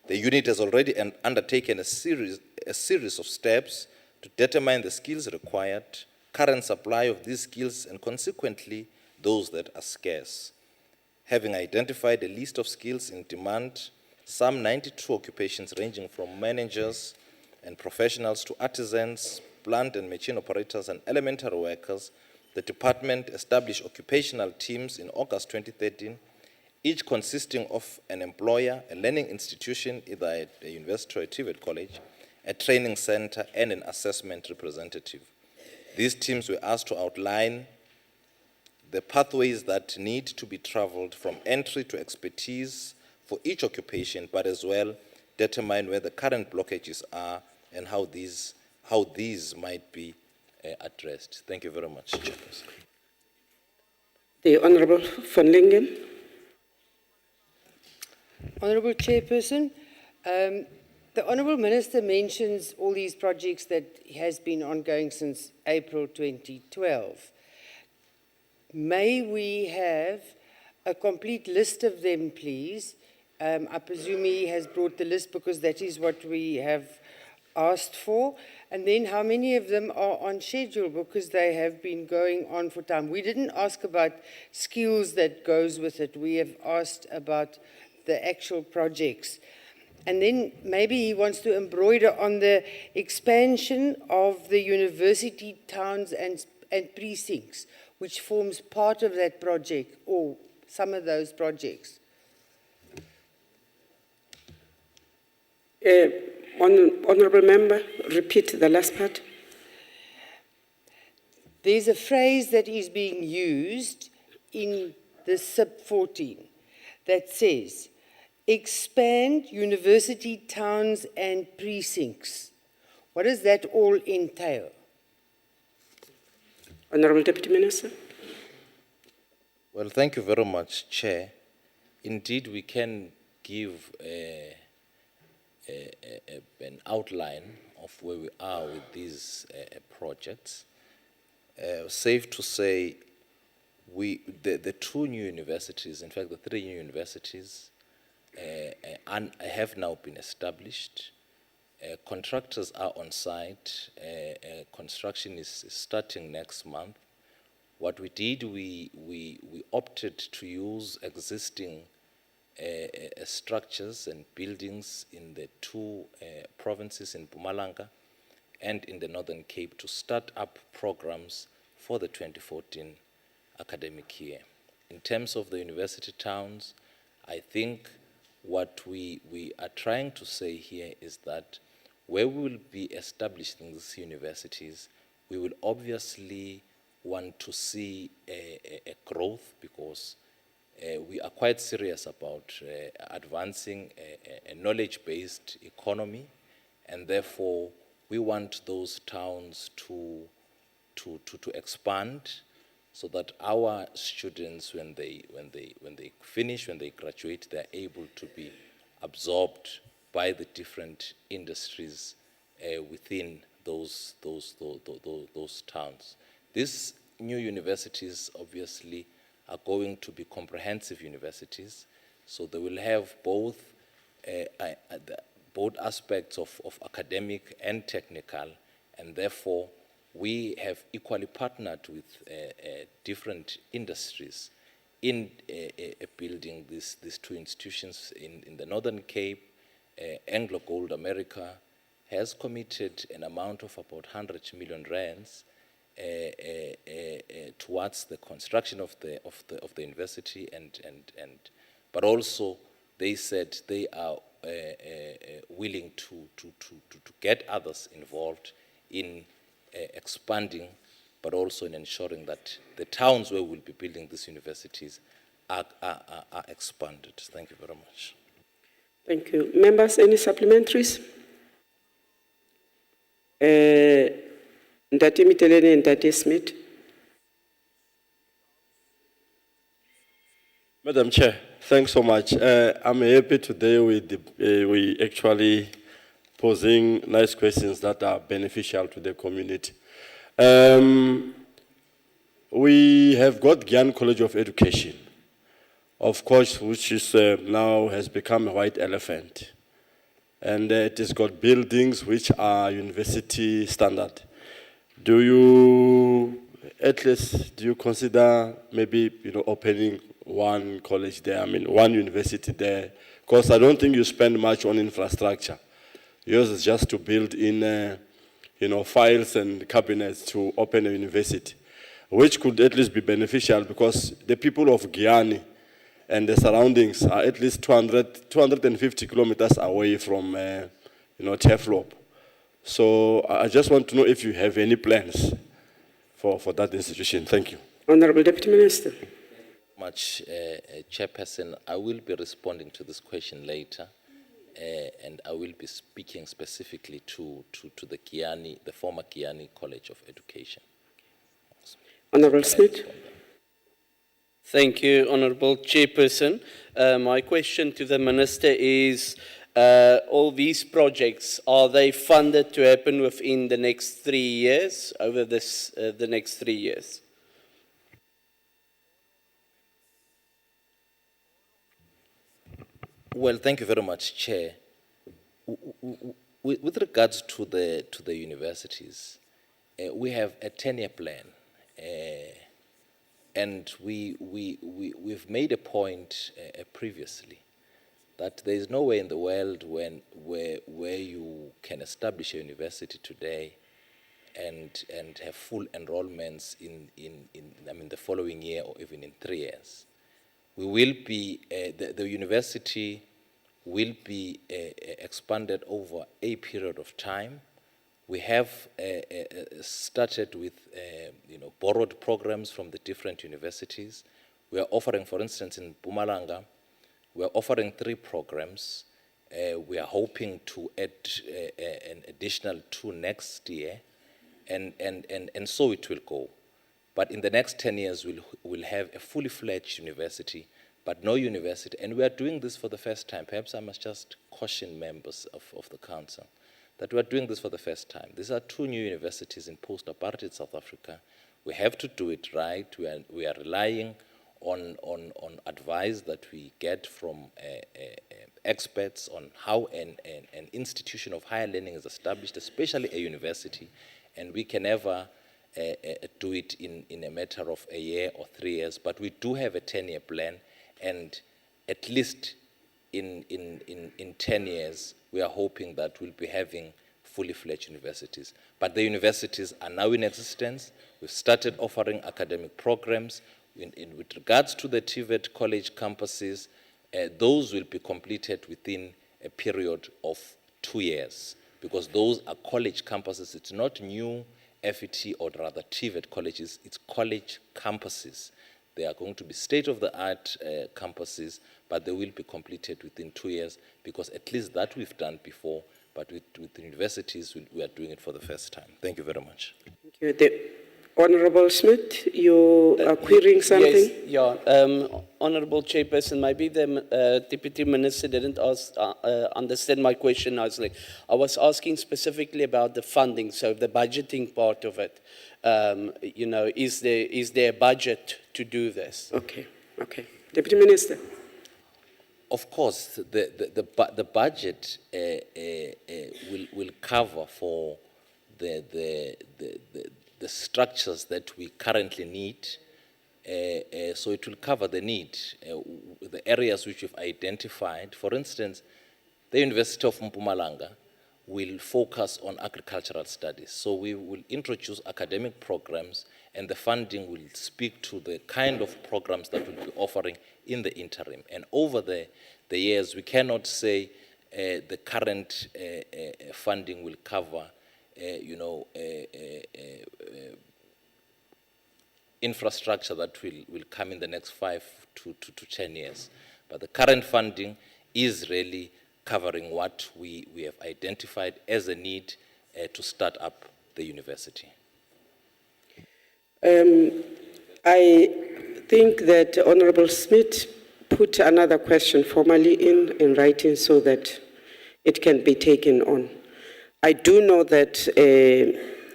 The unit has already undertaken a series of steps to determine the skills required, current supply of these skills, and consequently, those that are scarce. Having identified a list of skills in demand, some 92 occupations ranging from managers and professionals to artisans, plant and machine operators, and elementary workers, the department established occupational teams in August 2013, each consisting of an employer, a learning institution, either at a university or a TVET college, a training center, and an assessment representative. These teams were asked to outline the pathways that need to be traveled from entry to expertise for each occupation, but as well determine where the current blockages are and how these might be addressed. Thank you very much, Chairperson. The Honorable van Lingen. Honourable Chairperson, the Honourable Minister mentions all these projects that has been ongoing since April 2012. May we have a complete list of them, please? I presume he has brought the list because that is what we have asked for. And then how many of them are on schedule because they have been going on for time. We didn't ask about skills that goes with it. We have asked about the actual projects. And then maybe he wants to embroider on the expansion of the university towns and precincts, which forms part of that project, or some of those projects. Honourable Member, repeat the last part. There's a phrase that is being used in the SIP 14 that says, expand university towns and precincts. What does that all entail? Honourable Deputy Minister. Well, thank you very much, Chair. Indeed, we can give an outline of where we are with these projects. Safe to say, the two new universities, in fact, the three new universities, have now been established. Contractors are on site. Construction is starting next month. What we did, we opted to use existing structures and buildings in the two provinces in Mpumalanga and in the Northern Cape to start up programs for the 2014 academic year. In terms of the university towns, I think what we are trying to say here is that where we will be establishing these universities, we will obviously want to see a growth, because we are quite serious about advancing a knowledge-based economy, and therefore we want those towns to expand, so that our students, when they finish, when they graduate, they're able to be absorbed by the different industries within those towns. These new universities obviously are going to be comprehensive universities, so they will have both aspects of academic and technical, and therefore we have equally partnered with different industries in building these two institutions. In the Northern Cape, Anglo Gold America has committed an amount of about 100 million rands towards the construction of the university, but also they said they are willing to get others involved in expanding, but also in ensuring that the towns where we'll be building these universities are expanded. Thank you very much. Thank you. Members, any supplementaries? Ndati Mitelene and Ndati Smith. Madam Chair, thanks so much. I'm happy today we actually posing nice questions that are beneficial to the community. We have got Gyan College of Education, of course, which is now has become a white elephant. And it has got buildings which are university standard. Do you consider maybe opening one college there, one university there? Because I don't think you spend much on infrastructure. Yours is just to build in, files and cabinets to open a university, which could at least be beneficial, because the people of Guyana and the surroundings are at least 250 kilometers away from, Teflop. So I just want to know if you have any plans for that institution. Thank you. Honourable Deputy Minister. Much, Chairperson. I will be responding to this question later. And I will be speaking specifically to the former Kiani College of Education. Honourable Smith. Thank you, Honourable Chairperson. My question to the Minister is, all these projects, are they funded to happen within the next 3 years, over the next 3 years? Well, thank you very much, Chair. With regards to the universities, we have a 10-year plan, and we've made a point previously that there is nowhere in the world where you can establish a university today and have full enrollments in the following year or even in 3 years. We will be, the university will be expanded over a period of time. We have started with borrowed programs from the different universities. We are offering, for instance, in Mpumalanga, we are offering 3 programs. We are hoping to add an additional 2 next year, and so it will go. But in the next 10 years, we'll have a fully fledged university, but no university. And we are doing this for the first time. Perhaps I must just caution members of the council that we are doing this for the first time. These are 2 new universities in post-apartheid South Africa. We have to do it right. We are relying on advice that we get from experts on how an institution of higher learning is established, especially a university, and we can never do it in a matter of a year or 3 years, but we do have a 10-year plan, and at least in 10 years, we are hoping that we'll be having fully fledged universities. But the universities are now in existence. We've started offering academic programs. With regards to the TVET college campuses, those will be completed within a period of 2 years, because those are college campuses. It's not new FET or rather TVET colleges, it's college campuses. They are going to be state-of-the-art campuses, but they will be completed within 2 years, because at least that we've done before, but with the universities, we are doing it for the first time. Thank you very much. Thank you. The Honorable Smith, you are querying something? Yes, yeah. Honorable Chairperson, maybe the Deputy Minister didn't understand my question nicely. I was asking specifically about the funding, so the budgeting part of it. Is there a budget to do this? Okay. Deputy Minister. Of course, the budget will cover for the structures that we currently need. So it will cover the need, the areas which we've identified. For instance, the University of Mpumalanga will focus on agricultural studies. So we will introduce academic programs, and the funding will speak to the kind of programs that we'll be offering in the interim. And over the years, we cannot say the current funding will cover infrastructure that will come in the next 5 to 10 years. But the current funding is really covering what we have identified as a need to start up the university. I think that Honorable Smith put another question formally in writing so that it can be taken on. I do know that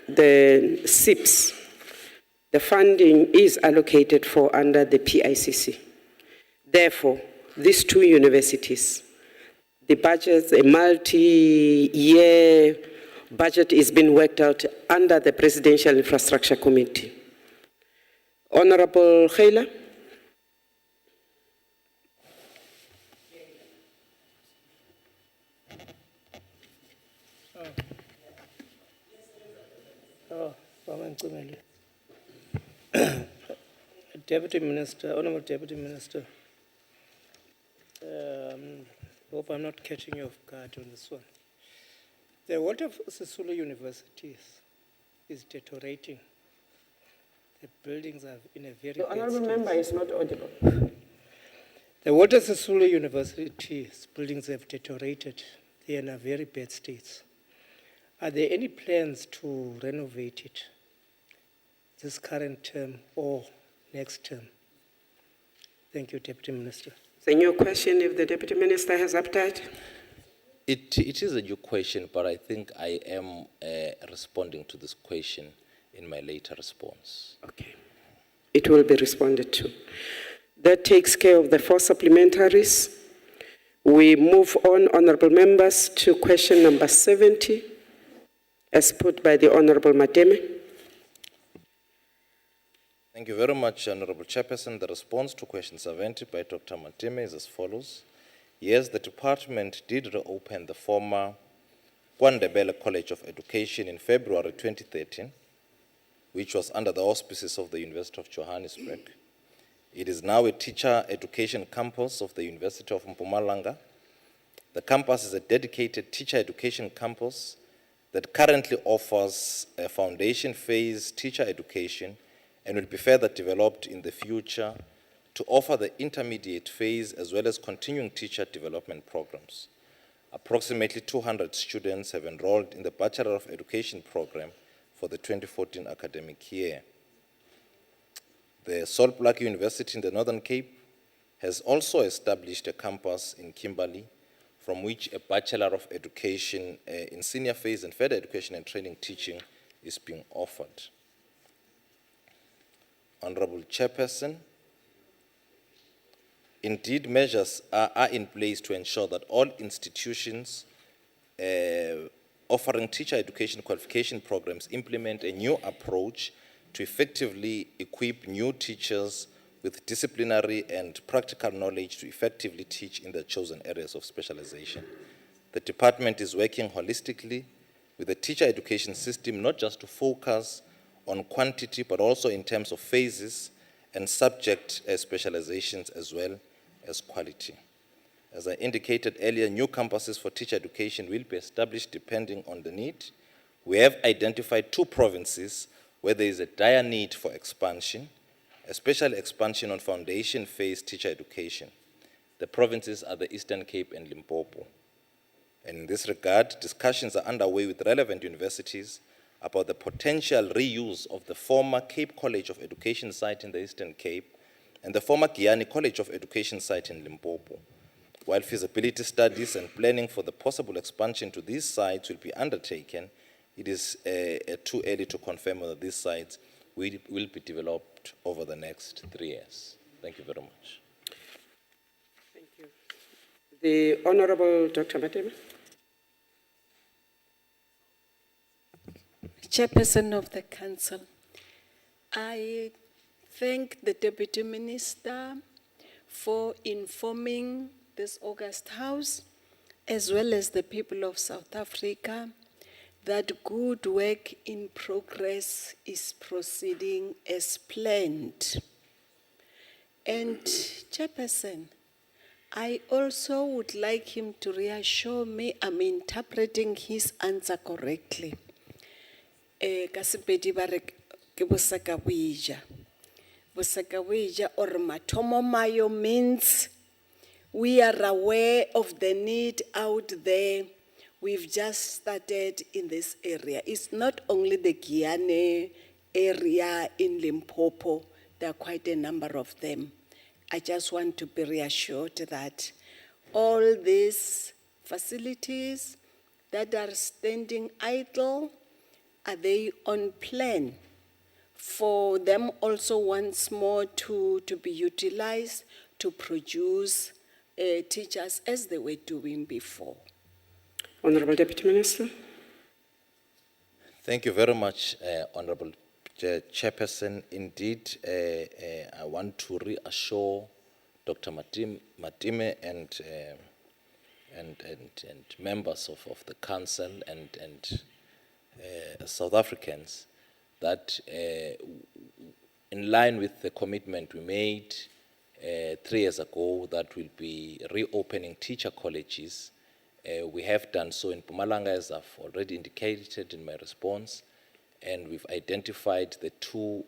the SIPs, the funding is allocated for under the PICC. Therefore, these 2 universities, the budget, a multi-year budget is being worked out under the Presidential Infrastructure Committee. Honorable Khaila. Deputy Minister, Honorable Deputy Minister, hope I'm not catching you off guard on this one. The water of Sisulu University is deteriorating. The buildings are in a very The bad honourable state. member is not audible. The water of Sisulu University's buildings have deteriorated. They are in a very bad state. Are there any plans to renovate it this current term or next term? Thank you, Deputy Minister. The new question, if the Deputy Minister has appetite. It is a new question, but I think I am responding to this question in my later response. Okay. It will be responded to. That takes care of the 4 supplementaries. We move on, honourable members, to question number 70, as put by the Honourable Mateme. Thank you very much, Honorable Chairperson. The response to question 70 by Dr. Mateme is as follows. Yes, the department did reopen the former Kwandebele College of Education in February 2013, which was under the auspices of the University of Johannesburg. It is now a teacher education campus of the University of Mpumalanga. The campus is a dedicated teacher education campus that currently offers a foundation phase teacher education and will be further developed in the future to offer the intermediate phase as well as continuing teacher development programs. Approximately 200 students have enrolled in the Bachelor of Education program for the 2014 academic year. The Sol Plaatje University in the Northern Cape has also established a campus in Kimberley from which a Bachelor of Education in senior phase and further education and training teaching is being offered. Honorable Chairperson, indeed measures are in place to ensure that all institutions offering teacher education qualification programs implement a new approach to effectively equip new teachers with disciplinary and practical knowledge to effectively teach in their chosen areas of specialization. The department is working holistically with the teacher education system, not just to focus on quantity, but also in terms of phases and subject specializations as well as quality. As I indicated earlier, new campuses for teacher education will be established depending on the need. We have identified 2 provinces where there is a dire need for expansion, especially expansion on foundation phase teacher education. The provinces are the Eastern Cape and Limpopo. And in this regard, discussions are underway with relevant universities about the potential reuse of the former Cape College of Education site in the Eastern Cape and the former Giyani College of Education site in Limpopo. While feasibility studies and planning for the possible expansion to these sites will be undertaken, it is too early to confirm whether these sites will be developed over the next 3 years. Thank you very much. Thank you. The Honorable Dr. Matema. Chairperson of the Council, I thank the Deputy Minister for informing this August House, as well as the people of South Africa, that good work in progress is proceeding as planned. And Chairperson, I also would like him to reassure me I'm interpreting his answer correctly. Kasipedi bare ke bosakawija. Bosakawija or matomo mayo means we are aware of the need out there. We've just started in this area. It's not only the Giyani area in Limpopo, there are quite a number of them. I just want to be reassured that all these facilities that are standing idle, are they on plan for them also once more to be utilized to produce teachers as they were doing before? Honorable Deputy Minister. Thank you very much, Honorable Chairperson. Indeed, I want to reassure Dr. Matime and members of the Council and South Africans that in line with the commitment we made 3 years ago that we'll be reopening teacher colleges, we have done so in Mpumalanga, as I've already indicated in my response, and we've identified the 2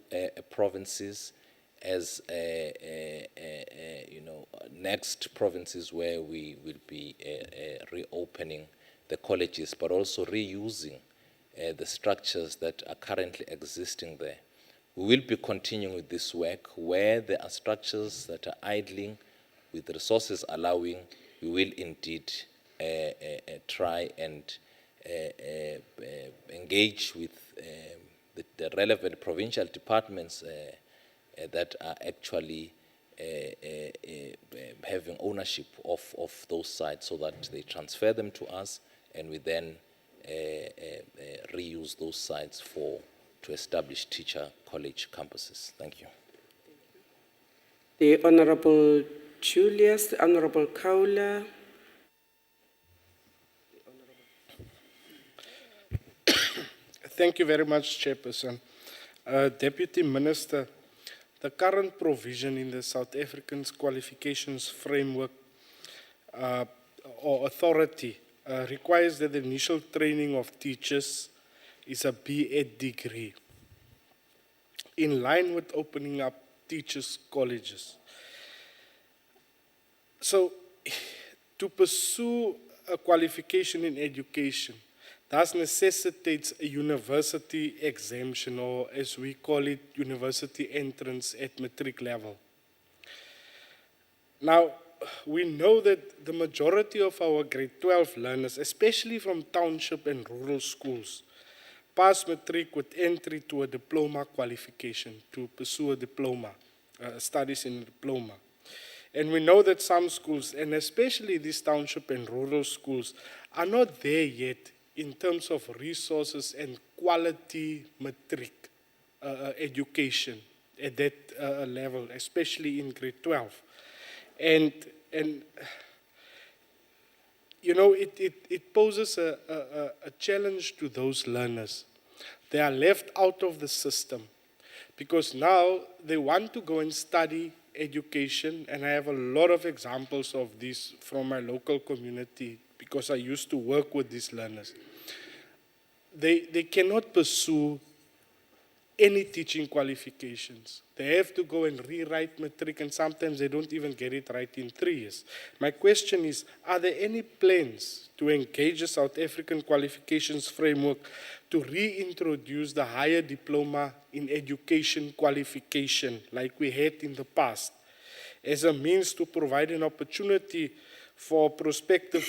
provinces as next provinces where we will be reopening the colleges, but also reusing the structures that are currently existing there. We will be continuing with this work where there are structures that are idling with resources allowing. We will indeed try and engage with the relevant provincial departments that are actually having ownership of those sites so that they transfer them to us and we then reuse those sites to establish teacher college campuses. Thank you. The Honorable Julius, the Honorable Kaula. Thank you very much, Chairperson. Deputy Minister, the current provision in the South African qualifications framework or authority requires that the initial training of teachers is a B.Ed degree, in line with opening up teachers' colleges. So, to pursue a qualification in education, thus necessitates a university exemption, or as we call it, university entrance at matric level. Now, we know that the majority of our grade 12 learners, especially from township and rural schools, pass matric with entry to a diploma qualification, to pursue a diploma, studies in a diploma. And we know that some schools, and especially these township and rural schools, are not there yet in terms of resources and quality matric education at that level, especially in grade 12. And you know, it poses a challenge to those learners. They are left out of the system because now they want to go and study education, and I have a lot of examples of this from my local community because I used to work with these learners. They cannot pursue any teaching qualifications. They have to go and rewrite matric, and sometimes they don't even get it right in 3 years. My question is, are there any plans to engage the South African qualifications framework to reintroduce the higher diploma in education qualification like we had in the past, as a means to provide an opportunity for prospective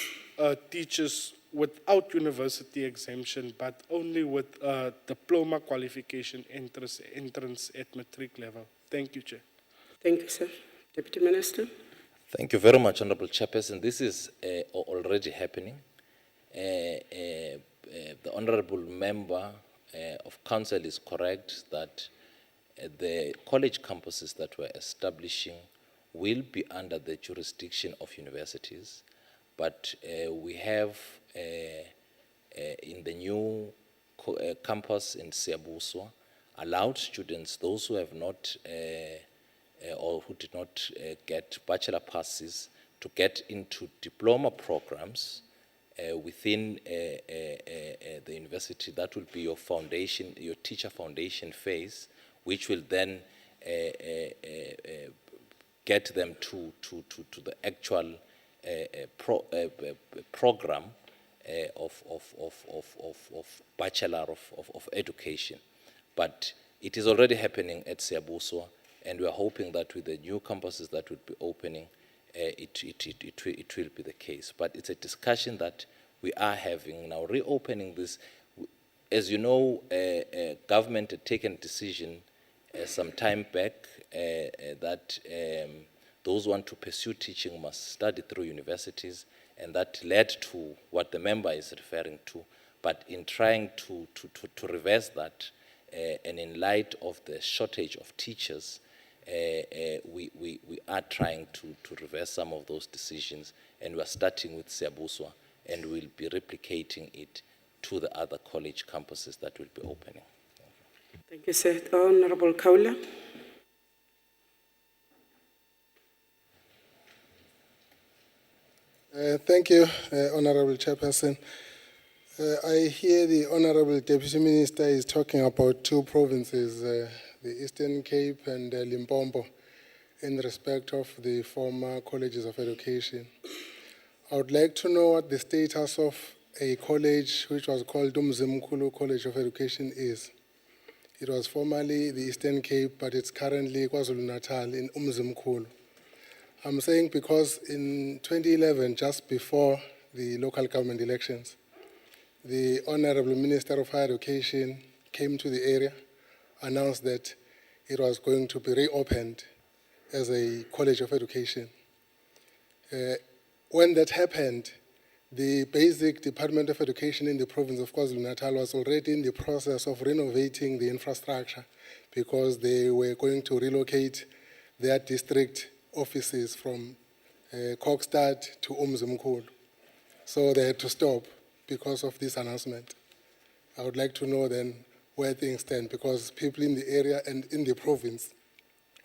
teachers without university exemption, but only with diploma qualification entrance at matric level? Thank you, Chair. Thank you, sir. Deputy Minister. Thank you very much, Honorable Chairperson. This is already happening. The Honorable Member of Council is correct that the college campuses that we're establishing will be under the jurisdiction of universities, but we have in the new campus in Siabuswa allowed students, those who have not or who did not get bachelor passes, to get into diploma programs within the university. That will be your foundation, your teacher foundation phase, which will then get them to the actual program of Bachelor of Education. But it is already happening at Siabuswa, and we are hoping that with the new campuses that will be opening, it will be the case. But it's a discussion that we are having now. Reopening this, as you know, government had taken a decision some time back that those who want to pursue teaching must study through universities, and that led to what the member is referring to. But in trying to reverse that, and in light of the shortage of teachers, we are trying to reverse some of those decisions, and we are starting with Siabuswa, and we'll be replicating it to the other college campuses that will be opening. Thank you, sir. Honorable Kaula. Thank you, Honorable Chairperson. I hear the Honorable Deputy Minister is talking about two provinces, the Eastern Cape and Limpopo, in respect of the former colleges of education. I would like to know what the status of a college which was called Umzimkhulu College of Education is. It was formerly the Eastern Cape, but it's currently KwaZulu-Natal in Umzimkhulu. I'm saying because in 2011, just before the local government elections, the Honorable Minister of Higher Education came to the area, announced that it was going to be reopened as a college of education. When that happened, the basic Department of Education in the province of KwaZulu-Natal was already in the process of renovating the infrastructure because they were going to relocate their district offices from Kokstad to Umzimkhulu. So they had to stop because of this announcement. I would like to know then where things stand, because people in the area and in the province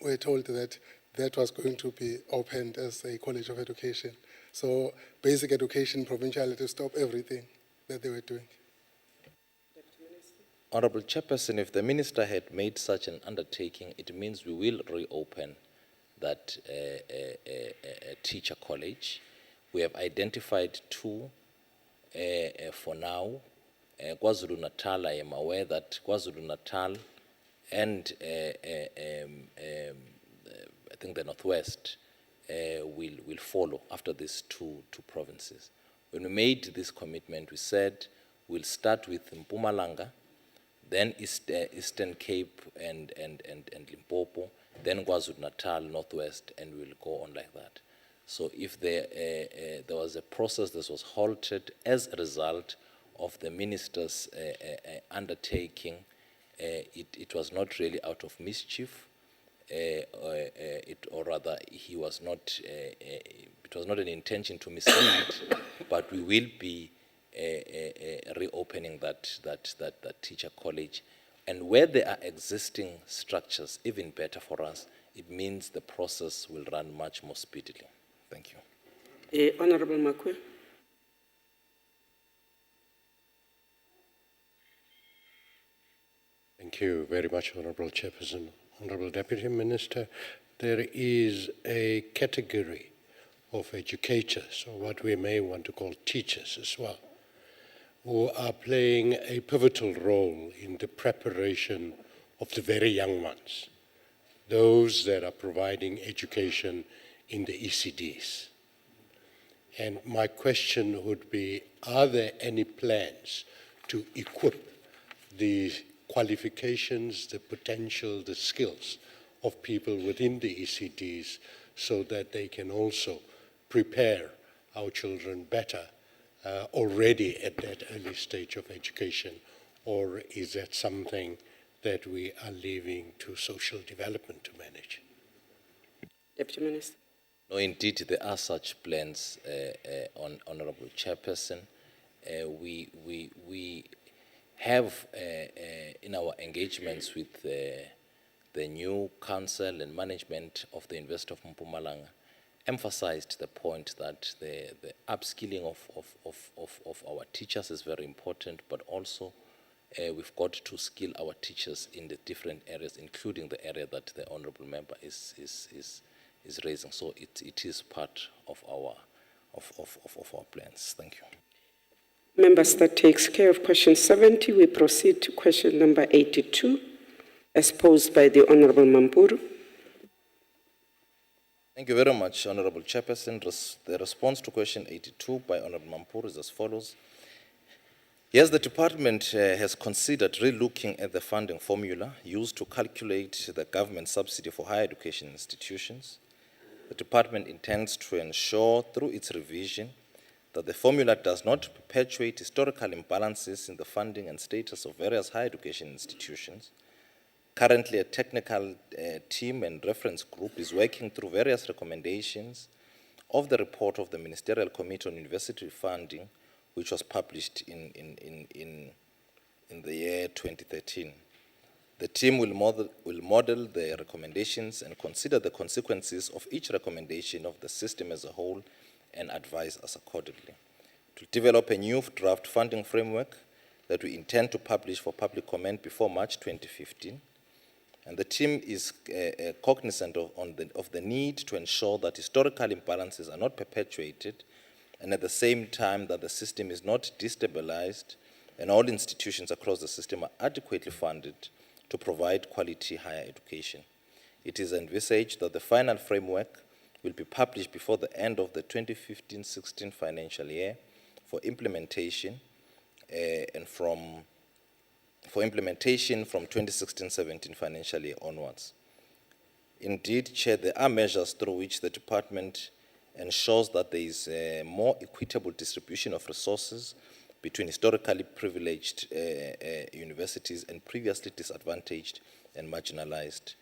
were told that that was going to be opened as a college of education. So basic education provinciality stop everything that they were doing. Honorable Chairperson, if the Minister had made such an undertaking, it means we will reopen that teacher college. We have identified two for now. KwaZulu-Natal, I am aware that KwaZulu-Natal and I think the Northwest will follow after these two provinces. When we made this commitment, we said we'll start with Mpumalanga, then Eastern Cape and Limpopo, then KwaZulu-Natal, Northwest, and we'll go on like that. So if there was a process that was halted as a result of the minister's undertaking, it was not really out of mischief, or rather he was not, it was not an intention to mislead, but we will be reopening that teacher college. And where there are existing structures, even better for us, it means the process will run much more speedily. Thank you. Honorable Makwe. Thank you very much, Honorable Chairperson. Honorable Deputy Minister, there is a category of educators, or what we may want to call teachers as well, who are playing a pivotal role in the preparation of the very young ones, those that are providing education in the ECDs. And my question would be, are there any plans to equip the qualifications, the potential, the skills of people within the ECDs so that they can also prepare our children better already at that early stage of education? Or is that something that we are leaving to social development to manage? Deputy Minister. No, indeed, there are such plans, Honorable Chairperson. We have, in our engagements with the new council and management of the University of Mpumalanga, emphasized the point that the upskilling of our teachers is very important, but also we've got to skill our teachers in the different areas, including the area that the honorable member is raising. So it is part of our plans. Thank you. Members, that takes care of question 70. We proceed to question number 82, as posed by the Honorable Mampuru. Thank you very much, Honorable Chairperson. The response to question 82 by Honorable Mampuru is as follows. Yes, the department has considered relooking at the funding formula used to calculate the government subsidy for higher education institutions. The department intends to ensure through its revision that the formula does not perpetuate historical imbalances in the funding and status of various higher education institutions. Currently, a technical team and reference group is working through various recommendations of the report of the Ministerial Committee on University Funding, which was published in the year 2013. The team will model the recommendations and consider the consequences of each recommendation of the system as a whole and advise us accordingly. To develop a new draft funding framework that we intend to publish for public comment before March 2015. And the team is cognizant of the need to ensure that historical imbalances are not perpetuated, and at the same time that the system is not destabilized and all institutions across the system are adequately funded to provide quality higher education. It is envisaged that the final framework will be published before the end of the 2015-16 financial year for implementation from 2016-17 financial year onwards. Indeed, Chair, there are measures through which the department ensures that there is a more equitable distribution of resources between historically privileged universities and previously disadvantaged and marginalized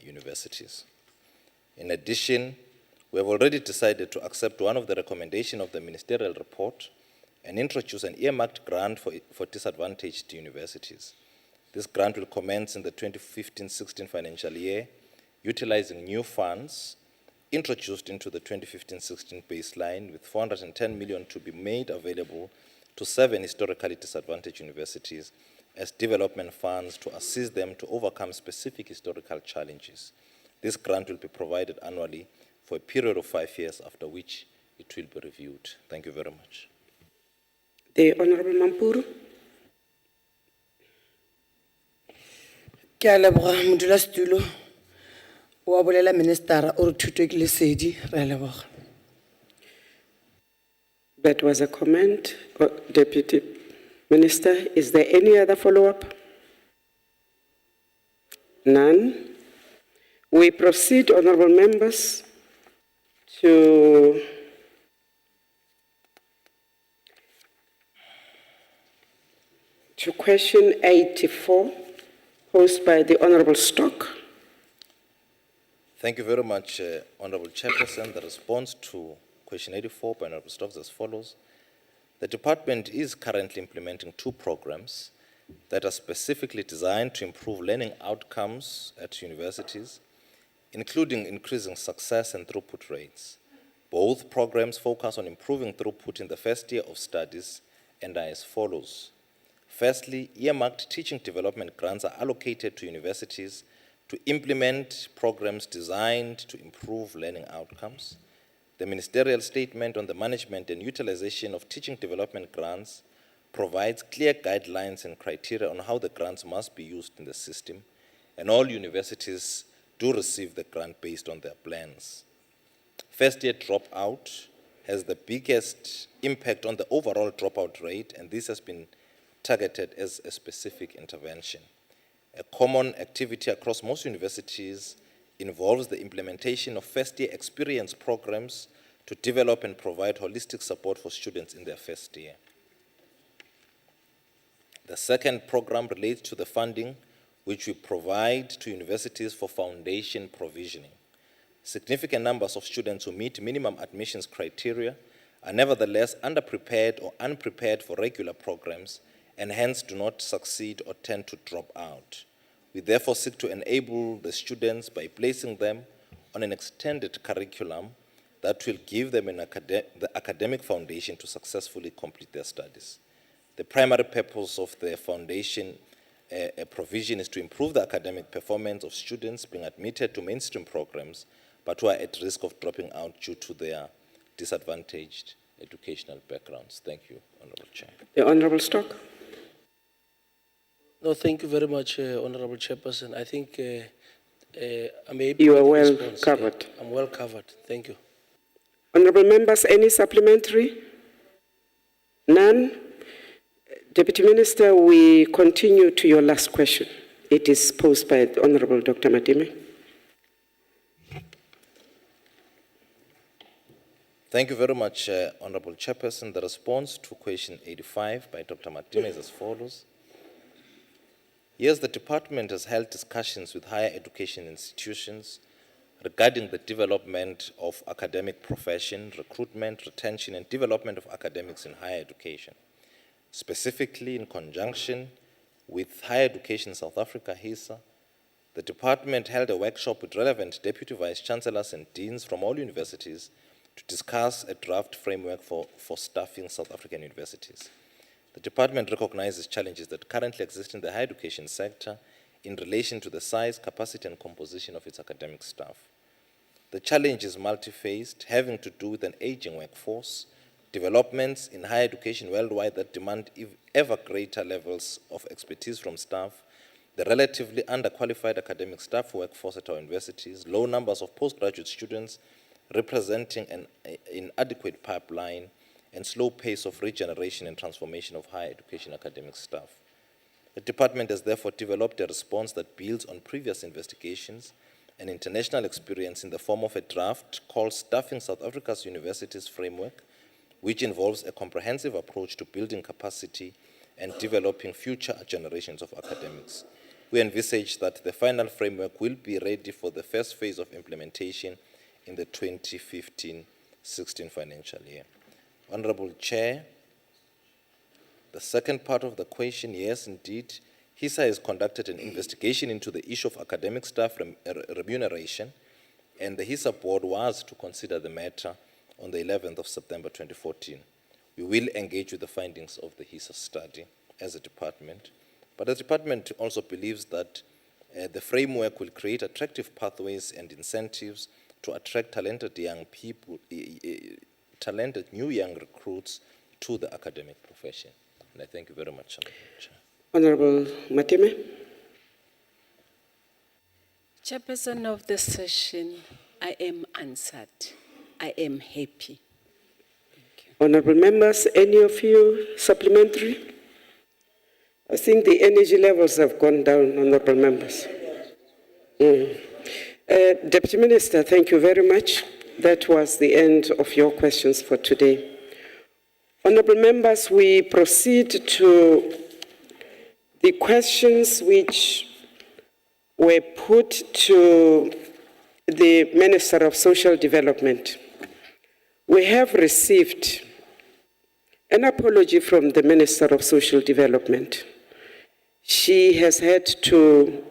universities. In addition, we have already decided to accept one of the recommendations of the ministerial report and introduce an earmarked grant for disadvantaged universities. This grant will commence in the 2015-16 financial year, utilizing new funds introduced into the 2015-16 baseline, with 410 million to be made available to 7 historically disadvantaged universities as development funds to assist them to overcome specific historical challenges. This grant will be provided annually for a period of 5 years, after which it will be reviewed. Thank you very much. The Honorable Mampuru. Ke a leboga modulasetulo wa bolela minister o re thuto ke lesedi re a leboga. That was a comment. Deputy Minister, is there any other follow-up? None. We proceed, honorable members, to question 84, posed by the Honorable Stock. Thank you very much, Honorable Chairperson. The response to question 84 by Honorable Stokes as follows. The department is currently implementing 2 programs that are specifically designed to improve learning outcomes at universities, including increasing success and throughput rates. Both programs focus on improving throughput in the first year of studies and are as follows. Firstly, earmarked teaching development grants are allocated to universities to implement programs designed to improve learning outcomes. The ministerial statement on the management and utilization of teaching development grants provides clear guidelines and criteria on how the grants must be used in the system, and all universities do receive the grant based on their plans. First-year dropout has the biggest impact on the overall dropout rate, and this has been targeted as a specific intervention. A common activity across most universities involves the implementation of first-year experience programs to develop and provide holistic support for students in their first year. The second program relates to the funding which we provide to universities for foundation provisioning. Significant numbers of students who meet minimum admissions criteria are nevertheless underprepared or unprepared for regular programs and hence do not succeed or tend to drop out. We therefore seek to enable the students by placing them on an extended curriculum that will give them the academic foundation to successfully complete their studies. The primary purpose of the foundation provision is to improve the academic performance of students being admitted to mainstream programs, but who are at risk of dropping out due to their disadvantaged educational backgrounds. Thank you, Honorable Chair. The Honorable Stock. No, thank you very much, Honorable Chairperson. I think I'm able You to are well response. covered. I'm well covered. Thank you. Honorable members, any supplementary? None. Deputy Minister, we continue to your last question. It is posed by the Honorable Dr. Matime. Thank you very much, Honorable Chairperson. The response to question 85 by Dr. Matime is as follows. Yes, the department has held discussions with higher education institutions regarding the development of academic profession, recruitment, retention, and development of academics in higher education. Specifically, in conjunction with Higher Education South Africa, HISA, the department held a workshop with relevant deputy vice-chancellors and deans from all universities to discuss a draft framework for staffing South African universities. The department recognizes challenges that currently exist in the higher education sector in relation to the size, capacity, and composition of its academic staff. The challenge is multi-phased, having to do with an aging workforce, developments in higher education worldwide that demand ever greater levels of expertise from staff, the relatively underqualified academic staff workforce at our universities, low numbers of postgraduate students representing an inadequate pipeline, and slow pace of regeneration and transformation of higher education academic staff. The department has therefore developed a response that builds on previous investigations and international experience in the form of a draft called Staffing South Africa's Universities Framework, which involves a comprehensive approach to building capacity and developing future generations of academics. We envisage that the final framework will be ready for the first phase of implementation in the 2015-16 financial year. Honorable Chair, The second part of the question, yes, indeed, HISA has conducted an investigation into the issue of academic staff remuneration, and the HISA board was to consider the matter on the 11th of September 2014. We will engage with the findings of the HISA study as a department, but the department also believes that the framework will create attractive pathways and incentives to attract talented young people, talented new young recruits to the academic profession. And I thank you very much, Honorable Mateme. Chairperson of the session, I am answered. I am happy. Honorable members, any of you supplementary? I think the energy levels have gone down, honorable members. Deputy Minister, thank you very much. That was the end of your questions for today. Honorable members, we proceed to the questions which were put to the Minister of Social Development. We have received an apology from the Minister of Social Development. She has had to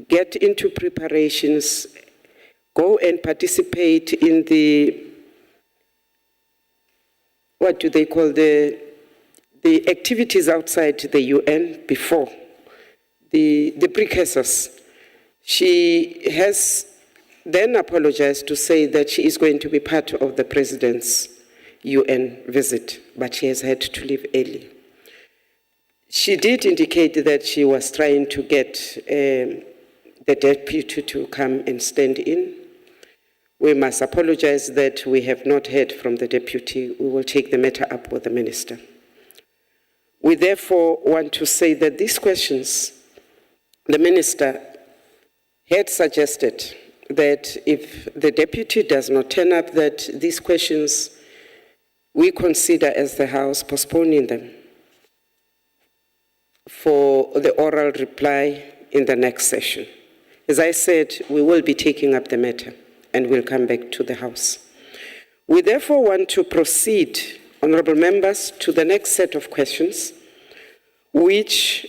get into preparations, go and participate in the, what do they call, the activities outside the UN before, the precursors. She has then apologized to say that she is going to be part of the President's UN visit, but she has had to leave early. She did indicate that she was trying to get the deputy to come and stand in. We must apologize that we have not heard from the deputy. We will take the matter up with the minister. We therefore want to say that these questions, the minister had suggested that if the deputy does not turn up, that these questions we consider as the House postponing them for the oral reply in the next session. As I said, we will be taking up the matter and we'll come back to the House. We therefore want to proceed, honorable members, to the next set of questions, which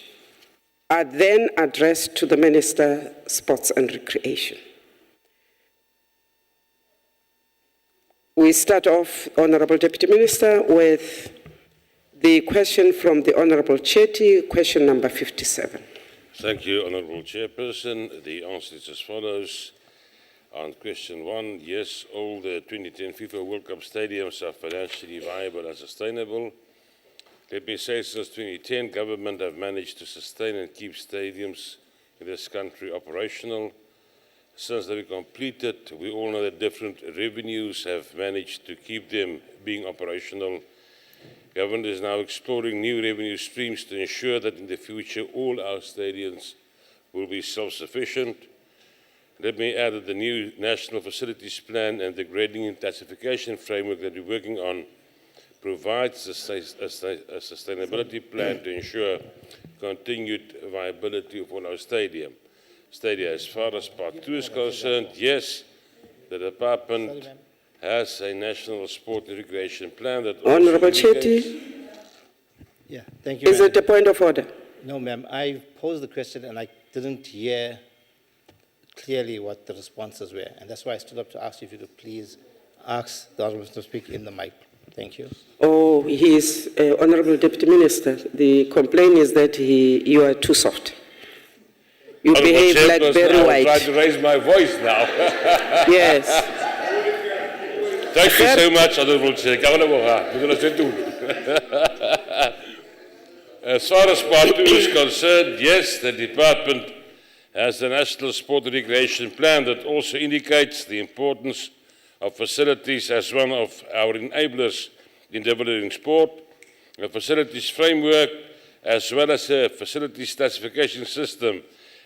are then addressed to the Minister of Sports and Recreation. We start off, Honorable Deputy Minister, with the question from the Honorable Chetty, question number 57. Thank you, Honorable Chairperson. The answer is as follows. On question 1, yes, all the 2010 FIFA World Cup stadiums are financially viable and sustainable. Let me say, since 2010, government have managed to sustain and keep stadiums in this country operational. Since they were completed, we all know that different revenues have managed to keep them being operational. Government is now exploring new revenue streams to ensure that in the future all our stadiums will be self-sufficient. Let me add that the new National Facilities Plan and the grading and classification framework that we're working on provides a sustainability plan to ensure continued viability of all our stadia. As far as part 2 is concerned, yes, the department has a national sport and recreation plan that Honorable Chetty. Yeah, thank you. Is it a point of order? No, ma'am. I posed the question and I didn't hear clearly what the responses were. And that's why I stood up to ask you if you could please ask the Honourable to speak in the mic. Thank you. Oh, he is, Honourable Deputy Minister. The complaint is that you are too soft. You behave like very white. I'm trying to raise my voice now. Yes. Thank you so much, Honourable Chair. As far as part 2 is concerned, yes, the department has a national sport and recreation plan that also indicates the importance of facilities as one of our enablers in developing sport. A facilities framework as well as a facilities classification system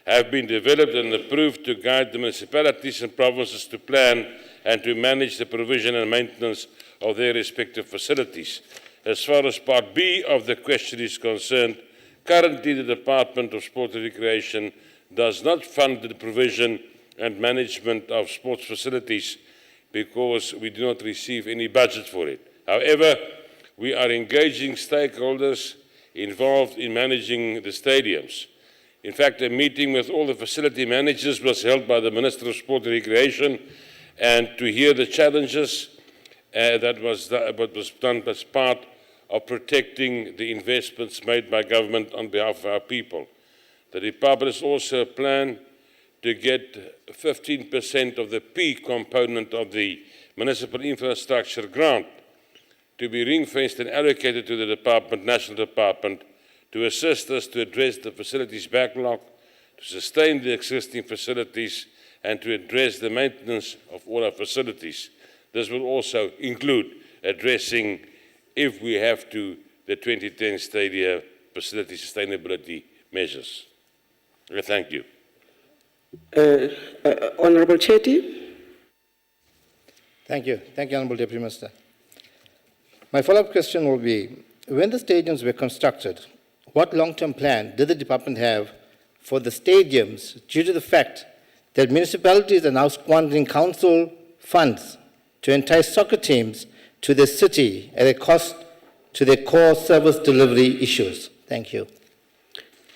have been developed and approved to guide the municipalities and provinces to plan and to manage the provision and maintenance of their respective facilities. As far as part B of the question is concerned, currently the Department of Sport and Recreation does not fund the provision and management of sports facilities because we do not receive any budget for it. However, we are engaging stakeholders involved in managing the stadiums. In fact, a meeting with all the facility managers was held by the Minister of Sport and Recreation, and to hear the challenges that was done as part of protecting the investments made by government on behalf of our people. The Department has also planned to get 15% of the P component of the municipal infrastructure grant to be ring-fenced and allocated to the department, national department, to assist us to address the facilities backlog, to sustain the existing facilities, and to address the maintenance of all our facilities. This will also include addressing, if we have to, the 2010 Stadia facility sustainability measures. Thank you. Honorable Chetty. Thank you. Thank you, Honorable Deputy Minister. My follow-up question will be, when the stadiums were constructed, what long-term plan did the department have for the stadiums due to the fact that municipalities are now squandering council funds to entice soccer teams to the city at a cost to their core service delivery issues? Thank you.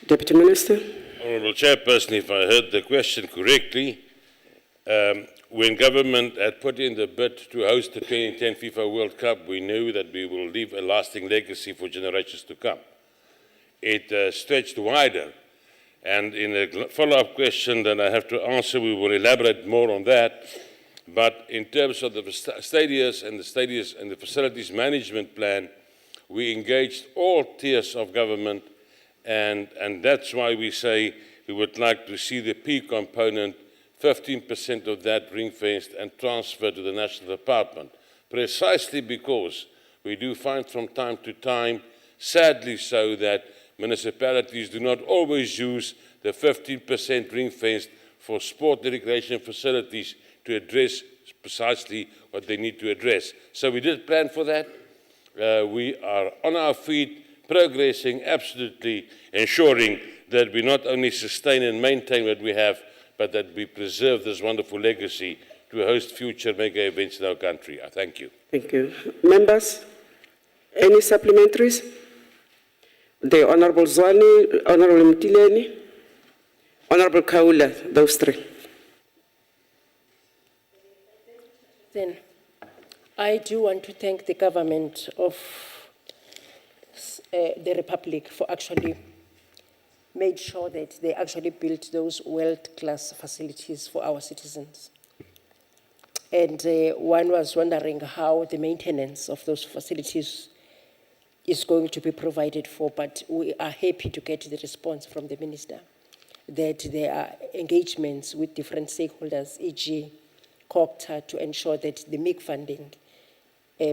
Deputy Minister. Honourable Chairperson, if I heard the question correctly, when government had put in the bid to host the 2010 FIFA World Cup, we knew that we will leave a lasting legacy for generations to come. It stretched wider, and in a follow-up question that I have to answer, we will elaborate more on that. But in terms of the stadiums and the facilities management plan, we engaged all tiers of government, and that's why we say we would like to see the P component, 15% of that ring-fenced and transferred to the national department, precisely because we do find from time to time, sadly so, that municipalities do not always use the 15% ring-fenced for sport and recreation facilities to address precisely what they need to address. So we did plan for that. We are on our feet, progressing, absolutely ensuring that we not only sustain and maintain what we have, but that we preserve this wonderful legacy to host future mega events in our country. I thank you. Thank you. Members, any supplementaries? The Honourable Zwani, Honourable Mtileni, Honourable Kaula, those three. Then, I do want to thank the government of the Republic for actually made sure that they actually built those world-class facilities for our citizens. And one was wondering how the maintenance of those facilities is going to be provided for, but we are happy to get the response from the minister that there are engagements with different stakeholders, e.g. COCTA, to ensure that the MIG funding,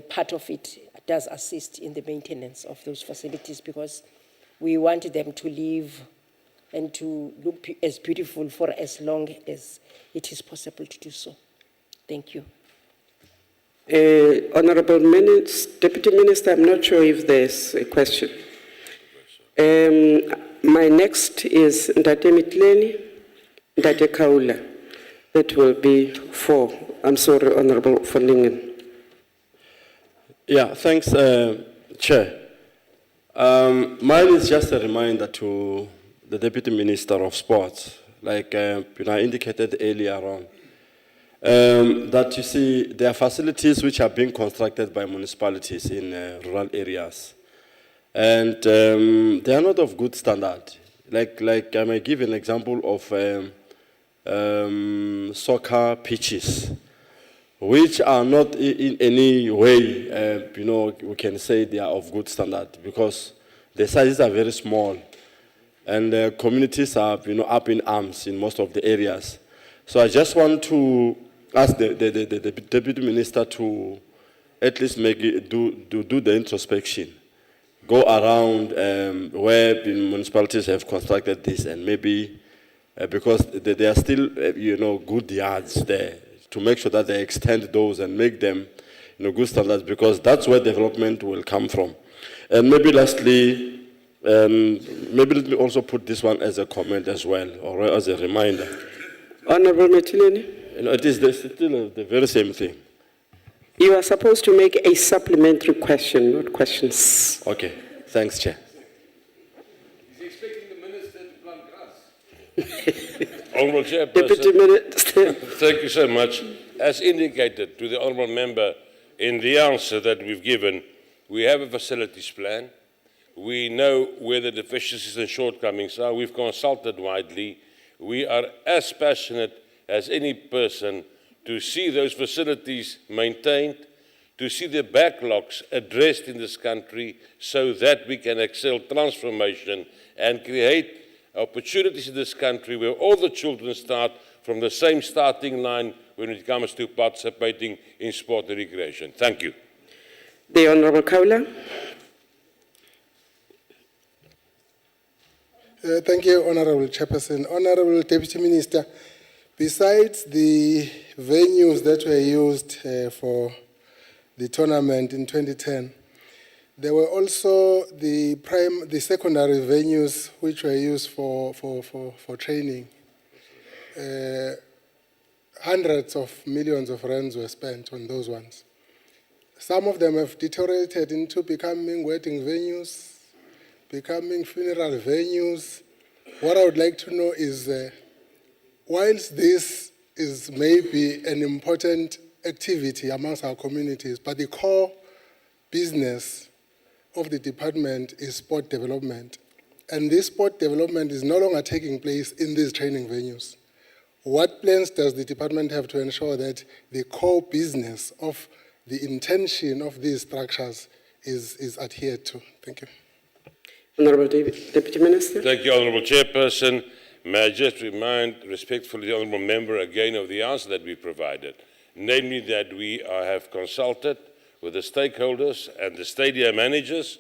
part of it does assist in the maintenance of those facilities, because we want them to live and to look as beautiful for as long as it is possible to do so. Thank you. Honourable Deputy Minister, I'm not sure if there's a question. My next is Ndate Mitleni, Ndate Kaula. That will be 4. I'm sorry, Honourable Fundingen. Yeah, thanks, Chair. Mine is just a reminder to the Deputy Minister of Sports, like I indicated earlier on, that you see there are facilities which are being constructed by municipalities in rural areas, and they are not of good standard. Like I may give an example of soccer pitches, which are not in any way, we can say they are of good standard, because the sizes are very small, and communities are, up in arms in most of the areas. So I just want to ask the Deputy Minister to at least do the introspection, go around where the municipalities have constructed this, and maybe because there are still, good yards there, to make sure that they extend those and make them, good standards, because that's where development will come from. And maybe lastly, maybe let me also put this one as a comment as well, or as a reminder. Honourable Metileni. It is still the very same thing. You are supposed to make a supplementary question, not questions. Okay, thanks, Chair. Honourable Chairperson, Deputy Minister. thank you so much. As indicated to the Honourable Member in the answer that we've given, we have a facilities plan. We know where the deficiencies and shortcomings are. We've consulted widely. We are as passionate as any person to see those facilities maintained, to see the backlogs addressed in this country so that we can excel transformation and create opportunities in this country where all the children start from the same starting line when it comes to participating in sport and recreation. Thank you. The Honourable Kaula. Thank you, Honourable Chairperson. Honourable Deputy Minister, besides the venues that were used for the tournament in 2010, there were also the secondary venues which were used for training. Hundreds of millions of rands were spent on those ones. Some of them have deteriorated into becoming wedding venues, becoming funeral venues. What I would like to know is, whilst this is maybe an important activity amongst our communities, but the core business of the department is sport development. And this sport development is no longer taking place in these training venues. What plans does the department have to ensure that the core business of the intention of these structures is adhered to? Thank you. Honourable Deputy Minister. Thank you, Honourable Chairperson. May I just remind respectfully the Honourable Member again of the answer that we provided, namely that we have consulted with the stakeholders and the stadium managers.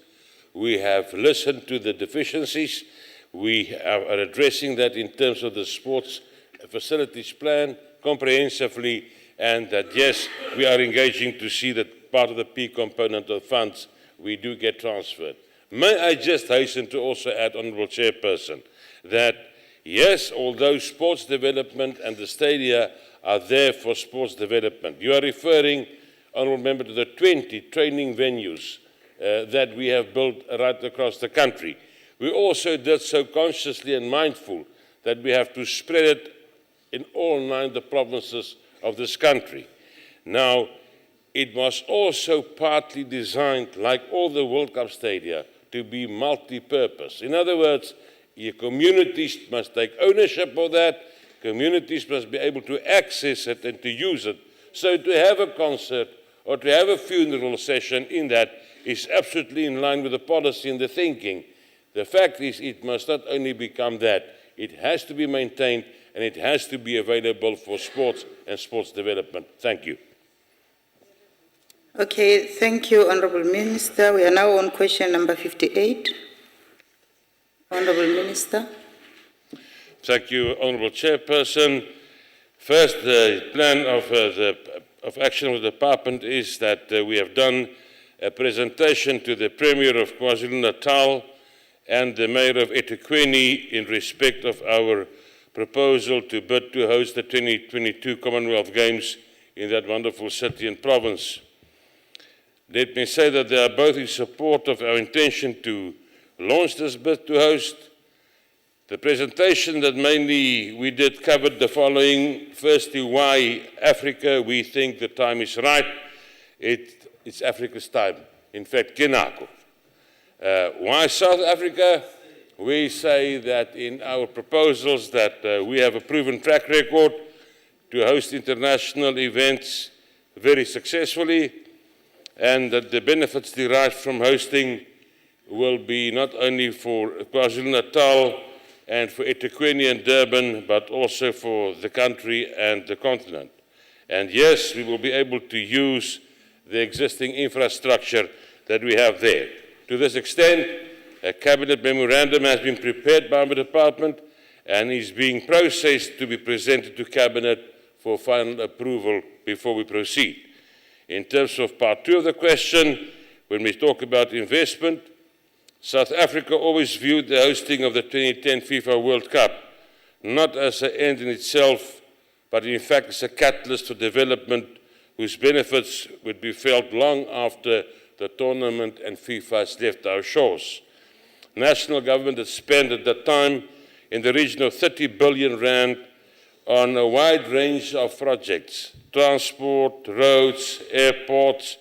We have listened to the deficiencies. We are addressing that in terms of the sports facilities plan comprehensively, and that, yes, we are engaging to see that part of the P component of funds we do get transferred. May I just hasten to also add, Honourable Chairperson, that yes, although sports development and the stadia are there for sports development, you are referring, Honourable Member, to the 20 training venues that we have built right across the country. We also did so consciously and mindful that we have to spread it in all 9 of the provinces of this country. Now, it was also partly designed, like all the World Cup stadia, to be multi-purpose. In other words, your communities must take ownership of that, communities must be able to access it and to use it. So to have a concert or to have a funeral session in that is absolutely in line with the policy and the thinking. The fact is, it must not only become that, it has to be maintained and it has to be available for sports and sports development. Thank you. Okay, thank you, Honourable Minister. We are now on question number 58. Honourable Minister. Thank you, Honourable Chairperson. First, the plan of action of the department is that we have done a presentation to the Premier of KwaZulu-Natal and the Mayor of eThekwini in respect of our proposal to bid to host the 2022 Commonwealth Games in that wonderful city and province. Let me say that they are both in support of our intention to launch this bid to host. The presentation that mainly we did covered the following. Firstly, why Africa? We think the time is right. It's Africa's time. In fact, Kinako. Why South Africa? We say that in our proposals that we have a proven track record to host international events very successfully, and that the benefits derived from hosting will be not only for KwaZulu-Natal and for eThekwini and Durban, but also for the country and the continent. And yes, we will be able to use the existing infrastructure that we have there. To this extent, a cabinet memorandum has been prepared by the department and is being processed to be presented to cabinet for final approval before we proceed. In terms of part 2 of the question, when we talk about investment, South Africa always viewed the hosting of the 2010 FIFA World Cup not as an end in itself, but in fact as a catalyst for development whose benefits would be felt long after the tournament and FIFA has left our shores. National government has spent at that time in the region of 30 billion rand on a wide range of projects: transport, roads, airports,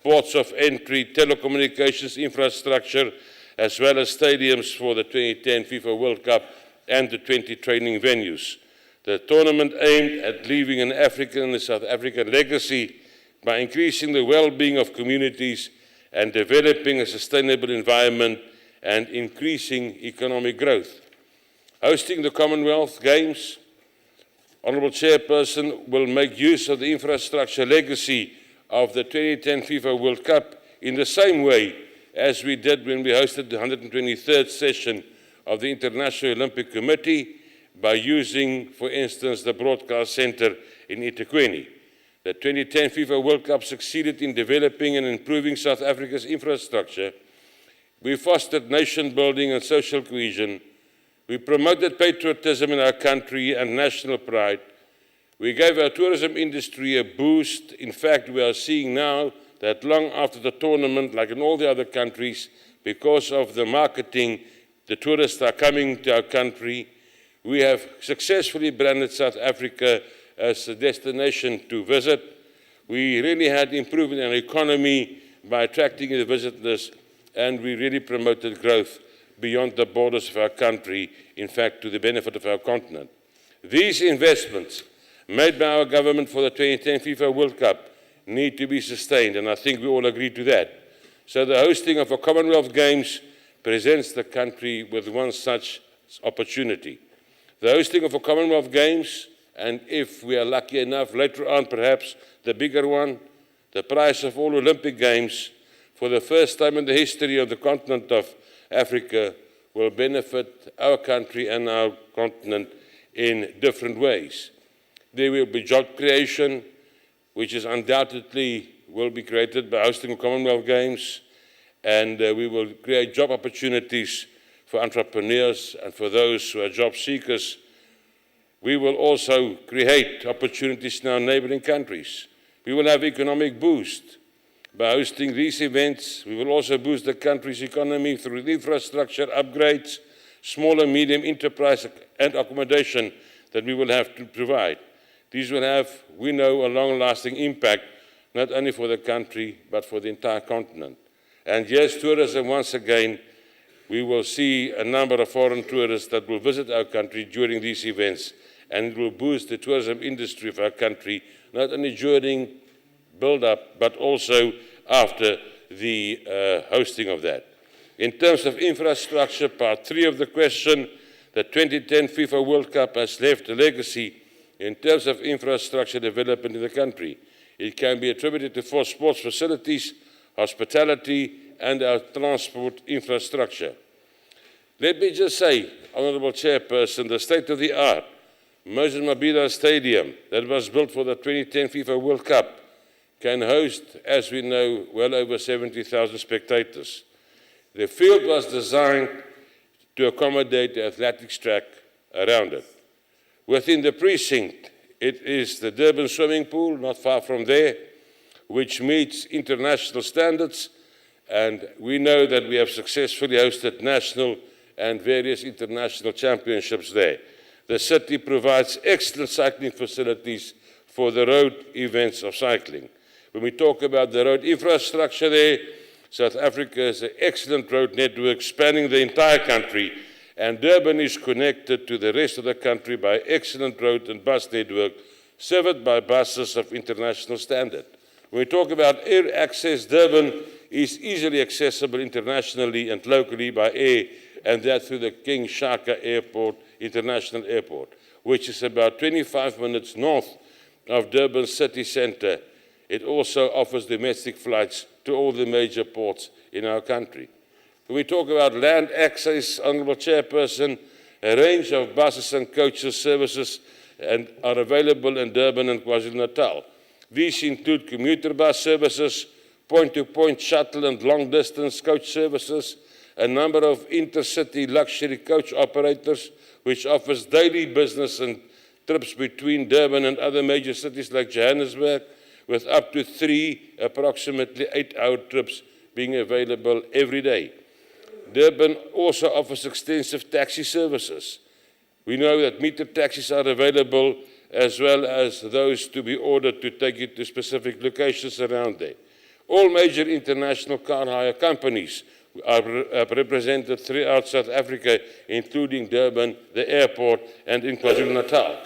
ports of entry, telecommunications infrastructure, as well as stadiums for the 2010 FIFA World Cup and the 20 training venues. The tournament aimed at leaving an African and South African legacy by increasing the well-being of communities and developing a sustainable environment and increasing economic growth. Hosting the Commonwealth Games, Honourable Chairperson will make use of the infrastructure legacy of the 2010 FIFA World Cup in the same way as we did when we hosted the 123rd session of the International Olympic Committee by using, for instance, the broadcast centre in eThekwini. The 2010 FIFA World Cup succeeded in developing and improving South Africa's infrastructure. We fostered nation building and social cohesion. We promoted patriotism in our country and national pride. We gave our tourism industry a boost. In fact, we are seeing now that long after the tournament, like in all the other countries, because of the marketing, the tourists are coming to our country. We have successfully branded South Africa as a destination to visit. We really had improvement in our economy by attracting the visitors, and we really promoted growth beyond the borders of our country, in fact, to the benefit of our continent. These investments made by our government for the 2010 FIFA World Cup need to be sustained, and I think we all agree to that. So the hosting of a Commonwealth Games presents the country with one such opportunity. The hosting of a Commonwealth Games, and if we are lucky enough, later on perhaps the bigger one, the prize of all Olympic Games, for the first time in the history of the continent of Africa, will benefit our country and our continent in different ways. There will be job creation, which is undoubtedly will be created by hosting a Commonwealth Games, and we will create job opportunities for entrepreneurs and for those who are job seekers. We will also create opportunities in our neighboring countries. We will have economic boost. By hosting these events, we will also boost the country's economy through infrastructure upgrades, small and medium enterprise and accommodation that we will have to provide. These will have, we know, a long-lasting impact, not only for the country, but for the entire continent. And yes, tourism, once again, we will see a number of foreign tourists that will visit our country during these events, and it will boost the tourism industry of our country, not only during build-up, but also after the hosting of that. In terms of infrastructure, part 3 of the question, the 2010 FIFA World Cup has left a legacy in terms of infrastructure development in the country. It can be attributed to 4 sports facilities, hospitality, and our transport infrastructure. Let me just say, Honourable Chairperson, the state-of-the-art Moses Mabhida Stadium that was built for the 2010 FIFA World Cup can host, as we know, well over 70,000 spectators. The field was designed to accommodate the athletics track around it. Within the precinct, it is the Durban swimming pool, not far from there, which meets international standards, and we know that we have successfully hosted national and various international championships there. The city provides excellent cycling facilities for the road events of cycling. When we talk about the road infrastructure there, South Africa has an excellent road network spanning the entire country, and Durban is connected to the rest of the country by excellent road and bus network served by buses of international standard. When we talk about air access, Durban is easily accessible internationally and locally by air, and that through the King Shaka Airport, International Airport, which is about 25 minutes north of Durban city centre. It also offers domestic flights to all the major ports in our country. When we talk about land access, Honourable Chairperson, a range of buses and coaches services are available in Durban and KwaZulu-Natal. These include commuter bus services, point-to-point shuttle and long-distance coach services, a number of intercity luxury coach operators, which offers daily business and trips between Durban and other major cities like Johannesburg. with up to 3 approximately 8-hour trips being available every day. Durban also offers extensive taxi services. We know that meter taxis are available as well as those to be ordered to take you to specific locations around there. All major international car hire companies are represented throughout South Africa, including Durban, the airport, and in KwaZulu-Natal.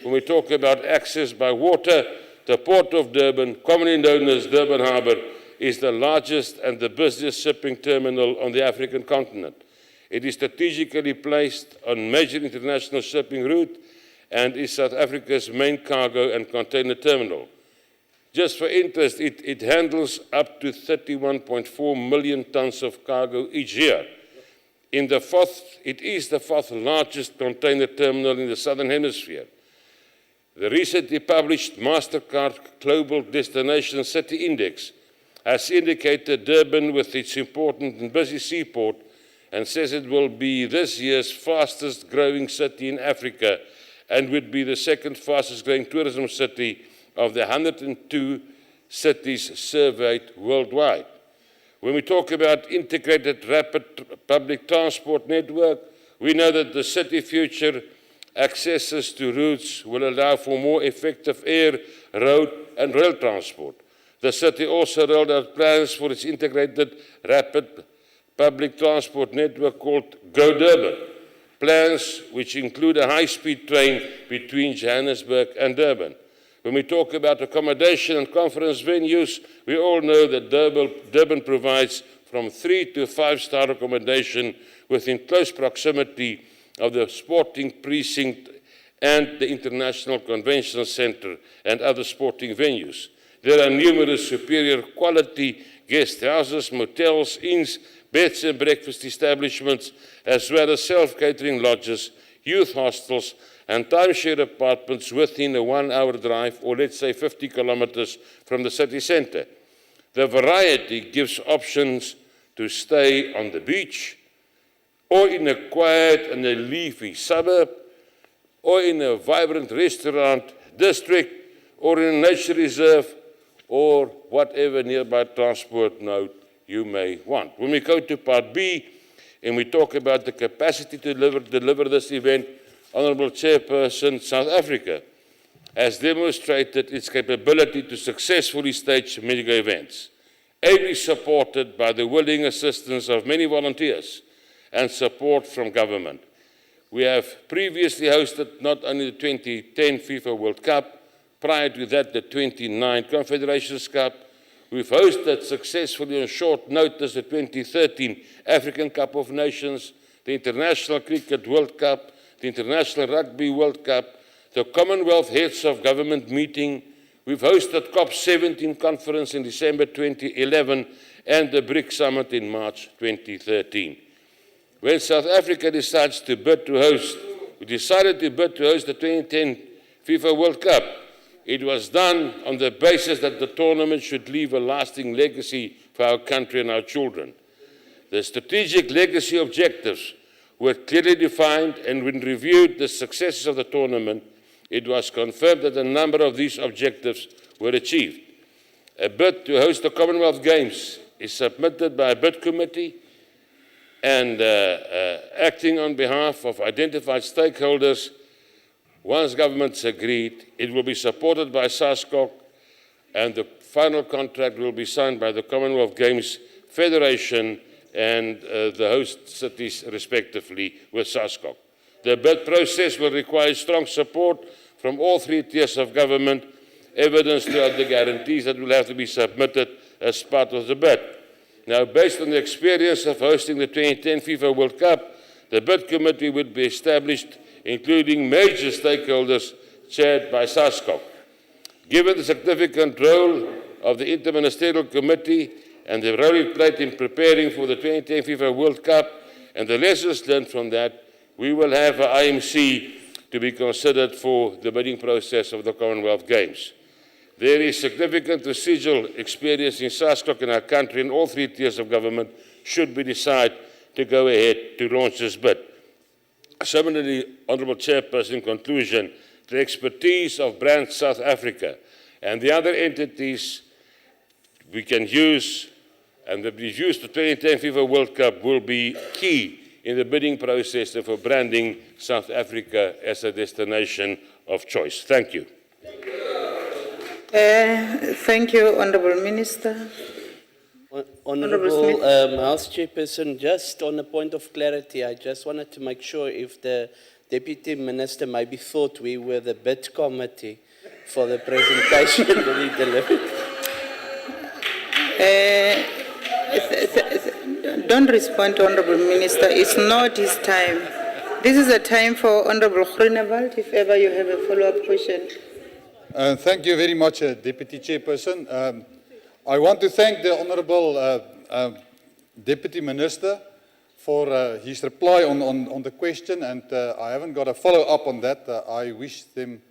When we talk about access by water, the Port of Durban, commonly known as Durban Harbour, is the largest and the busiest shipping terminal on the African continent. It is strategically placed on major international shipping route and is South Africa's main cargo and container terminal. Just for interest, it handles up to 31.4 million tons of cargo each year. It is the fourth largest container terminal in the Southern Hemisphere. The recently published MasterCard Global Destination City Index has indicated Durban with its important and busy seaport and says it will be this year's fastest growing city in Africa and would be the second fastest growing tourism city of the 102 cities surveyed worldwide. When we talk about integrated rapid public transport network, we know that the city future accesses to routes will allow for more effective air, road and rail transport. The city also rolled out plans for its integrated rapid public transport network called Go Durban. Plans which include a high-speed train between Johannesburg and Durban. When we talk about accommodation and conference venues, we all know that Durban provides from 3 to 5-star accommodation within close proximity of the sporting precinct and the International Convention Centre and other sporting venues. There are numerous superior quality guest houses, motels, inns, beds and breakfast establishments, as well as self-catering lodges, youth hostels, and timeshare apartments within a 1-hour drive, or let's say 50 kilometers from the city centre. The variety gives options to stay on the beach, or in a quiet and a leafy suburb, or in a vibrant restaurant district, or in a nature reserve, or whatever nearby transport node you may want. When we go to part B, and we talk about the capacity to deliver this event, Honourable Chairperson, South Africa has demonstrated its capability to successfully stage mega events, ably supported by the willing assistance of many volunteers and support from government. We have previously hosted not only the 2010 FIFA World Cup, prior to that the 2009 Confederations Cup. We've hosted successfully on short notice the 2013 African Cup of Nations, the International Cricket World Cup, the International Rugby World Cup, the Commonwealth Heads of Government meeting. We've hosted COP17 conference in December 2011 and the BRIC Summit in March 2013. When South Africa decides to bid to host, we decided to bid to host the 2010 FIFA World Cup. It was done on the basis that the tournament should leave a lasting legacy for our country and our children. The strategic legacy objectives were clearly defined, and when reviewed the successes of the tournament, it was confirmed that a number of these objectives were achieved. A bid to host the Commonwealth Games is submitted by a bid committee and acting on behalf of identified stakeholders. Once governments agreed, it will be supported by SASCOC, and the final contract will be signed by the Commonwealth Games Federation and the host cities respectively with SASCOC. The bid process will require strong support from all 3 tiers of government, evidenced throughout the guarantees that will have to be submitted as part of the bid. Now, based on the experience of hosting the 2010 FIFA World Cup, the bid committee would be established, including major stakeholders chaired by SASCOC. Given the significant role of the Interministerial Committee and the role it played in preparing for the 2010 FIFA World Cup and the lessons learned from that, we will have an IMC to be considered for the bidding process of the Commonwealth Games. There is significant residual experience in SASCOC in our country, and all 3 tiers of government should we decide to go ahead to launch this bid. Similarly, Honourable Chairperson, in conclusion, the expertise of Brand South Africa And the other entities we can use, and the reviews to 2010 FIFA World Cup will be key in the bidding process for branding South Africa as a destination of choice. Thank you. Thank you, Honourable Minister. Honourable House Chairperson, just on a point of clarity, I just wanted to make sure if the Deputy Minister maybe thought we were the bid committee for the presentation that he delivered. Don't respond, Honourable Minister. It's not his time. This is a time for Honourable Groenewald, if ever you have a follow-up question. Thank you very much, Deputy Chairperson. I want to thank the Honourable Deputy Minister for his reply on the question, and I haven't got a follow-up on that. I wish them,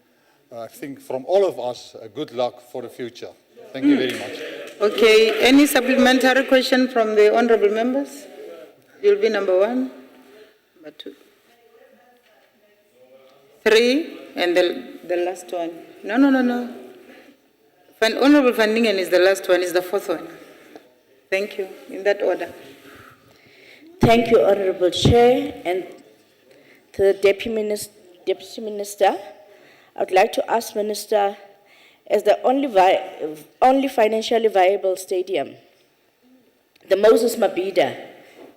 I think from all of us, good luck for the future. Thank you very much. Okay, any supplementary question from the honourable members? You'll be number 1, number 2, 3, and the last one. No. Honourable Van Dingen is the last one, is the 4th one. Thank you, in that order. Thank you, Honourable Chair, and to the Deputy Minister. I would like to ask Minister, as the only financially viable stadium, the Moses Mabhida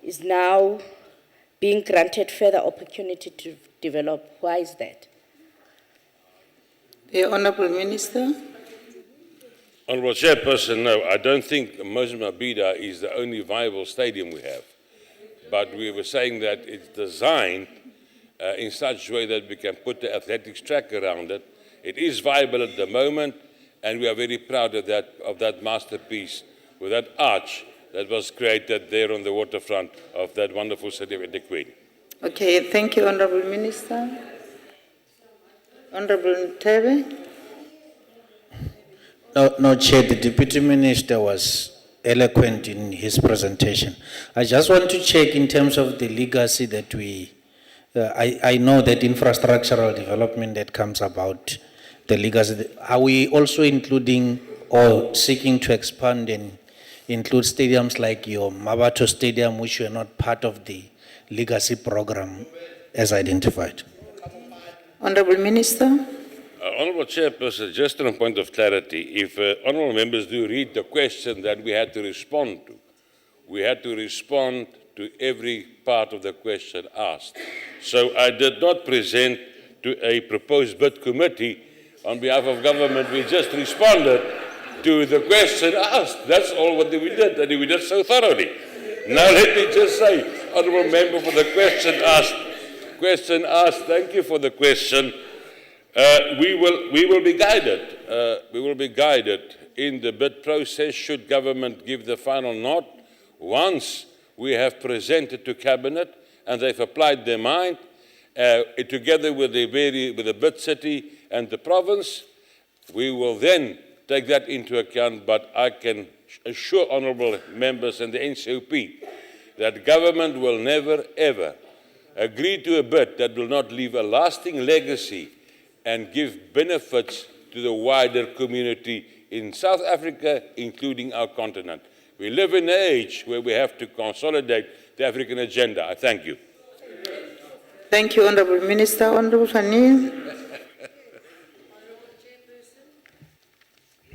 is now being granted further opportunity to develop. Why is that? The Honourable Minister. Honourable Chairperson, no, I don't think Moses Mabhida is the only viable stadium we have. But we were saying that it's designed in such a way that we can put the athletics track around it. It is viable at the moment, and we are very proud of that masterpiece, with that arch that was created there on the waterfront of that wonderful city of the Queen. Okay, thank you, Honourable Minister. Honourable Ntebe. No, Chair, the Deputy Minister was eloquent in his presentation. I just want to check in terms of the legacy that I know that infrastructural development that comes about, the legacy, are we also including or seeking to expand and include stadiums like your Mabato Stadium, which were not part of the legacy program as identified? Honourable Minister. Honourable Chairperson, just on a point of clarity, if honourable members do read the question that we had to respond to, we had to respond to every part of the question asked. So I did not present to a proposed bid committee on behalf of government. We just responded to the question asked. That's all what we did, and we did so thoroughly. Now let me just say, honourable member, for the question asked, thank you for the question. We will be guided. We will be guided in the bid process should government give the final nod. Once we have presented to cabinet and they've applied their mind, together with the bid city and the province, we will then take that into account. But I can assure honourable members and the NCOP that government will never ever agree to a bid that will not leave a lasting legacy and give benefits to the wider community in South Africa, including our continent. We live in an age where we have to consolidate the African agenda. I thank you. Thank you, Honourable Minister. Honourable Fanny.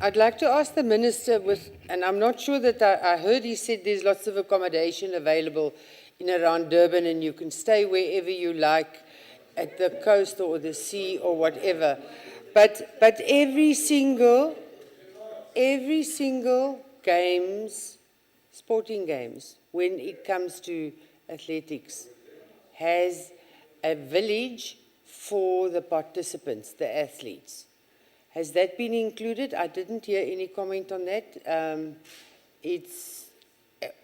I'd like to ask the Minister, and I'm not sure that I heard he said there's lots of accommodation available in around Durban and you can stay wherever you like, at the coast or the sea or whatever. But every single games, sporting games, when it comes to athletics, has a village for the participants, the athletes. Has that been included? I didn't hear any comment on that.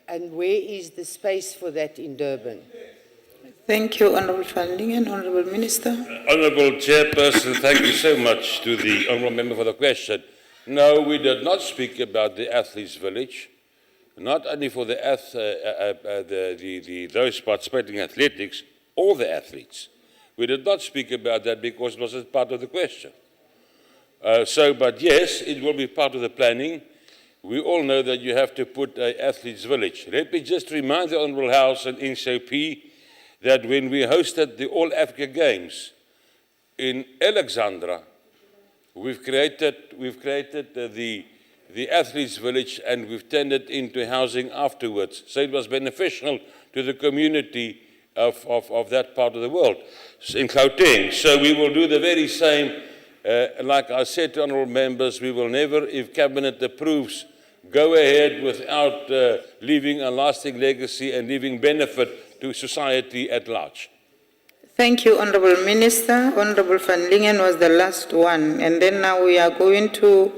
And where is the space for that in Durban? Thank you, Honourable Funding and Honourable Minister. Honourable Chairperson, thank you so much to the Honourable Member for the question. No, we did not speak about the athletes' village, not only for those participating in athletics, all the athletes. We did not speak about that because it wasn't part of the question. But yes, it will be part of the planning. We all know that you have to put an athletes' village. Let me just remind the Honourable House and NCP that when we hosted the All Africa Games in Alexandra, we've created the athletes' village, and we've turned it into housing afterwards. So it was beneficial to the community of that part of the world in Gauteng. So we will do the very same. Like I said to honourable members, we will never, if Cabinet approves, go ahead without leaving a lasting legacy and leaving benefit to society at large. Thank you, Honourable Minister. Honourable Van Lingen was the last one. And then now we are going to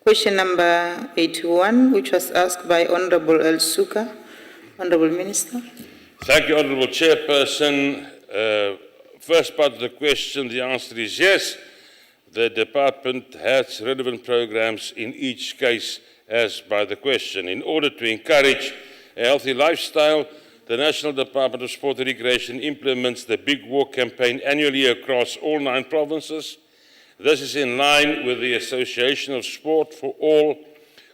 question number 81, which was asked by Honourable El Suka. Honourable Minister. Thank you, Honourable Chairperson. First part of the question, the answer is yes. The department has relevant programs in each case as by the question. In order to encourage a healthy lifestyle, the National Department of Sport and Recreation implements the Big Walk campaign annually across all 9 provinces. This is in line with the Association of Sport for All,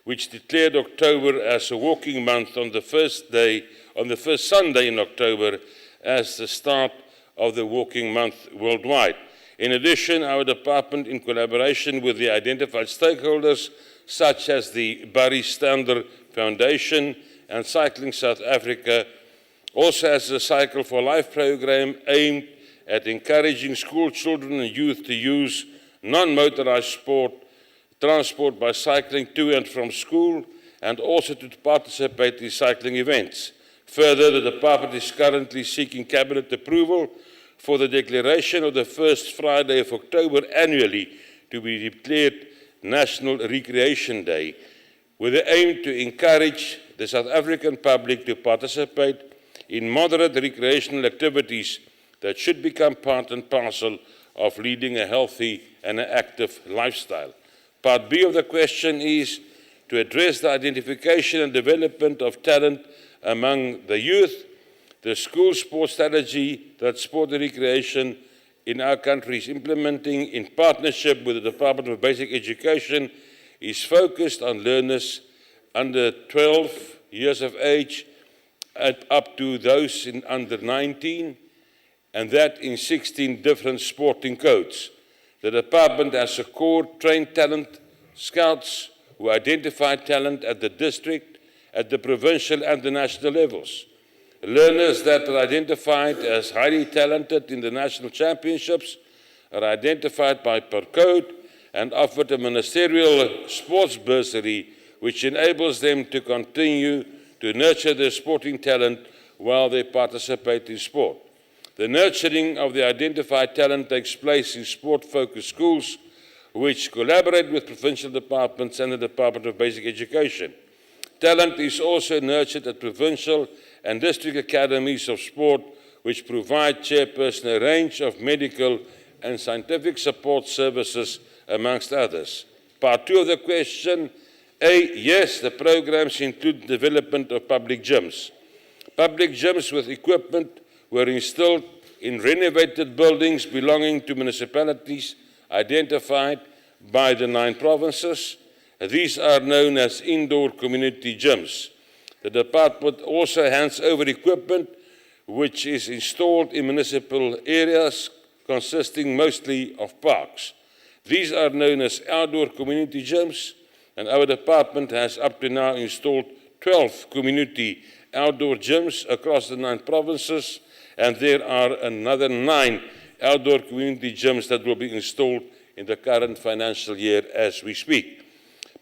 which declared October as a walking month on the first Sunday in October as the start of the walking month worldwide. In addition, our department, in collaboration with the identified stakeholders, such as the Barry Stander Foundation and Cycling South Africa, also has a Cycle for Life program aimed at encouraging school children and youth to use non-motorized transport by cycling to and from school, and also to participate in cycling events. Further, the department is currently seeking Cabinet approval for the declaration of the first Friday of October annually to be declared National Recreation Day, with the aim to encourage the South African public to participate in moderate recreational activities that should become part and parcel of leading a healthy and an active lifestyle. Part B of the question is to address the identification and development of talent among the youth. The school sports strategy that Sport and Recreation in our country is implementing in partnership with the Department of Basic Education is focused on learners under 12 years of age and up to those in under 19, and that in 16 different sporting codes. The department has a core trained talent scouts who identify talent at the district, at the provincial and the national levels. Learners that are identified as highly talented in the national championships are identified per code and offered a ministerial sports bursary, which enables them to continue to nurture their sporting talent while they participate in sport. The nurturing of the identified talent takes place in sport-focused schools, which collaborate with provincial departments and the Department of Basic Education. Talent is also nurtured at provincial and district academies of sport, which provide chairperson a range of medical and scientific support services, amongst others. Part 2 of the question, A, yes, the programs include development of public gyms. Public gyms with equipment were installed in renovated buildings belonging to municipalities identified by the 9 provinces. These are known as indoor community gyms. The department also hands over equipment which is installed in municipal areas consisting mostly of parks. These are known as outdoor community gyms, and our department has up to now installed 12 community outdoor gyms across the 9 provinces, and there are another 9 outdoor community gyms that will be installed in the current financial year as we speak.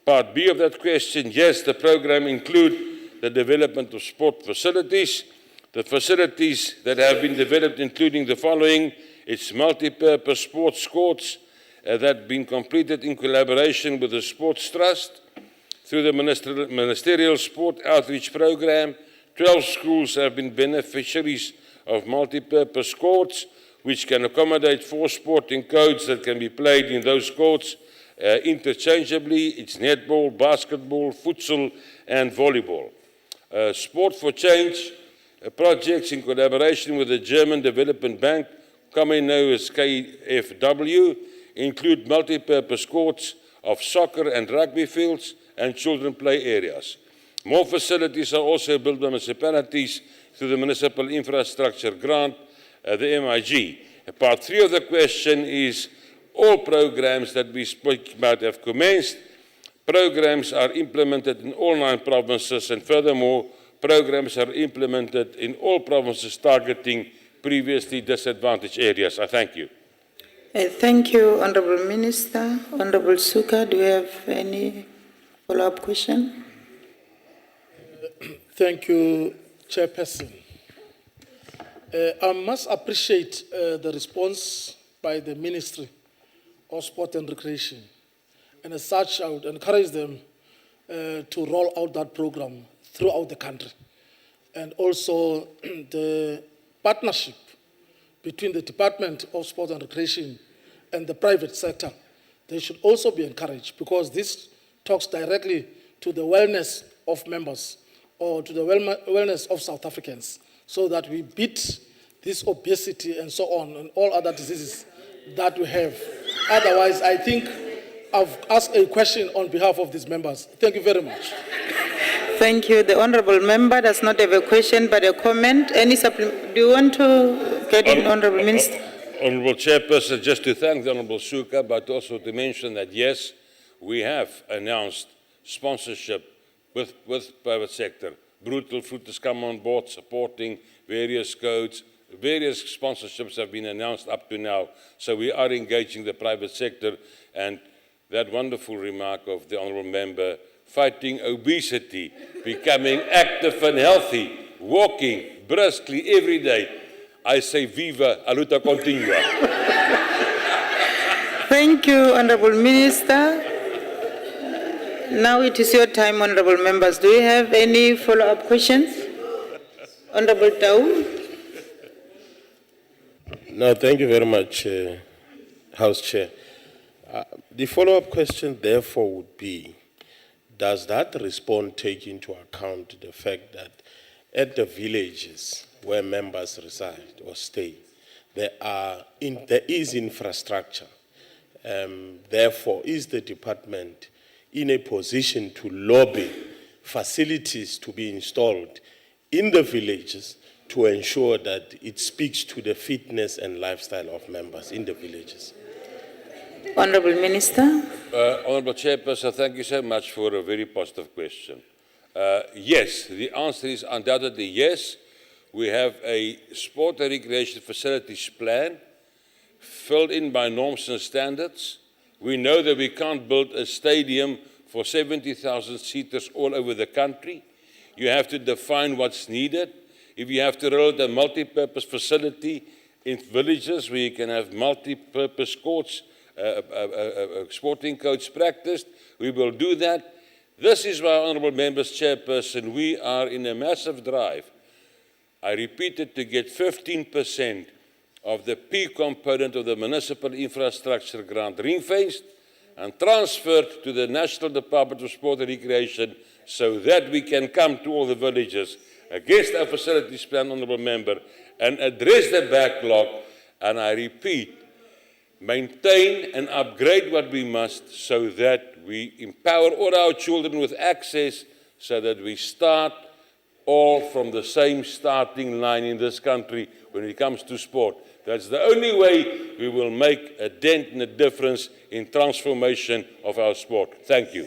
Part B of that question, yes, the program includes the development of sport facilities. The facilities that have been developed including the following: it's multi-purpose sports courts that have been completed in collaboration with the Sports Trust through the Ministerial Sport Outreach Program. 12 schools have been beneficiaries of multi-purpose courts, which can accommodate 4 sporting codes that can be played in those courts interchangeably. It's netball, basketball, futsal, and volleyball. Sport for Change projects in collaboration with the German Development Bank, commonly known as KfW, include multi-purpose courts of soccer and rugby fields and children play areas. More facilities are also built by municipalities through the Municipal Infrastructure Grant, the MIG. Part 3 of the question is, all programs that we spoke about have commenced. Programs are implemented in all 9 provinces, and furthermore, programs are implemented in all provinces targeting previously disadvantaged areas. I thank you. Thank you, Honourable Minister. Honourable Suka, do you have any follow-up question? Thank you, Chairperson. I must appreciate the response by the Ministry of Sport and Recreation. And as such, I would encourage them to roll out that program throughout the country. And also the partnership between the Department of Sport and Recreation and the private sector, they should also be encouraged, because this talks directly to the wellness of members or to the wellness of South Africans, so that we beat this obesity and so on and all other diseases that we have. Otherwise, I think I've asked a question on behalf of these members. Thank you very much. Thank you. The Honourable Member does not have a question but a comment. Any supplement? Do you want to get in, Honourable Minister? Honourable Chairperson, just to thank the Honourable Suka, but also to mention that, yes, we have announced sponsorship with private sector. Brutal Fruit has come on board supporting various codes. Various sponsorships have been announced up to now. So we are engaging the private sector, and that wonderful remark of the Honourable Member, fighting obesity, becoming active and healthy, walking briskly every day. I say viva a luta continua. Thank you, Honourable Minister. Now it is your time, Honourable Members. Do you have any follow-up questions? Honourable Tau. No, thank you very much, House Chair. The follow-up question, therefore, would be, does that response take into account the fact that at the villages where members reside or stay, there is infrastructure? Therefore, is the department in a position to lobby facilities to be installed in the villages to ensure that it speaks to the fitness and lifestyle of members in the villages? Honourable Minister. Honourable Chairperson, thank you so much for a very positive question. Yes, the answer is undoubtedly yes. We have a sport and recreation facilities plan filled in by norms and standards. We know that we can't build a stadium for 70,000 seaters all over the country. You have to define what's needed. If you have to roll out a multi-purpose facility in villages where you can have multi-purpose courts, sporting codes practiced, we will do that. This is why, Honourable Members, Chairperson, we are in a massive drive. I repeat it, to get 15% of the P component of the Municipal Infrastructure Grant ring-fenced and transferred to the National Department of Sport and Recreation, so that we can come to all the villages against our facilities plan, Honourable Member, and address the backlog, and I repeat, maintain and upgrade what we must, so that we empower all our children with access, so that we start all from the same starting line in this country when it comes to sport. That's the only way we will make a dent and a difference in transformation of our sport. Thank you.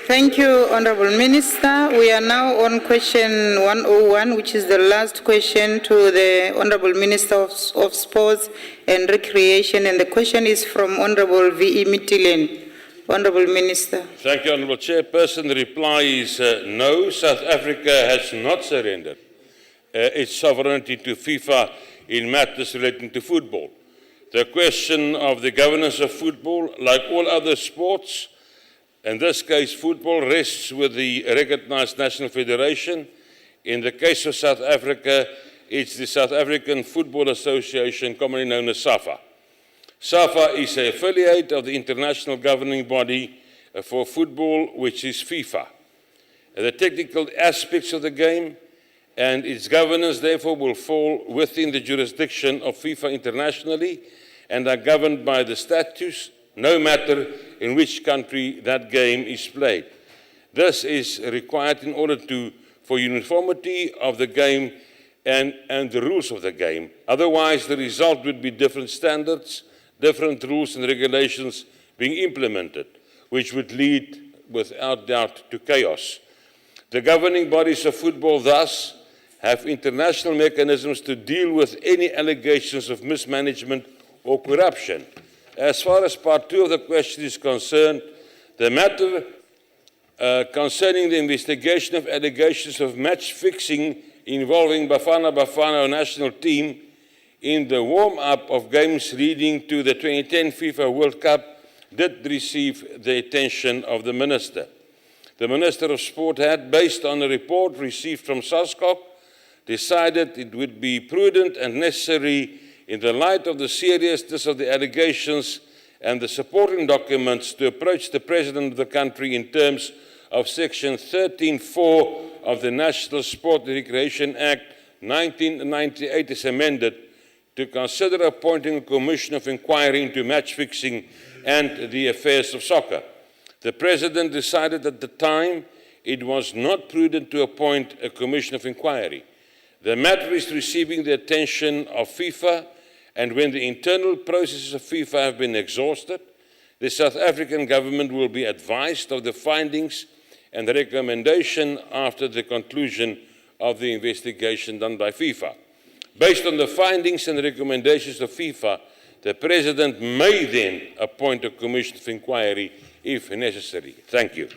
Thank you, Honourable Minister. We are now on question 101, which is the last question to the Honourable Minister of Sports and Recreation, and the question is from Honourable V.E. Mitilen. Honourable Minister. Thank you, Honourable Chairperson. The reply is no, South Africa has not surrendered its sovereignty to FIFA in matters relating to football. The question of the governance of football, like all other sports, in this case football, rests with the recognised National Federation. In the case of South Africa, it's the South African Football Association, commonly known as SAFA. SAFA is an affiliate of the international governing body for football, which is FIFA. The technical aspects of the game and its governance, therefore, will fall within the jurisdiction of FIFA internationally and are governed by the statutes no matter in which country that game is played. This is required in order for uniformity of the game and the rules of the game. Otherwise, the result would be different standards, different rules and regulations being implemented, which would lead, without doubt, to chaos. The governing bodies of football thus have international mechanisms to deal with any allegations of mismanagement or corruption. As far as part 2 of the question is concerned, the matter concerning the investigation of allegations of match fixing involving Bafana Bafana national team in the warm-up of games leading to the 2010 FIFA World Cup did receive the attention of the Minister. The Minister of Sport had, based on a report received from SASCOC, decided it would be prudent and necessary in the light of the seriousness of the allegations and the supporting documents to approach the President of the country in terms of Section 13(4) of the National Sport and Recreation Act 1998 as amended, to consider appointing a commission of inquiry into match fixing and the affairs of soccer. The President decided at the time it was not prudent to appoint a commission of inquiry. The matter is receiving the attention of FIFA, and when the internal processes of FIFA have been exhausted, the South African government will be advised of the findings and the recommendation after the conclusion of the investigation done by FIFA. Based on the findings and recommendations of FIFA, the President may then appoint a commission of inquiry if necessary. Thank you.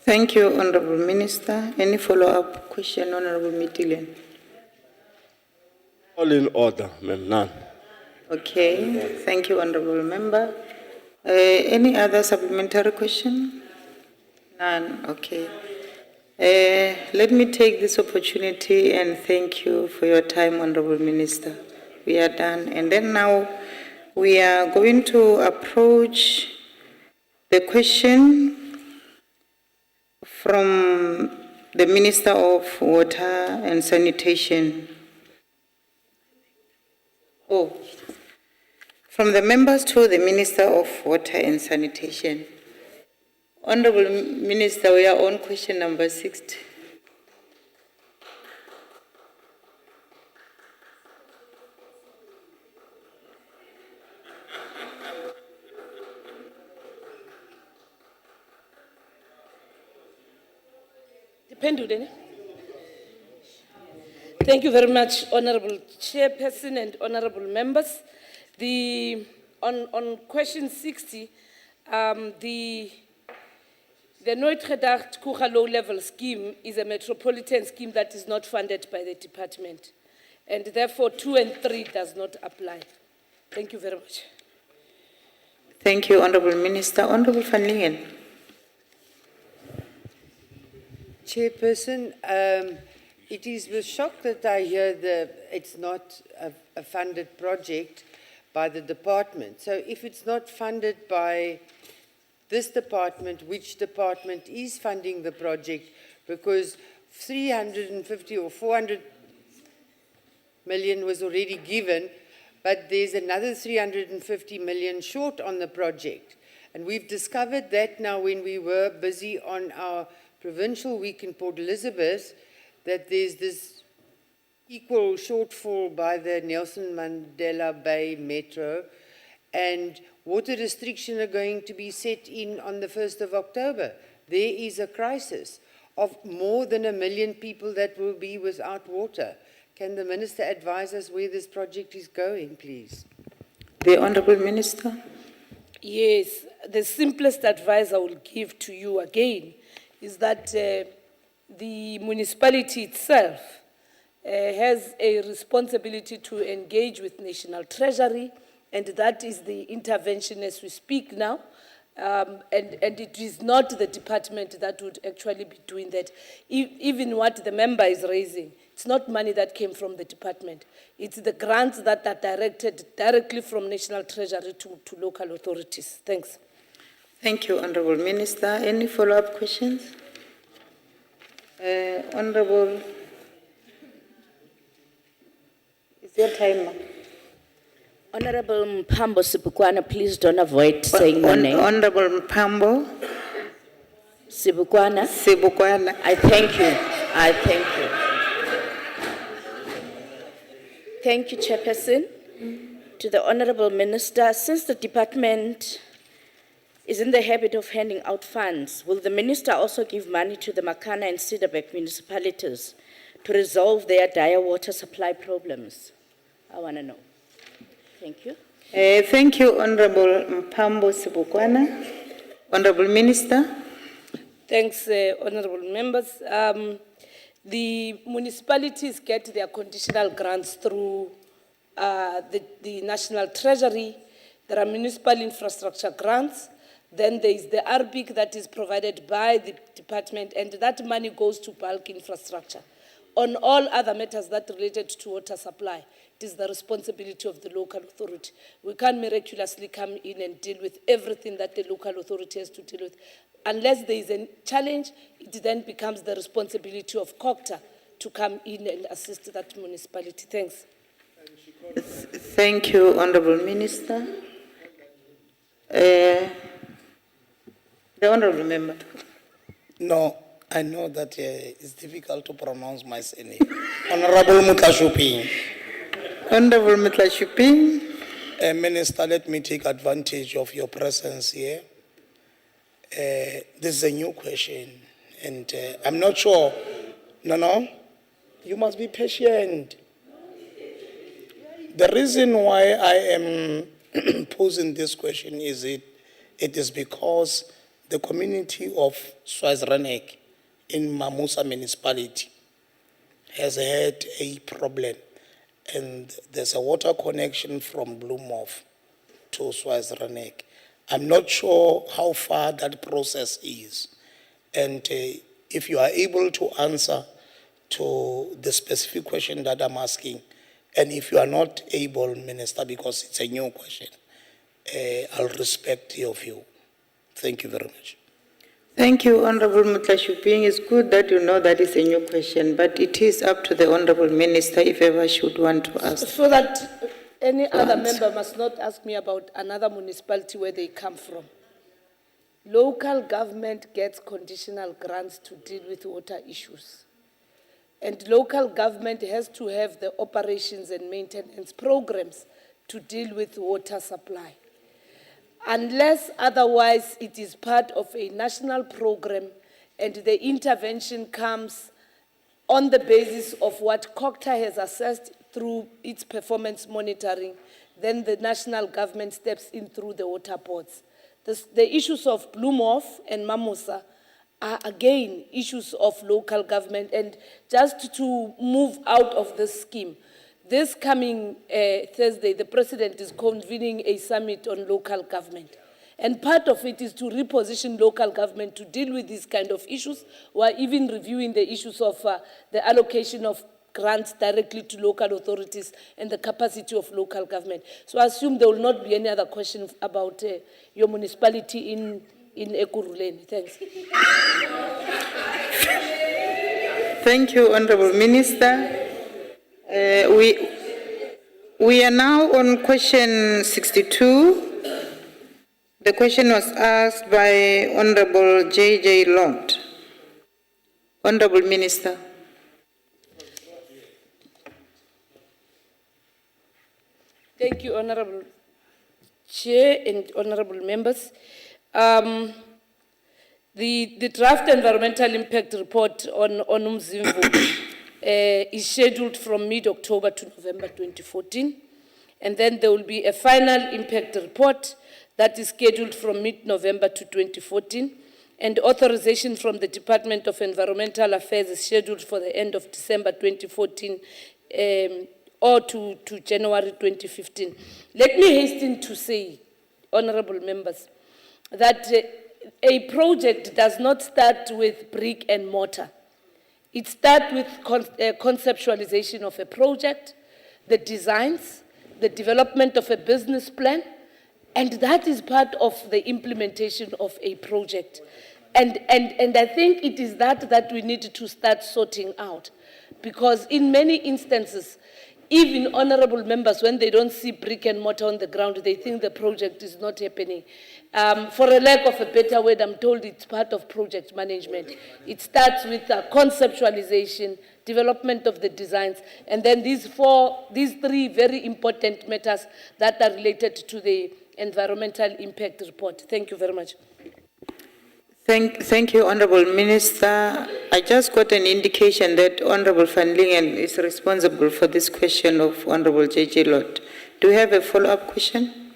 Thank you, Honourable Minister. Any follow-up question, Honourable Mitilian? All in order, ma'am, none. Okay, thank you, Honourable Member. Any other supplementary question? None, okay. Let me take this opportunity and thank you for your time, Honourable Minister. We are done. And then now we are going to approach the question from the Minister of Water and Sanitation. Oh, from the members to the Minister of Water and Sanitation. Honourable Minister, we are on question number 60. Thank you very much, Honourable Chairperson and Honourable Members. On question 60, the Nooitgedacht Kuga low-level scheme is a metropolitan scheme that is not funded by the department, and therefore 2 and 3 does not apply. Thank you very much. Thank you, Honourable Minister. Honourable Van Lingen. Chairperson, it is with shock that I hear it's not a funded project by the department. So if it's not funded by this department, which department is funding the project? Because 350 or 400 million was already given, but there's another 350 million short on the project. And we've discovered that now when we were busy on our provincial week in Port Elizabeth, that there's this equal shortfall by the Nelson Mandela Bay Metro, and water restrictions are going to be set in on the 1st of October. There is a crisis of more than 1 million people that will be without water. Can the Minister advise us where this project is going, please? The Honourable Minister. Yes, the simplest advice I will give to you again is that the municipality itself has a responsibility to engage with National Treasury, and that is the intervention as we speak now. And it is not the department that would actually be doing that. Even what the member is raising, it's not money that came from the department. It's the grants that are directed directly from National Treasury to local authorities. Thanks. Thank you, Honourable Minister. Any follow-up questions? Honorable Mpambo Sibukwana, please don't avoid saying my name. Honorable Mpambo Sibukwana. Sibukwana. I thank you. I thank you. Thank you, Chairperson. To the Honorable Minister, since the department is in the habit of handing out funds, will the Minister also give money to the Makana and Cedarburg municipalities to resolve their dire water supply problems? I want to know. Thank you. Thank you, Honorable Mpambo Sibukwana. Honorable Minister. Thanks, honorable members. The municipalities get their conditional grants through the National Treasury. There are municipal infrastructure grants. Then there is the RBIC that is provided by the department, and that money goes to bulk infrastructure. On all other matters that related to water supply, it is the responsibility of the local authority. We can't miraculously come in and deal with everything that the local authority has to deal with. Unless there is a challenge, it then becomes the responsibility of COGTA to come in and assist that municipality. Thanks. Thank you, Honorable Minister. The Honorable Member. No, I know that it's difficult to pronounce my surname. Honorable Mutlashuping. Honorable Mutlashuping. Minister, let me take advantage of your presence here. This is a new question, and I'm not sure. No, you must be patient. The reason why I am posing this question is it is because the community of Swaziland in Mamusa municipality has had a problem, and there's a water connection from Bloemhof to Swaziland. I'm not sure how far that process is, and if you are able to answer to the specific question that I'm asking, and if you are not able, Minister, because it's a new question, I'll respect your view. Thank you very much. Thank you, Honorable Mutlashuping. It's good that you know that is a new question, but it is up to the Honorable Minister if ever should want to ask. So that any other member must not ask me about another municipality where they come from. Local government gets conditional grants to deal with water issues. And local government has to have the operations and maintenance programs to deal with water supply. Unless otherwise it is part of a national program and the intervention comes on the basis of what COGTA has assessed through its performance monitoring, then the national government steps in through the water boards. The issues of Bloemhof and Mamusa are again issues of local government, and just to move out of this scheme, this coming Thursday, the President is convening a summit on local government. And part of it is to reposition local government to deal with these kind of issues, or even reviewing the issues of the allocation of grants directly to local authorities and the capacity of local government. So I assume there will not be any other questions about your municipality in Ekurhuleni. Thanks. Thank you, Honorable Minister. We are now on question 62. The question was asked by Honorable J.J. Lord. Honorable Minister. Thank you, Honorable Chair and Honorable Members. The draft environmental impact report on Umzimvu is scheduled from mid-October to November 2014. And then there will be a final impact report that is scheduled from mid-November to 2014. And authorization from the Department of Environmental Affairs is scheduled for the end of December 2014 or to January 2015. Let me hasten to say, honorable members, that a project does not start with brick and mortar. It starts with conceptualization of a project, the designs, the development of a business plan, and that is part of the implementation of a project. And I think it is that we need to start sorting out, because in many instances, even honorable members, when they don't see brick and mortar on the ground, they think the project is not happening. For a lack of a better word, I'm told it's part of project management. It starts with conceptualization, development of the designs, and then these three very important matters that are related to the environmental impact report. Thank you very much. Thank you, Honorable Minister. I just got an indication that Honorable Van Lingen is responsible for this question of Honorable J.J. Lott. Do you have a follow-up question?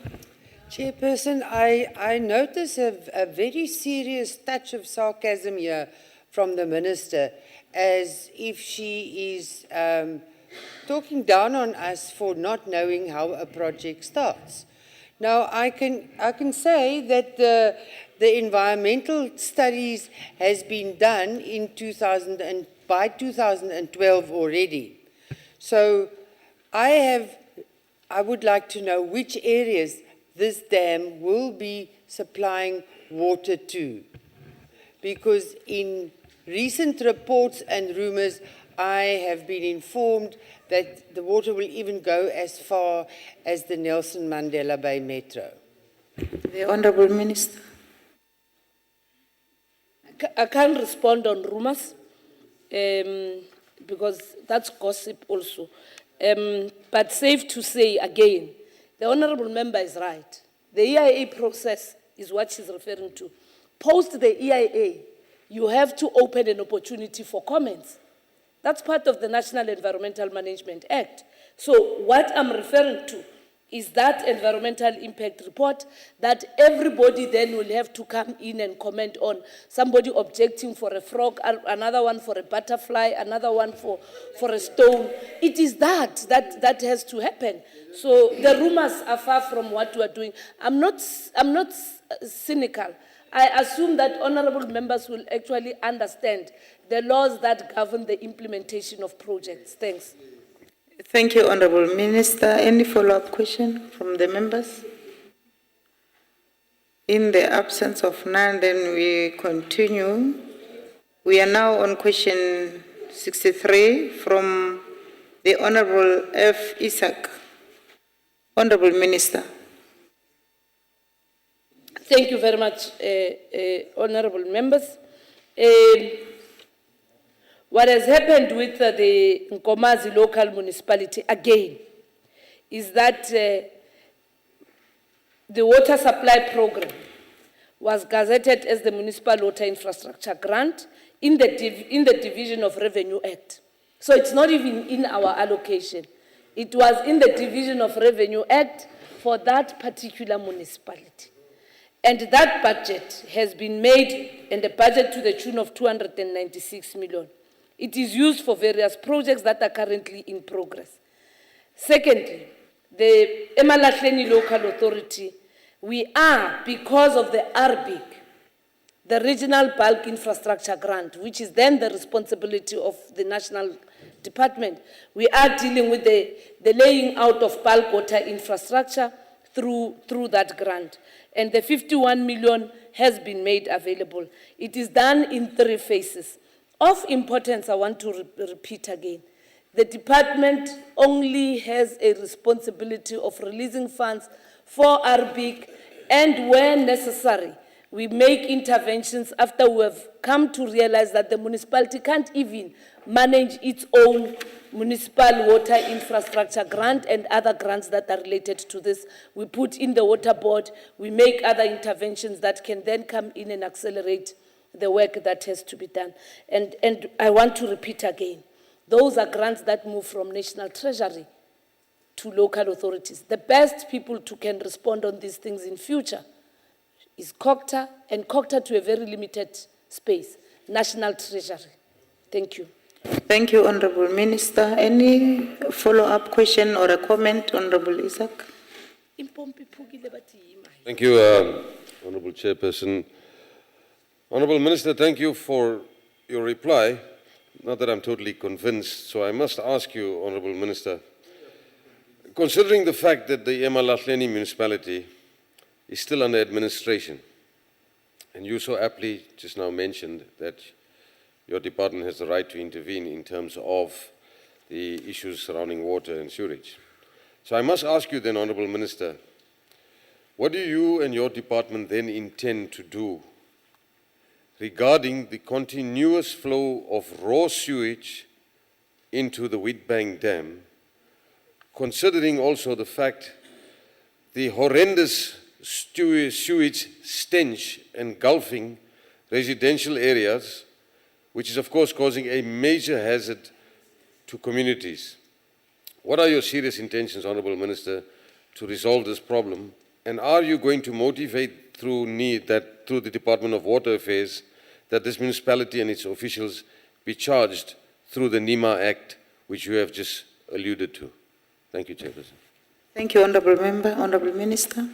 Chairperson, I notice a very serious touch of sarcasm here from the Minister, as if she is talking down on us for not knowing how a project starts. Now, I can say that the environmental studies has been done in by 2012 already. So I would like to know which areas this dam will be supplying water to. Because in recent reports and rumors, I have been informed that the water will even go as far as the Nelson Mandela Bay Metro. The Honorable Minister. I can't respond on rumors because that's gossip also. But safe to say again, the Honorable Member is right. The EIA process is what she's referring to. Post the EIA, you have to open an opportunity for comments. That's part of the National Environmental Management Act. So what I'm referring to is that environmental impact report that everybody then will have to come in and comment on. Somebody objecting for a frog, another one for a butterfly, another one for a stone. It is that has to happen. So the rumors are far from what we are doing. I'm not cynical. I assume that honorable members will actually understand the laws that govern the implementation of projects. Thanks. Thank you, Honorable Minister. Any follow-up question from the members? In the absence of none, then we continue. We are now on question 63 from the Honorable F. Isaac. Honorable Minister. Thank you very much, honorable members. What has happened with the Nkomazi local municipality again is that the water supply program was gazetted as the Municipal Water Infrastructure Grant in the Division of Revenue Act. So it's not even in our allocation. It was in the Division of Revenue Act for that particular municipality. And that budget has been made, and the budget to the tune of 296 million. It is used for various projects that are currently in progress. Secondly, the Emalahleni Local Authority, we are, because of the RBIG, the Regional Bulk Infrastructure Grant, which is then the responsibility of the National Department, we are dealing with the laying out of bulk water infrastructure through that grant. And the 51 million has been made available. It is done in 3 phases. Of importance, I want to repeat again, the department only has a responsibility of releasing funds for RBIG, and where necessary, we make interventions after we have come to realize that the municipality can't even manage its own municipal water infrastructure grant and other grants that are related to this. We put in the water board, we make other interventions that can then come in and accelerate the work that has to be done. And I want to repeat again, those are grants that move from National Treasury to local authorities. The best people who can respond on these things in future is COCTA, and COCTA to a very limited space, National Treasury. Thank you. Thank you, Honorable Minister. Any follow-up question or a comment, Honorable Isaac? Thank you, Honorable Chairperson. Honorable Minister, thank you for your reply. Not that I'm totally convinced, so I must ask you, Honorable Minister, considering the fact that the Emalahleni municipality is still under administration, and you so aptly just now mentioned that your department has the right to intervene in terms of the issues surrounding water and sewerage. So I must ask you then, Honourable Minister, what do you and your department then intend to do regarding the continuous flow of raw sewage into the Witbank Dam, considering also the fact the horrendous sewage stench engulfing residential areas, which is of course causing a major hazard to communities? What are your serious intentions, Honourable Minister, to resolve this problem? And are you going to motivate through the Department of Water Affairs that this municipality and its officials be charged through the NEMA Act, which you have just alluded to? Thank you, Chairperson. Thank you, Honourable Member. Honourable Minister.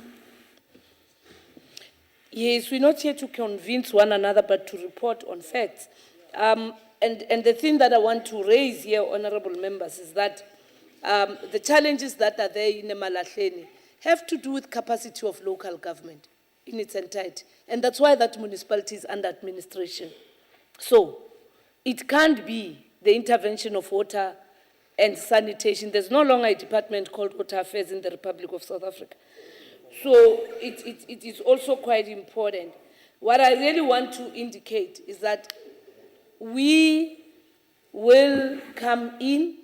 Yes, we're not here to convince one another, but to report on facts. And the thing that I want to raise here, honourable members, is that the challenges that are there in Emalahleni have to do with capacity of local government in its entirety. And that's why that municipality is under administration. So it can't be the intervention of water and sanitation. There's no longer a department called Water Affairs in the Republic of South Africa. So it is also quite important. What I really want to indicate is that we will come in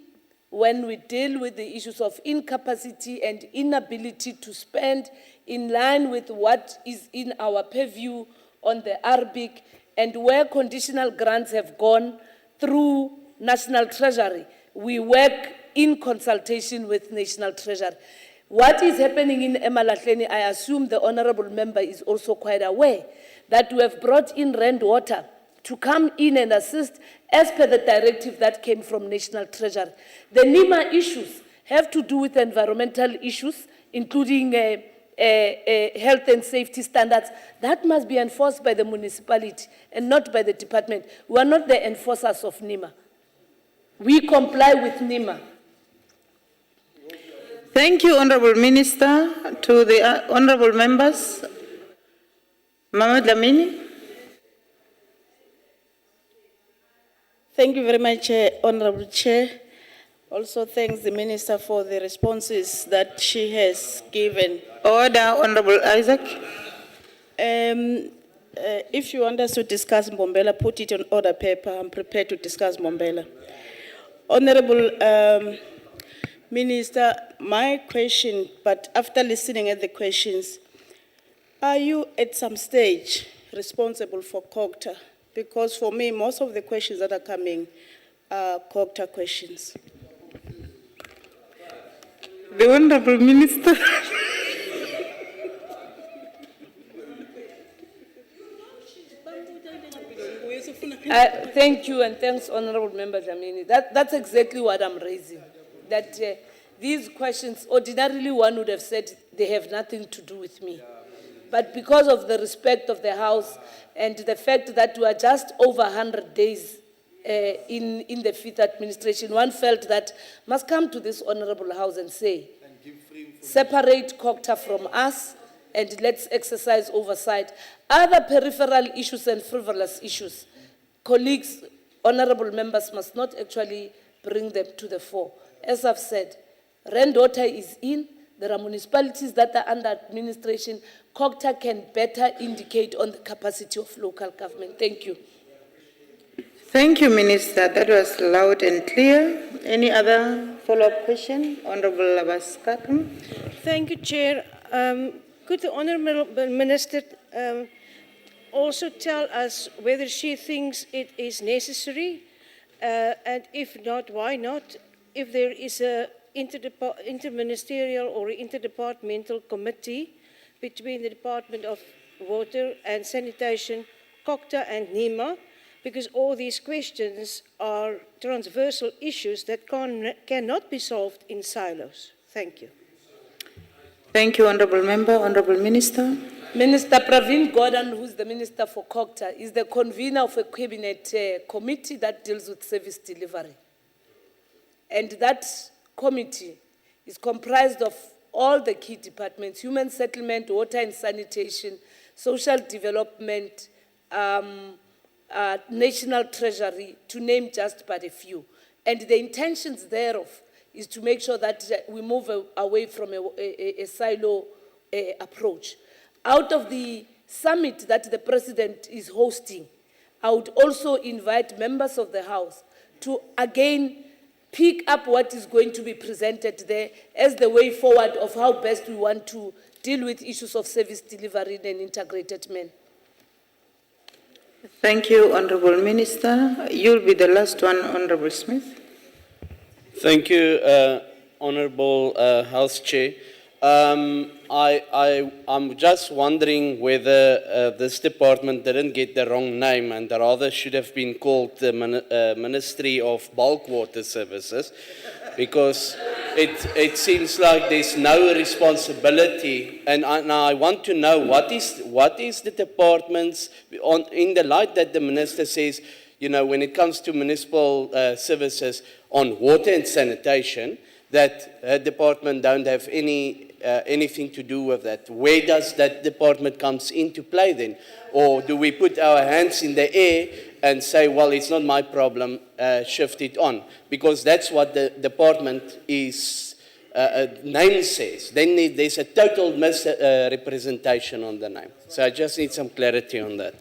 when we deal with the issues of incapacity and inability to spend in line with what is in our purview on the RBIC, and where conditional grants have gone through National Treasury, we work in consultation with National Treasury. What is happening in Emalahleni, I assume the honourable member is also quite aware that we have brought in Rand Water to come in and assist as per the directive that came from National Treasury. The NEMA issues have to do with environmental issues, including health and safety standards. That must be enforced by the municipality and not by the department. We are not the enforcers of NEMA. We comply with NEMA. Thank you, Honourable Minister. To the honourable members, Mama Dlamini. Thank you very much, Honourable Chair. Also thanks the Minister for the responses that she has given. Order, Honourable Isaac. If you want us to discuss Mbombela, put it on order paper. I'm prepared to discuss Mbombela. Honourable Minister, my question, but after listening at the questions, are you at some stage responsible for COGTA? Because for me, most of the questions that are coming are COGTA questions. The Honourable Minister. Thank you, and thanks, Honourable Member Dlamini. That's exactly what I'm raising. That these questions, ordinarily one would have said they have nothing to do with me. But because of the respect of the House and the fact that we are just over 100 days in the fifth administration, one felt that must come to this Honourable House and say, separate COGTA from us and let's exercise oversight. Other peripheral issues and frivolous issues, colleagues, honourable members must not actually bring them to the fore. As I've said, Rand Water is in. There are municipalities that are under administration. COGTA can better indicate on the capacity of local government. Thank you. Thank you, Minister. That was loud and clear. Any other follow-up question? Honourable Labaskatum. Thank you, Chair. Could the Honourable Minister also tell us whether she thinks it is necessary, and if not, why not, if there is a interministerial or interdepartmental committee between the Department of Water and Sanitation, COGTA and NEMA, because all these questions are transversal issues that cannot be solved in silos. Thank you. Thank you, Honourable Member. Honourable Minister. Minister Pravin Gordhan, who's the Minister for COGTA, is the convener of a cabinet committee that deals with service delivery. And that committee is comprised of all the key departments: human settlement, water and sanitation, social development, National Treasury, to name just but a few. And the intentions thereof is to make sure that we move away from a silo approach. Out of the summit that the president is hosting, I would also invite members of the House to again pick up what is going to be presented there as the way forward of how best we want to deal with issues of service delivery in an integrated manner. Thank you, Honorable Minister. You'll be the last one, Honorable Smith. Thank you, Honorable House Chair. I'm just wondering whether this department didn't get the wrong name and rather should have been called the Ministry of Bulk Water Services, because it seems like there's no responsibility. And I want to know what is the department's, in the light that the minister says, you know, when it comes to municipal services on water and sanitation, that her department don't have anything to do with that. Where does that department comes into play then? Or do we put our hands in the air and say, well, it's not my problem, shift it on? Because that's what the department is, name says. Then there's a total misrepresentation on the name. So I just need some clarity on that.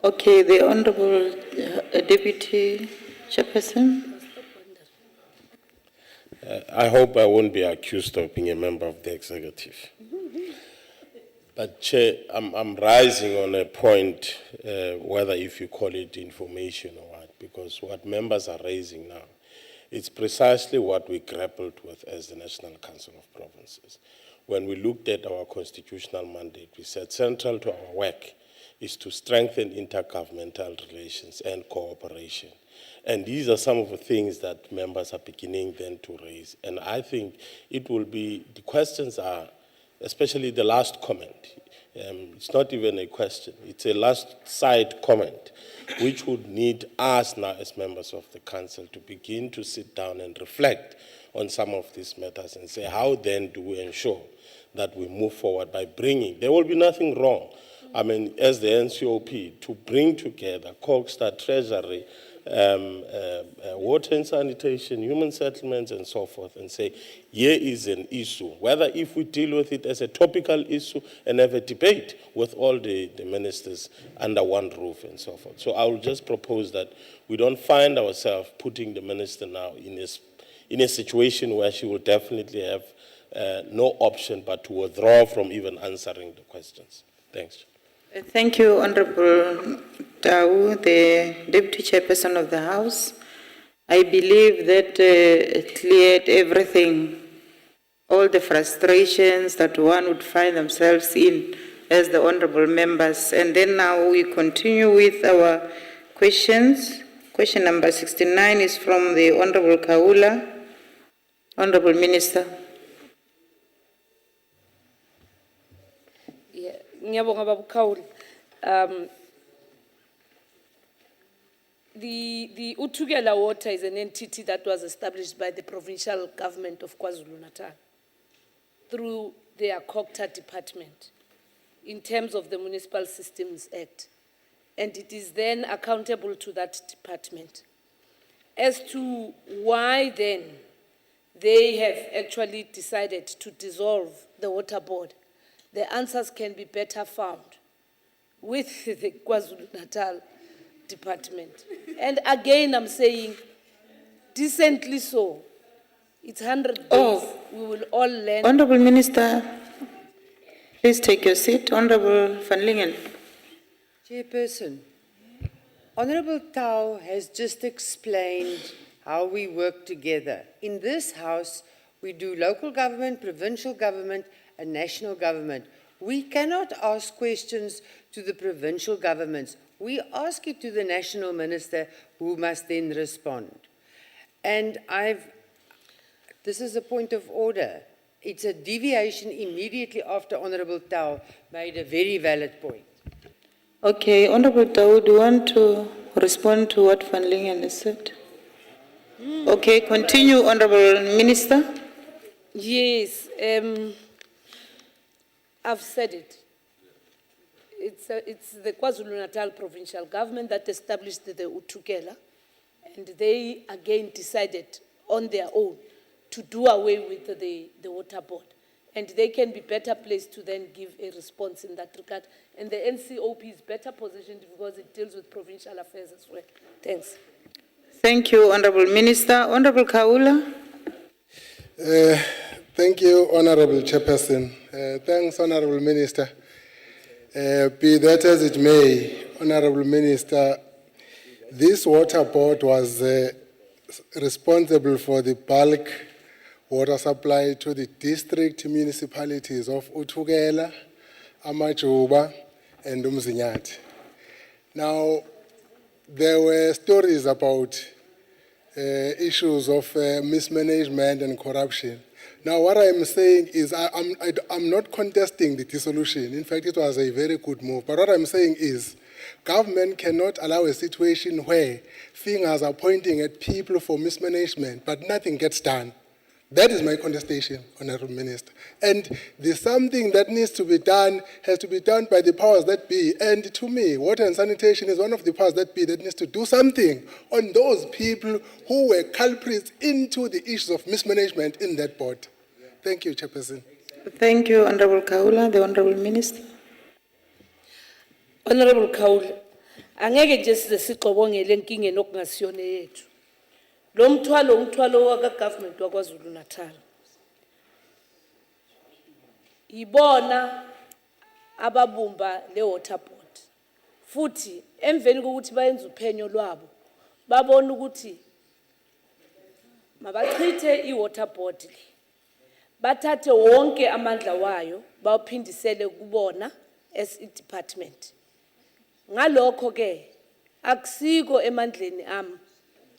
Okay, the Honorable Deputy Chairperson. I hope I won't be accused of being a member of the executive. But Chair, I'm rising on a point, whether if you call it information or what, because what members are raising now, it's precisely what we grappled with as the National Council of Provinces. When we looked at our constitutional mandate, we said central to our work is to strengthen intergovernmental relations and cooperation. And these are some of the things that members are beginning then to raise. And I think it will be, the questions are, especially the last comment, it's not even a question, it's a last side comment, which would need us now as members of the council to begin to sit down and reflect on some of these matters and say, how then do we ensure that we move forward by bringing, there will be nothing wrong, I mean, as the NCOP, to bring together Cogstar, Treasury, water and sanitation, human settlements, and so forth, and say, here is an issue, whether if we deal with it as a topical issue and have a debate with all the ministers under one roof and so forth. So I will just propose that we don't find ourselves putting the minister now in a situation where she will definitely have no option but to withdraw from even answering the questions. Thanks. Thank you, Honorable Tau, the Deputy Chairperson of the House. I believe that it cleared everything, all the frustrations that one would find themselves in as the honorable members. And then now we continue with our questions. Question number 69 is from the Honorable Kaula. Honorable Minister. Ngiyabonga Baba Khawula. The Uthukela Water is an entity that was established by the provincial government of KwaZulu-Natal through their Cogstar department in terms of the Municipal Systems Act. And it is then accountable to that department. As to why then they have actually decided to dissolve the water board, the answers can be better found with the KwaZulu-Natal department. And again, I'm saying, decently so. It's 100 days. We will all learn. Honorable Minister, please take your seat. Honorable Van Lingen. Chairperson, Honorable Tau has just explained how we work together. In this House, we do local government, provincial government, and national government. We cannot ask questions to the provincial governments. We ask it to the national minister, who must then respond. And this is a point of order. It's a deviation immediately after Honorable Tau made a very valid point. Okay, Honorable Tau, do you want to respond to what Van Lingen has said? Okay, continue, Honorable Minister. Yes, I've said it. It's the KwaZulu-Natal provincial government that established the Uthukela and they again decided on their own to do away with the water board. And they can be better placed to then give a response in that regard. And the NCOP is better positioned because it deals with provincial affairs as well. Thanks. Thank you, Honorable Minister. Honorable Kaula. Thank you, Honorable Chairperson. Thanks, Honorable Minister. Be that as it may, Honorable Minister, this water board was responsible for the bulk water supply to the district municipalities of Uthukela, Amajuba, and Umzinyathi. Now, there were stories about issues of mismanagement and corruption. Now, what I'm saying is I'm not contesting the dissolution. In fact, it was a very good move. But what I'm saying is government cannot allow a situation where fingers are pointing at people for mismanagement, but nothing gets done. That is my contestation, Honorable Minister. And there's something that needs to be done, has to be done by the powers that be. And to me, water and sanitation is one of the powers that be that needs to do something on those people who were culprits into the issues of mismanagement in that board. Thank you, Chairperson. Thank you, Honorable Kaula. The Honorable Minister. Honorable Kaula, angeke just siqobongele enkingeni okungasiyona yethu. Lo mthwalo waka government waKwaZulu Natal. Ibona ababumba le water board. Futhi emveni kokuthi bayenza uphenyo lwabo, babona ukuthi mabachithe I-water board le. Bathathe wonke amandla wayo bawuphindisele kubona as department. Ngalokho ke akusiko emandleni ami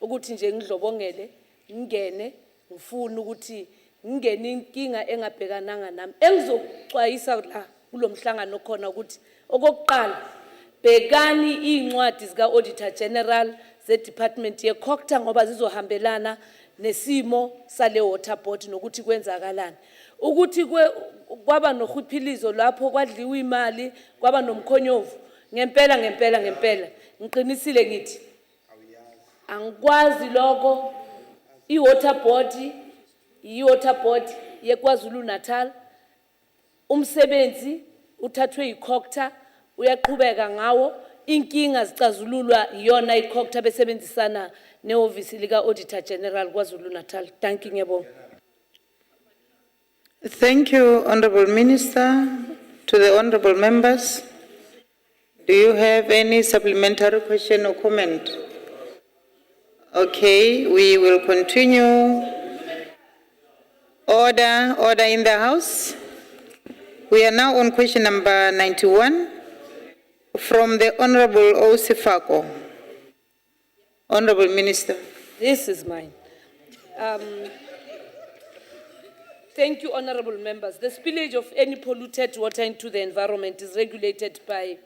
ukuthi nje ngidlobongele ngingene ngifuna ukuthi ngingene inkinga engabhekananga nami engizoxwayisa la kulomhlangano khona ukuthi okokuqala bhekani incwadi zika Auditor General ze Department ye Cocta ngoba zizohambelana nesimo sale water board nokuthi kwenzakalani ukuthi kwaba nokuphilizo lapho kwadliwa imali kwaba nomkhonyovu ngempela ngiqinisile ngithi angikwazi lokho I-water board yeKwaZulu Natal umsebenzi uthathwe yiCocta uyaqhubeka ngawo inkinga zicazululwa iyona iCocta besebenzisana neofisi lika Auditor General KwaZulu Natal. Thank you ngiyabonga. Thank you, Honorable Minister. To the honorable members, do you have any supplementary question or comment? Okay, we will continue. Order in the House. We are now on question number 91 from the Honorable Osifako. Honorable Minister. This is mine. Thank you, honorable members. The spillage of any polluted water into the environment is regulated by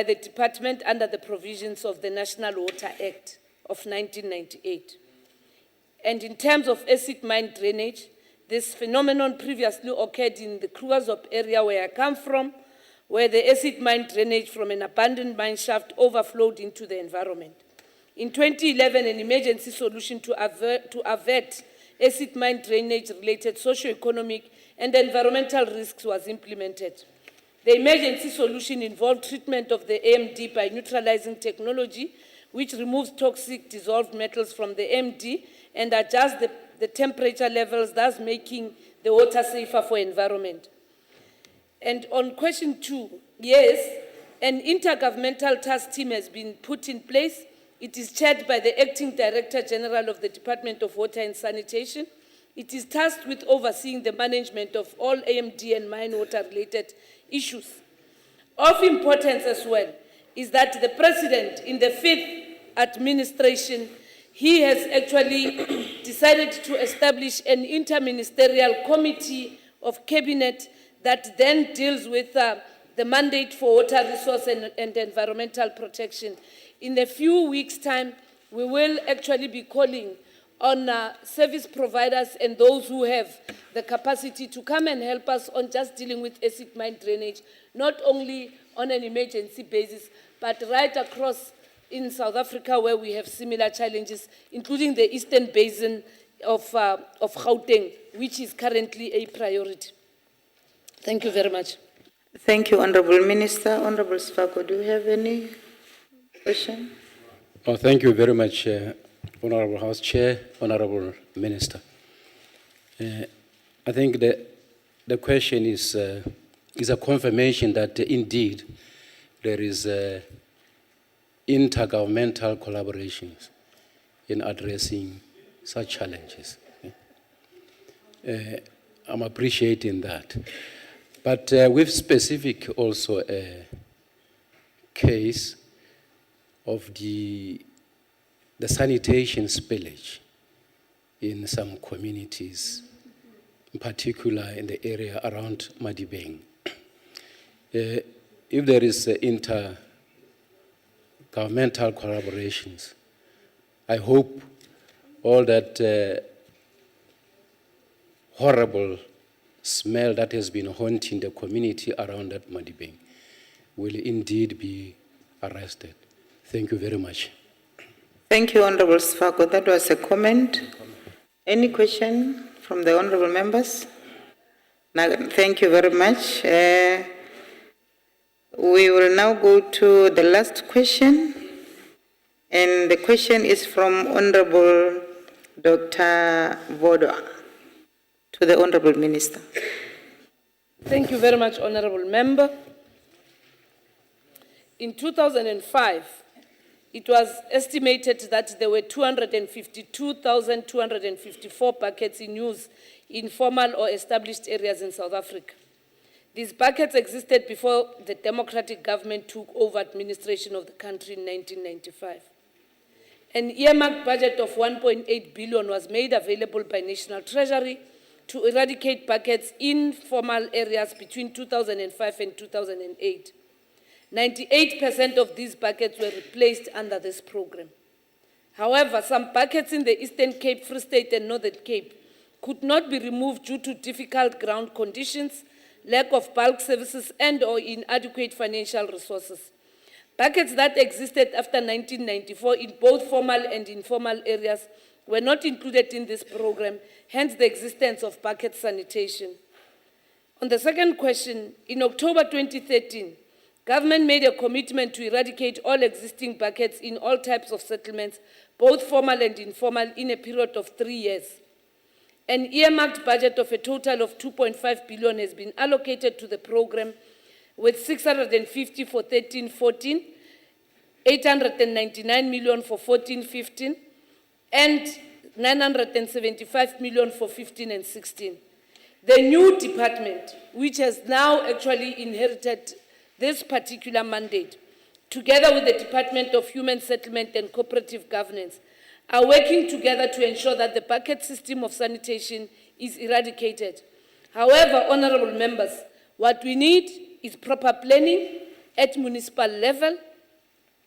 the department under the provisions of the National Water Act of 1998. And in terms of acid mine drainage, this phenomenon previously occurred in the Krugersdorp area where I come from, where the acid mine drainage from an abandoned mine shaft overflowed into the environment. In 2011, an emergency solution to avert acid mine drainage-related socio-economic and environmental risks was implemented. The emergency solution involved treatment of the AMD by neutralizing technology, which removes toxic dissolved metals from the AMD and adjusts the temperature levels, thus making the water safer for environment. And on question 2, yes, an intergovernmental task team has been put in place. It is chaired by the Acting Director General of the Department of Water and Sanitation. It is tasked with overseeing the management of all AMD and mine water-related issues. Of importance as well is that the President, in the 5th administration, he has actually decided to establish an interministerial committee of cabinet that then deals with the mandate for water resource and environmental protection. In a few weeks' time, we will actually be calling on service providers and those who have the capacity to come and help us on just dealing with acid mine drainage, not only on an emergency basis, but right across in South Africa where we have similar challenges, including the eastern basin of Gauteng, which is currently a priority. Thank you very much. Thank you, Honorable Minister. Honorable Sfako, do you have any question? Oh, thank you very much, Honorable House Chair, Honorable Minister. I think the question is a confirmation that indeed there is intergovernmental collaborations in addressing such challenges. I'm appreciating that. But with specific also a case of the sanitation spillage in some communities, in particular in the area around Madibeng. If there is intergovernmental collaborations, I hope all that horrible smell that has been haunting the community around that Madibeng will indeed be arrested. Thank you very much. Thank you, Honorable Sfako. That was a comment. Any question from the honorable members? Now, thank you very much. We will now go to the last question. And the question is from Honorable Dr. Vodwa to the Honorable Minister. Thank you very much, Honorable Member. In 2005, it was estimated that there were 252,254 buckets in use in formal or established areas in South Africa. These buckets existed before the democratic government took over administration of the country in 1995. An earmarked budget of 1.8 billion was made available by National Treasury to eradicate buckets in formal areas between 2005 and 2008. 98% of these buckets were replaced under this program. However, some buckets in the Eastern Cape, Free State and Northern Cape could not be removed due to difficult ground conditions, lack of bulk services and/or inadequate financial resources. Buckets that existed after 1994 in both formal and informal areas were not included in this program, hence the existence of bucket sanitation. On the second question, in October 2013, government made a commitment to eradicate all existing buckets in all types of settlements, both formal and informal, in a period of 3 years. An earmarked budget of a total of 2.5 billion has been allocated to the program, with 650 for 13-14, 899 million for 14-15, and 975 million for 15 and 16. The new department, which has now actually inherited this particular mandate, together with the Department of Human Settlement and Cooperative Governance, are working together to ensure that the bucket system of sanitation is eradicated. However, honorable members, what we need is proper planning at municipal level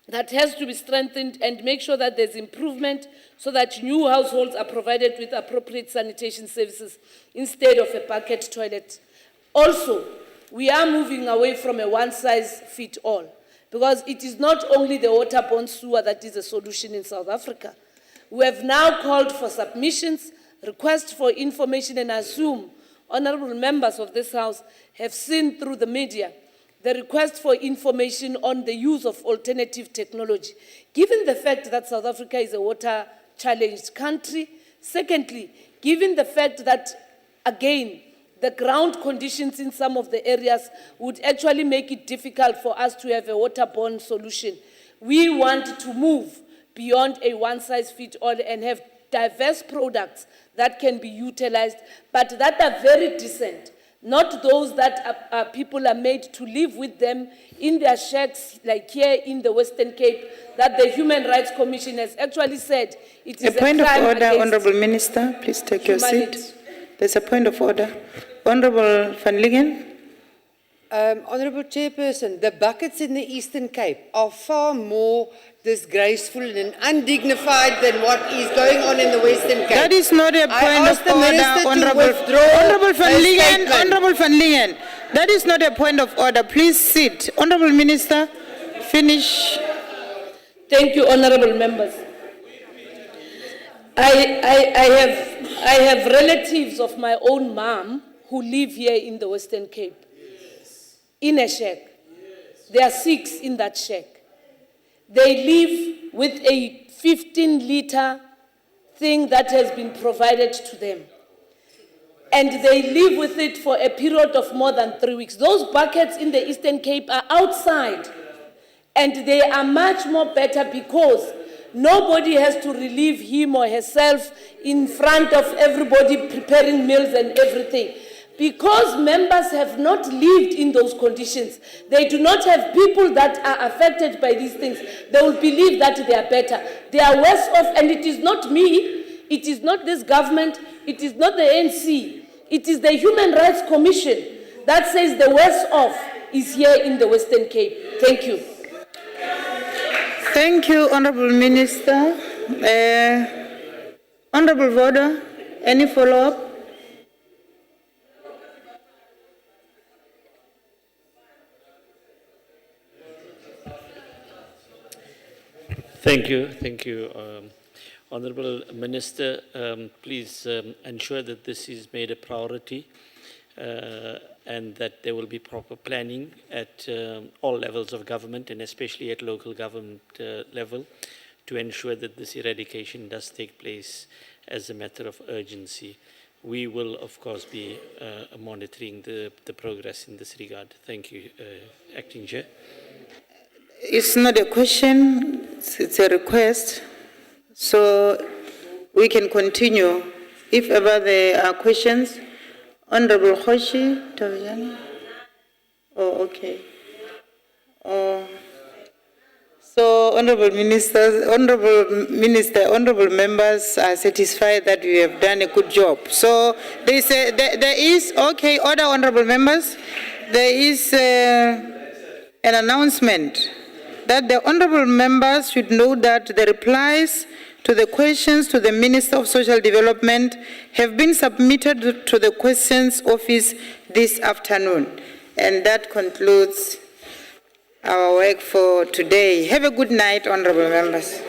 that has to be strengthened and make sure that there's improvement so that new households are provided with appropriate sanitation services instead of a bucket toilet. Also, we are moving away from a one-size-fits-all because it is not only the waterborne sewer that is a solution in South Africa. We have now called for submissions, requests for information, and assume honorable members of this House have seen through the media the request for information on the use of alternative technology, given the fact that South Africa is a water-challenged country. Secondly, given the fact that, again, the ground conditions in some of the areas would actually make it difficult for us to have a waterborne solution. We want to move beyond a one-size-fits-all and have diverse products that can be utilized, but that are very decent, not those that people are made to live with them in their shacks, like here in the Western Cape, that the Human Rights Commission has actually said it is a point of crime order, against Honorable Minister. Please take your humanity. seat. There's a point of order. Honorable Van Lingen. Honorable Chairperson, the buckets in the Eastern Cape are far more disgraceful and undignified than what is going on in the Western Cape. That is not a point of order, Honorable Van Lingen. Honorable Van Lingen, that is not a point of order. Please sit. Honorable Minister, finish. Thank you, honorable members. I have relatives of my own mom who live here in the Western Cape, in a shack. There are 6 in that shack. They live with a 15-liter thing that has been provided to them. And they live with it for a period of more than 3 weeks. Those buckets in the Eastern Cape are outside. And they are much more better because nobody has to relieve him or herself in front of everybody preparing meals and everything. Because members have not lived in those conditions, they do not have people that are affected by these things. They will believe that they are better. They are worse off, and it is not me, it is not this government, it is not the ANC, it is the Human Rights Commission that says the worst off is here in the Western Cape. Thank you. Thank you, Honorable Minister. Honorable Voda, any follow-up? Thank you. Honorable Minister, please ensure that this is made a priority and that there will be proper planning at all levels of government and especially at local government level to ensure that this eradication does take place as a matter of urgency. We will, of course, be monitoring the progress in this regard. Thank you, Acting Chair. It's not a question, it's a request. So we can continue. If ever there are questions, Honorable Hoshi Tavijani. Oh, okay. So, Honorable Minister, Honorable members are satisfied that we have done a good job. So there is okay, order, Honorable members. There is an announcement that the honorable members should know that the replies to the questions to the Minister of Social Development have been submitted to the questions office this afternoon. And that concludes our work for today. Have a good night, honorable members.